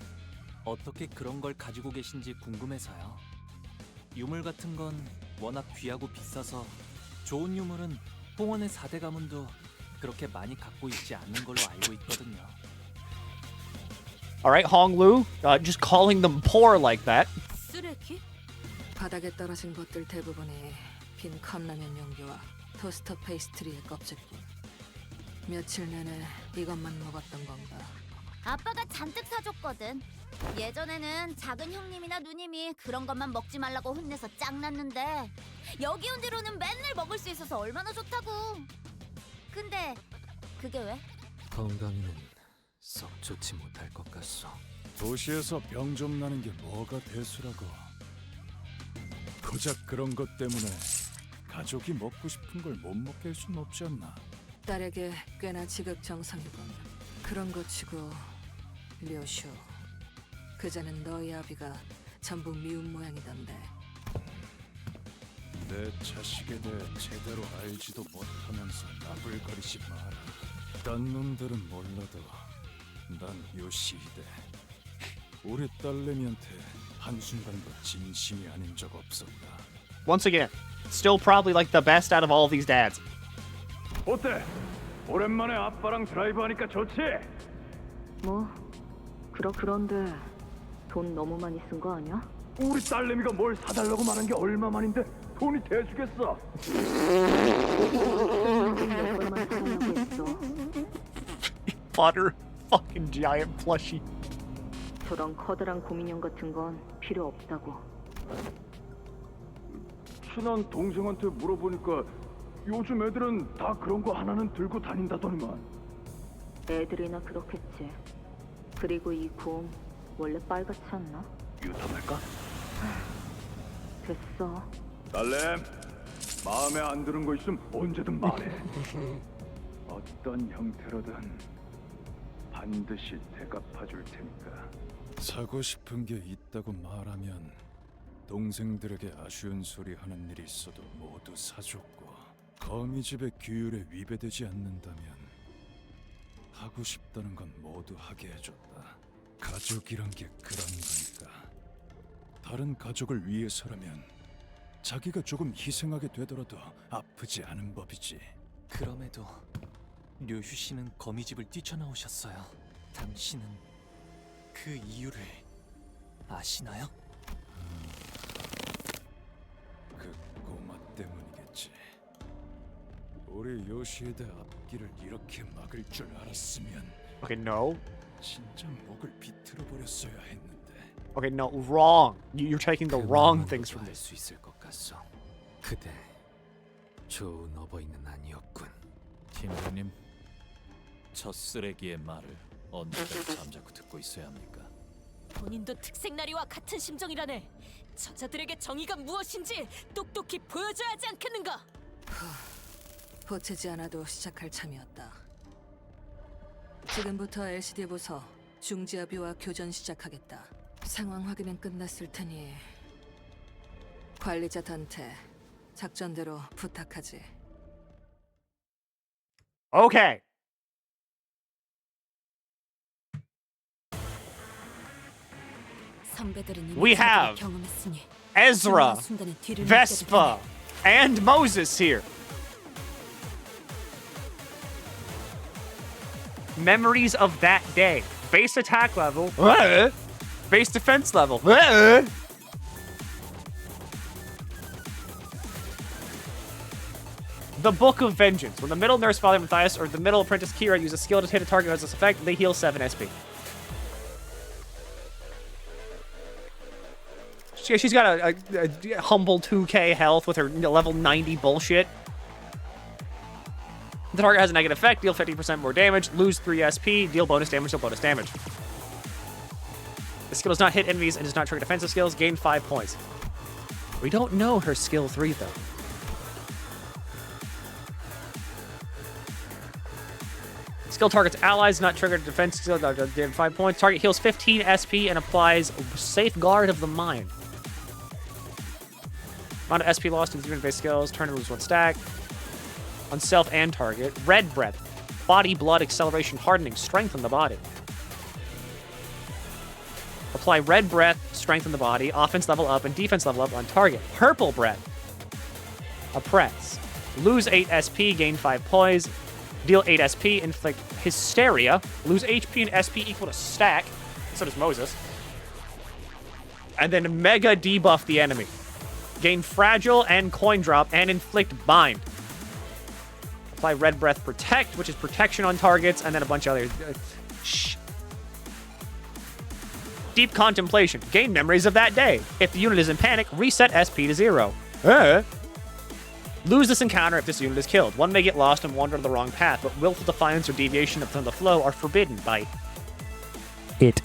어떻게 그런 걸 가지고 계신지 궁금해서요. 유물 같은 건 워낙 귀하고 비싸서 좋은 유물은 홍원의 4대 가문도 그렇게 많이 갖고 있지 않는 걸로 알고 있거든요. Alright, Honglu, just calling them poor like that. 쓰레기? 바닥에 떨어진 것들 대부분이 빈 컵라면 용기와 토스터 페이스트리의 껍질뿐. 며칠 내내 이것만 먹었던 건가? 아빠가 잔뜩 사줬거든. 예전에는 작은 형님이나 누님이 그런 것만 먹지 말라고 혼내서 짱났는데 여기 온 뒤로는 맨날 먹을 수 있어서 얼마나 좋다고. 근데 그게 왜? 건강에는 썩 좋지 못할 것 같소. 도시에서 병 좀 나는 게 뭐가 대수라고. 고작 그런 것 때문에 가족이 먹고 싶은 걸 못 먹게 할 순 없지 않나? 딸에게 꽤나 지극정성이군. 그런 거 치고 료슈, 그자는 너희 아비가 전부 미운 모양이던데. 내 자식에 대해 제대로 알지도 못하면서 나불거리지 마라. 딴 놈들은 몰라도 난 요시히데 우리 딸내미한테 한순간도 진심이 아닌 적 없었다. Once again, still probably like the best out of all of these dads. 어때? 오랜만에 아빠랑 드라이브 하니까 좋지? 뭐 그런데 돈 너무 많이 쓴 거 아니야? 우리 딸내미가 뭘 사달라고 말한 게 얼마만인데 돈이 대수겠어. 얼마나 사달라고 했어? Butter fucking giant plushie. 저런 커다란 곰인형 같은 건 필요 없다고. 친한 동생한테 물어보니까 요즘 애들은 다 그런 거 하나는 들고 다닌다더니만. 애들이나 그렇겠지. 그리고 이 곰 원래 빨갛지 않나? 유턴할까? 됐어. 딸렘, 마음에 안 드는 거 있으면 언제든 말해. 어떤 형태로든 반드시 대갚아줄 테니까. 사고 싶은 게 있다고 말하면 동생들에게 아쉬운 소리 하는 일이 있어도 모두 사줬고, 거미집의 규율에 위배되지 않는다면 하고 싶다는 건 모두 하게 해줬다. 가족이란 게 그런 거니까. 다른 가족을 위해서라면 자기가 조금 희생하게 되더라도 아프지 않은 법이지. 그럼에도 료슈 씨는 거미집을 뛰쳐나오셨어요. 당신은 그 이유를 아시나요? 그 꼬마 때문이겠지. 우리 요시에대 앞길을 이렇게 막을 줄 알았으면 Okay, no. 진짜 목을 비틀어 버렸어야 했는데. Okay, no, wrong. You're taking the wrong things from 할 this. 수 있을 것 같소. 그대 좋은 어버이는 아니었군. 팀장님, 저 쓰레기의 말을 언제까지 잠자코 듣고 있어야 합니까? 본인도 특색나리와 같은 심정이라네. 저자들에게 정의가 무엇인지 똑똑히 보여줘야 하지 않겠는가? 보채지 않아도 시작할 참이었다. 지금부터 LCD 보서 중지아비와 교전 시작하겠다. 상황 확인은 끝났을 테니 관리자 단테 작전대로 부탁하지. Okay. We have Ezra, Vespa, and Moses here. Memories of that day. Base attack level. Base defense level. The Book of Vengeance. When the middle nurse Father Matthias or the middle apprentice Kira use a skill to hit a target with this effect, they heal 7 SP. She's got a humble 2k health with her level 90 bullshit. The target has a negative effect, deal 50% more damage, lose 3 SP, deal bonus damage, deal bonus damage. The skill does not hit enemies and does not trigger defensive skills, gain 5 points. We don't know her skill 3 though. Skill targets allies, not triggered defense skill, gain 5 points. Target heals 15 SP and applies Safeguard of the Mind. Amount of SP lost in unit-based skills, turn and lose 1 stack. On self and target. Red Breath. Body, blood, acceleration, hardening. Strengthen the body. Apply Red Breath, strengthen the body. Offense level up and defense level up on target. Purple Breath. Oppress. Lose 8 SP, gain 5 poise. Deal 8 SP, inflict Hysteria. Lose HP and SP equal to stack. So does Moses. And then Mega debuff the enemy. Gain Fragile and Coin Drop and inflict Bind. Apply Red Breath Protect, which is protection on targets, and then a bunch of other... Deep Contemplation. Gain memories of that day. If the unit is in panic, reset SP to 0. Lose this encounter if this unit is killed. One may get lost and wander to the wrong path, but willful defiance or deviation from the flow are forbidden by it.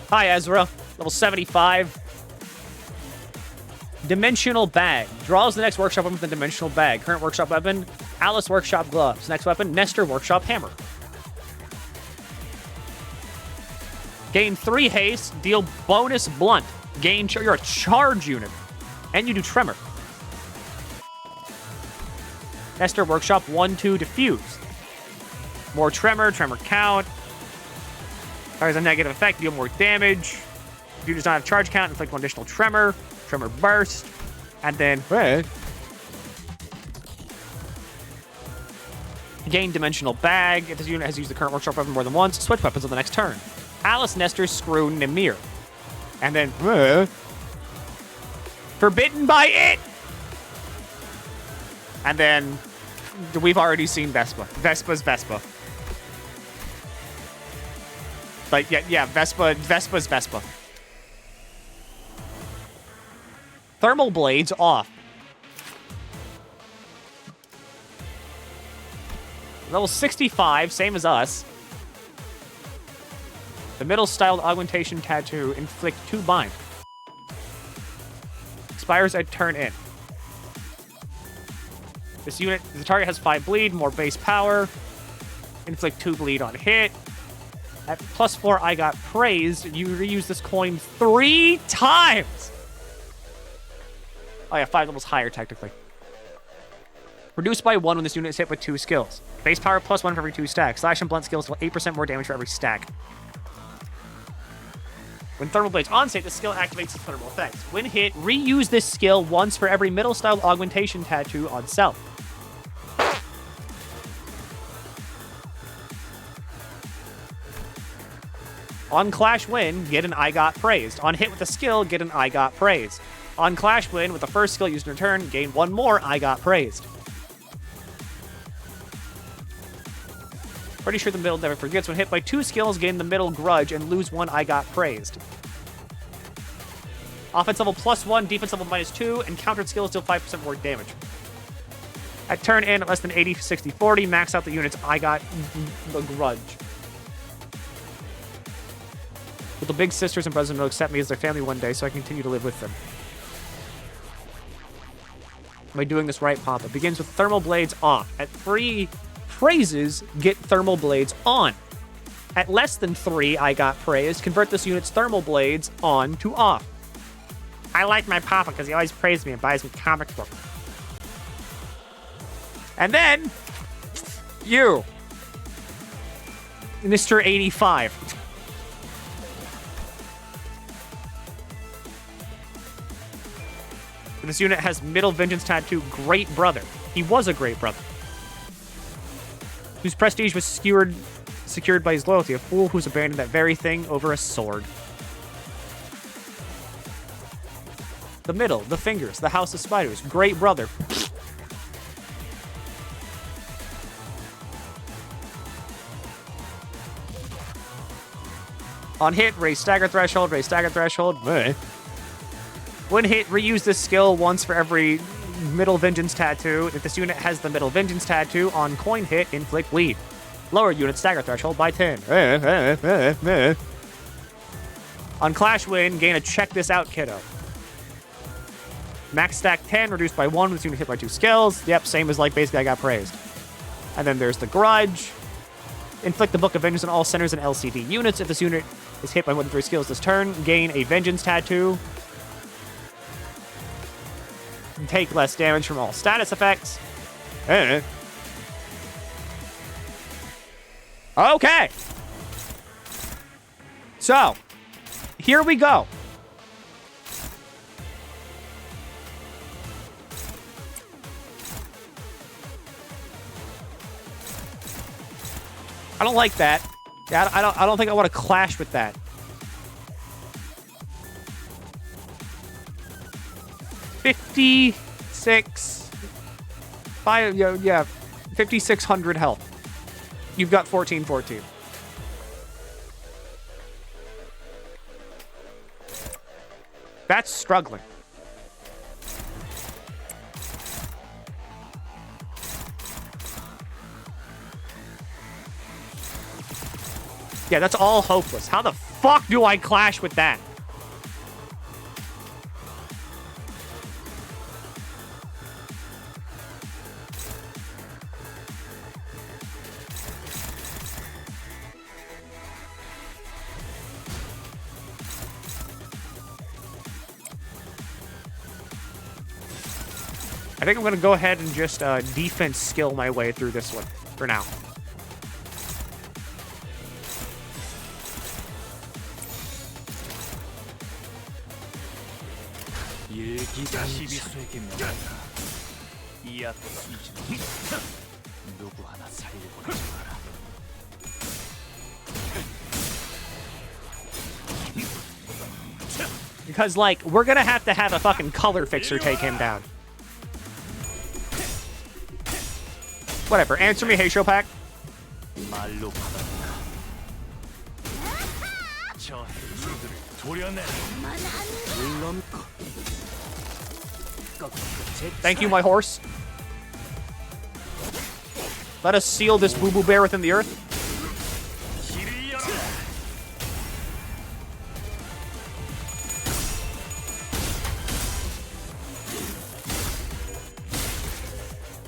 Hi, Ezra. Level 75. Dimensional Bag. Draws the next workshop weapon with a dimensional bag. Current workshop weapon, Alice Workshop Gloves. Next weapon, Nestor Workshop Hammer. Gain 3 haste, deal bonus blunt. You're a charge unit. And you do tremor. Nestor Workshop 1-2 diffuse. More tremor count. Fires a negative effect, deal more damage. If you does not have charge count, inflict one additional tremor burst, and then gain dimensional bag. If this unit has used the current workshop weapon more than once, switch weapons on the next turn. Alice, Nestor, Screw, Nimir. And then forbidden by it. And then we've already seen Vespa. Vespa's Vespa. Like, yeah, Vespa's Vespa. Thermal blades off. Level 65, same as us. The middle styled augmentation tattoo, inflict 2 bind. Expires at turn in. This unit, the target has 5 bleed, more base power. Inflict 2 bleed on hit. At +4, I got praised. You reuse this coin 3 times. Oh yeah, 5 levels higher, technically. Reduced by 1 when this unit is hit with 2 skills. Base power +1 for every 2 stacks. Slash and blunt skills deal 8% more damage for every stack. When Thermal Blade's on state, the skill activates its thermal effects. When hit, reuse this skill once for every middle-styled augmentation tattoo on self. On Clash Win, get an I Got Praised. On hit with a skill, get an I Got Praised. On Clash Win, with the first skill used in your turn, gain 1 more I Got Praised. Pretty sure the middle never forgets. When hit by 2 skills, gain the middle Grudge and lose 1 I Got Praised. Offense level +1, defense level -2, and countered skills deal 5% more damage. At turn in, at less than 80, 60, 40, max out the units I Got the Grudge. Will the big sisters and brothers will accept me as their family one day so I can continue to live with them? Am I doing this right, Papa? Begins with Thermal Blades off. At 3 praises, get Thermal Blades on. At less than 3, I Got Praised. Convert this unit's Thermal Blades on to off. I like my Papa because he always praises me and buys me comic books. And then, you, Mr. 85. This unit has middle vengeance tattoo, Great Brother. He was a great brother. Whose prestige was secured by his loyalty. A fool who's abandoned that very thing over a sword. The middle, the fingers, the house of spiders, Great Brother. On hit, raise stagger threshold, raise stagger threshold. When hit, reuse this skill once for every middle vengeance tattoo. If this unit has the middle vengeance tattoo, on coin hit, inflict bleed. Lower unit stagger threshold by 10. On Clash Win, gain a check this out, kiddo. Max stack 10, reduced by 1 when this unit hit by 2 skills. Yep, same as like basically I Got Praised. And then there's the Grudge. Inflict the Book of Vengeance on all centers and LCD units. If this unit is hit by more than 3 skills this turn, gain a vengeance tattoo. And take less damage from all status effects. Okay. So, here we go. I don't like that. Yeah, I don't think I want to clash with that. Yeah, 5,600 health. You've got 1414. That's struggling. Yeah, that's all hopeless. How the fuck do I clash with that? I think I'm going to go ahead and just defense skill my way through this one for now. Because, like, we're going to have a fucking color fixer take him down. Whatever. Answer me, Heisho Pack. Thank you, my horse. Let us seal this boo-boo bear within the earth.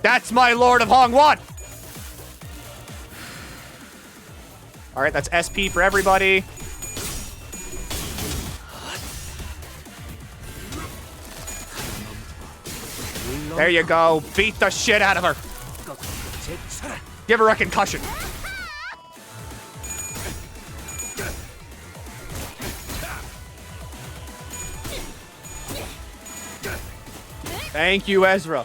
That's my Lord of Hongwan! Alright, that's SP for everybody. There you go. Beat the shit out of her. Give her a concussion. Thank you, Ezra.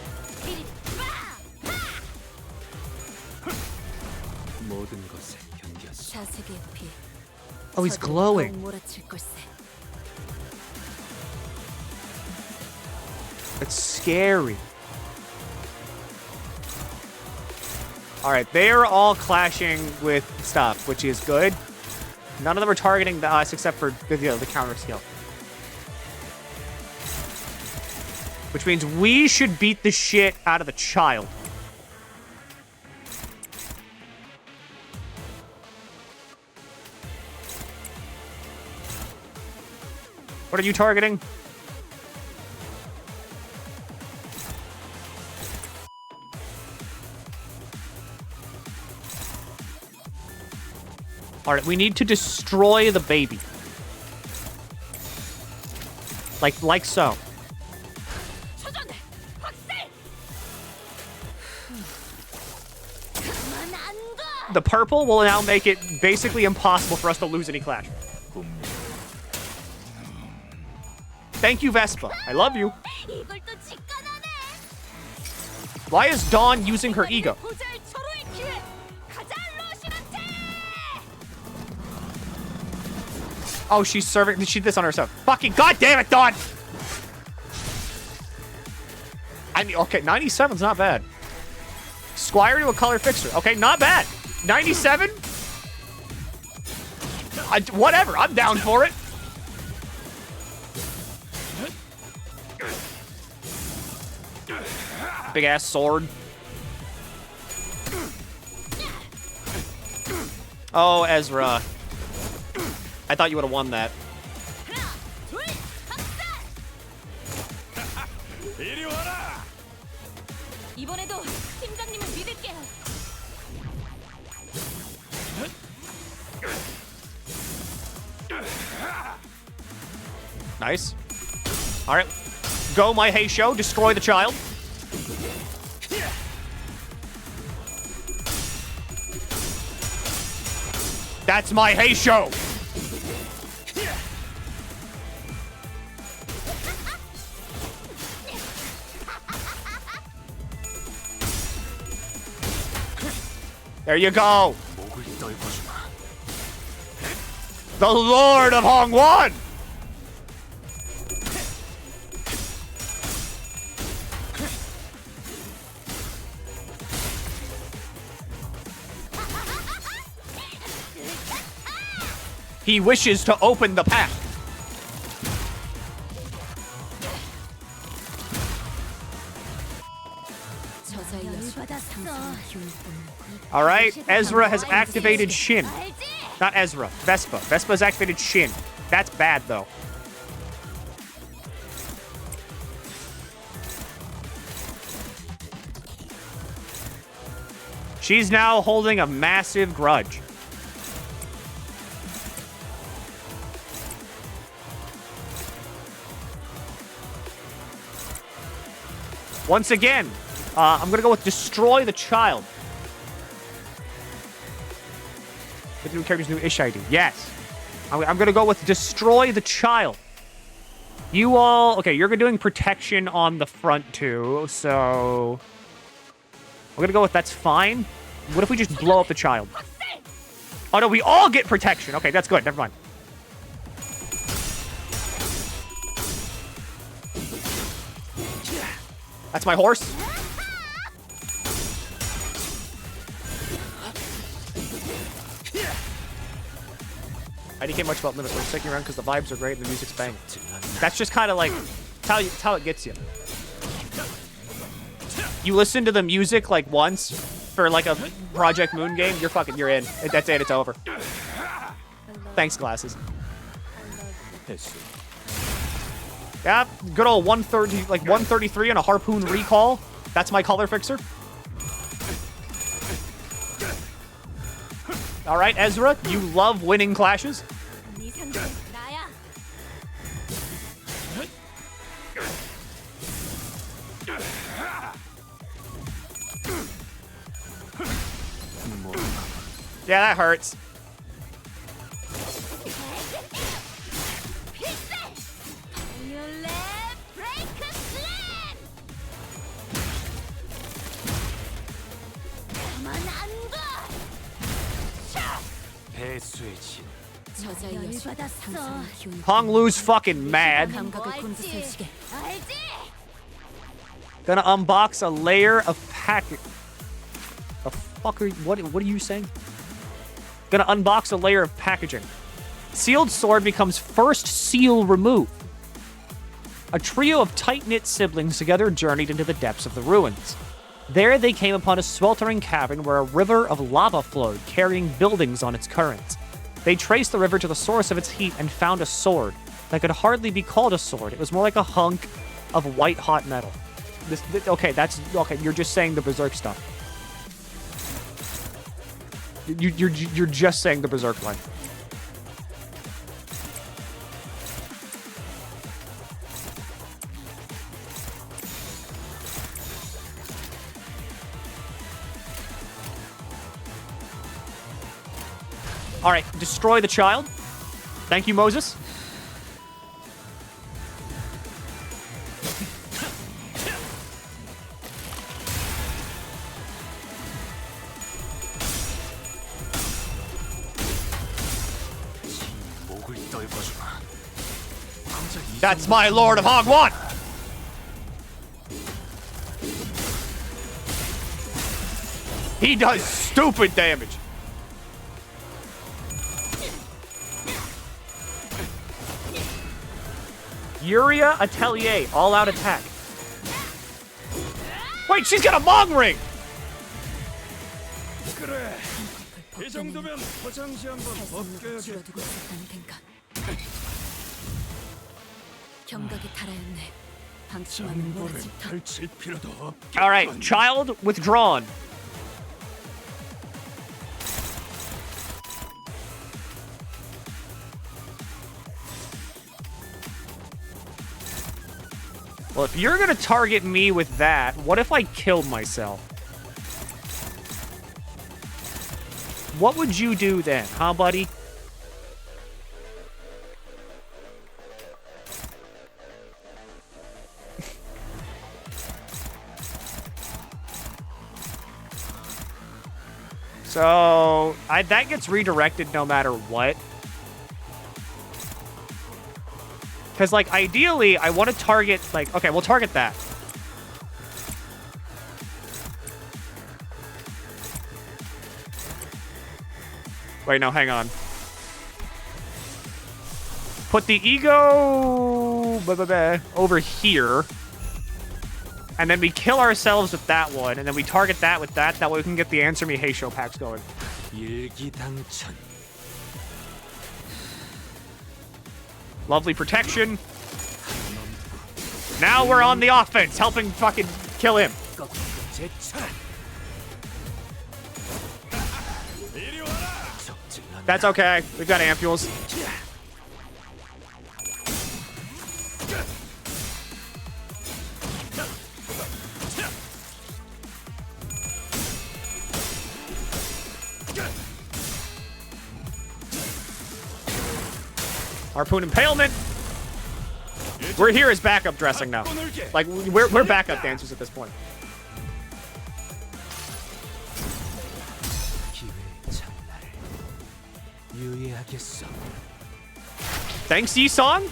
Oh, he's glowing. That's scary. Alright, they're all clashing with stuff, which is good. None of them are targeting us except for the counter skill. Which means we should beat the shit out of the child. What are you targeting? Alright, we need to destroy the baby. Like so. The purple will now make it basically impossible for us to lose any clash. Thank you, Vespa. I love you. Why is Dawn using her ego? Oh, she's serving. She did this on herself. Fucking goddamn it, Dawn! I mean, okay, 97's not bad. Squire to a color fixer. Okay, not bad. 97? Whatever, I'm down for it. Big ass sword. Oh, Ezra. I thought you would have won that. Nice. All right. Go, my Heisho. Destroy the child. That's my Heisho. There you go. The Lord of Hongwan. He wishes to open the path. All right, Ezra has activated Shin. Not Ezra. Vespa. Vespa's activated Shin. That's bad, though. She's now holding a massive grudge. Once again, I'm going to go with Destroy the Child. With the new character's new ish ID. Yes. I'm going to go with Destroy the Child. You all... Okay, you're doing protection on the front, too. So... I'm going to go with that's fine. What if we just blow up the child? Oh, no, we all get protection. Okay, that's good. Never mind. That's my horse. I didn't care much about Limbus, but I'm sticking around because the vibes are great and the music's banging. That's just kind of like how it gets you. You listen to the music like once for like a Project Moon game, you're in. That's it, it's over. Thanks, glasses. Yeah, good old 130, like 133 and a harpoon recall. That's my color fixer. All right, Ezra, you love winning clashes. Yeah, that hurts. Hong Lu's fucking mad. Gonna unbox a layer of packet. The fuck are you, what are you saying? Gonna unbox a layer of packaging. Sealed sword becomes first seal removed. A trio of tight-knit siblings together journeyed into the depths of the ruins. There they came upon a sweltering cavern where a river of lava flowed, carrying buildings on its currents. They traced the river to the source of its heat and found a sword that could hardly be called a sword. It was more like a hunk of white-hot metal. Okay, you're just saying the Berserk stuff. You're just saying the Berserk line. All right, destroy the child. Thank you, Moses. That's my Lord of Hogwarts! He does stupid damage. Yuria Atelier, all-out attack. Wait, she's got a Mong ring! All right, child withdrawn. Well, if you're gonna target me with that, what if I killed myself? What would you do then, huh, buddy? So, that gets redirected no matter what. Because, like, ideally, I want to target, like... Okay, we'll target that. Wait, no, hang on. Put the ego... over here. And then we kill ourselves with that one. And then we target that with that. That way we can get the Answer Me Heisho packs going. Lovely protection. Now we're on the offense, helping fucking kill him. That's okay. We've got ampules. Harpoon impalement. We're here as backup dressing now. Like we're backup dancers at this point. Thanks, Yi-san.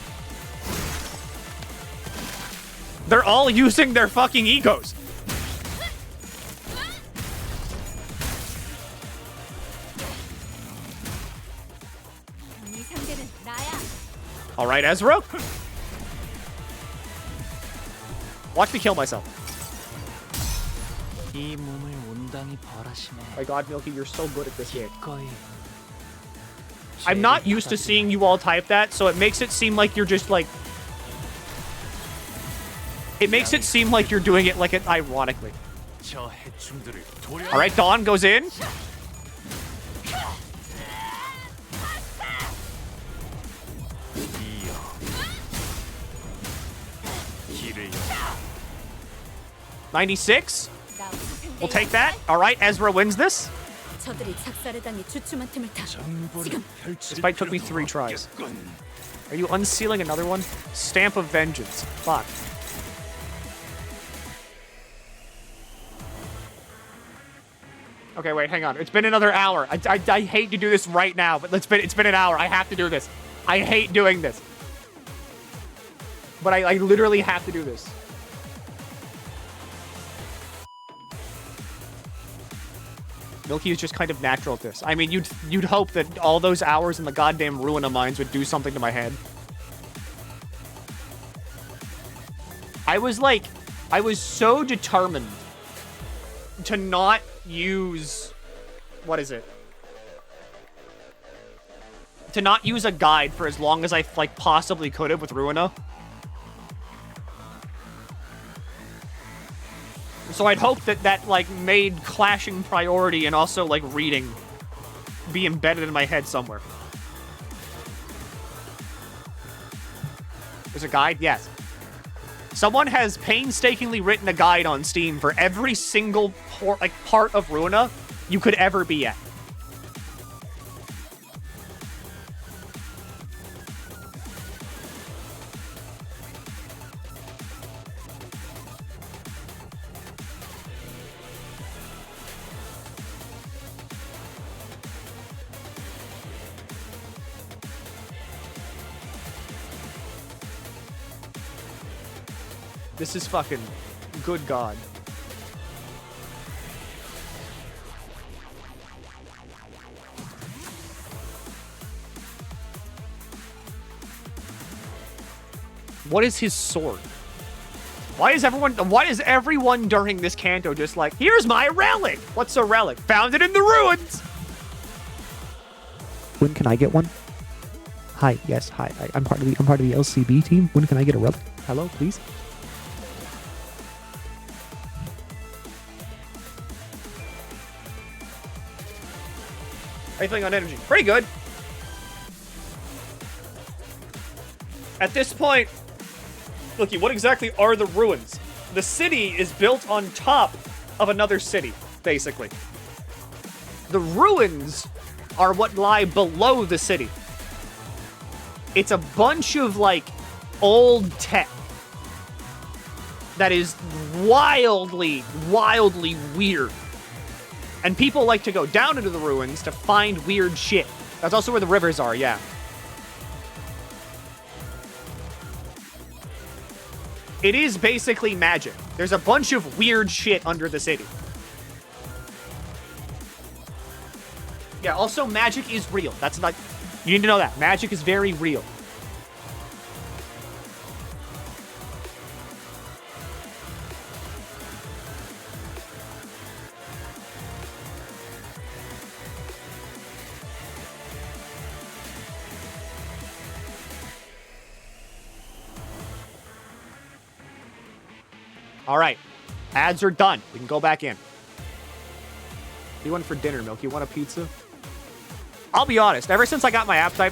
They're all using their fucking egos. All right, Ezra. Watch me kill myself. My God, Milky, you're so good at this game. I'm not used to seeing you all type that, so it makes it seem like you're just like... It makes it seem like you're doing it like it ironically. Alright, Dawn goes in. $96. We'll take that. Alright, Ezra wins this. This fight took me 3 tries. Are you unsealing another one? Stamp of Vengeance. Fuck. Okay, wait, hang on. It's been another hour. I hate to do this right now, but it's been an hour. I have to do this. I hate doing this. But I literally have to do this. Milky is just kind of natural at this. I mean, you'd hope that all those hours in the goddamn ruin of mines would do something to my head. I was so determined to not use... What is it? To not use a guide for as long as I, like, possibly could have with Ruina. So I'd hope that, like, made clashing priority and also, like, reading be embedded in my head somewhere. There's a guide? Yes. Someone has painstakingly written a guide on Steam for every single part of Ruina you could ever be at. This is fucking good God. What is his sword? Why is everyone during this Canto just like, here's my relic? What's a relic? Found it in the ruins. When can I get one? Hi, yes, hi. I'm part of the LCB team. When can I get a relic? Hello, please. How are you feeling on energy? Pretty good. At this point, Milky, what exactly are the ruins? The city is built on top of another city, basically. The ruins are what lie below the city. It's a bunch of, like, old tech that is wildly, wildly weird. And people like to go down into the ruins to find weird shit. That's also where the rivers are, yeah. It is basically magic. There's a bunch of weird shit under the city. Yeah, also magic is real. That's not... You need to know that. Magic is very real. All right. Ads are done. We can go back in. What do you want for dinner, Milky? You want a pizza? I'll be honest. Ever since I got my appetite...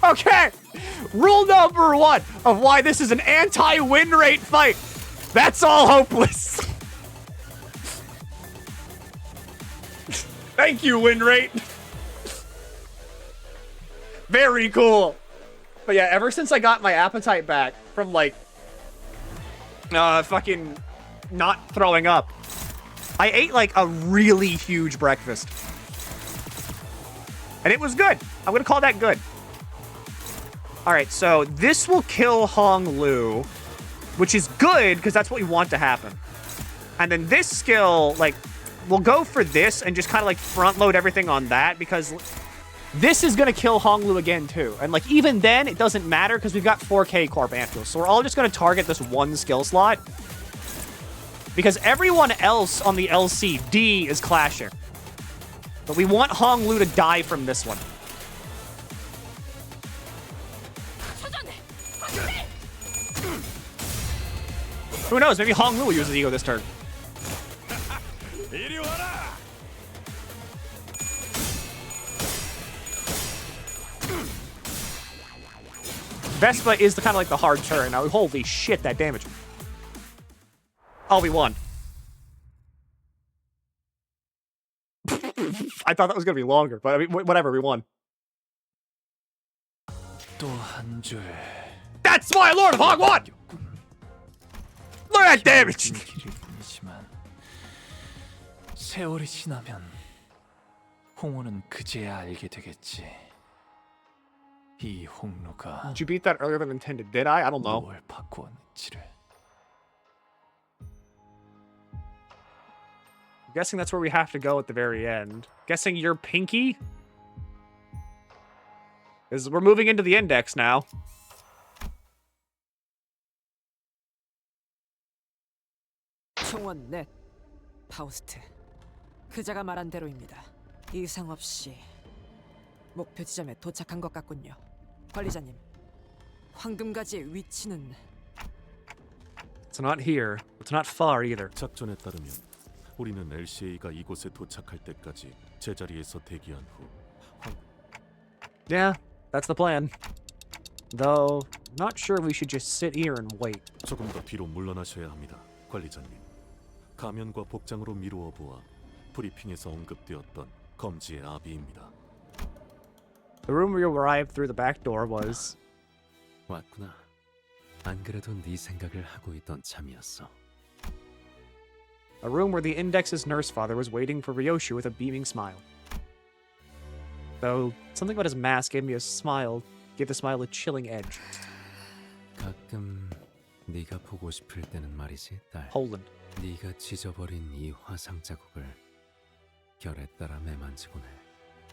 Okay. Rule number 1 of why this is an anti-win rate fight. That's all hopeless. Thank you, win rate. Very cool. But yeah, ever since I got my appetite back from like fucking not throwing up, I ate like a really huge breakfast. And it was good. I'm gonna call that good. Alright, so this will kill Hong Lu, which is good because that's what we want to happen. And then this skill, like, we'll go for this and just kind of like front load everything on that because this is going to kill Hong Lu again too. And like even then, it doesn't matter because we've got 4K Corp Ampules. So we're all just going to target this one skill slot because everyone else on the LCD is clashing. But we want Hong Lu to die from this one. Who knows? Maybe Hong Lu will use his ego this turn. Vespa is the kind of like the hard turn. Now, holy shit, that damage. Oh, we won. I thought that was going to be longer, but I mean, whatever, we won. That's why Lord of Hog won! Look at that damage! 세월이 지나면 홍호는 그제야 알게 되겠지. 이 홍로가 Did you beat that earlier than intended? Did I? I don't know. 뭘 바꾸었는지를. I'm guessing that's where we have to go at the very end. Guessing you're Pinky? Because we're moving into the index now. 총원 넷, 파우스트. 그자가 말한 대로입니다. 이상 없이 목표 지점에 도착한 것 같군요. 관리자님, 황금가지의 위치는... It's not here. It's not far either. 작전에 따르면 우리는 LCA가 이곳에 도착할 때까지 제자리에서 대기한 후 Yeah, that's the plan. Though, not sure we should just sit here and wait. 조금 더 뒤로 물러나셔야 합니다, 관리자님. 가면과 복장으로 미루어 보아 브리핑에서 언급되었던 검지의 아비입니다. The room where you arrived through the back door was... 왔구나. 안 그래도 네 생각을 하고 있던 참이었어. A room where the Index's nurse father was waiting for Ryoshu with a beaming smile. Though, something about his mask gave the smile a chilling edge. 가끔 네가 보고 싶을 때는 말이지, 딸. Poland. 네가 찢어버린 이 화상 자국을 결에 따라 매만지곤 해.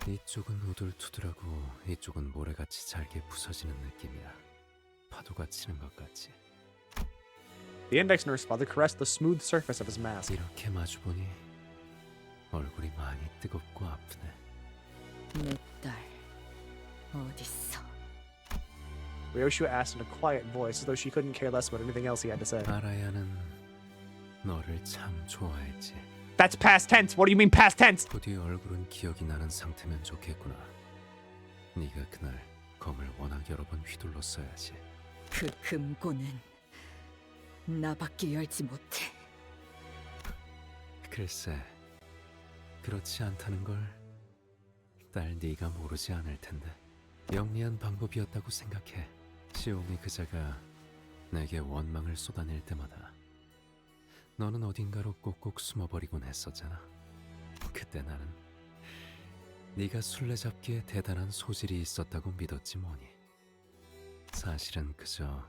이쪽은 우둘투둘하고 이쪽은 모래같이 잘게 부서지는 느낌이야. 파도가 치는 것 같지. The Index nurse father caressed the smooth surface of his mask. 이렇게 마주보니 얼굴이 많이 뜨겁고 아프네. 내 딸 어딨어? Ryoshu asked in a quiet voice, as though she couldn't care less about anything else he had to say. 아라야는 너를 참 좋아했지. That's past tense. What do you mean past tense? 부디 얼굴은 기억이 나는 상태면 좋겠구나. 네가 그날 검을 워낙 여러 번 휘둘렀어야지. 그 금고는 나밖에 열지 못해. 글쎄, 그렇지 않다는 걸 딸 네가 모르지 않을 텐데. 영리한 방법이었다고 생각해. 시오미 그자가 내게 원망을 쏟아낼 때마다 너는 어딘가로 꼭꼭 숨어버리곤 했었잖아. 그때 나는 네가 술래잡기에 대단한 소질이 있었다고 믿었지 뭐니. 사실은 그저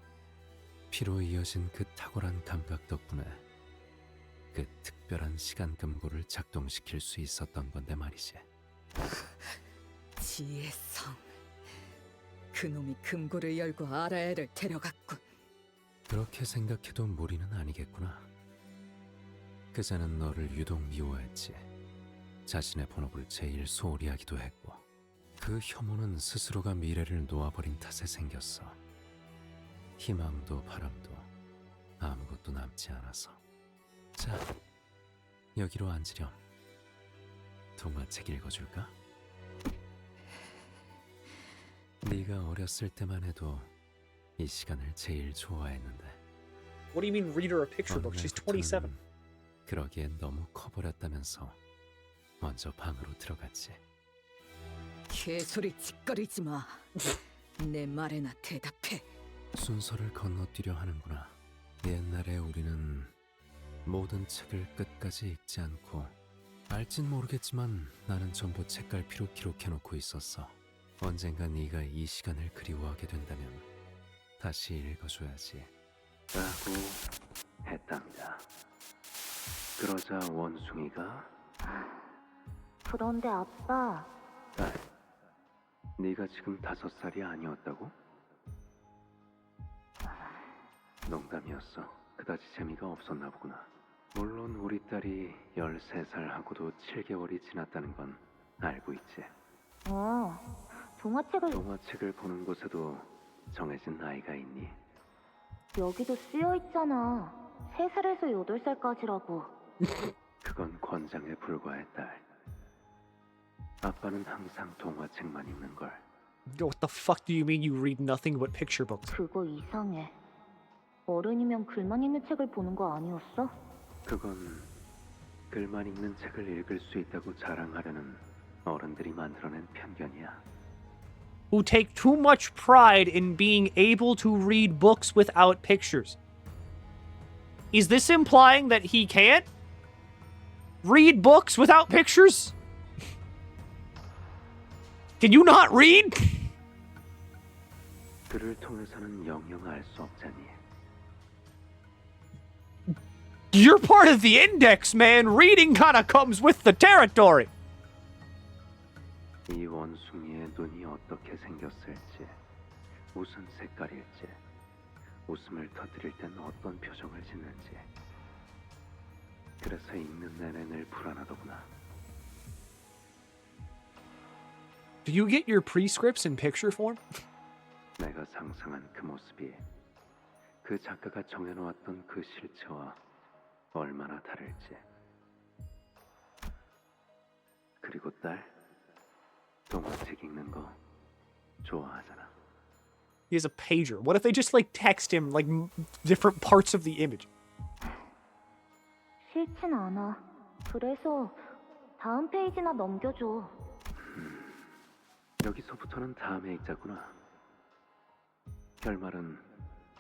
피로 이어진 그 탁월한 감각 덕분에 그 특별한 시간 금고를 작동시킬 수 있었던 건데 말이지. 지혜성. 그놈이 금고를 열고 아라야를 데려갔군. 그렇게 생각해도 무리는 아니겠구나. 그자는 너를 유독 미워했지. 자신의 본업을 제일 소홀히 하기도 했고. 그 혐오는 스스로가 미래를 놓아버린 탓에 생겼어. 희망도 바람도 아무것도 남지 않아서. 자, 여기로 앉으렴. 동화책 읽어줄까? 네가 어렸을 때만 해도 이 시간을 제일 좋아했는데. What do you mean read her a picture book? She's 27. 그러기엔 너무 커버렸다면서 먼저 방으로 들어갔지. 개소리 짓거리지 마. 내 말에나 대답해. 순서를 건너뛰려 하는구나. 옛날에 우리는 모든 책을 끝까지 읽지 않고, 알진 모르겠지만 나는 전부 책갈피로 기록해놓고 있었어. 언젠가 네가 이 시간을 그리워하게 된다면 다시 읽어줘야지 라고 했답니다. 그러자 원숭이가 그런데 아빠, 딸, 네가 지금 5살이 아니었다고? 농담이었어. 그다지 재미가 없었나 보구나. 물론 우리 딸이 13살하고도 7개월이 지났다는 건 알고 있지. 동화책을 보는 곳에도 정해진 나이가 있니? 여기도 쓰여 있잖아. 3살에서 8살까지라고. 그건 권장에 불과해, 딸. 아빠는 항상 동화책만 읽는 걸. What the fuck do you mean you read nothing but picture books? 그거 이상해. 어른이면 글만 읽는 책을 보는 거 아니었어? 그건 글만 읽는 책을 읽을 수 있다고 자랑하려는 어른들이 만들어낸 편견이야. Who take too much pride in being able to read books without pictures. Is this implying that he can't read books without pictures? Can you not read? 글을 통해서는 영영 알 수 없잖니. You're part of the index, man. Reading kind of comes with the territory. 이 원숭이의 눈이 어떻게 생겼을지, 무슨 색깔일지, 웃음을 터뜨릴 땐 어떤 표정을 짓는지. 그래서 읽는 내내 늘 불안하더구나. Do you get your prescripts in picture form? 내가 상상한 그 모습이 그 작가가 정해놓았던 그 실체와 얼마나 다를지. 그리고 딸, 동화책 읽는 거 좋아하잖아. He has a pager. What if they just like text him like different parts of the image? 싫진 않아. 그래서 다음 페이지나 넘겨줘. 여기서부터는 다음에 읽자구나. 결말은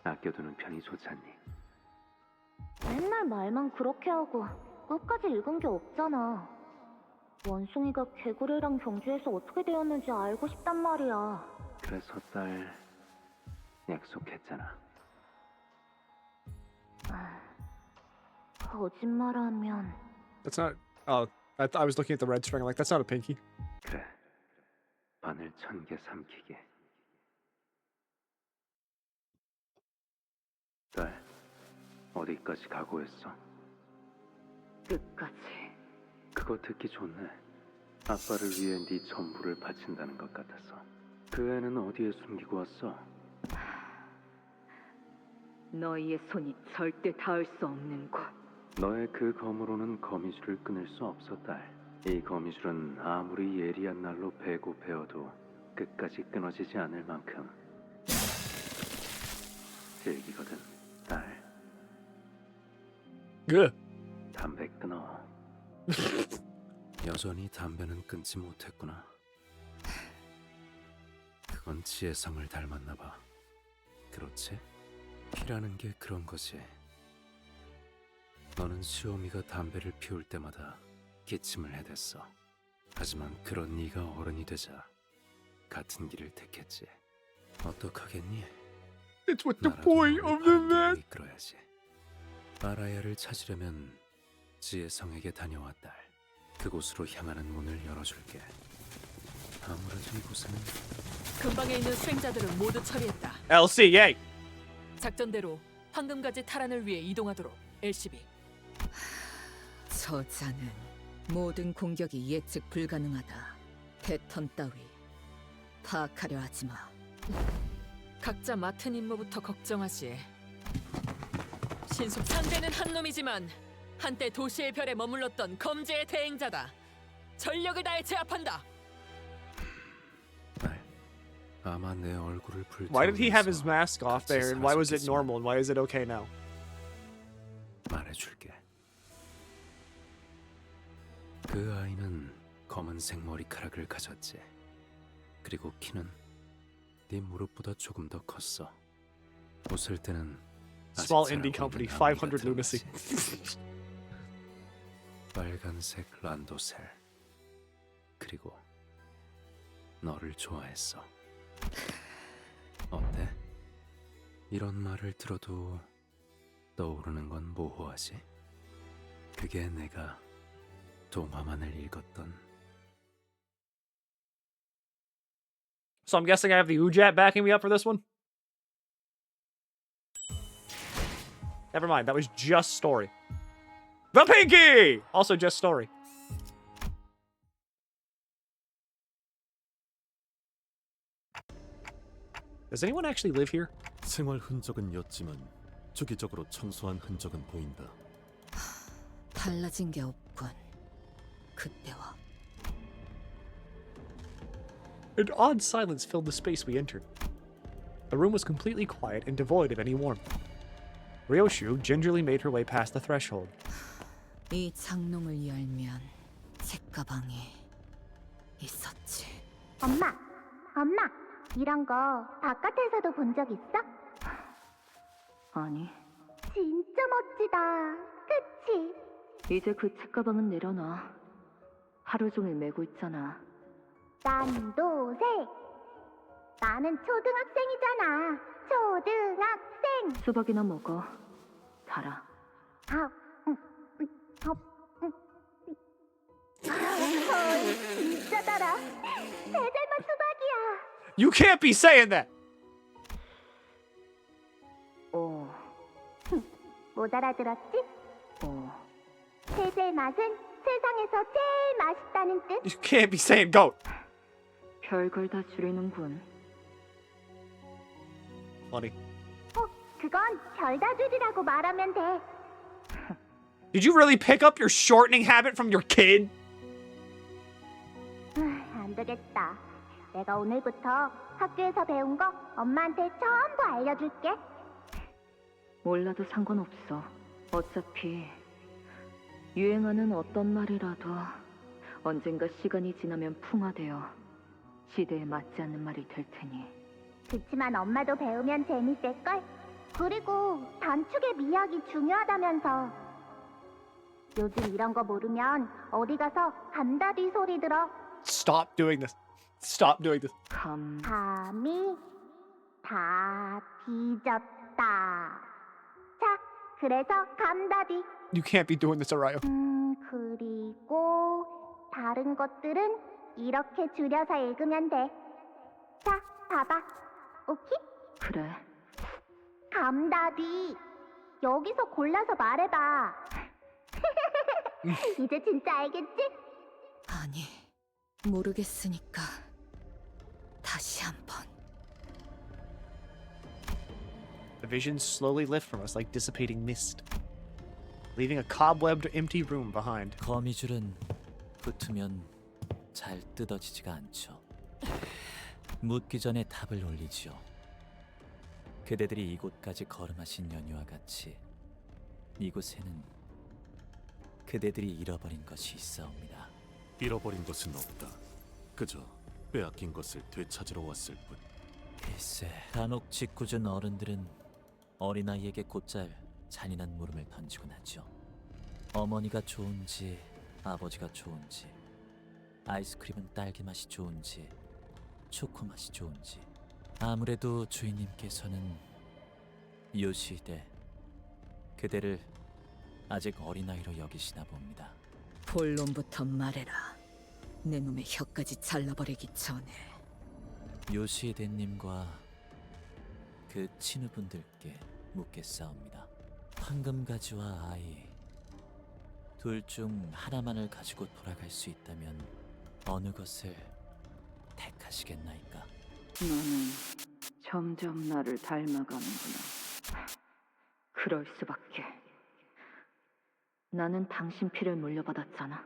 아껴두는 편이 좋지 않니? 맨날 말만 그렇게 하고 끝까지 읽은 게 없잖아. 원숭이가 개구리랑 경주에서 어떻게 되었는지 알고 싶단 말이야. 그래서 딸 약속했잖아. 거짓말하면. That's not. Oh, I was looking at the red string. Like that's not a pinky. 그래. 바늘 1000개 삼키게. 딸, 어디까지 각오했어? 끝까지. 그거 듣기 좋네. 아빠를 위해 네 전부를 바친다는 것 같아서. 그 애는 어디에 숨기고 왔어? 너희의 손이 절대 닿을 수 없는 곳. 너의 그 검으로는 거미줄을 끊을 수 없어, 딸. 이 거미줄은 아무리 예리한 날로 베고 베어도 끝까지 끊어지지 않을 만큼 질기거든, 딸. 담배 끊어. 여전히 담배는 끊지 못했구나. 그건 지혜성을 닮았나 봐. 그렇지? 피라는 게 그런 거지. 너는 시오미가 담배를 피울 때마다 기침을 해댔어. 하지만 그런 네가 어른이 되자 같은 길을 택했지. 어떡하겠니? It's what the point of the man. 이끌어야지. 아라야를 찾으려면 지혜성에게 다녀와, 딸. 그곳으로 향하는 문을 열어줄게. 아무래도 이곳에는 근방에 있는 수행자들을 모두 처리했다. LCA. 작전대로 황금가지 탈환을 위해 이동하도록. LCB. 저자는 모든 공격이 예측 불가능하다. 패턴 따위 파악하려 하지 마. 각자 맡은 임무부터 걱정하지. 신속 상대는 한 놈이지만 한때 도시의 별에 머물렀던 검제의 대행자다. 전력을 다해 제압한다. 아마 내 얼굴을 불태우면서 Why did he have his mask off there, and why was it normal, and why is it okay now? 말해줄게. 그 아이는 검은색 머리카락을 가졌지. 그리고 키는 네 무릎보다 조금 더 컸어. 웃을 때는 Small indie company, 500 lunacy. 빨간색 란도셀. 그리고 너를 좋아했어. 어때? 이런 말을 들어도 떠오르는 건 모호하지? 그게 내가 동화만을 읽었던. So I'm guessing I have the Ujat backing me up for this one? Never mind, that was just story. The Pinky! Also just story. Does anyone actually live here? 생활 흔적은 였지만 주기적으로 청소한 흔적은 보인다. 달라진 게 없군. 그때와. An odd silence filled the space we entered. The room was completely quiet and devoid of any warmth. Ryoshu gingerly made her way past the threshold. 이 장롱을 열면 책가방이 있었지. 엄마, 이런 거 바깥에서도 본 적 있어? 아니, 진짜 멋지다. 그치? 이제 그 책가방은 내려놔. 하루 종일 메고 있잖아. 난도색. 나는 초등학생이잖아. 초등학생. 수박이나 먹어. 달아. 진짜 달아. 세잘만 수박이야. You can't be saying that! 못 알아들었지? 세젤 맛은 세상에서 제일 맛있다는 뜻. You can't be saying goat! 별걸 다 줄이는군. Funny. 그건 별다줄이라고 말하면 돼. Did you really pick up your shortening habit from your kid? 안 되겠다. 내가 오늘부터 학교에서 배운 거 엄마한테 전부 알려줄게. 몰라도 상관없어. 어차피 유행하는 어떤 말이라도 언젠가 시간이 지나면 풍화되어 시대에 맞지 않는 말이 될 테니. 그치만 엄마도 배우면 재밌을걸? 그리고 단축의 미학이 중요하다면서. 요즘 이런 거 모르면 어디 가서 감다디 소리 들어. Stop doing this. Stop doing this. 감이 다 뒤졌다. 자, 그래서 감다디. You can't be doing this, Arayo. 그리고 다른 것들은 이렇게 줄여서 읽으면 돼. 자, 봐봐. 오케이? 그래. 감다디. 여기서 골라서 말해봐. 이제 진짜 알겠지? 아니, 모르겠으니까 다시 한번. The visions slowly lift from us like dissipating mist, leaving a cobwebbed, empty room behind. 거미줄은 붙으면 잘 뜯어지지가 않죠. 묻기 전에 답을 올리지요. 그대들이 이곳까지 걸음하신 연유와 같이 이곳에는 그대들이 잃어버린 것이 있사옵니다. 잃어버린 것은 없다. 그저 빼앗긴 것을 되찾으러 왔을 뿐. 글쎄, 간혹 짓궂은 어른들은 어린아이에게 곧잘 잔인한 물음을 던지곤 하죠. 어머니가 좋은지 아버지가 좋은지, 아이스크림은 딸기 맛이 좋은지 초코 맛이 좋은지. 아무래도 주인님께서는 요시대 그대를 아직 어린아이로 여기시나 봅니다. 본론부터 말해라. 내 놈의 혀까지 잘라버리기 전에. 요시대님과 그 친구분들께 묻겠사옵니다. 황금가지와 아이 둘 중 하나만을 가지고 돌아갈 수 있다면 어느 것을 택하시겠나이까? 너는 점점 나를 닮아가는구나. 그럴 수밖에. 나는 당신 피를 물려받았잖아.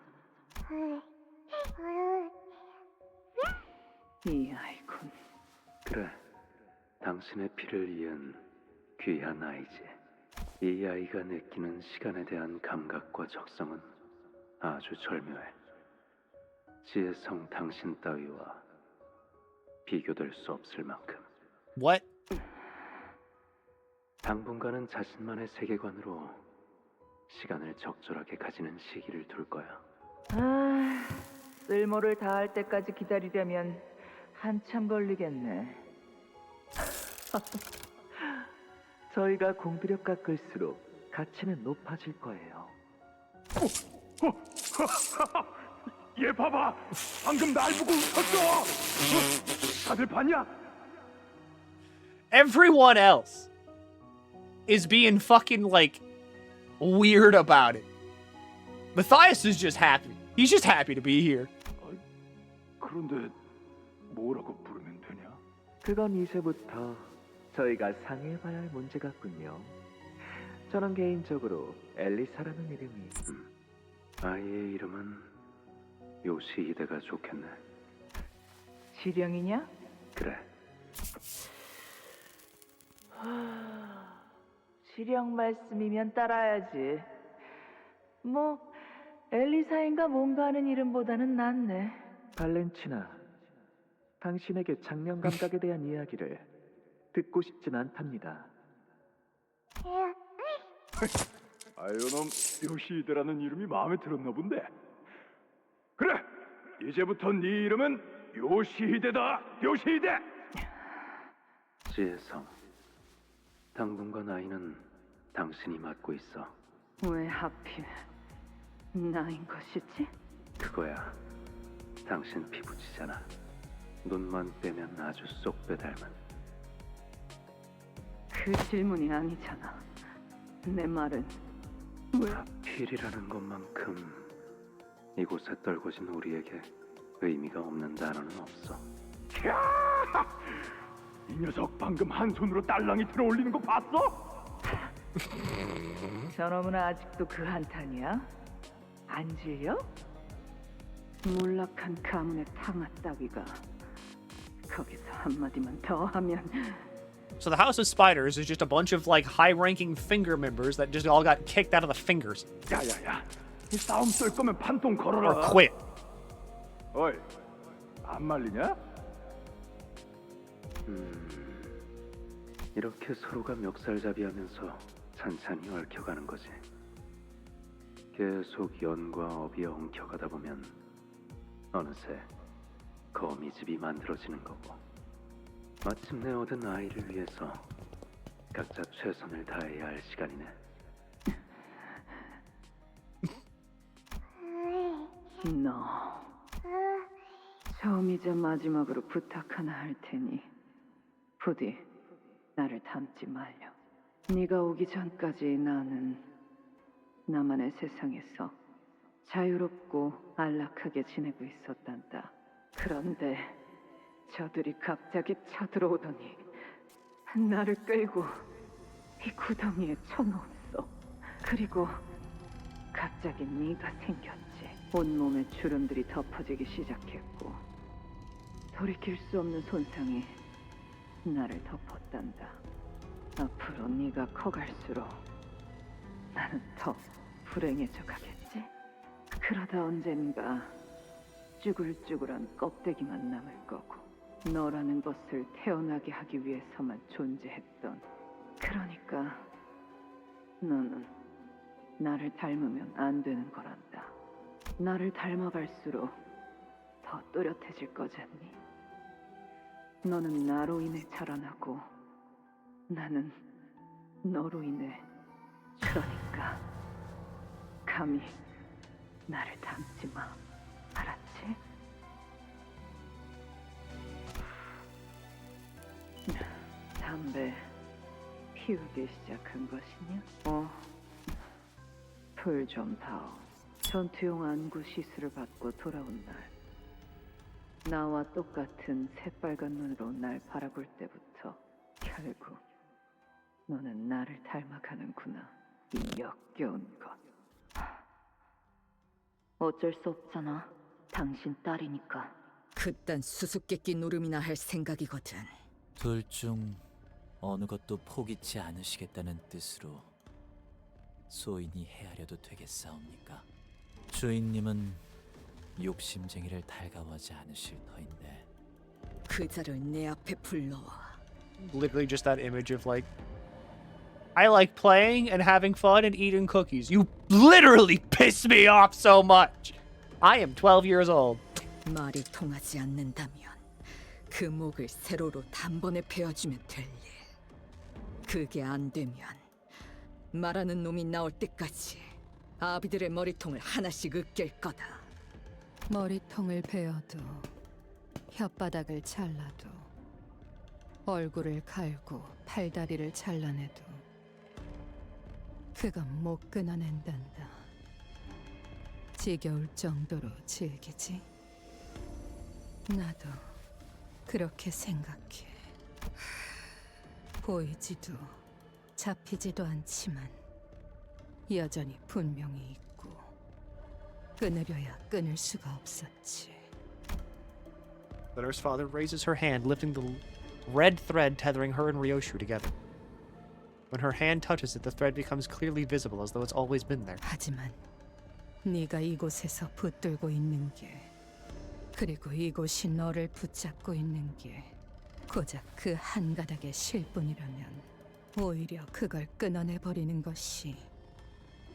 이 아이군. 그래, 당신의 피를 이은 귀한 아이지. 이 아이가 느끼는 시간에 대한 감각과 적성은 아주 절묘해. 지혜성 당신 따위와 비교될 수 없을 만큼. What? 당분간은 자신만의 세계관으로 시간을 적절하게 가지는 시기를 둘 거야. 아, 쓸모를 다할 때까지 기다리려면 한참 걸리겠네. 저희가 공들여 깎을수록 가치는 높아질 거예요. 얘 봐봐! 방금 날 보고 웃었어! 다들 봤냐? Everyone else is being fucking like weird about it. Matthias is just happy. He's just happy to be here. 그런데 뭐라고 부르면 되냐? 그건 이제부터 저희가 상의해봐야 할 문제 같군요. 저는 개인적으로 엘리사라는 이름이 아이의 이름은 요시히데가 좋겠네. 지령이냐? 그래. 지령 말씀이면 따라야지. 뭐 엘리사인가 뭔가 하는 이름보다는 낫네. 발렌치나, 당신에게 장면 감각에 대한 이야기를 듣고 싶진 않답니다. 아유놈 요시히데라는 이름이 마음에 들었나 본데. 그래, 이제부터 네 이름은 요시히데다. 요시히데. 지혜성, 당분간 아이는 당신이 맡고 있어. 왜 하필 나인 것이지? 그거야, 당신 피부지잖아. 눈만 빼면 아주 쏙 빼닮은. 그 질문이 아니잖아. 내 말은 왜? 하필이라는 것만큼 이곳에 떨궈진 우리에게 의미가 없는 단어는 없어. 이 녀석 방금 한 손으로 딸랑이 들어 올리는 거 봤어? 저놈은 아직도 그 한탄이야? 안 질려? 몰락한 가문의 탕아 따위가 거기서 한마디만 더 하면. So the House of Spiders is just a bunch of like high-ranking finger members that just all got kicked out of the fingers. 야야야, 이 싸움 쏠 거면 판통 걸어라. Or quit. 어이, 안 말리냐? 이렇게 서로가 멱살잡이하면서 찬찬히 얽혀가는 거지. 계속 연과 업이 엉켜가다 보면 어느새 거미집이 만들어지는 거고, 마침내 얻은 아이를 위해서 각자 최선을 다해야 할 시간이네. 너 처음이자 마지막으로 부탁 하나 할 테니 부디 나를 닮지 말려. 네가 오기 전까지 나는 나만의 세상에서 자유롭고 안락하게 지내고 있었단다. 그런데 저들이 갑자기 쳐들어오더니 나를 끌고 이 구덩이에 쳐넣었어. 그리고 갑자기 네가 생겼지. 온몸에 주름들이 덮어지기 시작했고 돌이킬 수 없는 손상이 나를 덮었단다. 앞으로 네가 커갈수록 나는 더 불행해져 가겠지. 그러다 언젠가 쭈글쭈글한 껍데기만 남을 거고, 너라는 것을 태어나게 하기 위해서만 존재했던. 그러니까 너는 나를 닮으면 안 되는 거란다. 나를 닮아갈수록 더 또렷해질 거잖니. 너는 나로 인해 자라나고 나는 너로 인해. 그러니까 감히 나를 닮지 마. 알았지? 담배 피우기 시작한 것이냐? 풀 좀 다오. 전투용 안구 시술을 받고 돌아온 날 나와 똑같은 새빨간 눈으로 날 바라볼 때부터 결국 너는 나를 닮아가는구나. 이 역겨운 것. 어쩔 수 없잖아. 당신 딸이니까. 그딴 수수께끼 노름이나 할 생각이거든. 둘 중 어느 것도 포기치 않으시겠다는 뜻으로 소인이 헤아려도 되겠사옵니까? 주인님은 욕심쟁이를 달가워하지 않으실 터인데. 그자를 내 앞에 불러와. Literally just that image of like, I like playing and having fun and eating cookies. You literally piss me off so much. I am 12 years old. 말이 통하지 않는다면 그 목을 세로로 단번에 베어주면 될 일. 그게 안 되면 말하는 놈이 나올 때까지 아비들의 머리통을 하나씩 으깰 거다. 머리통을 베어도 혓바닥을 잘라도 얼굴을 갈고 팔다리를 잘라내도 그건 못 끊어낸단다. 지겨울 정도로 즐기지? 나도 그렇게 생각해. 보이지도 잡히지도 않지만 여전히 분명히 있고 끊으려야 끊을 수가 없었지. Letter's father raises her hand, lifting the red thread tethering her and Ryoshu together. When her hand touches it, the thread becomes clearly visible, as though it's always been there. 하지만 네가 이곳에서 붙들고 있는 게, 그리고 이곳이 너를 붙잡고 있는 게 고작 그 한 가닥의 실뿐이라면 오히려 그걸 끊어내버리는 것이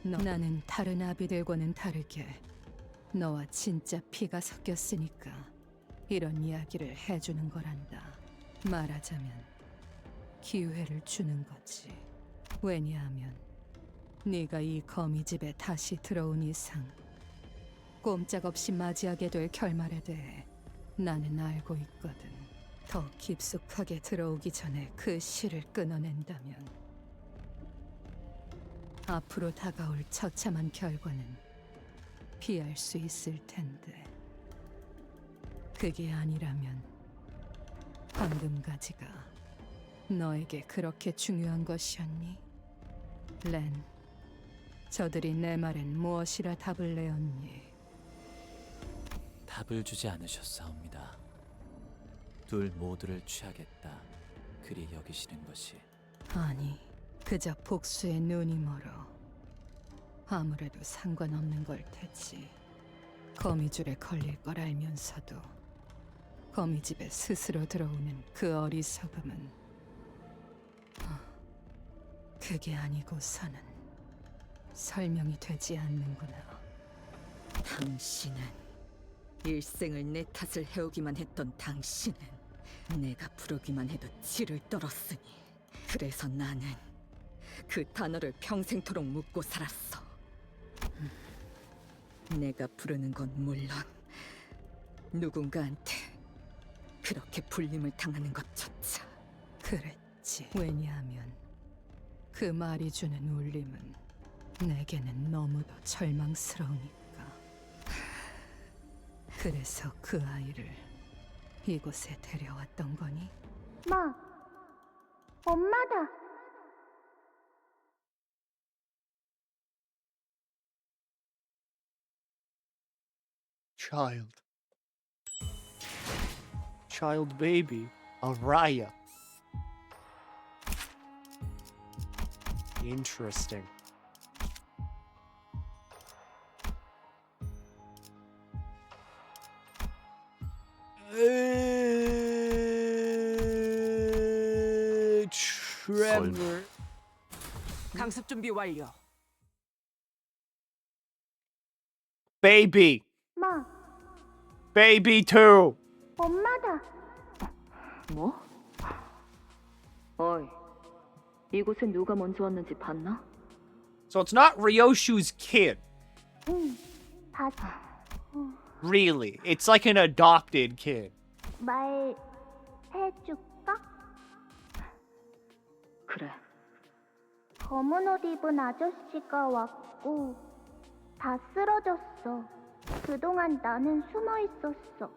나는 다른 아비들과는 다르게 너와 진짜 피가 섞였으니까 이런 이야기를 해주는 거란다. 말하자면 기회를 주는 거지. 왜냐하면 네가 이 거미집에 다시 들어온 이상 꼼짝없이 맞이하게 될 결말에 대해 나는 알고 있거든. 더 깊숙하게 들어오기 전에 그 실을 끊어낸다면 앞으로 다가올 처참한 결과는 피할 수 있을 텐데, 그게 아니라면 황금가지가 너에게 그렇게 중요한 것이었니? 렌, 저들이 내 말엔 무엇이라 답을 내었니? 답을 주지 않으셨사옵니다. 둘 모두를 취하겠다, 그리 여기시는 것이. 아니, 그저 복수의 눈이 멀어. 아무래도 상관없는 걸 테지. 거미줄에 걸릴 걸 알면서도 거미집에 스스로 들어오는 그 어리석음은 그게 아니고서는 설명이 되지 않는구나. 당신은 일생을 내 탓을 해오기만 했던 당신은 내가 부르기만 해도 지를 떨었으니, 그래서 나는 그 단어를 평생토록 묻고 살았어. 내가 부르는 건 물론 누군가한테 그렇게 불림을 당하는 것조차. 그랬지. 왜냐하면 그 말이 주는 울림은 내게는 너무도 절망스러우니까. 그래서 그 아이를 이곳에 데려왔던 거니? 마, 엄마다. Child baby, Araya. Interesting. Trevor. 강습 준비 완료. Baby. 마, Baby too. 엄마다. 뭐? 어이, 이곳에 누가 먼저 왔는지 봤나? So it's not Ryoshu's kid. 응, 봤어. Really. It's like an adopted kid. 말 해줄까? 그래. 검은 옷 입은 아저씨가 왔고 다 쓰러졌어. 그동안 나는 숨어 있었어.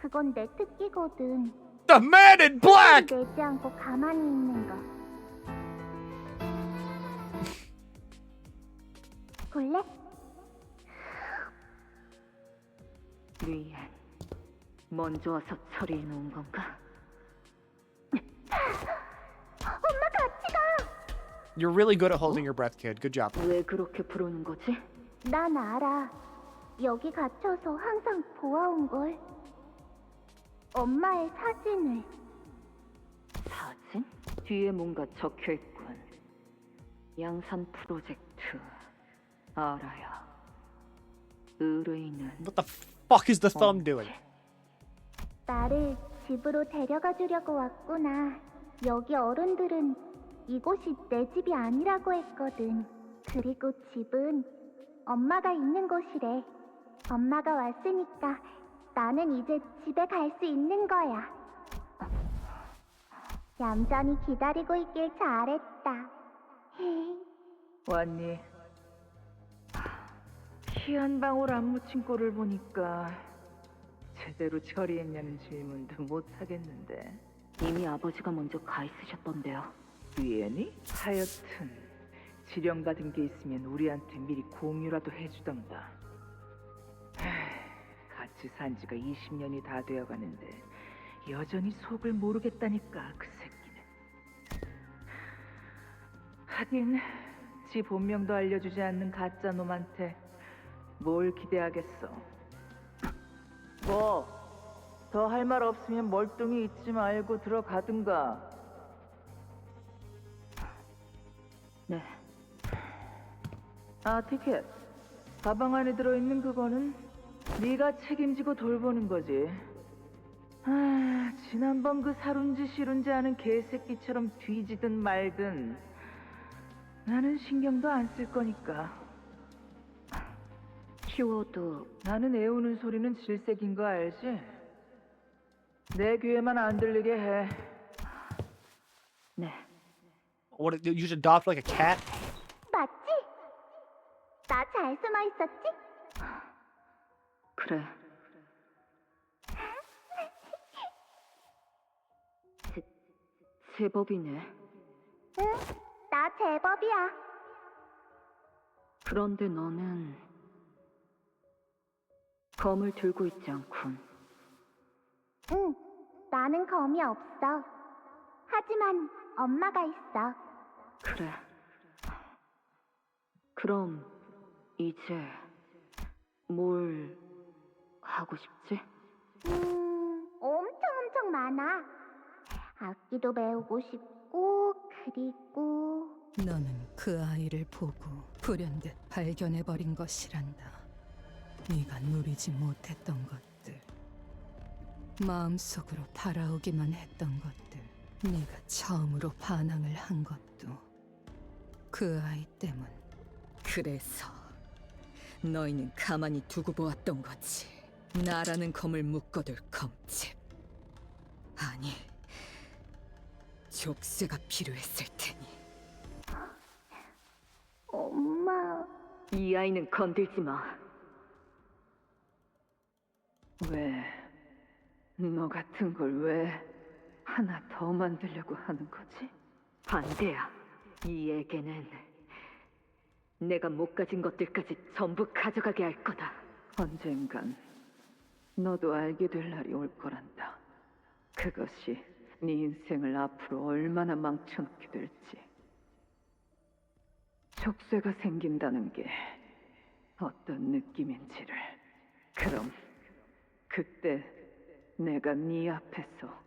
그건 내 특기거든. The man in black! 내지 않고 가만히 있는 거. 볼래? 위엔 먼저 와서 처리해 놓은 건가? 엄마 같이 가. You're really good at holding your breath, kid. Good job. 왜 그렇게 부르는 거지? 난 알아. 여기 갇혀서 항상 보아온 걸. 엄마의 사진을. 사진? 뒤에 뭔가 적혀 있군. 양산 프로젝트. 알아요. 의뢰인은 What the fuck is the thumb doing? 나를 집으로 데려가 주려고 왔구나. 여기 어른들은 이곳이 내 집이 아니라고 했거든. 그리고 집은 엄마가 있는 곳이래. 엄마가 왔으니까 나는 이제 집에 갈 수 있는 거야. 얌전히 기다리고 있길 잘했다. 왔니? 희한 방울 안 묻힌 꼴을 보니까 제대로 처리했냐는 질문도 못 하겠는데. 이미 아버지가 먼저 가 있으셨던데요. 위엔이? 하여튼 지령받은 게 있으면 우리한테 미리 공유라도 해주던가. 같이 산 지가 20년이 다 되어가는데 여전히 속을 모르겠다니까, 그 새끼는. 하긴 지 본명도 알려주지 않는 가짜 놈한테 뭘 기대하겠어. 뭐 더 할 말 없으면 멀뚱히 있지 말고 들어가든가. 네. 아, 티켓. 가방 안에 들어있는 그거는 네가 책임지고 돌보는 거지. 아, 지난번 그 사룬지 시룬지 하는 개새끼처럼 뒤지든 말든 나는 신경도 안 쓸 거니까. 키워도 나는 애우는 소리는 질색인 거 알지? 내 귀에만 안 들리게 해. 네. What, you should adopt like a cat? 맞지? 나 잘 숨어 있었지? 그래. 제법이네. 응, 나 제법이야. 그런데 너는 검을 들고 있지 않군. 응, 나는 검이 없어. 하지만 엄마가 있어. 그래. 그럼 이제 뭘 하고 싶지? 엄청 많아. 악기도 배우고 싶고, 그리고 너는 그 아이를 보고 불현듯 발견해버린 것이란다. 네가 누리지 못했던 것들, 마음속으로 바라오기만 했던 것들, 네가 처음으로 반항을 한 것도 그 아이 때문. 그래서 너희는 가만히 두고 보았던 거지. 나라는 검을 묶어둘 검집. 아니, 족쇄가 필요했을 테니. 엄마. 이 아이는 건들지 마. 왜? 너 같은 걸 왜 하나 더 만들려고 하는 거지? 반대야. 이 애게는 내가 못 가진 것들까지 전부 가져가게 할 거다. 언젠간 너도 알게 될 날이 올 거란다. 그것이 네 인생을 앞으로 얼마나 망쳐놓게 될지. 족쇄가 생긴다는 게 어떤 느낌인지를. 그럼 그때 내가 네 앞에서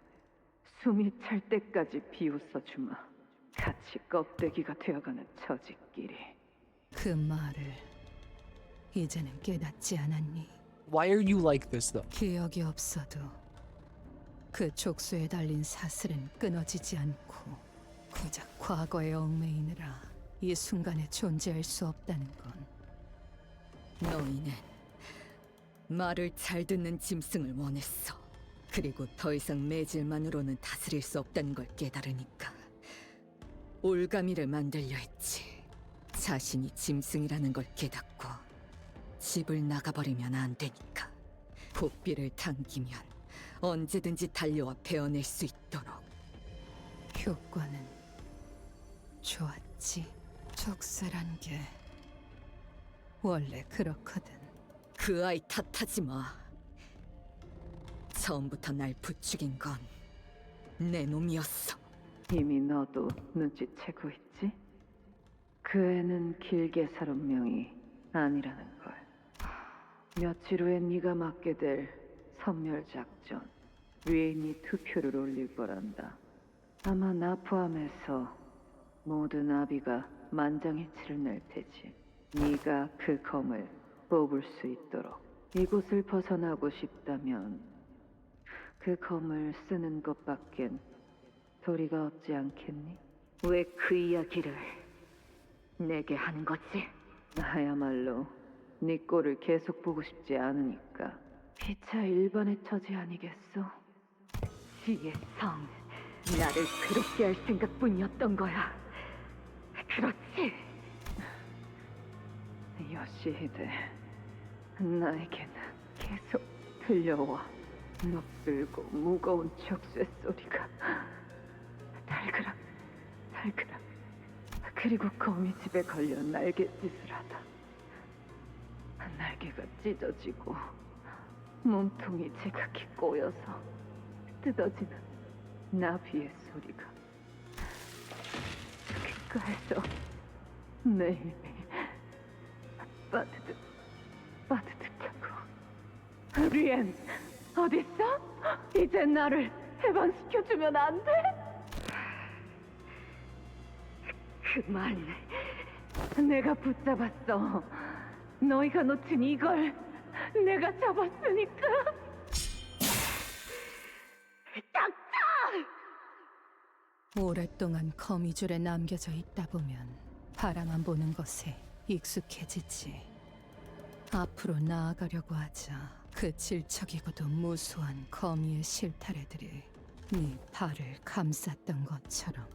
숨이 찰 때까지 비웃어주마. 같이 껍데기가 되어가는 처지끼리. 그 말을 이제는 깨닫지 않았니? Why are you like this though? 기억이 없어도 그 족쇄에 달린 사슬은 끊어지지 않고 고작 과거에 얽매이느라 이 순간에 존재할 수 없다는 건. 너희는 말을 잘 듣는 짐승을 원했어. 그리고 더 이상 매질만으로는 다스릴 수 없다는 걸 깨달으니까 올가미를 만들려 했지. 자신이 짐승이라는 걸 깨닫고 집을 나가버리면 안 되니까. 고삐를 당기면 언제든지 달려와 베어낼 수 있도록. 효과는 좋았지. 족쇄란 게 원래 그렇거든. 그 아이 탓하지 마. 처음부터 날 부추긴 건 내 놈이었어. 이미 너도 눈치채고 있지? 그 애는 길게 살 운명이 아니라는 걸. 며칠 후에 네가 맡게 될 선멸 작전 위인이 투표를 올릴 거란다. 아마 나 포함해서 모든 아비가 만장일치를 낼 테지. 네가 그 검을 뽑을 수 있도록. 이곳을 벗어나고 싶다면 그 검을 쓰는 것밖엔 도리가 없지 않겠니? 왜 그 이야기를 내게 하는 거지? 나야말로 네 꼴을 계속 보고 싶지 않으니까. 피차 일반의 처지 아니겠어? 지의 성, 나를 괴롭게 할 생각뿐이었던 거야. 그렇지? 요시히데, 나에게는 계속 들려와. 낯들고 무거운 족쇄 소리가 달그락 달그락. 그리고 거미집에 걸려 날갯짓을 하다 날개가 찢어지고 몸통이 제각기 꼬여서 뜯어지는 나비의 소리가 귓가에서 매일매일 빠드득하고. 리엔 어딨어? 이제 나를 해방시켜주면 안 돼? 그만. 내가 붙잡았어. 너희가 놓친 이걸 내가 잡았으니까. 오랫동안 거미줄에 남겨져 있다 보면 바라만 보는 것에 익숙해지지. 앞으로 나아가려고 하자 그 질척이고도 무수한 거미의 실타래들이 네 발을 감쌌던 것처럼.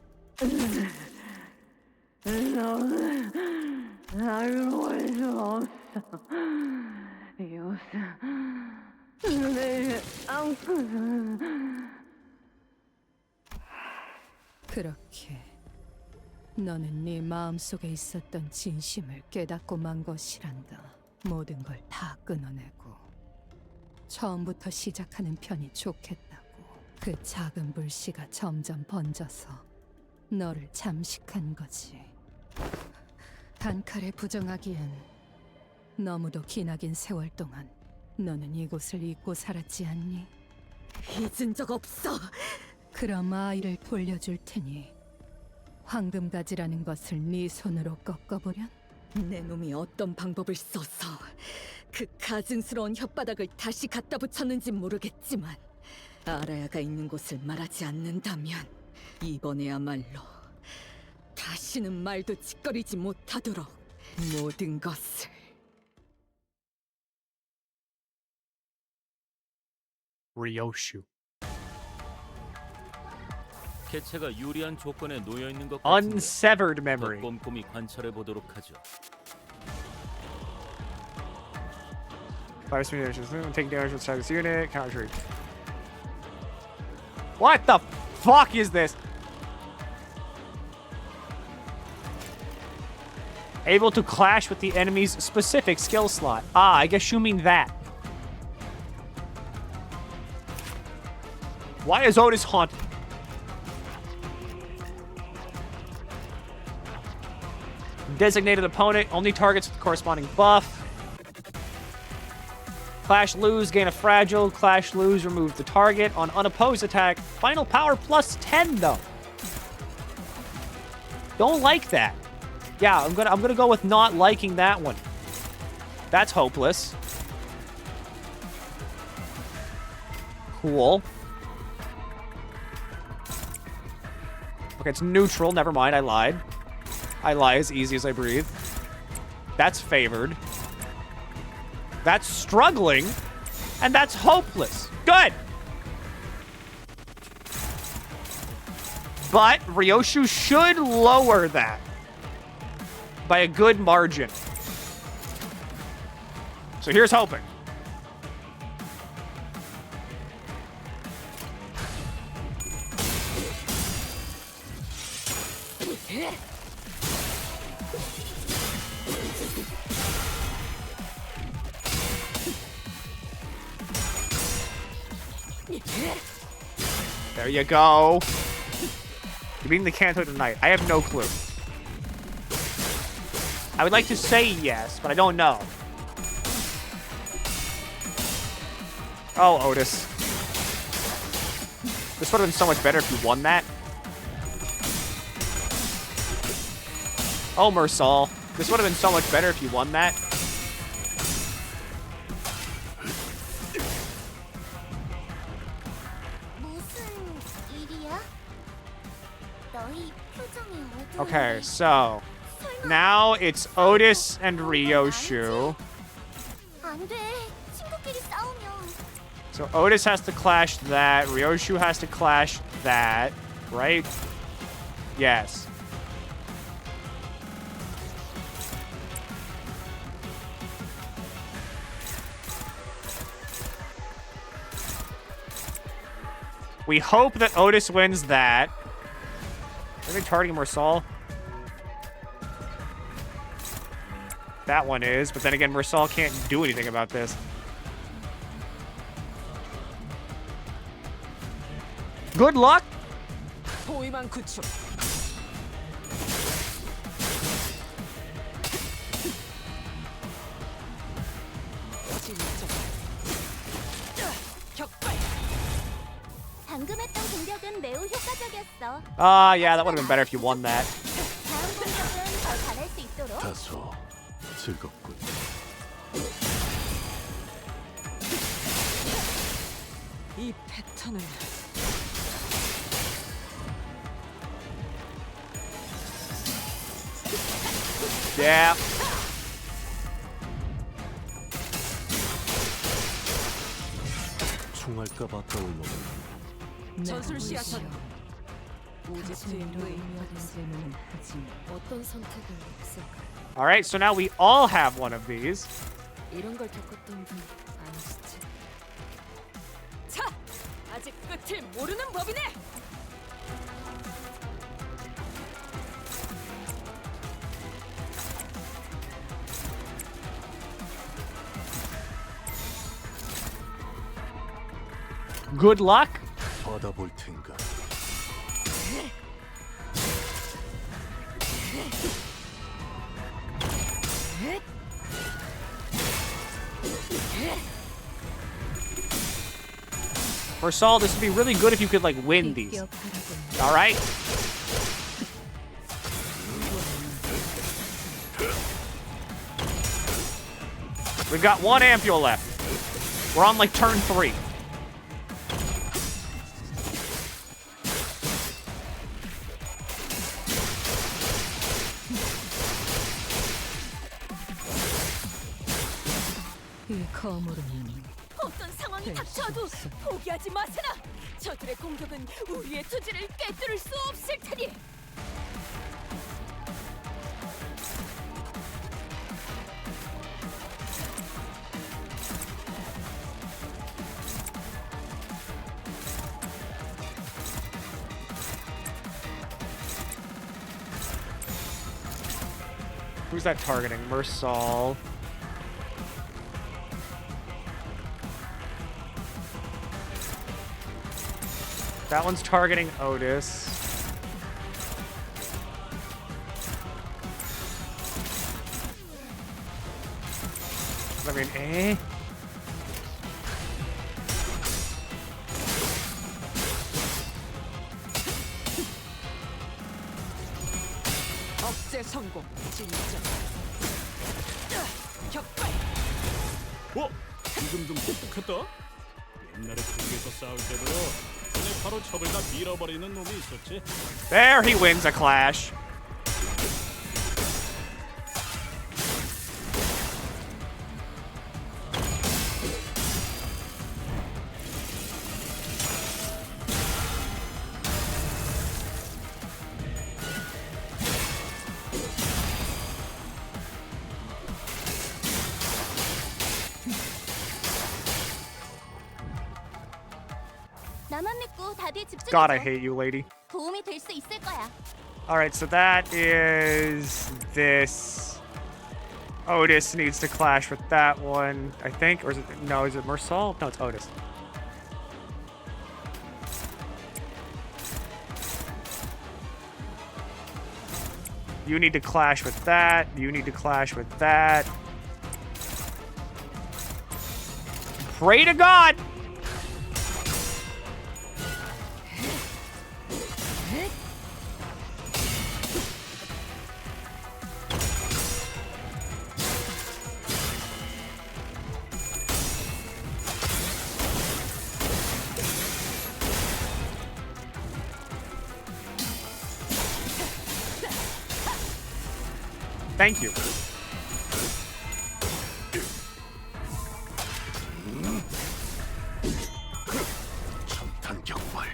너는 나를 볼 수 없어. 이곳은 내 안고는. 그렇게 너는 네 마음속에 있었던 진심을 깨닫고 만 것이란다. 모든 걸 다 끊어내고 처음부터 시작하는 편이 좋겠다고. 그 작은 불씨가 점점 번져서 너를 잠식한 거지. 단칼에 부정하기엔 너무도 기나긴 세월 동안 너는 이곳을 잊고 살았지 않니? 잊은 적 없어. 그럼 아이를 돌려줄 테니 황금가지라는 것을 네 손으로 꺾어보련? 내 놈이 어떤 방법을 써서 그 가증스러운 혓바닥을 다시 갖다 붙였는지 모르겠지만 아라야가 있는 곳을 말하지 않는다면 이번에야말로 다시는 말도 짓거리지 못하도록 모든 것을. Ryoshu. 개체가 유리한 조건에 놓여 있는 것 Unsevered memory. 더 꼼꼼히 관찰해 보도록 하죠. Fire speed taking damage with this unit. Counter. What the fuck is this? Able to clash with the enemy's specific skill slot. Ah, I guess you mean that. Why is Otis haunted? Designated opponent only targets with the corresponding buff. Clash lose, gain a fragile. Clash lose, remove the target. On unopposed attack, final power plus 10 though. Don't like that. Yeah, I'm gonna go with not liking that one. That's hopeless. Cool. Okay, it's neutral. Never mind, I lied. I lie as easy as I breathe. That's favored. That's struggling. And that's hopeless. Good! But Ryoshu should lower that by a good margin. So here's hoping. There you go. You're beating the Canto tonight. I have no clue. I would like to say yes, but I don't know. Oh, Otis. This would have been so much better if you won that. Oh, Mersal. This would have been so much better if you won that. Okay, so now it's Otis and Ryoshu. So Otis has to clash that. Ryoshu has to clash that, right? Yes. We hope that Otis wins that. Are they targeting Mersal? That one is, but then again, Mersal can't do anything about this. Good luck! 방금 했던 공격은 매우 효과적이었어. Yeah, that would have been better if you won that. 다음 공격은 더 잘할 수 있도록. 다소 즐겁군. 이 패턴을 Yeah. 총알값 아까울 놈은 전술 시야선 어떤 선택을 했을까? All right, so now we all have one of these. 이런 걸 겪었던 분 아니시지? 자, 아직 끝을 모르는 법이네. Good luck. 받아볼 텐가. For Saul, this would be really good if you could, like, win these. All right? We've got one ampule left. We're on, like, turn 3. 이 거물은 어떤 상황이 닥쳐도 포기하지 마세라. 저들의 공격은 우리의 투지를 꿰뚫을 수 없을 테니. Who's that targeting? Mersal. That one's targeting Otis. I mean, eh? 억제 성공. 진짜. 격발. 지금 좀 똑똑했다. 옛날에 중국에서 싸울 때도 전에 바로 적을 다 밀어버리는 놈이 있었지. There, he wins a clash. 나만 믿고 다들 집중해줘. God, I hate you, lady. 도움이 될 수 있을 거야. Alright, so that is this. Otis needs to clash with that one, I think. Or is it, no, is it Mersal? No, it's Otis. You need to clash with that. You need to clash with that. Pray to God! Thank you. 천탄 격발.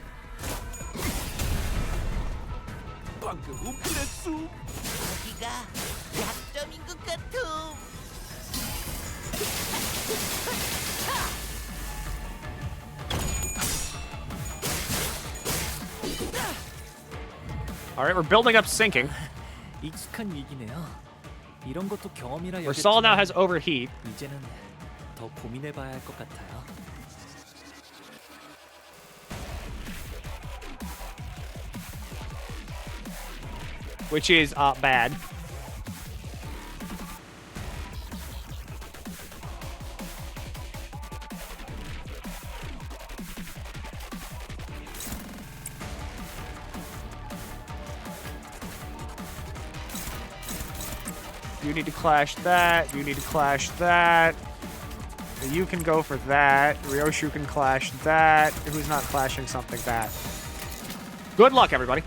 방금 움찔했어. 여기가 약점인 것 같음. All right, we're building up sinking. 익숙한 위기네요. 이런 것도 경험이라 Mersal now has overheat. 이제는 더 고민해봐야 할 것 같아요. Which is bad. You need to clash that. You need to clash that. You can go for that. Ryoshu can clash that. Who's not clashing something bad? Good luck, everybody.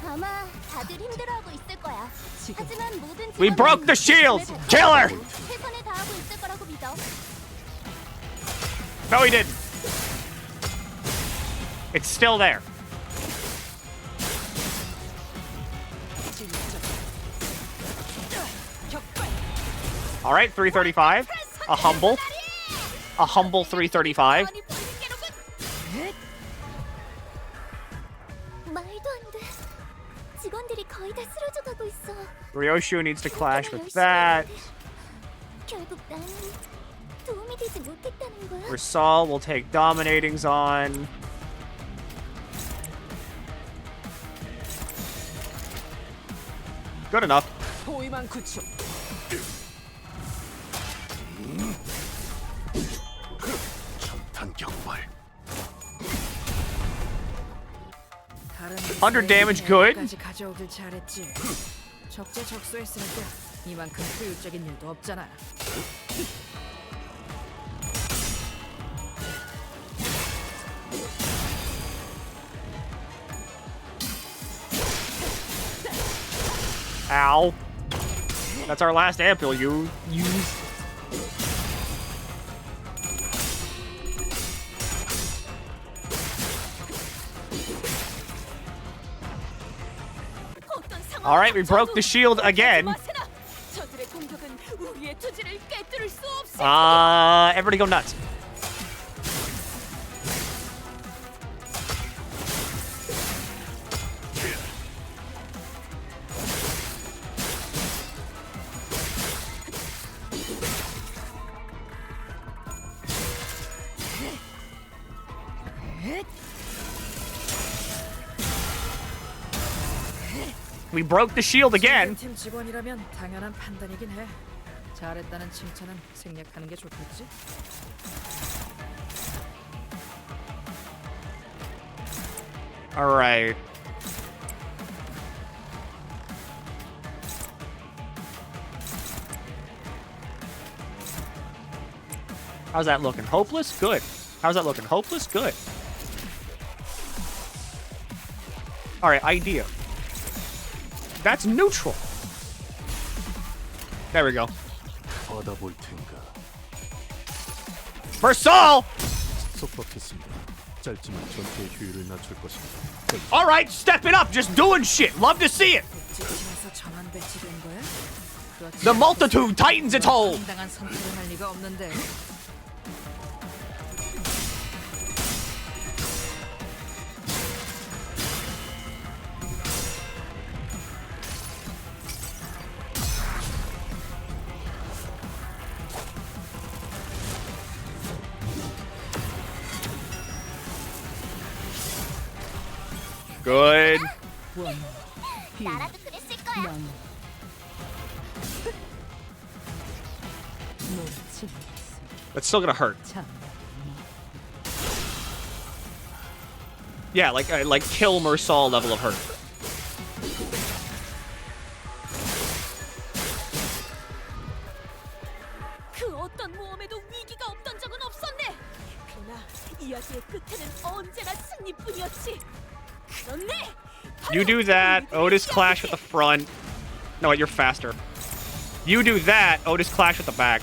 아마 다들 힘들어하고 있을 거야. 하지만 모든 We broke the shield! Kill her! 최선을 다하고 있을 거라고 믿어. No, he didn't. It's still there. All right, 335. A humble 335. 말도 안 돼. 직원들이 거의 다 쓰러져 가고 있어. Ryoshu needs to clash with that. 결국 나는 도움이 되지 못했다는 거야. Mersal will take dominatings on. Good enough. 호위만 구축. 천탄 격발. 100 damage, good. 까지 가져오길 잘했지. 적재적소했으니까 이만큼 효율적인 일도 없잖아. Ow. That's our last ampule you use. All right, we broke the shield again. Everybody go nuts. We broke the shield again. 팀 직원이라면 당연한 판단이긴 해. 잘했다는 칭찬은 생략하는 게 좋겠지? All right. How's that looking? Hopeless? Good. How's that looking? Hopeless? Good. All right, idea. That's neutral. There we go. 받아볼 텐가. Mersal! 속박했습니다. 짧지만 전투의 효율을 낮출 것입니다. All right, step it up. Just doing shit. Love to see it. 직진에서 전환 배치돼 The multitude tightens its hold. 당당한 선택을 할 리가 없는데. Good. 나라도 그랬을 거야. That's still gonna hurt. Yeah, like kill Mersal level of hurt. 그 어떤 모험에도 위기가 없던 적은 없었네. 그러나 이야기의 끝에는 언제나 승리뿐이었지. 그렇네. You do that, Otis clash with the front. No, wait, you're faster. You do that, Otis clash with the back.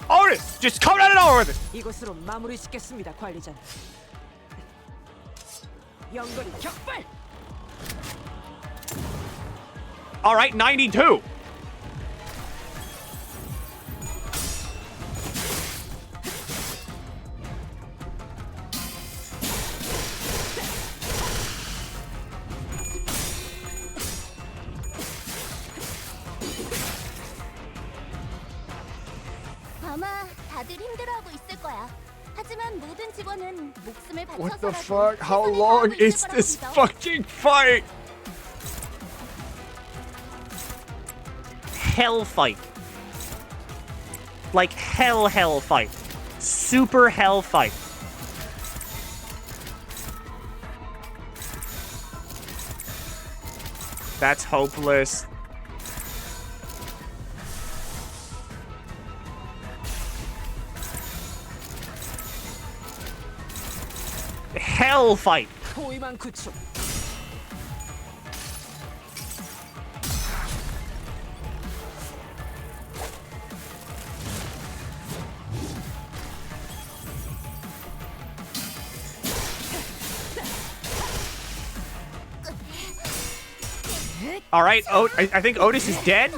Otis, just come down and over with it. 이것으로 마무리 짓겠습니다, 관리자님. 연거리 격발. All right, 92. 아마 다들 힘들어하고 있을 거야. 하지만 모든 직원은 목숨을 What the 바쳐서라도 fuck? How 최선을 long 다하고 있을 is 거라고 this 믿어. fucking fight? Hell fight. Like hell fight. Super hell fight. That's hopeless. Hell fight. 포위만 구축. All right, I think Otis is dead.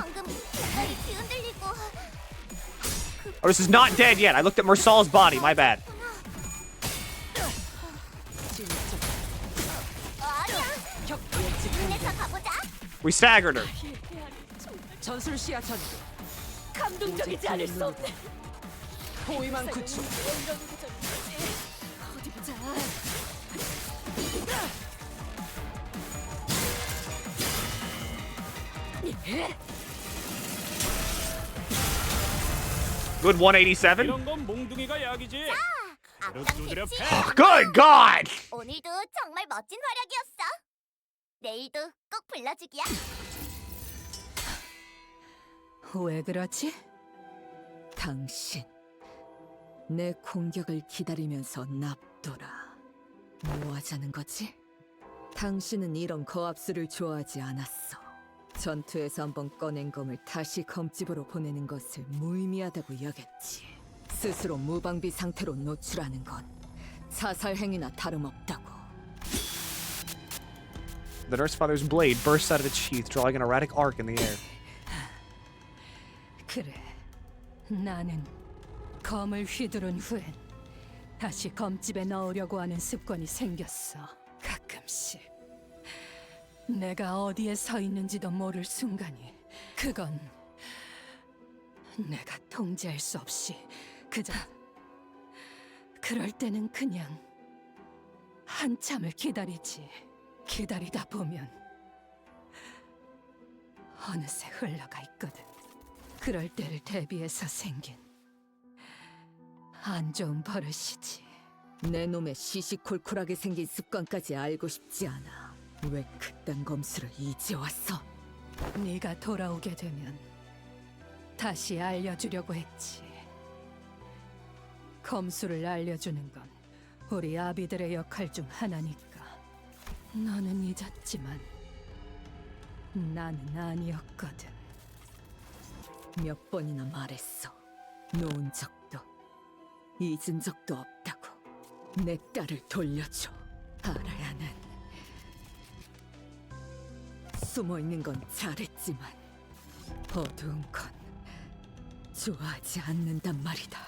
Otis is not dead yet. I looked at Mersal's body. My bad. We staggered her. 전술 시야 전. 감동적이지 않을 수 없네. 포위만 구축. 어디 보자. Good 187. 이런 건 몽둥이가 약이지. Good God! 오늘도 정말 멋진 활약이었어. 내일도 꼭 불러주기야. 왜 그러지? 당신 내 공격을 기다리면서 납둬라. 뭐 하자는 거지? 당신은 이런 거압수를 좋아하지 않았어. 전투에서 한번 꺼낸 검을 다시 검집으로 보내는 것을 무의미하다고 여겼지. 스스로 무방비 상태로 노출하는 건 자살 행위나 다름없다고. The Nurse Father's blade bursts out of its sheath, drawing an erratic arc in the air. 그래, 나는 검을 휘두른 후엔 다시 검집에 넣으려고 하는 습관이 생겼어. 가끔씩 내가 어디에 서 있는지도 모를 순간이, 그건 내가 통제할 수 없이 그저 그럴 때는 그냥 한참을 기다리지. 기다리다 보면 어느새 흘러가 있거든. 그럴 때를 대비해서 생긴 안 좋은 버릇이지. 내 놈의 시시콜콜하게 생긴 습관까지 알고 싶지 않아. 왜 그딴 검수를 이제 왔어? 네가 돌아오게 되면 다시 알려주려고 했지. 검수를 알려주는 건 우리 아비들의 역할 중 하나니까. 너는 잊었지만 나는 아니었거든. 몇 번이나 말했어. 놓은 적도 잊은 적도 없다고. 내 딸을 돌려줘. 알아야는 숨어 있는 건 잘했지만 어두운 건 좋아하지 않는단 말이다.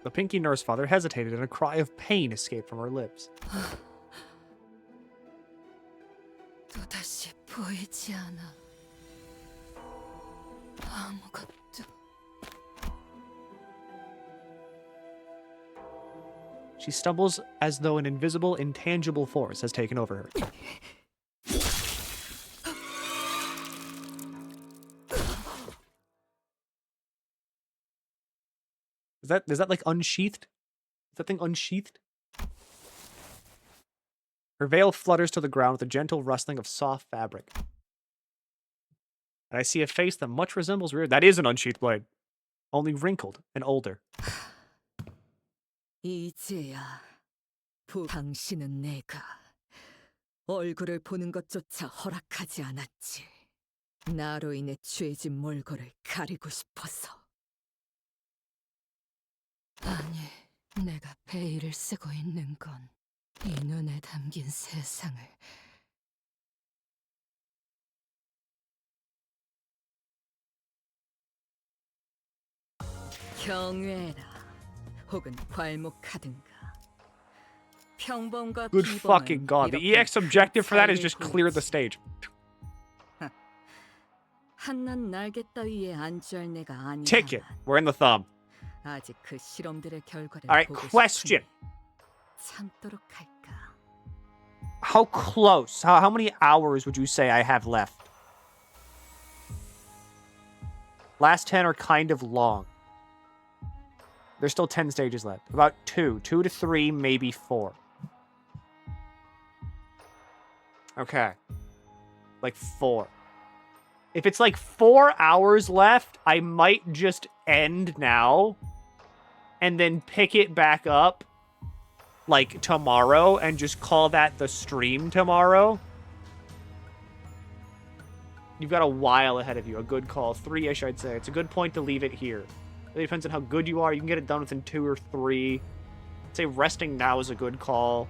The Pinky nurse father hesitated and a cry of pain escaped from her lips. 또다시 보이지 않아. 아무것도. She stumbles as though an invisible, intangible force has taken over her. Is that like unsheathed? Is that thing unsheathed? Her veil flutters to the ground with a gentle rustling of soft fabric. And I see a face that much resembles Rear. That is an unsheathed blade. Only wrinkled and older. 이제야 당신은 내가 얼굴을 보는 것조차 허락하지 않았지. 나로 인해 죄진 몰골을 가리고 싶어서. 아니, 내가 베일을 쓰고 있는 건 이 눈에 담긴 세상을 경외라 혹은 괄목하든가. 평범과 Good fucking god. The EX objective for that is just clear the stage. 한낱 날개 따위에 안주할 내가 아니야. Ticket. We're in the thumb. 아직 그 실험들의 결과를 Alright, 보고 question. 참도록 할까? How close? How many hours would you say I have left? Last 10 are kind of long. There's still 10 stages left. About 2. 2 to 3, maybe 4. Okay. Like 4. If it's like 4 hours left, I might just end now and then pick it back up like tomorrow and just call that the stream tomorrow. You've got a while ahead of you. A good call. 3-ish, I'd say. It's a good point to leave it here. It really depends on how good you are. You can get it done within 2 or 3. I'd say resting now is a good call.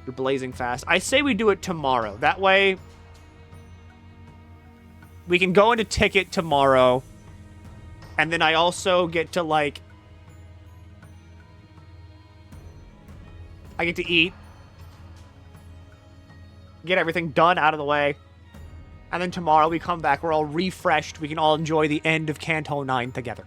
You're blazing fast. I say we do it tomorrow. That way, we can go into ticket tomorrow. And then I also get to, like... I get to eat. Get everything done out of the way. And then tomorrow we come back. We're all refreshed. We can all enjoy the end of Canto 9 together.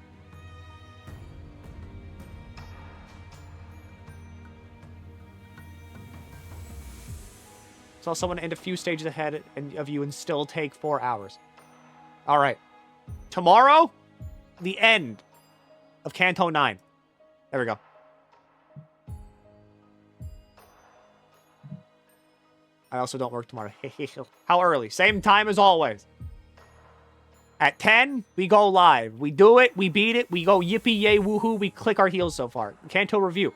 Saw someone end a few stages ahead of you and still take 4 hours. All right. Tomorrow, the end of Canto 9. There we go. I also don't work tomorrow. How early? Same time as always. At 10, we go live. We do it. We beat it. We go yippee yay woohoo. We click our heels so far. Canto review.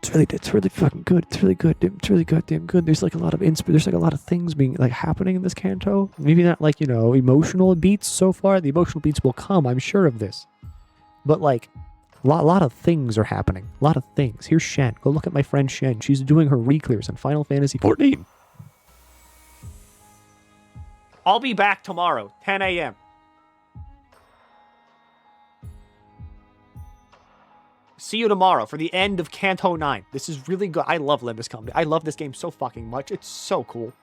It's really fucking good. It's really good. It's really goddamn good. There's like a lot of there's like a lot of things being like happening in this Canto. Maybe not like, you know, emotional beats so far. The emotional beats will come. I'm sure of this. But like a lot of things are happening. A lot of things. Here's Shen. Go look at my friend Shen. She's doing her re-clears on Final Fantasy XIV. I'll be back tomorrow, 10 a.m. See you tomorrow for the end of Canto 9. This is really good. I love Limbus Company. I love this game so fucking much. It's so cool.